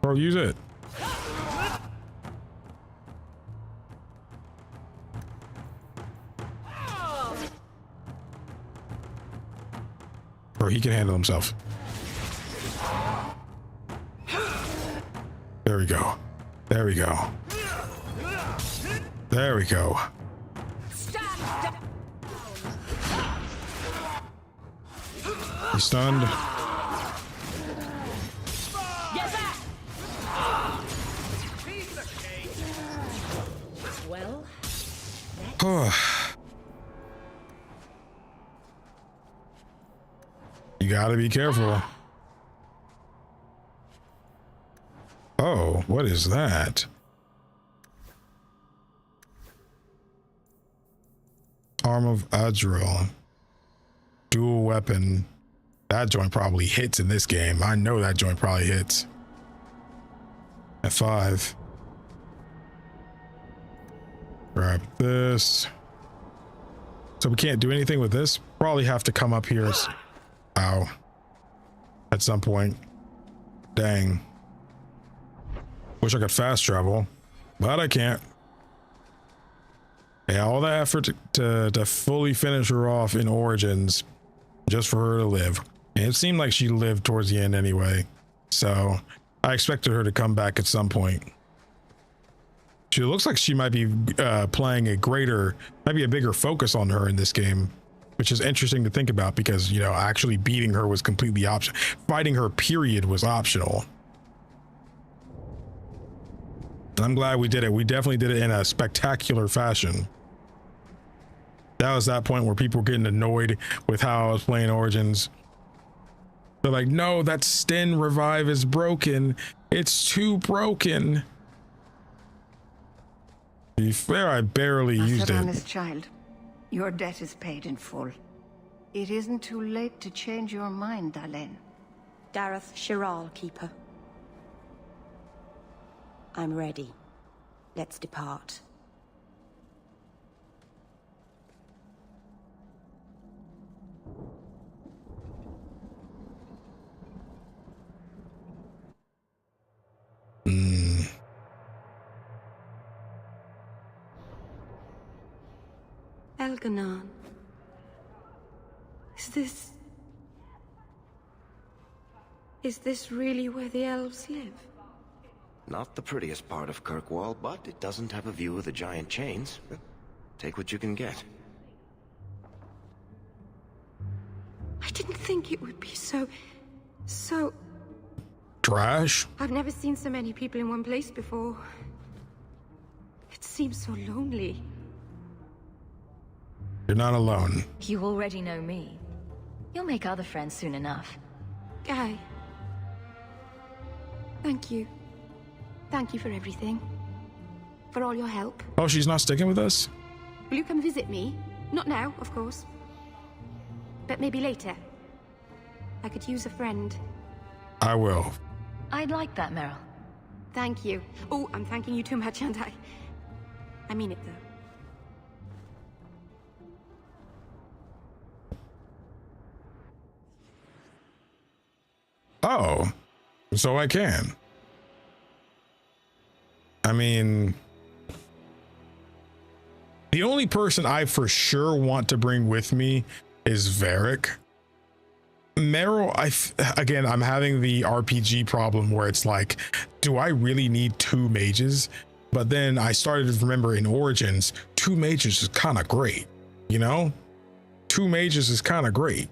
Bro, use it. Bro, he can handle himself. There we go. There we go. There we go. He's stunned. Well, you gotta be careful. Oh, what is that? Arm of Adril. Dual weapon. That joint probably hits in this game. I know that joint probably hits. At 5. Grab this. So we can't do anything with this. Probably have to come up here. Ow. At some point. Dang. Wish I could fast travel, but I can't. Yeah, all that effort to fully finish her off in Origins just for her to live. And it seemed like she lived towards the end anyway. So I expected her to come back at some point. She looks like she might be playing a greater, maybe a bigger focus on her in this game, which is interesting to think about because, you know, actually beating her was completely optional. Fighting her, period, was optional. And I'm glad we did it. We definitely did it in a spectacular fashion. That was that point where people were getting annoyed with how I was playing Origins. They're like, no, that Sten revive is broken. It's too broken. To be fair, I barely used it. Honest child, your debt is paid in full. It isn't too late to change your mind, Dalen. Dareth Shiral, Keeper. I'm ready. Let's depart. Elganon. Is this really where the elves live? Not the prettiest part of Kirkwall, but it doesn't have a view of the giant chains. Take what you can get. I didn't think it would be so... Trash? I've never seen so many people in one place before. It seems so lonely. You're not alone. You already know me. You'll make other friends soon enough. Guy. Thank you. Thank you for everything. For all your help. Oh, she's not sticking with us? Will you come visit me? Not now, of course. But maybe later. I could use a friend. I will. I'd like that, Meryl. Thank you. Oh, I'm thanking you too much, aren't I? I mean it, though. Oh, so I can. I mean, the only person I for sure want to bring with me is Varric. Meryl, again, I'm having the RPG problem where it's like, do I really need 2 mages? But then I started to remember in Origins, 2 mages is kind of great, you know? 2 mages is kind of great.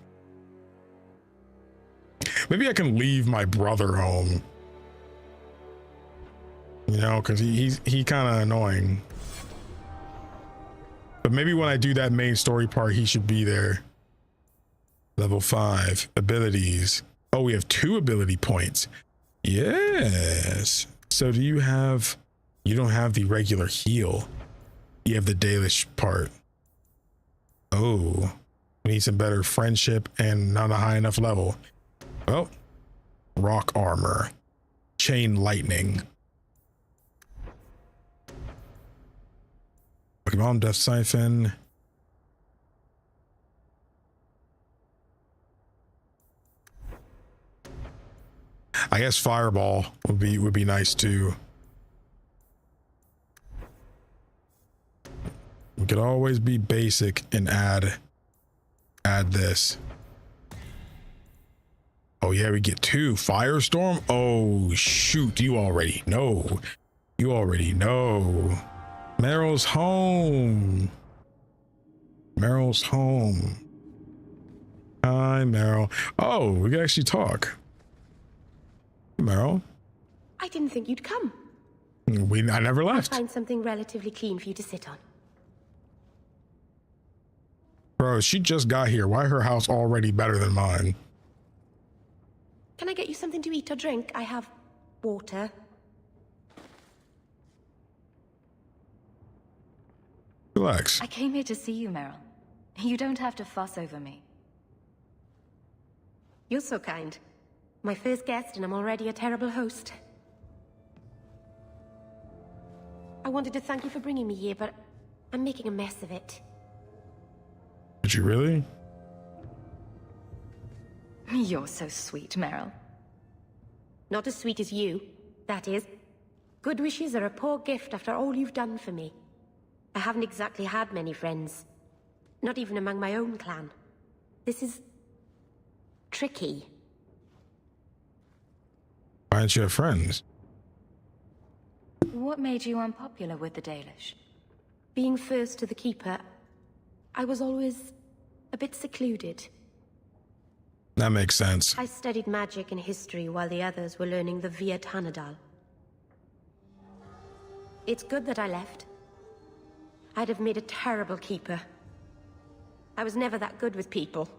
Maybe I can leave my brother home, you know, because he kind of annoying. But maybe when I do that main story part, he should be there. Level 5 abilities. Oh, we have 2 ability points. Yes. So do you have? You don't have the regular heal. You have the Dalish part. Oh, we need some better friendship and not a high enough level. Well, rock armor, chain lightning, Pokemon Death Siphon. I guess Fireball would be nice too. We could always be basic and add this. Oh yeah, we get 2 Firestorm. Oh shoot, you already know. You already know. Meryl's home. Meryl's home. Hi, Meryl. Oh, we can actually talk. Meryl. I didn't think you'd come. I never left. I'll find something relatively clean for you to sit on. Bro, she just got here. Why her house already better than mine? Can I get you something to eat or drink? I have water. Relax. I came here to see you, Meryl. You don't have to fuss over me. You're so kind. My first guest, and I'm already a terrible host. I wanted to thank you for bringing me here, but I'm making a mess of it. Did you really? You're so sweet, Meryl. Not as sweet as you, that is. Good wishes are a poor gift after all you've done for me. I haven't exactly had many friends. Not even among my own clan. This is... tricky. Why aren't you have friends? What made you unpopular with the Dalish? Being first to the Keeper, I was always a bit secluded. That makes sense. I studied magic and history while the others were learning the Via Tanadal. It's good that I left. I'd have made a terrible keeper. I was never that good with people.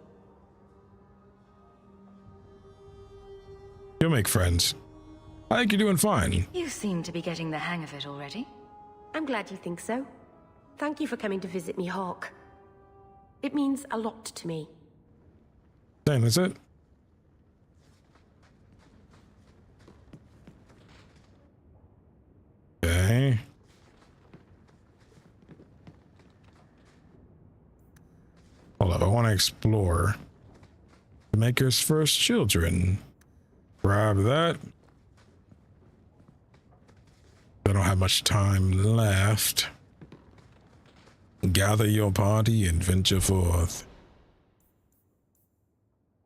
You'll make friends. I think you're doing fine. You seem to be getting the hang of it already. I'm glad you think so. Thank you for coming to visit me, Hawke. It means a lot to me. Damn, that's it? Okay. Hold up, I want to explore. The Maker's first children. Grab that. I don't have much time left. Gather your party and venture forth.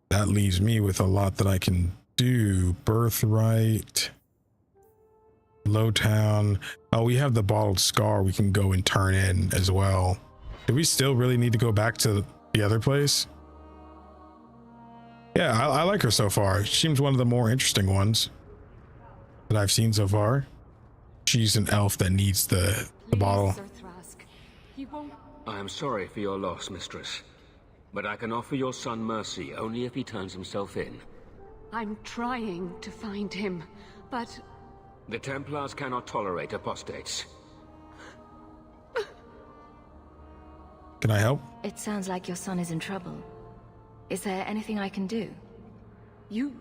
That leaves me with a lot that I can do. Birthright. Lowtown. Oh, we have the bottled scar we can go and turn in as well. Do we still really need to go back to the other place? Yeah, I like her so far. She seems one of the more interesting ones that I've seen so far. She's an elf that needs the bottle. I am sorry for your loss, mistress. But I can offer your son mercy only if he turns himself in. I'm trying to find him, but... The Templars cannot tolerate apostates. Can I help? It sounds like your son is in trouble. Is there anything I can do? You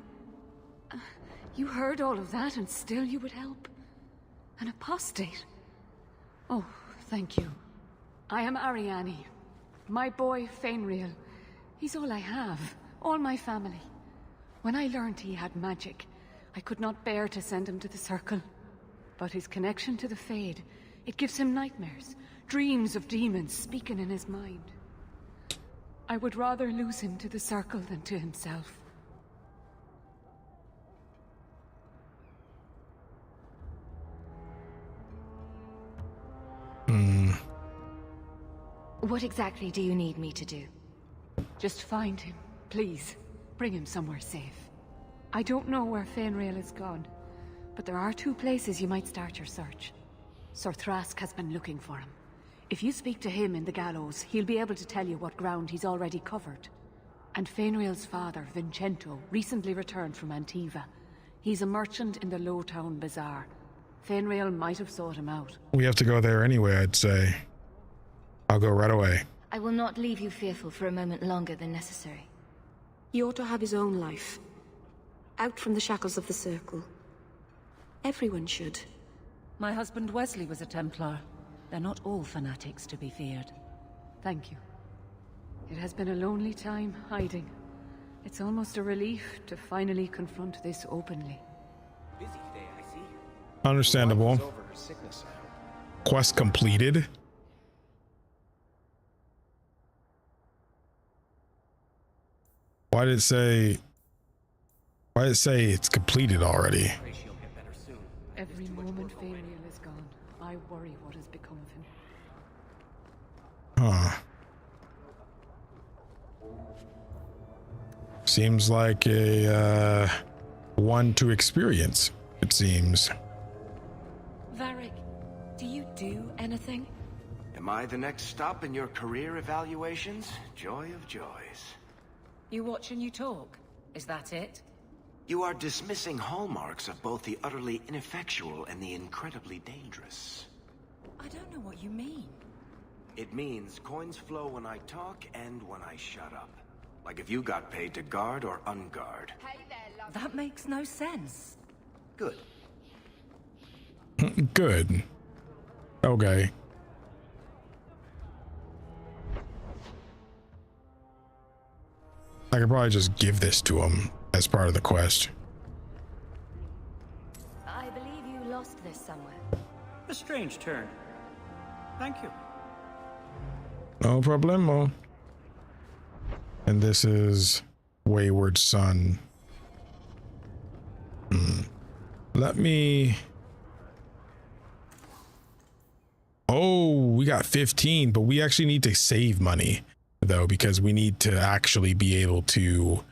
heard all of that and still you would help? An apostate? Oh, thank you. I am Ariane. My boy, Fainriel. He's all I have. All my family. When I learned he had magic, I could not bear to send him to the Circle. But his connection to the Fade, it gives him nightmares. Dreams of demons speaking in his mind. I would rather lose him to the Circle than to himself. What exactly do you need me to do? Just find him, please. Bring him somewhere safe. I don't know where Fainriel is gone, but there are 2 places you might start your search. Sir Thrask has been looking for him. If you speak to him in the gallows, he'll be able to tell you what ground he's already covered. And Fainriel's father, Vincento, recently returned from Antiva. He's a merchant in the Lowtown Bazaar. Fainriel might have sought him out. We have to go there anyway, I'd say. I'll go right away. I will not leave you fearful for a moment longer than necessary. He ought to have his own life. Out from the shackles of the Circle. Everyone should. My husband Wesley was a Templar. They're not all fanatics to be feared. Thank you. It has been a lonely time hiding. It's almost a relief to finally confront this openly. Busy today, I see. Understandable. Quest completed. Why did it say it's completed already? Every moment Fainriel is gone, I worry what has become of him. Huh. Seems like a one to experience, it seems. Varric, do you do anything? Am I the next stop in your career evaluations? Joy of joys. You watch and you talk. Is that it? You are dismissing hallmarks of both the utterly ineffectual and the incredibly dangerous. I don't know what you mean. It means coins flow when I talk and when I shut up. Like if you got paid to guard or unguard. That makes no sense. Good. Good. Okay. I could probably just give this to him as part of the quest. I believe you lost this somewhere. A strange turn. Thank you. No problemo. And this is Wayward Son. Let me... Oh, we got 15, but we actually need to save money, though, because we need to actually be able to,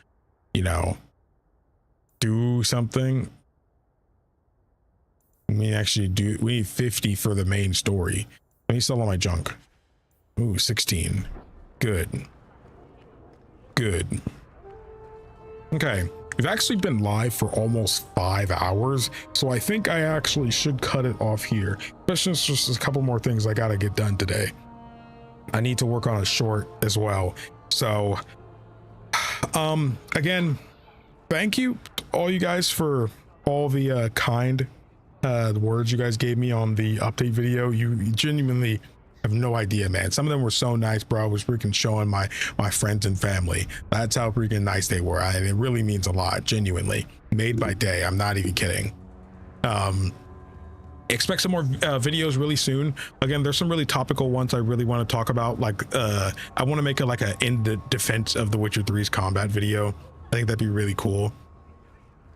you know, do something. We need 50 for the main story. Let me sell all my junk. Ooh, 16. Good. Good. Okay. We've actually been live for almost 5 hours, so I think I actually should cut it off here. Especially since there's just a couple more things I gotta get done today. I need to work on a short as well. So, again, thank you all you guys for all the kind the words you guys gave me on the update video. You genuinely have no idea, man. Some of them were so nice, bro. I was freaking showing my friends and family. That's how freaking nice they were. And it really means a lot, genuinely. Made by Day. I'm not even kidding. Expect some more videos really soon. Again, there's some really topical ones I really want to talk about. Like I want to make a in the defense of The Witcher 3's combat video. I think that'd be really cool.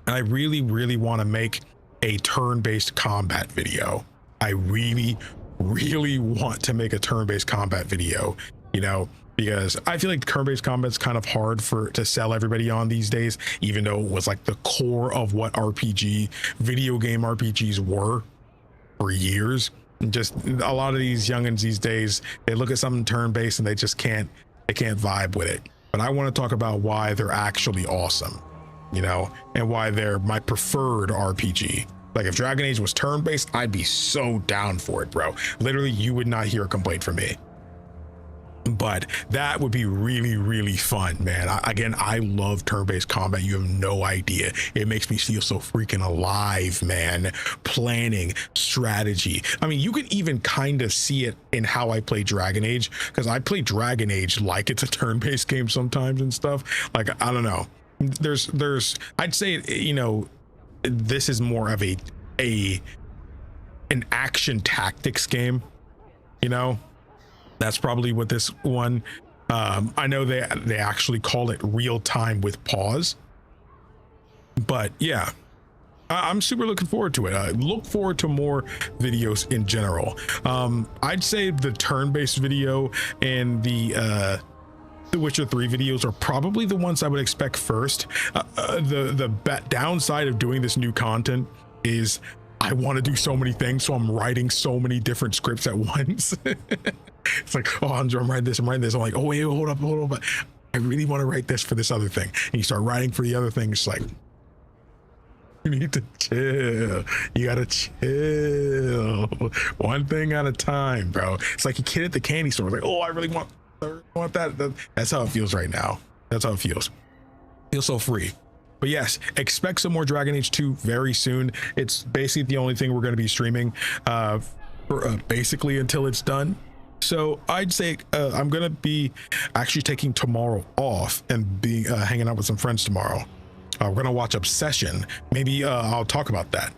And I really want to make a turn-based combat video. I really want to make a turn-based combat video, you know, because I feel like turn-based combat's kind of hard to sell everybody on these days, even though it was like the core of what video game RPGs were for years. And just a lot of these youngins these days, they look at something turn-based and they can't vibe with it. But I want to talk about why they're actually awesome, you know, and why they're my preferred RPG. Like if Dragon Age was turn-based, I'd be so down for it, bro. Literally, you would not hear a complaint from me. But that would be really fun, man. I love turn-based combat. You have no idea. It makes me feel so freaking alive, man. Planning, strategy. I mean, you can even kind of see it in how I play Dragon Age, because I play Dragon Age like it's a turn-based game sometimes and stuff. Like, I don't know. I'd say, you know, this is more of an action tactics game, you know. That's probably what this one, I know they actually call it real time with pause, but yeah, I'm super looking forward to it. I look forward to more videos in general. I'd say the turn-based video and the Witcher 3 videos are probably the ones I would expect first. The downside of doing this new content is I want to do so many things, so I'm writing so many different scripts at once. It's like, oh, I'm writing this. I'm like, oh, wait, hold up. I really want to write this for this other thing. And you start writing for the other thing. It's like, you need to chill. You gotta chill. One thing at a time, bro. It's like a kid at the candy store. Like, oh, I really want that. That's how it feels right now. That's how it feels. Feels so free. But yes, expect some more Dragon Age 2 very soon. It's basically the only thing we're going to be streaming for basically until it's done. So I'd say I'm going to be actually taking tomorrow off and hanging out with some friends tomorrow. We're going to watch Obsession. Maybe I'll talk about that.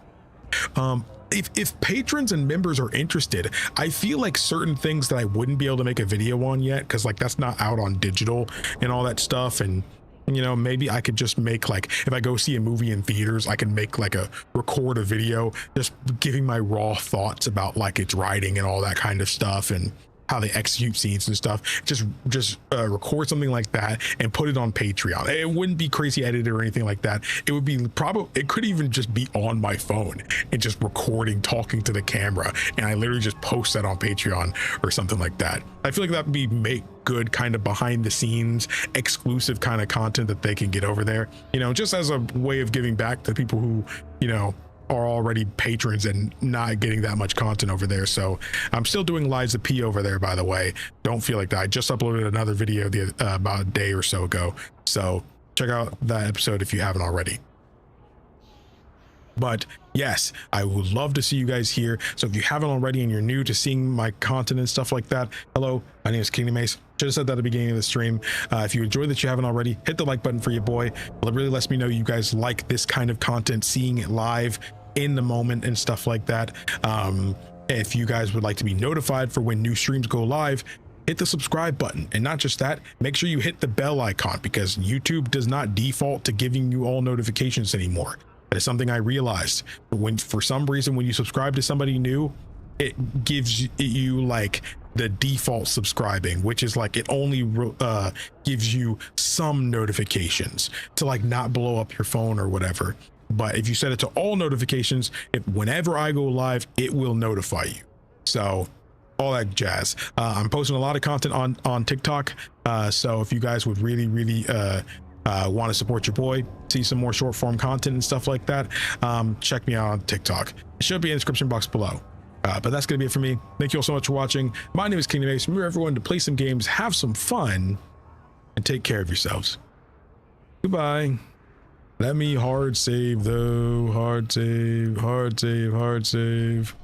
If patrons and members are interested, I feel like certain things that I wouldn't be able to make a video on yet, because like that's not out on digital and all that stuff. And you know, maybe I could just make, like, if I go see a movie in theaters, I can make like record a video just giving my raw thoughts about like its writing and all that kind of stuff and how they execute scenes and stuff. Just record something like that and put it on Patreon. It wouldn't be crazy edited or anything like that. It would be it could even just be on my phone and just recording, talking to the camera, and I literally just post that on Patreon or something like that. I feel like that would be good kind of behind the scenes exclusive kind of content that they can get over there, you know, just as a way of giving back to people who, you know, are already patrons and not getting that much content over there. So I'm still doing Lies of P over there, by the way. Don't feel like that. I just uploaded another video about a day or so ago, so check out that episode if you haven't already. But yes, I would love to see you guys here. So if you haven't already and you're new to seeing my content and stuff like that, hello, my name is KingdomAce. Should have said that at the beginning of the stream. If you enjoyed that you haven't already, hit the like button for your boy. Well, it really lets me know you guys like this kind of content, seeing it live in the moment and stuff like that. If you guys would like to be notified for when new streams go live, hit the subscribe button. And not just that, make sure you hit the bell icon, because YouTube does not default to giving you all notifications anymore. That is something I realized. When for some reason when you subscribe to somebody new, it gives you like the default subscribing, which is like it only gives you some notifications to like not blow up your phone or whatever. But if you set it to all notifications, whenever I go live, it will notify you. So all that jazz. I'm posting a lot of content on TikTok. So if you guys would really want to support your boy, see some more short form content and stuff like that, check me out on TikTok. It should be in the description box below. But that's gonna be it for me. Thank you all so much for watching. My name is KingdomAce. Remember everyone to play some games, have some fun, and take care of yourselves. Goodbye. Let me hard save though. Hard save, hard save, hard save.